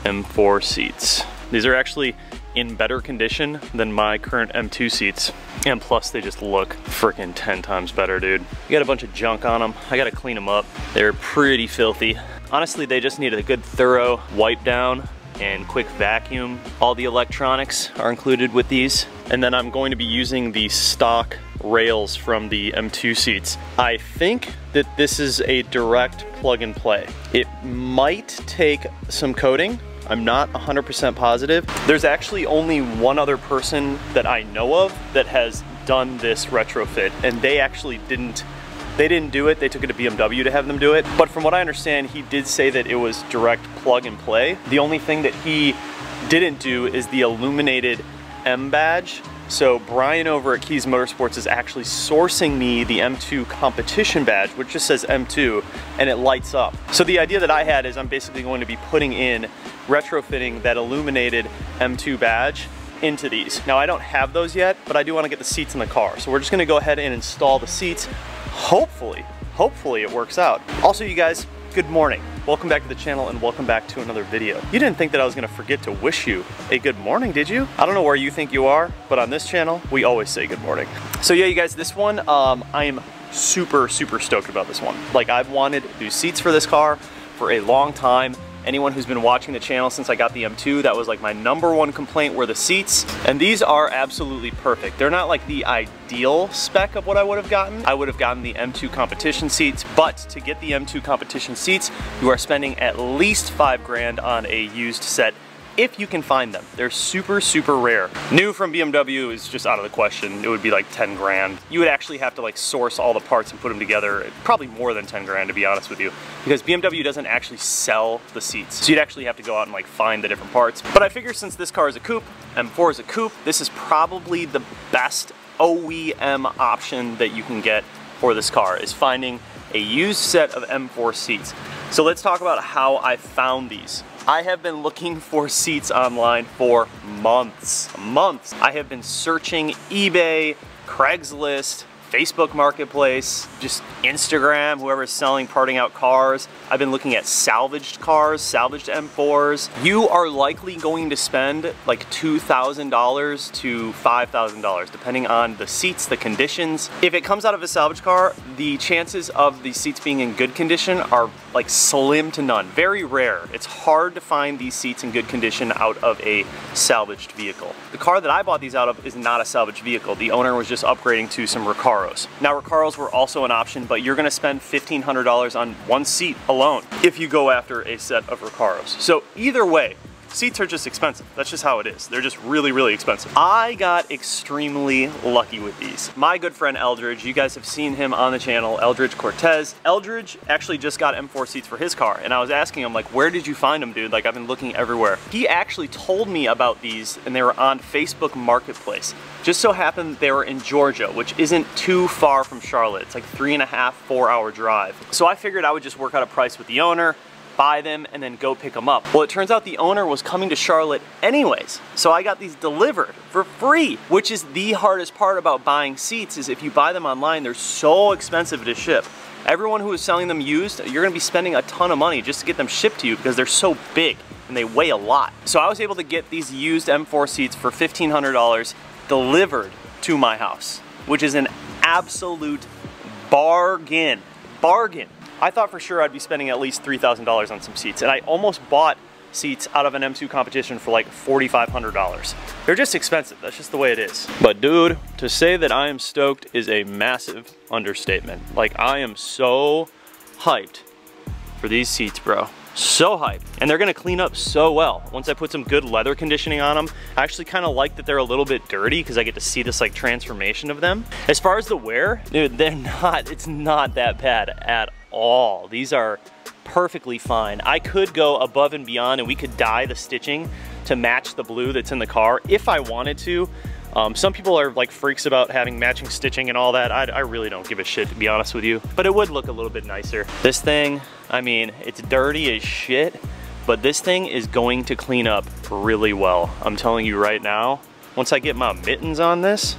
M4 seats. These are actually in better condition than my current M2 seats. And plus they just look freaking 10 times better, dude. You got a bunch of junk on them. I gotta clean them up. They're pretty filthy. Honestly, they just need a good thorough wipe down and quick vacuum. All the electronics are included with these. And then I'm going to be using the stock rails from the M2 seats. I think that this is a direct plug and play. It might take some coating. I'm not 100% positive. There's actually only one other person that I know of that has done this retrofit, and they actually didn't do it. They took it to BMW to have them do it. But from what I understand, he did say that it was direct plug and play. The only thing that he didn't do is the illuminated M badge. So Brian over at Keys Motorsports is actually sourcing me the M2 competition badge, which just says M2, and it lights up. So the idea that I had is I'm basically going to be putting in, retrofitting that illuminated M2 badge into these. Now I don't have those yet, but I do want to get the seats in the car. So we're just going to go ahead and install the seats. Hopefully it works out. Also, you guys, good morning. Welcome back to the channel and welcome back to another video. You didn't think that I was gonna forget to wish you a good morning, did you? I don't know where you think you are, but on this channel, we always say good morning. So yeah, you guys, this one, I am super stoked about this one. Like, I've wanted new seats for this car for a long time, Anyone who's been watching the channel since I got the M2, that was like my #1 complaint were the seats. And these are absolutely perfect. They're not like the ideal spec of what I would have gotten. I would have gotten the M2 competition seats, but to get the M2 competition seats, you are spending at least $5 grand on a used set if you can find them. They're super, super rare. New from BMW is just out of the question. It would be like 10 grand. You would actually have to like source all the parts and put them together. Probably more than 10 grand to be honest with you, because BMW doesn't actually sell the seats. So you'd actually have to go out and like find the different parts. But I figure since this car is a coupe, M4 is a coupe, this is probably the best OEM option that you can get for this car, is finding a used set of M4 seats. So let's talk about how I found these. I have been looking for seats online for months. I have been searching eBay, Craigslist, Facebook Marketplace, just Instagram, whoever's selling, parting out cars. I've been looking at salvaged cars, salvaged M4s. You are likely going to spend like $2,000 to $5,000, depending on the seats, the conditions. If it comes out of a salvage car, the chances of the seats being in good condition are like slim to none, very rare. It's hard to find these seats in good condition out of a salvaged vehicle. The car that I bought these out of is not a salvaged vehicle. The owner was just upgrading to some Recaros. Now Recaros were also an option, but you're gonna spend $1,500 on one seat alone if you go after a set of Recaros. So either way, seats are just expensive. That's just how it is. They're just really, really expensive. I got extremely lucky with these. My good friend Eldridge, you guys have seen him on the channel, Eldridge Cortez. Eldridge actually just got M4 seats for his car, and I was asking him, like, where did you find them, dude? Like, I've been looking everywhere. He actually told me about these, and they were on Facebook Marketplace. Just so happened they were in Georgia, which isn't too far from Charlotte. It's like 3.5, 4-hour drive. So I figured I would just work out a price with the owner, buy them, and then go pick them up. Well, it turns out the owner was coming to Charlotte anyways, so I got these delivered for free, which is the hardest part about buying seats, is if you buy them online, they're so expensive to ship. Everyone who is selling them used, you're gonna be spending a ton of money just to get them shipped to you because they're so big and they weigh a lot. So I was able to get these used M4 seats for $1,500 delivered to my house, which is an absolute bargain. Bargain. I thought for sure I'd be spending at least $3,000 on some seats, and I almost bought seats out of an M2 competition for like $4,500. They're just expensive, that's just the way it is. But dude, to say that I am stoked is a massive understatement. Like, I am so hyped for these seats, bro. So hyped. And they're gonna clean up so well. Once I put some good leather conditioning on them, I actually kind of like that they're a little bit dirty because I get to see this like transformation of them. As far as the wear, dude, it's not that bad at all. These are perfectly fine. I could go above and beyond and we could dye the stitching to match the blue that's in the car if I wanted to. Some people are like freaks about having matching stitching and all that. I really don't give a shit, to be honest with you, but it would look a little bit nicer. This thing, I mean, it's dirty as shit, but this thing is going to clean up really well. I'm telling you right now, once I get my mittens on this,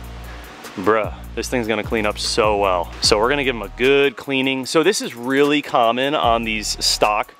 bruh, this thing's gonna clean up so well. So we're gonna give them a good cleaning. So this is really common on these stock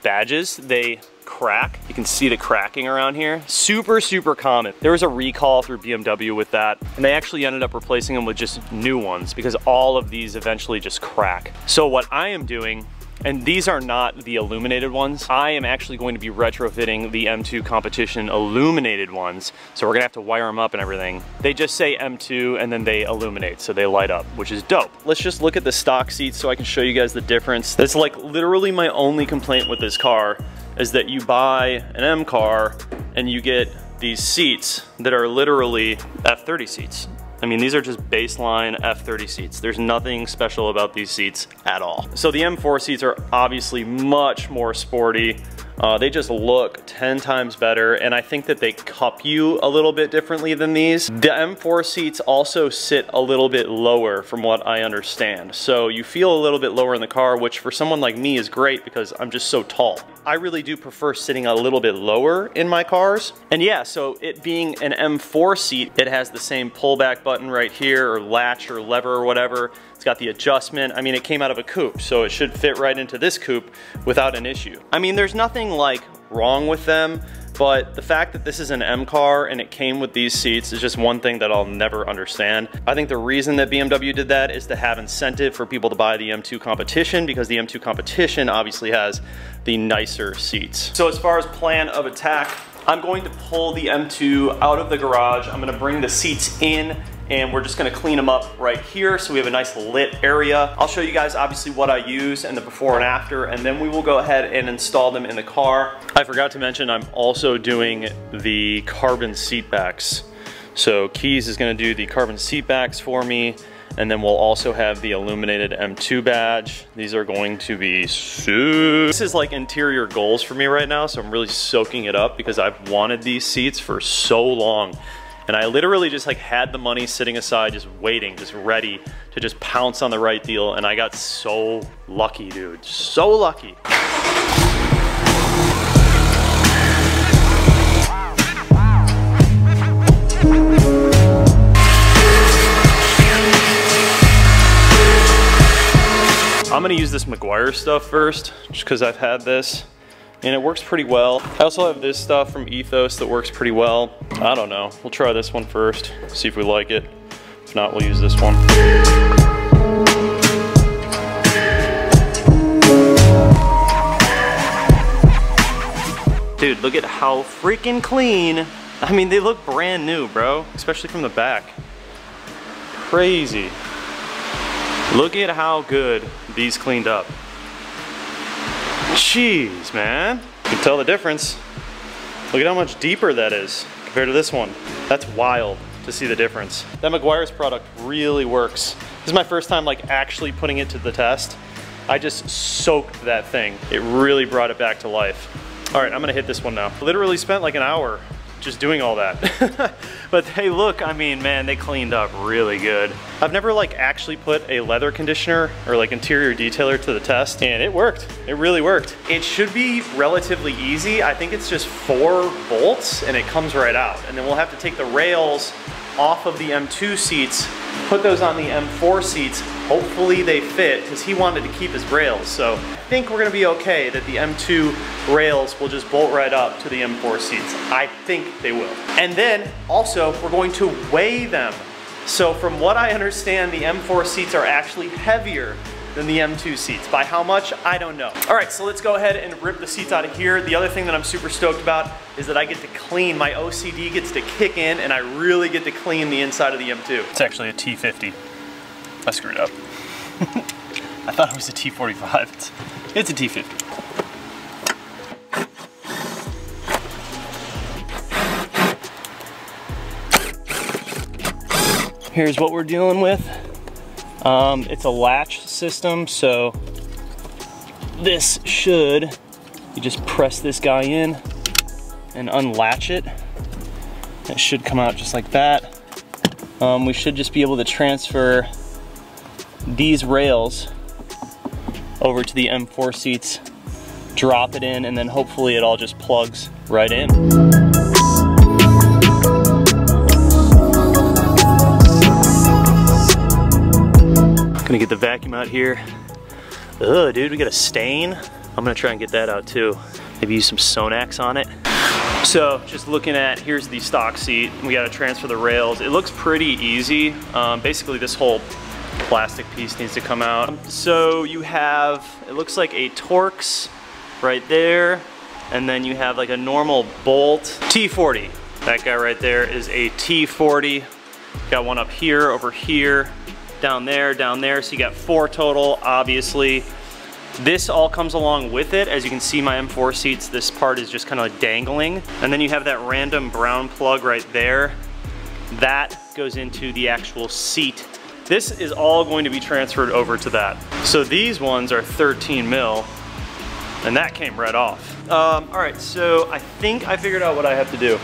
badges. They crack. You can see the cracking around here. Super, super common. There was a recall through BMW with that, and they actually ended up replacing them with just new ones because all of these eventually just crack. So what I am doing, and these are not the illuminated ones, I am actually going to be retrofitting the M2 competition illuminated ones. So we're gonna have to wire them up and everything. They just say M2 and then they illuminate, so they light up, which is dope. Let's just look at the stock seats so I can show you guys the difference. That's like literally my only complaint with this car, is that you buy an M car and you get these seats that are literally F30 seats. I mean, these are just baseline F30 seats. There's nothing special about these seats at all. So the M4 seats are obviously much more sporty. They just look 10 times better, and I think that they cup you a little bit differently than these. The M4 seats also sit a little bit lower from what I understand. So you feel a little bit lower in the car, which for someone like me is great because I'm just so tall. I really do prefer sitting a little bit lower in my cars. And yeah, so it being an M4 seat, it has the same pullback button right here, or latch or lever or whatever. It's got the adjustment. I mean, it came out of a coupe, so it should fit right into this coupe without an issue. I mean, there's nothing like wrong with them, but the fact that this is an M car and it came with these seats is just one thing that I'll never understand. I think the reason that BMW did that is to have incentive for people to buy the M2 competition, because the M2 competition obviously has the nicer seats. So as far as plan of attack, I'm going to pull the M2 out of the garage. I'm gonna bring the seats in and we're just gonna clean them up right here so we have a nice lit area. I'll show you guys obviously what I use and the before and after, and then we will go ahead and install them in the car. I forgot to mention I'm also doing the carbon seat backs. So Keys is gonna do the carbon seat backs for me, and then we'll also have the illuminated M2 badge. These are going to be sick. This is like interior goals for me right now, so I'm really soaking it up because I've wanted these seats for so long. And I literally just like had the money sitting aside, just waiting, just ready to just pounce on the right deal. And I got so lucky, dude, so lucky. I'm gonna use this Meguiar stuff first, just because I've had this. And it works pretty well. I also have this stuff from Ethos that works pretty well. I don't know, we'll try this one first, see if we like it. If not, we'll use this one. Dude, look at how freaking clean. I mean, they look brand new, bro, especially from the back. Crazy. Look at how good these cleaned up. Jeez, man. You can tell the difference. Look at how much deeper that is compared to this one. That's wild to see the difference. That Meguiar's product really works. This is my first time like actually putting it to the test. I just soaked that thing. It really brought it back to life. All right, I'm gonna hit this one now. Literally spent like an hour just doing all that. But hey, look, I mean, man, they cleaned up really good. I've never like actually put a leather conditioner or like interior detailer to the test, and it worked. It really worked. It should be relatively easy. I think it's just 4 bolts and it comes right out. And then we'll have to take the rails off of the M2 seats, put those on the M4 seats. Hopefully they fit, because he wanted to keep his rails. So I think we're gonna be okay that the M2 rails will just bolt right up to the M4 seats. I think they will. And then also we're going to weigh them. So from what I understand, the M4 seats are actually heavier than the M2 seats. By how much, I don't know. All right, so let's go ahead and rip the seats out of here. The other thing that I'm super stoked about is that I get to clean, my OCD gets to kick in, and I really get to clean the inside of the M2. It's actually a T50. I screwed up. I thought it was a T45. It's a T50. Here's what we're dealing with. It's a latch system, so this should, you just press this guy in and unlatch it. It should come out just like that. We should just be able to transfer these rails over to the M4 seats, drop it in, and then hopefully it all just plugs right in. Gonna get the vacuum out here. Ugh, dude, we got a stain. I'm gonna try and get that out too. Maybe use some Sonax on it. So just looking at, here's the stock seat. We gotta transfer the rails. It looks pretty easy. Basically this whole plastic piece needs to come out. So you have, it looks like a Torx right there, and then you have like a normal bolt. T40, that guy right there is a T40. Got one up here, over here, down there, so you got 4 total, obviously. This all comes along with it. As you can see, my M4 seats, this part is just kind of like dangling. And then you have that random brown plug right there. That goes into the actual seat. This is all going to be transferred over to that. So these ones are 13 mil, and that came right off. All right, so I think I figured out what I have to do.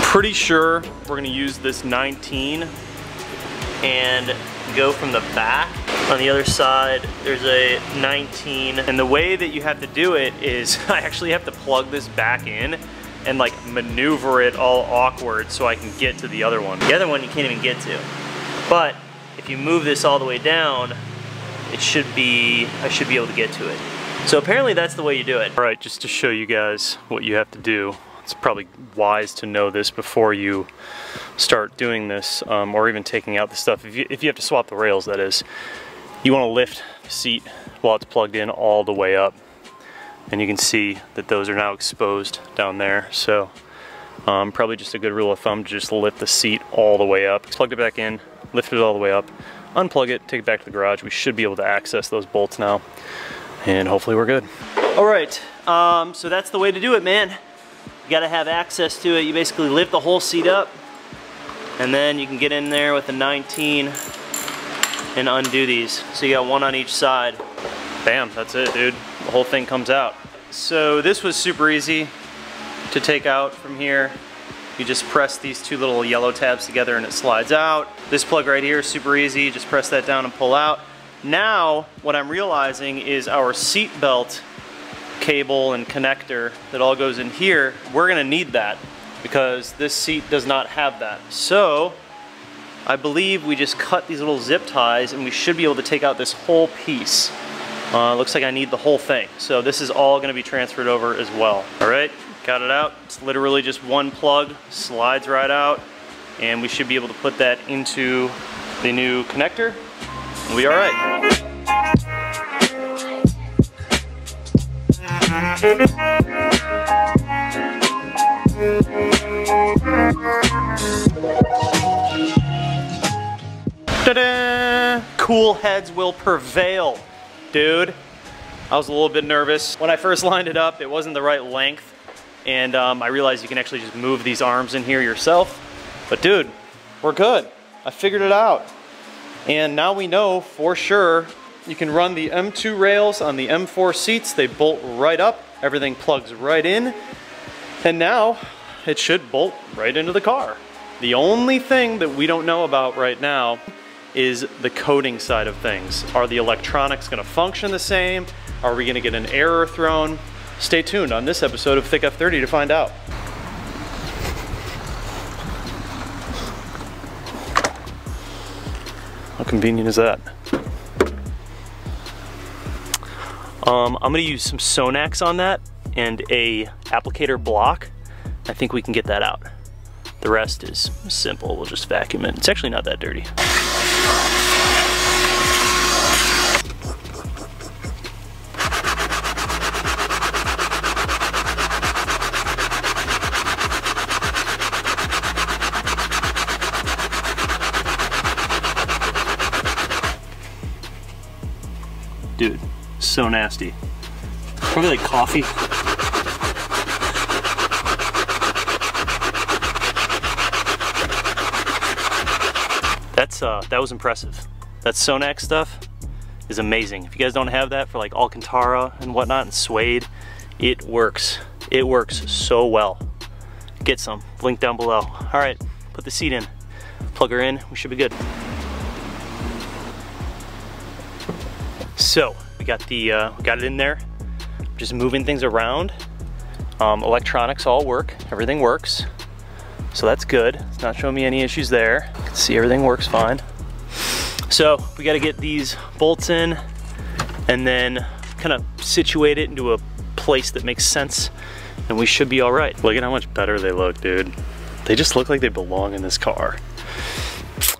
Pretty sure we're gonna use this 19 and go from the back. On the other side, there's a 19. And the way that you have to do it is I actually have to plug this back in and like maneuver it all awkward so I can get to the other one. The other one you can't even get to. But if you move this all the way down, it should be, I should be able to get to it. So apparently that's the way you do it. All right, just to show you guys what you have to do. It's probably wise to know this before you start doing this, or even taking out the stuff. If you have to swap the rails, that is. You want to lift the seat while it's plugged in all the way up. And you can see that those are now exposed down there. So probably just a good rule of thumb to just lift the seat all the way up. Plug it back in, lift it all the way up, unplug it, take it back to the garage. We should be able to access those bolts now. And hopefully we're good. All right, so that's the way to do it, man. You gotta have access to it. You basically lift the whole seat up, and then you can get in there with a 19 and undo these. So you got one on each side. Bam, that's it, dude. The whole thing comes out. So this was super easy to take out from here. You just press these two little yellow tabs together and it slides out. This plug right here is super easy. Just press that down and pull out. Now, what I'm realizing is our seat belt cable and connector that all goes in here, we're gonna need that because this seat does not have that. So, I believe we just cut these little zip ties and we should be able to take out this whole piece. Looks like I need the whole thing. So this is all gonna be transferred over as well. All right, got it out. It's literally just one plug, slides right out, and we should be able to put that into the new connector. We'll be all right. Ta-da! Cool heads will prevail, dude. I was a little bit nervous. When I first lined it up, it wasn't the right length, and I realized you can actually just move these arms in here yourself. But dude, we're good. I figured it out. And now we know for sure you can run the M2 rails on the M4 seats. They bolt right up. Everything plugs right in. And now it should bolt right into the car. The only thing that we don't know about right now is the coding side of things. Are the electronics gonna function the same? Are we gonna get an error thrown? Stay tuned on this episode of Thic F30 to find out. How convenient is that? I'm gonna use some Sonax on that and a applicator block. I think we can get that out. The rest is simple, we'll just vacuum it. It's actually not that dirty. Dude, so nasty. Probably like coffee. That was impressive. That Sonax stuff is amazing. If you guys don't have that for like Alcantara and whatnot and suede, it works. It works so well. Get some, link down below. All right, put the seat in, plug her in, we should be good. So we got it in there. Just moving things around. Electronics all work. Everything works. So that's good. It's not showing me any issues there. You can see everything works fine. So we got to get these bolts in and then kind of situate it into a place that makes sense, and we should be all right. Look at how much better they look, dude. They just look like they belong in this car.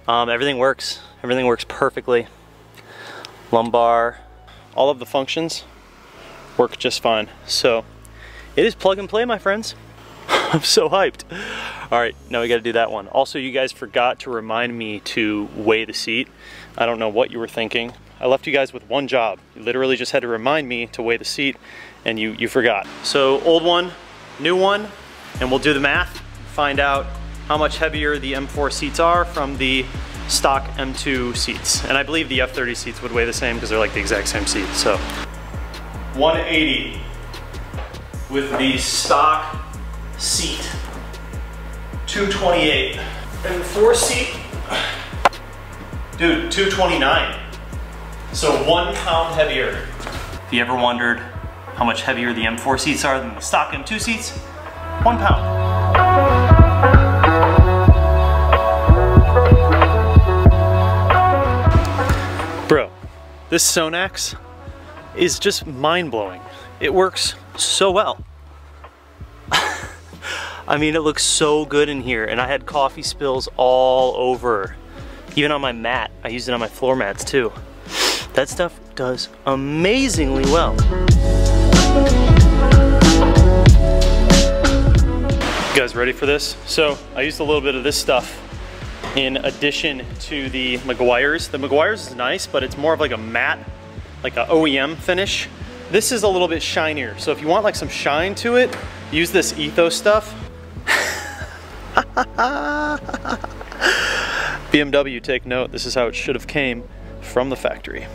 Everything works. Everything works perfectly. Lumbar, all of the functions work just fine. So it is plug and play, my friends. I'm so hyped. All right, now we got to do that one. Also, you guys forgot to remind me to weigh the seat. I don't know what you were thinking. I left you guys with one job. You literally just had to remind me to weigh the seat, and you forgot. So old one, new one, and we'll do the math, find out how much heavier the M4 seats are from the stock M2 seats. And I believe the F30 seats would weigh the same because they're like the exact same seat. So 180 with the stock seat, 228. M4 seat, dude, 229. So 1 pound heavier. If you ever wondered how much heavier the M4 seats are than the stock M2 seats, 1 pound. Bro, this Sonax is just mind-blowing. It works so well. I mean, it looks so good in here, and I had coffee spills all over. Even on my mat. I used it on my floor mats too. That stuff does amazingly well. You guys ready for this? So I used a little bit of this stuff in addition to the Meguiar's. The Meguiar's is nice, but it's more of like a matte, like a OEM finish. This is a little bit shinier. So if you want like some shine to it, use this Ethos stuff. BMW, take note, this is how it should have came from the factory.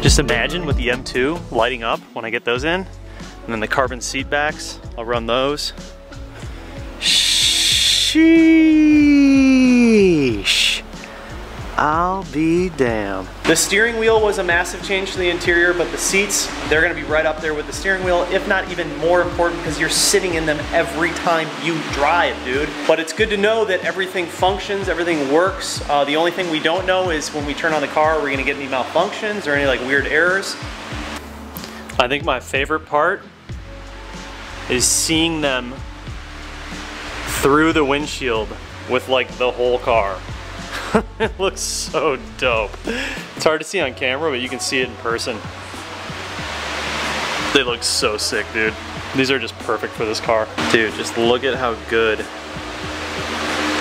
Just imagine with the M2 lighting up when I get those in, and then the carbon seat backs, I'll run those. Sheesh. I'll be damned. The steering wheel was a massive change to the interior, but the seats, they're gonna be right up there with the steering wheel, if not even more important, because you're sitting in them every time you drive, dude. But it's good to know that everything functions, everything works. The only thing we don't know is when we turn on the car, are we gonna get any malfunctions or any like weird errors? I think my favorite part is seeing them through the windshield with like the whole car. It looks so dope. It's hard to see on camera, but you can see it in person. They look so sick, dude. These are just perfect for this car. Dude, just look at how good,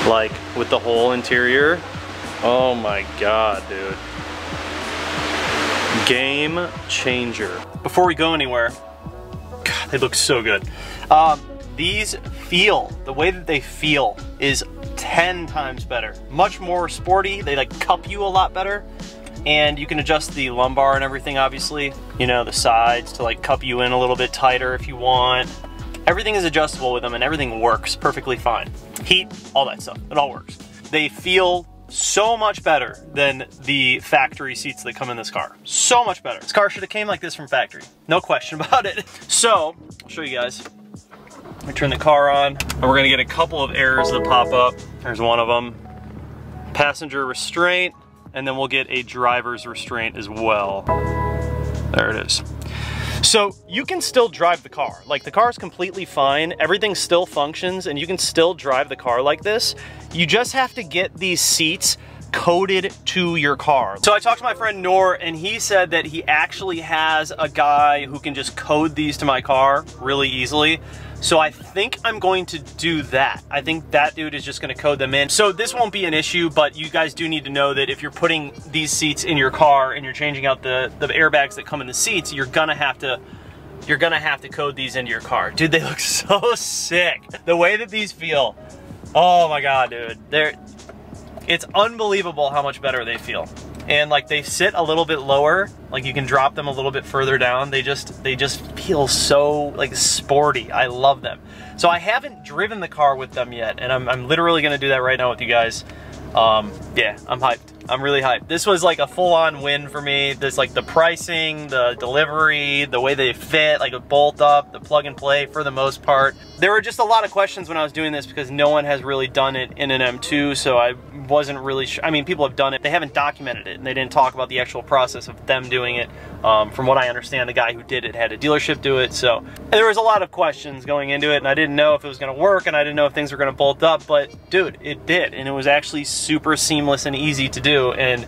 like with the whole interior. Oh my God, dude. Game changer. Before we go anywhere, God, they look so good. These feel, the way that they feel is 10 times better. Much more sporty. They like cup you a lot better. And you can adjust the lumbar and everything, obviously. You know, the sides to like cup you in a little bit tighter if you want. Everything is adjustable with them and everything works perfectly fine. Heat, all that stuff, it all works. They feel so much better than the factory seats that come in this car. So much better. This car should have came like this from factory. No question about it. So, I'll show you guys. We turn the car on, and we're gonna get a couple of errors that pop up. There's one of them. Passenger restraint, and then we'll get a driver's restraint as well. There it is. So you can still drive the car. Like the car is completely fine, everything still functions, and you can still drive the car like this. You just have to get these seats coded to your car. So I talked to my friend Noor, and he said that he actually has a guy who can just code these to my car really easily. So I think I'm going to do that. I think that dude is just gonna code them in. So this won't be an issue, but you guys do need to know that if you're putting these seats in your car and you're changing out the airbags that come in the seats, you're gonna have to code these into your car. Dude, they look so sick. The way that these feel, oh my God, dude. It's unbelievable how much better they feel. And like they sit a little bit lower, like you can drop them a little bit further down. They just feel so like sporty. I love them. So I haven't driven the car with them yet, and I'm literally gonna do that right now with you guys. Yeah, I'm hyped. I'm really hyped. This was like a full-on win for me. This like the pricing, the delivery, the way they fit, like a bolt up, the plug and play for the most part. There were just a lot of questions when I was doing this because no one has really done it in an M2, so I wasn't really sure. I mean, people have done it. They haven't documented it, and they didn't talk about the actual process of them doing it. From what I understand, the guy who did it had a dealership do it, so there was a lot of questions going into it, and I didn't know if it was gonna work, and I didn't know if things were gonna bolt up, but dude, it did, and it was actually super seamless and easy to do, and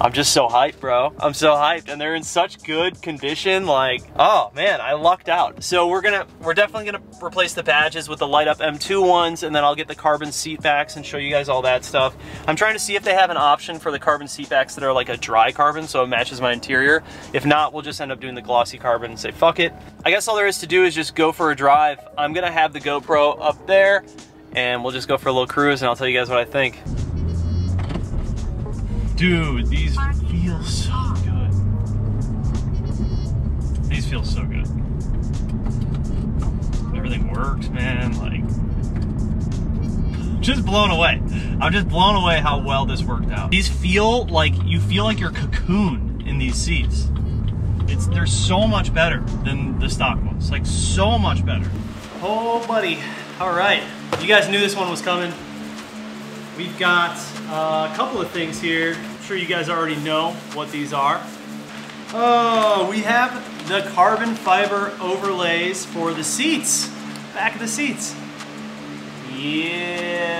I'm just so hyped, bro. I'm so hyped, and they're in such good condition. Like, oh man, I lucked out. So we're definitely gonna replace the badges with the light up M2 ones, and then I'll get the carbon seat backs and show you guys all that stuff. I'm trying to see if they have an option for the carbon seat backs that are like a dry carbon, so it matches my interior. If not, we'll just end up doing the glossy carbon and say fuck it. I guess all there is to do is just go for a drive. I'm gonna have the GoPro up there, and we'll just go for a little cruise, and I'll tell you guys what I think. Dude, these feel so good. These feel so good. Everything works, man. Like, just blown away. I'm just blown away how well this worked out. These feel like, you feel like you're cocooned in these seats. They're so much better than the stock ones. Like, so much better. Oh, buddy. All right. You guys knew this one was coming. We've got a couple of things here. I'm sure you guys already know what these are. Oh, we have the carbon fiber overlays for the seats. Back of the seats. Yeah.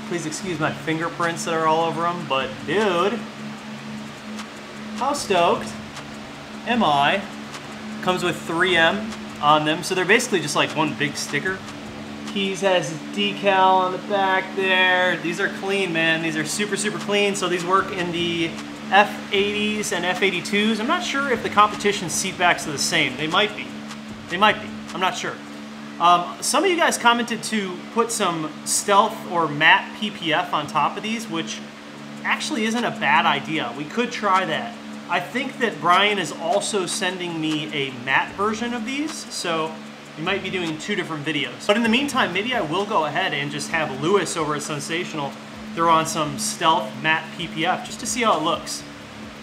Please excuse my fingerprints that are all over them, but dude, how stoked am I? Comes with 3M on them, so they're basically just like one big sticker. Keys has decal on the back there. These are clean, man. These are super, super clean. So these work in the F80s and F82s. I'm not sure if the competition seat backs are the same. They might be. They might be. I'm not sure. Some of you guys commented to put some stealth or matte PPF on top of these, which actually isn't a bad idea. We could try that. I think that Brian is also sending me a matte version of these, so we might be doing 2 different videos. But in the meantime, maybe I will go ahead and just have Lewis over at Sensational throw on some stealth matte PPF just to see how it looks.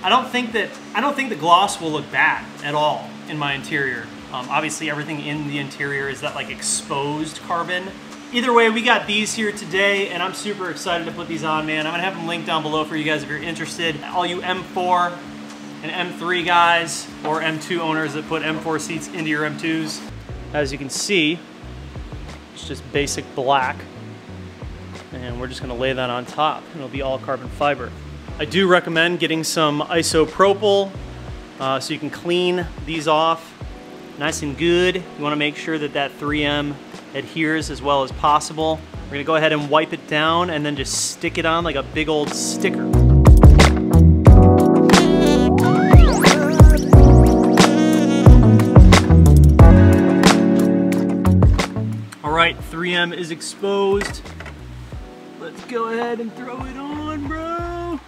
I don't think the gloss will look bad at all in my interior. Obviously everything in the interior is that like exposed carbon. Either way, we got these here today, and I'm super excited to put these on, man. I'm gonna have them linked down below for you guys if you're interested. All you M4 and M3 guys, or M2 owners that put M4 seats into your M2s. As you can see, it's just basic black, and we're just gonna lay that on top, and it'll be all carbon fiber. I do recommend getting some isopropyl so you can clean these off nice and good. You wanna make sure that that 3M adheres as well as possible. We're gonna go ahead and wipe it down and then just stick it on like a big old sticker. All right, 3M is exposed. Let's go ahead and throw it on, bro.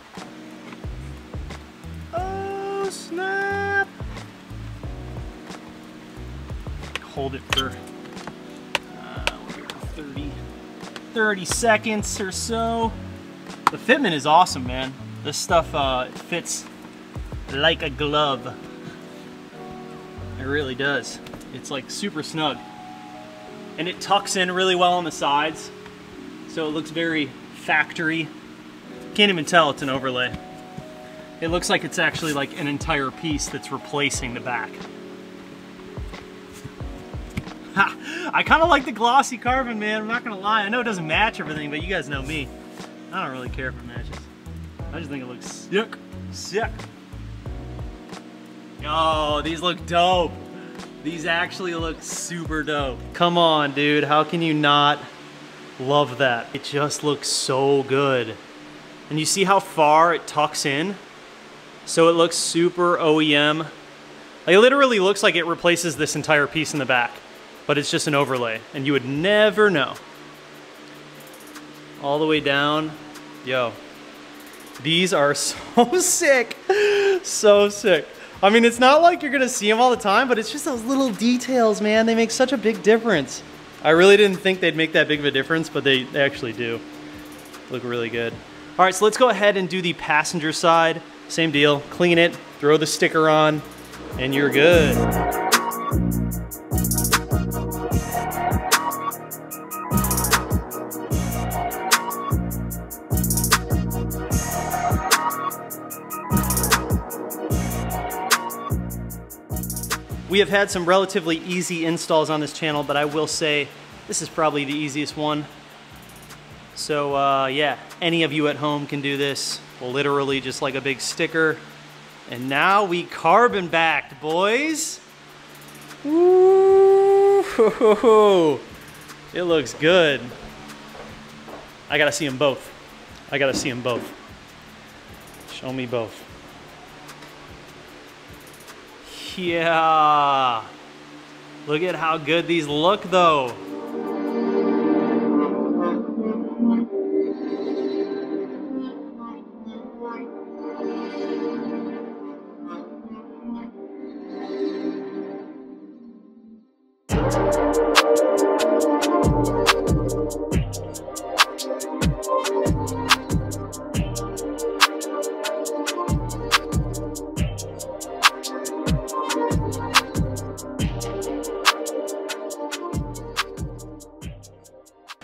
Oh, snap. Hold it for 30 seconds or so. The fitment is awesome, man. This stuff it fits like a glove. It really does. It's like super snug. And it tucks in really well on the sides, so it looks very factory. Can't even tell it's an overlay. It looks like it's actually like an entire piece that's replacing the back. Ha! I kind of like the glossy carbon, man. I'm not gonna lie. I know it doesn't match everything, but you guys know me. I don't really care if it matches. I just think it looks sick. Sick. Yo, these look dope. These actually look super dope. Come on, dude. How can you not love that? It just looks so good. And you see how far it tucks in? So it looks super OEM. Like, it literally looks like it replaces this entire piece in the back, but it's just an overlay, and you would never know. All the way down. Yo, these are so sick. So sick. I mean, it's not like you're gonna see them all the time, but it's just those little details, man. They make such a big difference. I really didn't think they'd make that big of a difference, but they actually do. Look really good. All right, so let's go ahead and do the passenger side. Same deal, clean it, throw the sticker on, and you're good. We have had some relatively easy installs on this channel, but I will say this is probably the easiest one. So yeah, any of you at home can do this. literally just like a big sticker. And now we carbon backed, boys. Woo! It looks good. I gotta see them both. I gotta see them both. Show me both. Yeah. Look at how good these look though.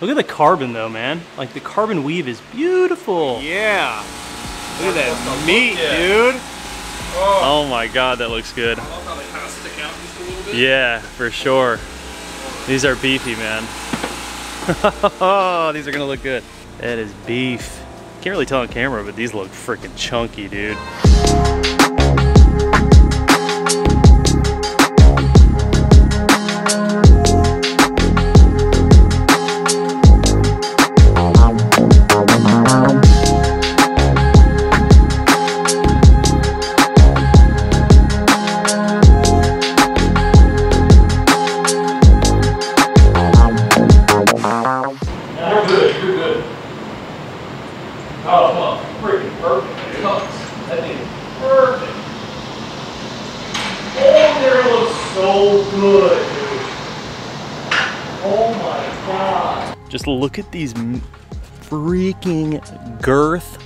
Look at the carbon though, man. Like the carbon weave is beautiful. Yeah. Look at that meat, dude. Oh my God, that looks good. I love how they kind of stick out just a little bit. Yeah, for sure. These are beefy, man. Oh, these are gonna look good. That is beef. Can't really tell on camera, but these look freaking chunky, dude. Just look at these freaking girth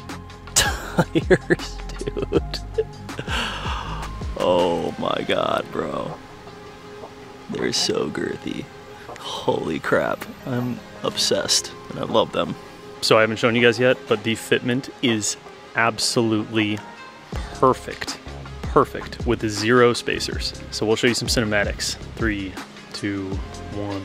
tires, dude. Oh my God, bro. They're so girthy. Holy crap. I'm obsessed and I love them. So I haven't shown you guys yet, but the fitment is absolutely perfect. Perfect with 0 spacers. So we'll show you some cinematics. 3, 2, 1.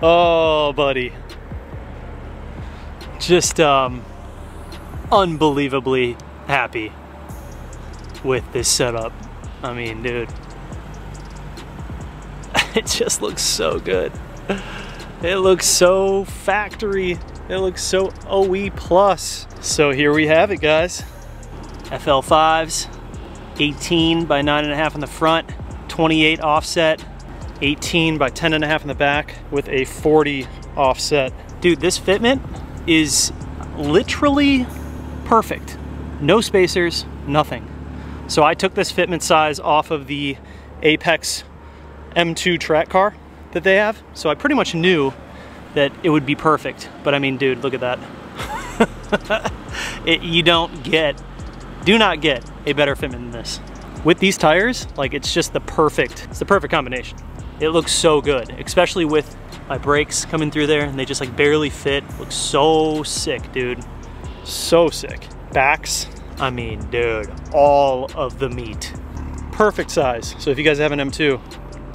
Oh, buddy. Just unbelievably happy with this setup. I mean, dude, it just looks so good. It looks so factory. It looks so OE plus. So here we have it, guys. FL5s, 18 by 9.5 in the front, 28 offset, 18 by 10.5 in the back with a 40 offset. Dude, this fitment is literally perfect. No spacers, nothing. So I took this fitment size off of the Apex M2 track car that they have. So I pretty much knew that it would be perfect. But I mean, dude, look at that. You do not get a better fitment than this. With these tires, like it's the perfect combination. It looks so good, especially with my brakes coming through there and they just like barely fit. Looks so sick, dude. So sick. Backs, I mean, dude, all of the meat. Perfect size. So if you guys have an M2,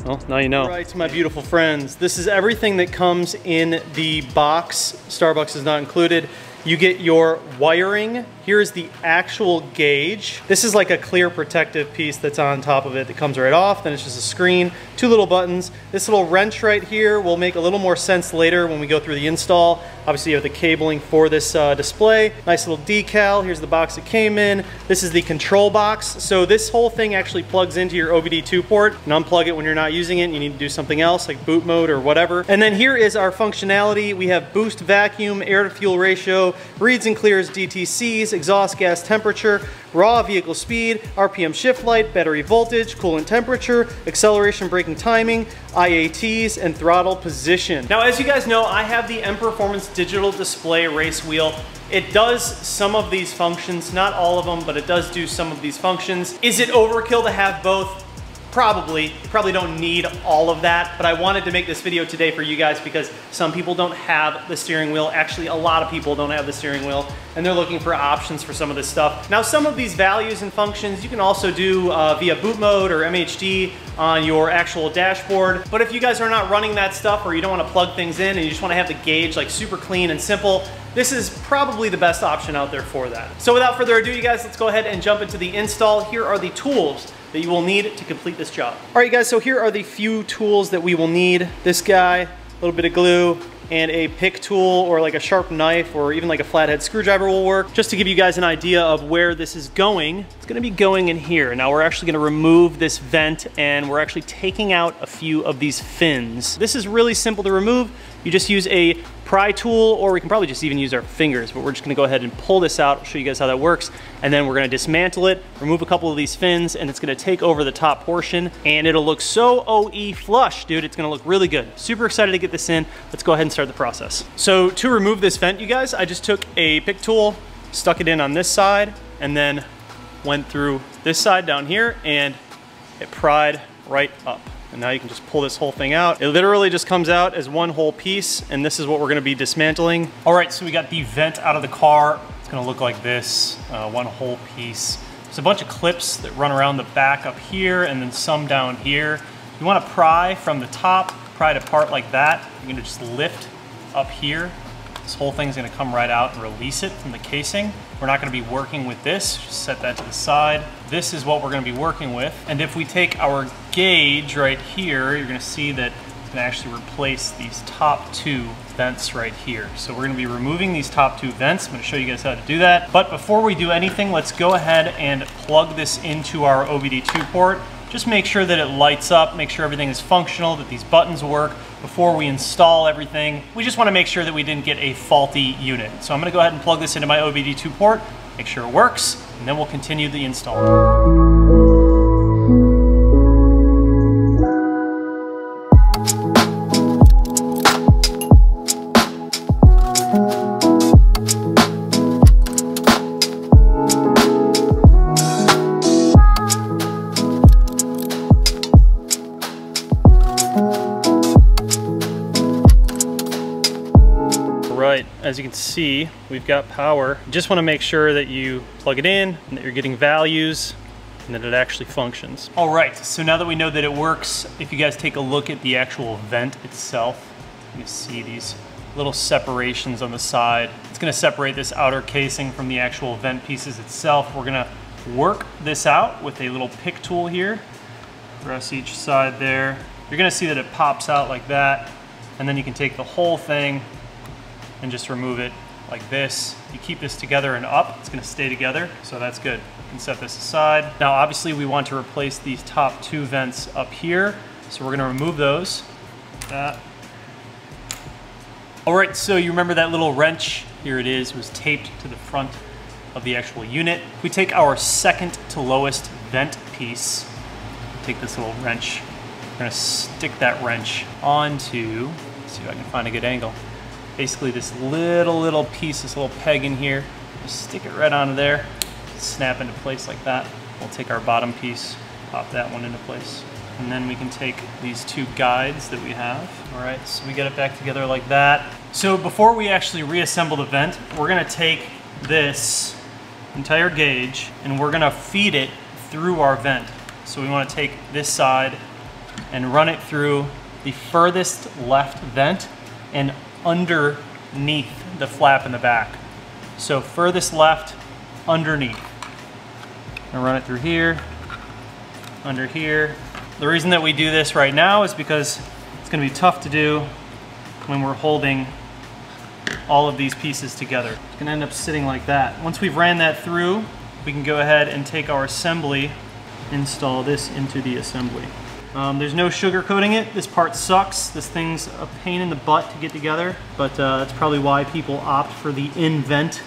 well, now you know. All right, my beautiful friends, this is everything that comes in the box. Starbucks is not included. You get your wiring Here's the actual gauge. This is like a clear protective piece that's on top of it that comes right off. Then it's just a screen, 2 little buttons. This little wrench right here will make a little more sense later when we go through the install. Obviously you have the cabling for this display. Nice little decal. Here's the box it came in. This is the control box. So this whole thing actually plugs into your OBD2 port and unplug it when you're not using it and you need to do something else like boot mode or whatever. And then here is our functionality. We have boost vacuum, air to fuel ratio, reads and clears DTCs, exhaust gas temperature, raw vehicle speed, RPM shift light, battery voltage, coolant temperature, acceleration braking timing, IATs, and throttle position. Now, as you guys know, I have the M Performance digital display race wheel. It does some of these functions, not all of them, but it does do some of these functions. Is it overkill to have both? Probably. You probably don't need all of that, but I wanted to make this video today for you guys because some people don't have the steering wheel. Actually, a lot of people don't have the steering wheel, and they're looking for options for some of this stuff. Now, some of these values and functions you can also do via boot mode or MHD on your actual dashboard. But if you guys are not running that stuff or you don't want to plug things in and you just want to have the gauge like super clean and simple, this is probably the best option out there for that. So without further ado, you guys, let's go ahead and jump into the install. Here are the tools that you will need to complete this job. All right, guys, so here are the few tools that we will need. This guy, a little bit of glue, and a pick tool or like a sharp knife or even like a flathead screwdriver will work. Just to give you guys an idea of where this is going, it's gonna be going in here. Now we're actually gonna remove this vent and we're actually taking out a few of these fins. This is really simple to remove. You just use a pry tool, or we can probably just even use our fingers, but we're just gonna go ahead and pull this out. I'll show you guys how that works. And then we're gonna dismantle it, remove a couple of these fins, and it's gonna take over the top portion, and it'll look so OE flush, dude. It's gonna look really good. Super excited to get this in. Let's go ahead and start the process. So to remove this vent, you guys, I just took a pick tool, stuck it in on this side, and then went through this side down here, and it pried right up. And now you can just pull this whole thing out. It literally just comes out as one whole piece, and this is what we're gonna be dismantling. All right, so we got the vent out of the car. It's gonna look like this, one whole piece. There's a bunch of clips that run around the back up here, and then some down here. You wanna pry from the top, pry it apart like that. You're gonna just lift up here. This whole thing's gonna come right out and release it from the casing. We're not gonna be working with this, just set that to the side. This is what we're gonna be working with. And if we take our gauge right here, you're gonna see that it's gonna actually replace these top 2 vents right here. So we're gonna be removing these top 2 vents. I'm gonna show you guys how to do that. But before we do anything, let's go ahead and plug this into our OBD2 port. Just make sure that it lights up, make sure everything is functional, that these buttons work before we install everything. We just want to make sure that we didn't get a faulty unit. So I'm going to go ahead and plug this into my OBD2 port, make sure it works, and then we'll continue the install. As you can see, we've got power. You just want to make sure that you plug it in and that you're getting values and that it actually functions. All right, so now that we know that it works, if you guys take a look at the actual vent itself, you see these little separations on the side. It's going to separate this outer casing from the actual vent pieces itself. We're going to work this out with a little pick tool here. Press each side there. You're going to see that it pops out like that, and then you can take the whole thing and just remove it like this. You keep this together and up, it's gonna stay together, so that's good. You can set this aside. Now obviously we want to replace these top 2 vents up here, so we're gonna remove those. That. All right, so you remember that little wrench? Here it is, was taped to the front of the actual unit. If we take our second to lowest vent piece, take this little wrench, we're gonna stick that wrench onto, let's see if I can find a good angle. Basically this little piece, this little peg in here, just stick it right onto there, snap into place like that. We'll take our bottom piece, pop that one into place. And then we can take these 2 guides that we have. All right, so we get it back together like that. So before we actually reassemble the vent, we're gonna take this entire gauge and we're gonna feed it through our vent. So we wanna take this side and run it through the furthest left vent and underneath the flap in the back. So furthest left underneath. And run it through here, under here. The reason that we do this right now is because it's gonna be tough to do when we're holding all of these pieces together. It's gonna end up sitting like that. Once we've ran that through, we can go ahead and take our assembly, install this into the assembly. There's no sugarcoating it. This part sucks. This thing's a pain in the butt to get together, but that's probably why people opt for the invent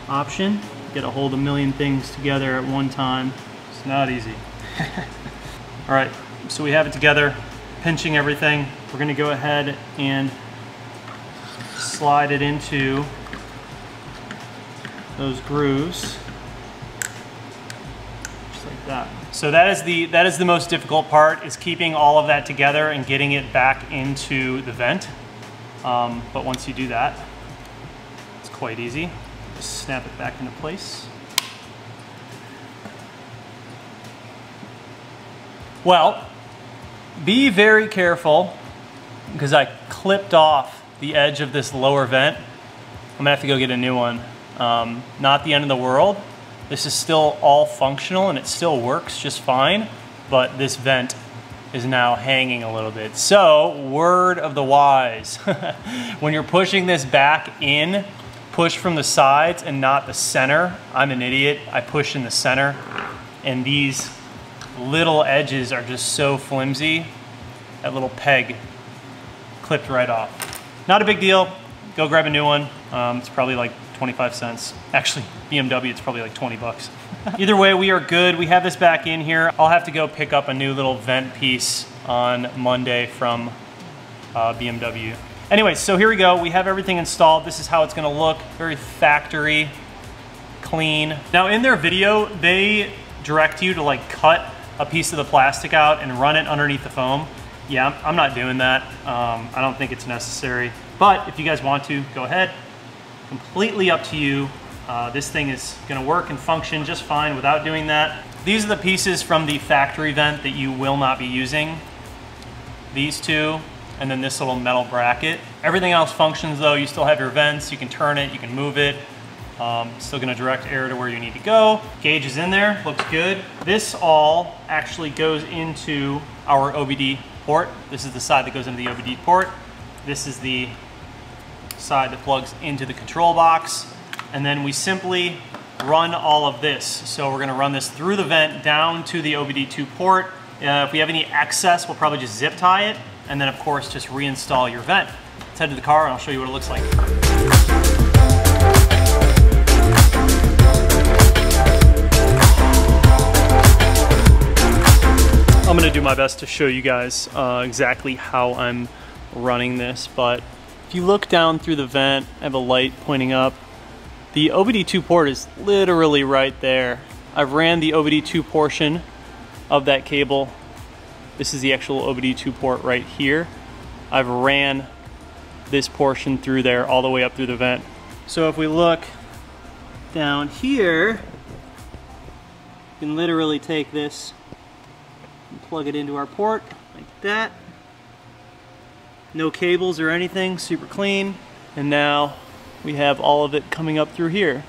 option. Get a hold of a million things together at one time. It's not easy. All right, so we have it together, pinching everything. We're gonna go ahead and slide it into those grooves, just like that. So that is the most difficult part, is keeping all of that together and getting it back into the vent. But once you do that, it's quite easy. Just snap it back into place. Well, be very careful, because I clipped off the edge of this lower vent. I'm gonna have to go get a new one. Not the end of the world. This is still all functional and it still works just fine, but this vent is now hanging a little bit. So, word of the wise, when you're pushing this back in, push from the sides and not the center. I'm an idiot, I push in the center, and these little edges are just so flimsy. That little peg clipped right off. Not a big deal, go grab a new one. It's probably like 25 cents. Actually, BMW, it's probably like 20 bucks. Either way, we are good. We have this back in here. I'll have to go pick up a new little vent piece on Monday from BMW. Anyway, so here we go. We have everything installed. This is how it's gonna look. Very factory clean. Now in their video, they direct you to like cut a piece of the plastic out and run it underneath the foam. Yeah, I'm not doing that. I don't think it's necessary. But if you guys want to, go ahead. Completely up to you. This thing is gonna work and function just fine without doing that. These are the pieces from the factory vent that you will not be using. These two, and then this little metal bracket. Everything else functions though. You still have your vents, you can turn it, you can move it. Still gonna direct air to where you need to go. Gauge is in there, looks good. This all actually goes into our OBD port. This is the side that goes into the OBD port. This is the side that plugs into the control box. And then we simply run all of this. So we're gonna run this through the vent down to the OBD2 port. If we have any excess, we'll probably just zip tie it. And then of course, just reinstall your vent. Let's head to the car and I'll show you what it looks like. I'm gonna do my best to show you guys exactly how I'm running this, but if you look down through the vent, I have a light pointing up. The OBD2 port is literally right there. I've ran the OBD2 portion of that cable. This is the actual OBD2 port right here. I've ran this portion through there all the way up through the vent. So if we look down here, you can literally take this and plug it into our port like that. No cables or anything, super clean. And now we have all of it coming up through here,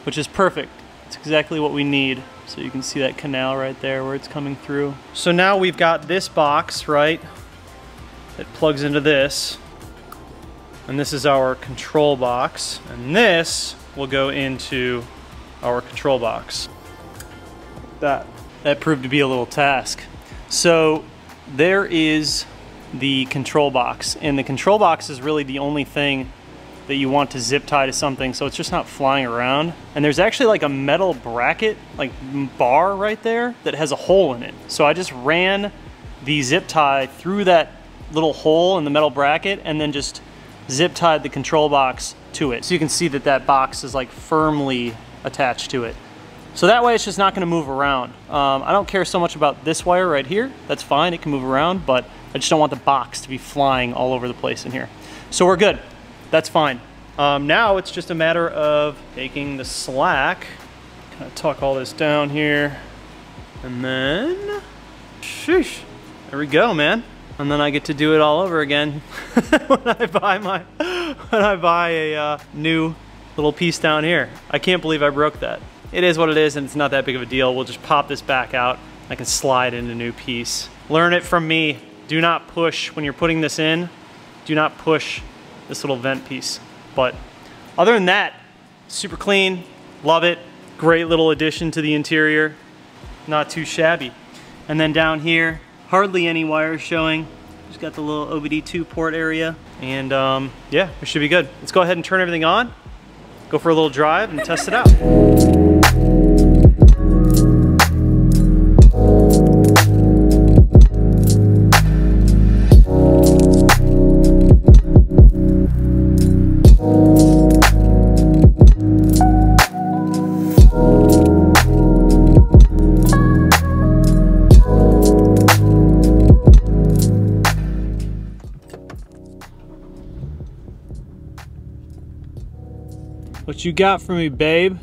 which is perfect. It's exactly what we need. So you can see that canal right there where it's coming through. So now we've got this box, right, that plugs into this. And this is our control box. And this will go into our control box. That proved to be a little task. So there is the control box, and the control box is really the only thing that you want to zip tie to something so it's just not flying around. And there's actually like a metal bracket, like bar right there that has a hole in it. So I just ran the zip tie through that little hole in the metal bracket and then just zip tied the control box to it. So you can see that that box is like firmly attached to it. So that way it's just not gonna move around. I don't care so much about this wire right here. That's fine, it can move around, but I just don't want the box to be flying all over the place in here. So we're good, that's fine. Now it's just a matter of taking the slack, kind of tuck all this down here, and then, sheesh, there we go, man. And then I get to do it all over again when I buy a new little piece down here. I can't believe I broke that. It is what it is, and it's not that big of a deal. We'll just pop this back out. I can slide in a new piece. Learn it from me. Do not push when you're putting this in. Do not push this little vent piece. But other than that, super clean, love it. Great little addition to the interior. Not too shabby. And then down here, hardly any wires showing. Just got the little OBD2 port area. And yeah, it should be good. Let's go ahead and turn everything on, go for a little drive and test it out. What you got for me, babe?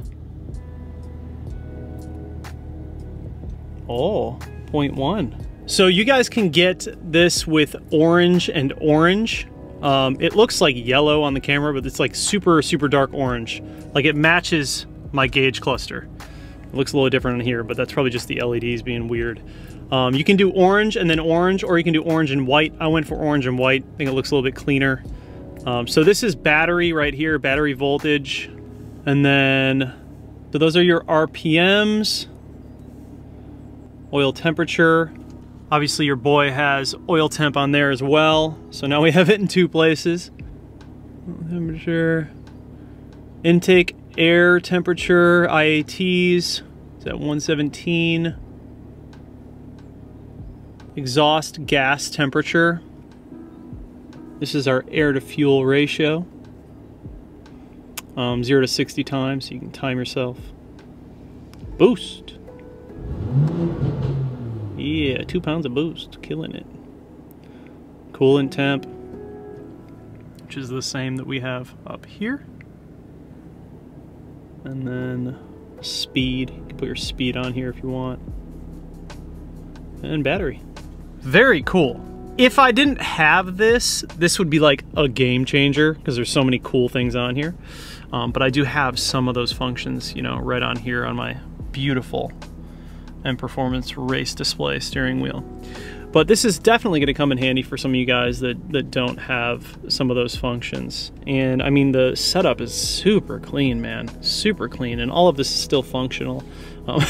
Oh, 0.1. So you guys can get this with orange and orange. It looks like yellow on the camera, but it's like super, super dark orange. Like it matches my gauge cluster. It looks a little different in here, but that's probably just the LEDs being weird. You can do orange and then orange, or you can do orange and white. I went for orange and white. I think it looks a little bit cleaner. So this is battery right here, battery voltage. And then, so those are your RPMs, oil temperature. Obviously your boy has oil temp on there as well. So now we have it in 2 places. Temperature, intake air temperature, IATs, it's at 117. Exhaust gas temperature. This is our air to fuel ratio. 0 to 60 times, so you can time yourself. Boost. Yeah, 2 pounds of boost, killing it. Coolant temp, which is the same that we have up here. And then speed, you can put your speed on here if you want. And battery. Very cool. If I didn't have this, this would be like a game changer because there's so many cool things on here. But I do have some of those functions, you know, right on here on my beautiful and performance race display steering wheel. But this is definitely going to come in handy for some of you guys that don't have some of those functions. And I mean, the setup is super clean, man, super clean, and all of this is still functional.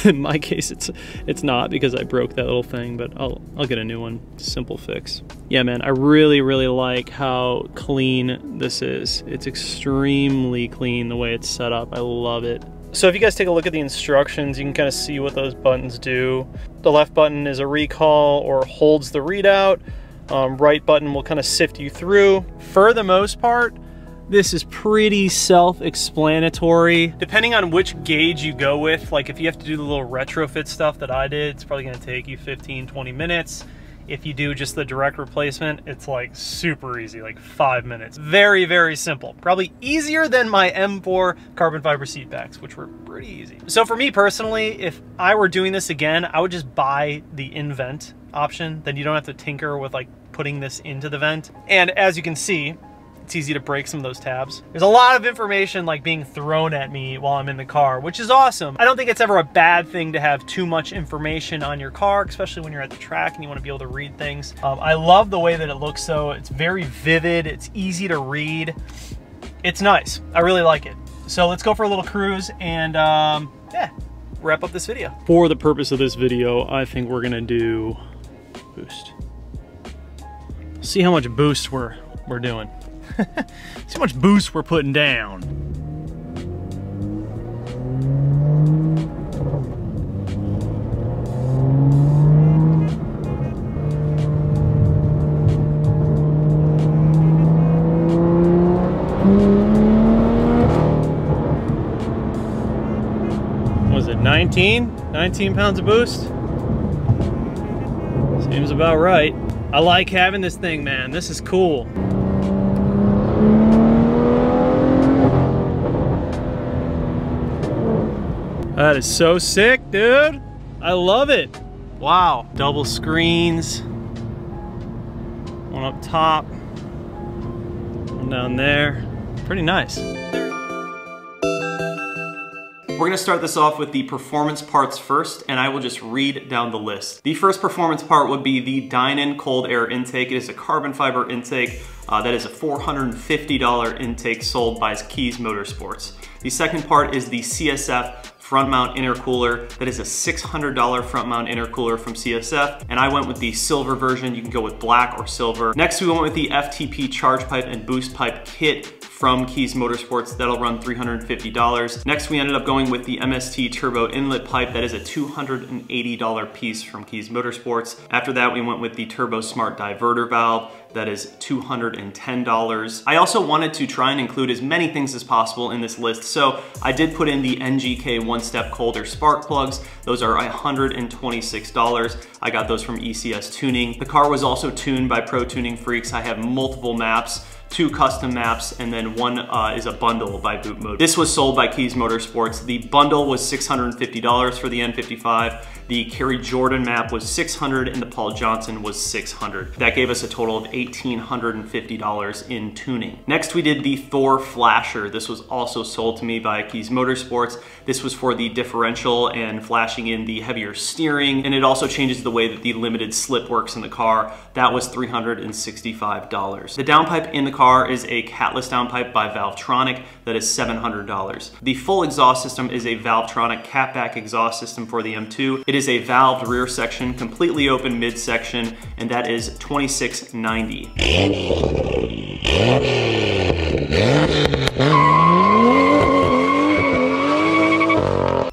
In my case, it's not because I broke that little thing, but I'll get a new one, simple fix. Yeah, man, I really, really like how clean this is. It's extremely clean the way it's set up. I love it. So if you guys take a look at the instructions, you can kind of see what those buttons do. The left button is a recall or holds the readout. Right button will kind of sift you through. For the most part, this is pretty self-explanatory. Depending on which gauge you go with, like if you have to do the little retrofit stuff that I did, it's probably gonna take you 15, 20 minutes. If you do just the direct replacement, it's like super easy, like 5 minutes. Very, very simple. Probably easier than my M4 carbon fiber seat backs, which were pretty easy. So for me personally, if I were doing this again, I would just buy the in-vent option. Then you don't have to tinker with like putting this into the vent. And as you can see, it's easy to break some of those tabs. There's a lot of information like being thrown at me while I'm in the car, which is awesome. I don't think it's ever a bad thing to have too much information on your car, especially when you're at the track and you want to be able to read things. I love the way that it looks though. It's very vivid, it's easy to read. It's nice, I really like it. So let's go for a little cruise and yeah, wrap up this video. For the purpose of this video, I think we're gonna do boost. See how much boost we're doing. See how much boost we're putting down. What was it, 19 pounds of boost? Seems about right. I like having this thing, man. This is cool. That is so sick, dude. I love it. Wow. Double screens. One up top. One down there. Pretty nice. We're gonna start this off with the performance parts first, and I will just read down the list. The first performance part would be the Dynon cold air intake. It is a carbon fiber intake. That is a $450 intake sold by Keys Motorsports. The second part is the CSF front mount intercooler. That is a $600 front mount intercooler from CSF, and I went with the silver version. You can go with black or silver. Next, we went with the FTP charge pipe and boost pipe kit from Keys Motorsports. That'll run $350. Next, we ended up going with the MST turbo inlet pipe. That is a $280 piece from Keys Motorsports. After that, we went with the turbo smart diverter valve. That is $210. I also wanted to try and include as many things as possible in this list, so I did put in the NGK one-step cold air spark plugs. Those are $126. I got those from ECS Tuning. The car was also tuned by Pro Tuning Freaks. I have multiple maps, 2 custom maps, and then one is a bundle by Boot Mode. This was sold by Keys Motorsports. The bundle was $650 for the N55. The Kerry Jordan map was $600 and the Paul Johnson was $600. That gave us a total of $1,850 in tuning. Next, we did the Thor Flasher. This was also sold to me by Keys Motorsports. This was for the differential and flashing in the heavier steering, and it also changes the way that the limited slip works in the car. That was $365. The downpipe in the car is a catless downpipe by Valvetronic. That is $700. The full exhaust system is a Valvetronic catback exhaust system for the M2. It is a valved rear section, completely open midsection, and that is $2690.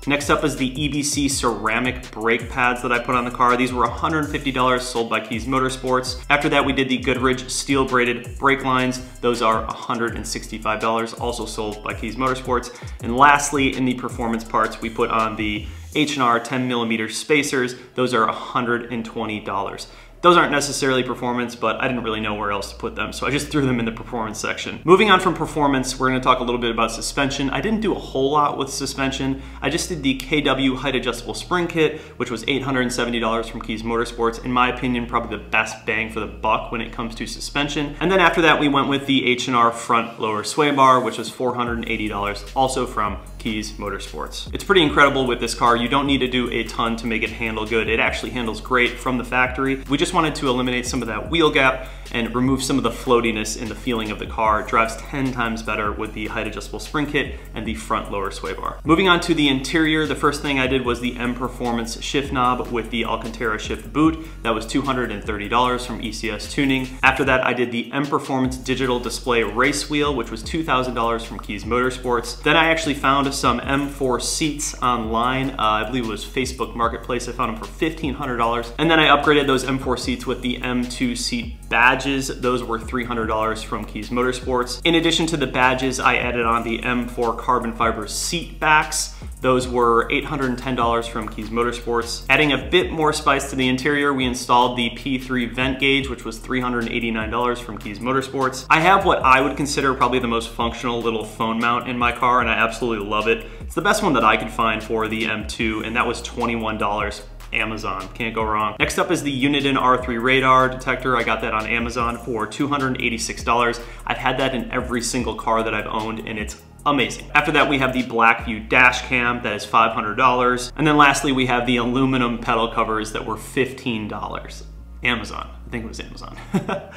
Next up is the EBC ceramic brake pads that I put on the car. These were $150 sold by Keys Motorsports. After that, we did the Goodrich steel braided brake lines. Those are $165, also sold by Keys Motorsports. And lastly, in the performance parts, we put on the H&R 10mm spacers. Those are $120. Those aren't necessarily performance, but I didn't really know where else to put them, so I just threw them in the performance section. Moving on from performance, we're gonna talk a little bit about suspension. I didn't do a whole lot with suspension. I just did the KW height adjustable spring kit, which was $870 from Keys Motorsports. In my opinion, probably the best bang for the buck when it comes to suspension. And then after that, we went with the H&R front lower sway bar, which was $480, also from Keys Motorsports. It's pretty incredible with this car. You don't need to do a ton to make it handle good. It actually handles great from the factory. We just wanted to eliminate some of that wheel gap and remove some of the floatiness in the feeling of the car. It drives 10 times better with the height adjustable spring kit and the front lower sway bar. Moving on to the interior, the first thing I did was the M Performance shift knob with the Alcantara shift boot. That was $230 from ECS Tuning. After that, I did the M Performance digital display race wheel, which was $2,000 from Keys Motorsports. Then I actually found some M4 seats online. I believe it was Facebook Marketplace. I found them for $1,500. And then I upgraded those M4 seats with the M2 seat badges. Those were $300 from Keys Motorsports. In addition to the badges, I added on the M4 carbon fiber seat backs. Those were $810 from Keys Motorsports. Adding a bit more spice to the interior, we installed the P3 vent gauge, which was $389 from Keys Motorsports. I have what I would consider probably the most functional little phone mount in my car, and I absolutely love it. It's the best one that I could find for the M2, and that was $21. Amazon, can't go wrong. Next up is the Uniden R3 radar detector. I got that on Amazon for $286. I've had that in every single car that I've owned, and it's amazing. After that, we have the Blackview dash cam. That is $500. And then lastly, we have the aluminum pedal covers that were $15. Amazon. I think it was Amazon.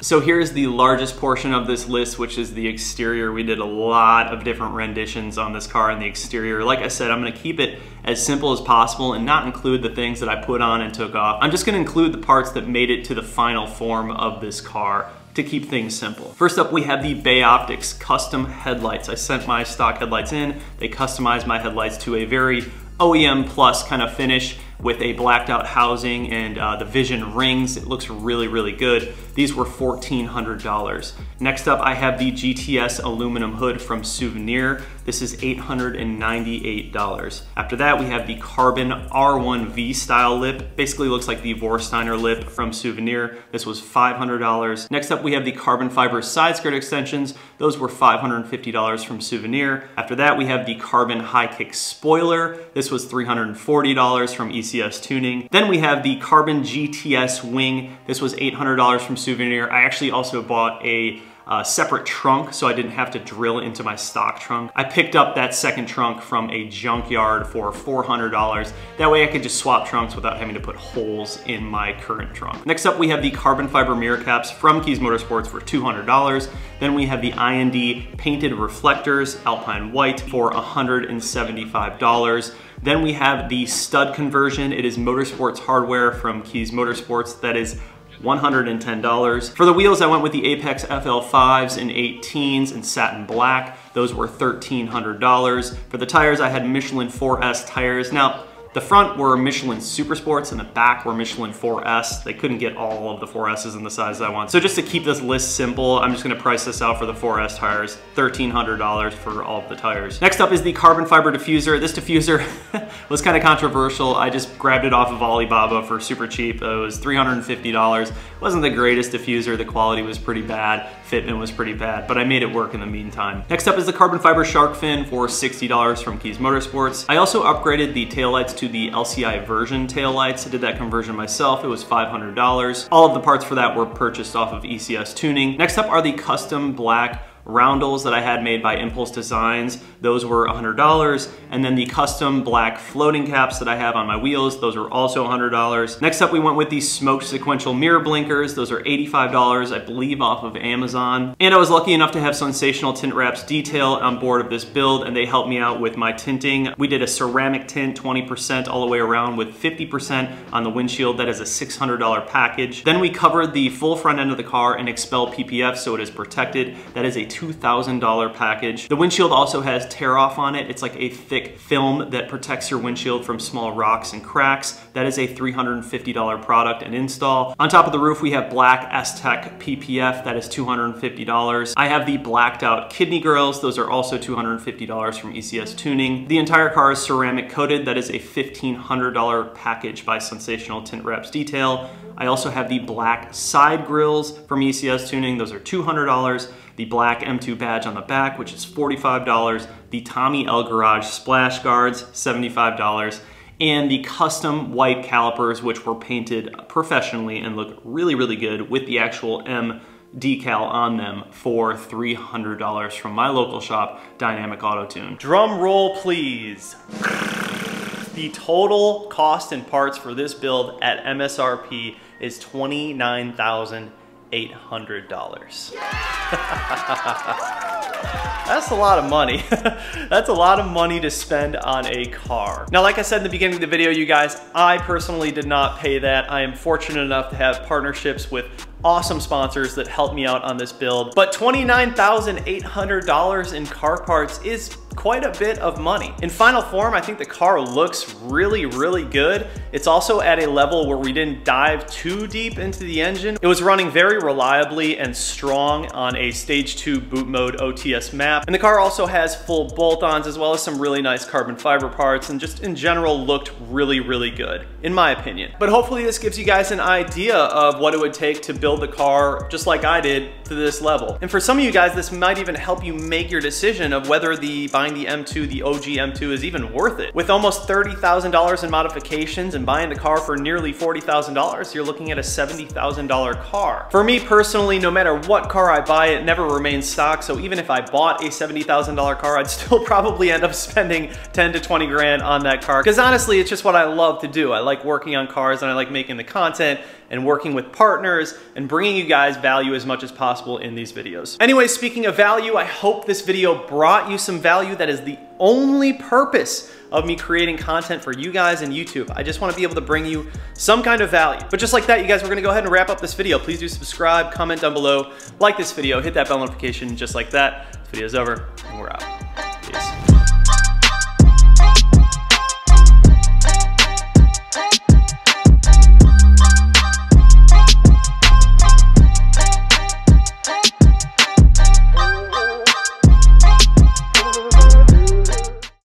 So here's the largest portion of this list, which is the exterior. We did a lot of different renditions on this car in the exterior. Like I said, I'm gonna keep it as simple as possible and not include the things that I put on and took off. I'm just gonna include the parts that made it to the final form of this car to keep things simple. First up, we have the Bay Optics custom headlights. I sent my stock headlights in. They customized my headlights to a very OEM plus kind of finish with a blacked out housing and the Vision rings. It looks really, really good. These were $1,400. Next up, I have the GTS aluminum hood from Souvenir. This is $898. After that, we have the carbon R1V style lip. Basically looks like the Vorsteiner lip from Souvenir. This was $500. Next up, we have the carbon fiber side skirt extensions. Those were $550 from Souvenir. After that, we have the carbon high kick spoiler. This was $340 from ECS Tuning. Then we have the carbon GTS wing. This was $800 from Souvenir. I actually also bought a a separate trunk so I didn't have to drill into my stock trunk. I picked up that second trunk from a junkyard for $400. That way I could just swap trunks without having to put holes in my current trunk. Next up, we have the carbon fiber mirror caps from Keys Motorsports for $200. Then we have the I&D painted reflectors, Alpine White, for $175. Then we have the stud conversion. It is Motorsports hardware from Keys Motorsports. That is $110. For the wheels, I went with the Apex FL5s in 18s in satin black. Those were $1,300. For the tires, I had Michelin 4S tires. Now, the front were Michelin Super Sports and the back were Michelin 4S. They couldn't get all of the 4Ss in the size I want. So just to keep this list simple, I'm just gonna price this out for the 4S tires, $1,300 for all of the tires. Next up is the carbon fiber diffuser. This diffuser was kind of controversial. I just grabbed it off of Alibaba for super cheap. It was $350. It wasn't the greatest diffuser. The quality was pretty bad. Fitment was pretty bad, but I made it work in the meantime. Next up is the carbon fiber shark fin for $60 from Keys Motorsports. I also upgraded the taillights to the LCI version taillights. I did that conversion myself. It was $500. All of the parts for that were purchased off of ECS Tuning. Next up are the custom black roundels that I had made by Impulse Designs. Those were $100. And then the custom black floating caps that I have on my wheels, those were also $100. Next up, we went with the smoked sequential mirror blinkers. Those are $85, I believe, off of Amazon. And I was lucky enough to have Sensational Tint Wraps Detail on board of this build, and they helped me out with my tinting. We did a ceramic tint, 20% all the way around with 50% on the windshield. That is a $600 package. Then we covered the full front end of the car in Expel PPF so it is protected. That is a $2,000 package. The windshield also has tear off on it. It's like a thick film that protects your windshield from small rocks and cracks. That is a $350 product and install. On top of the roof, we have black S-Tech PPF. That is $250. I have the blacked out kidney grills. Those are also $250 from ECS Tuning. The entire car is ceramic coated. That is a $1,500 package by Sensational Tint Wraps Detail. I also have the black side grills from ECS Tuning. Those are $200. The black M2 badge on the back, which is $45. The Tommy L Garage splash guards, $75. And the custom white calipers, which were painted professionally and look really, really good with the actual M decal on them, for $300 from my local shop, Dynamic Auto Tune. Drum roll, please. The total cost and parts for this build at MSRP is $29,800. That's a lot of money. That's a lot of money to spend on a car. Now, like I said in the beginning of the video, you guys, I personally did not pay that. I am fortunate enough to have partnerships with awesome sponsors that helped me out on this build. But $29,800 in car parts is quite a bit of money. In final form, I think the car looks really, really good. It's also at a level where we didn't dive too deep into the engine. It was running very reliably and strong on a stage 2 boot mode OTS map. And the car also has full bolt-ons as well as some really nice carbon fiber parts, and just in general looked really, really good, in my opinion. But hopefully this gives you guys an idea of what it would take to build the car just like I did to this level. And for some of you guys, this might even help you make your decision of whether buying the M2, the OG M2, is even worth it. With almost $30,000 in modifications and buying the car for nearly $40,000, you're looking at a $70,000 car. For me personally, no matter what car I buy, it never remains stock. So even if I bought a $70,000 car, I'd still probably end up spending 10 to 20 grand on that car. Because honestly, it's just what I love to do. I like working on cars and I like making the content and working with partners and bringing you guys value as much as possible in these videos. Anyway, speaking of value, I hope this video brought you some value. That is the only purpose of me creating content for you guys in YouTube. I just want to be able to bring you some kind of value. But just like that, you guys, we're gonna go ahead and wrap up this video. Please do subscribe, comment down below, like this video, hit that bell notification just like that. This video's over, and we're out.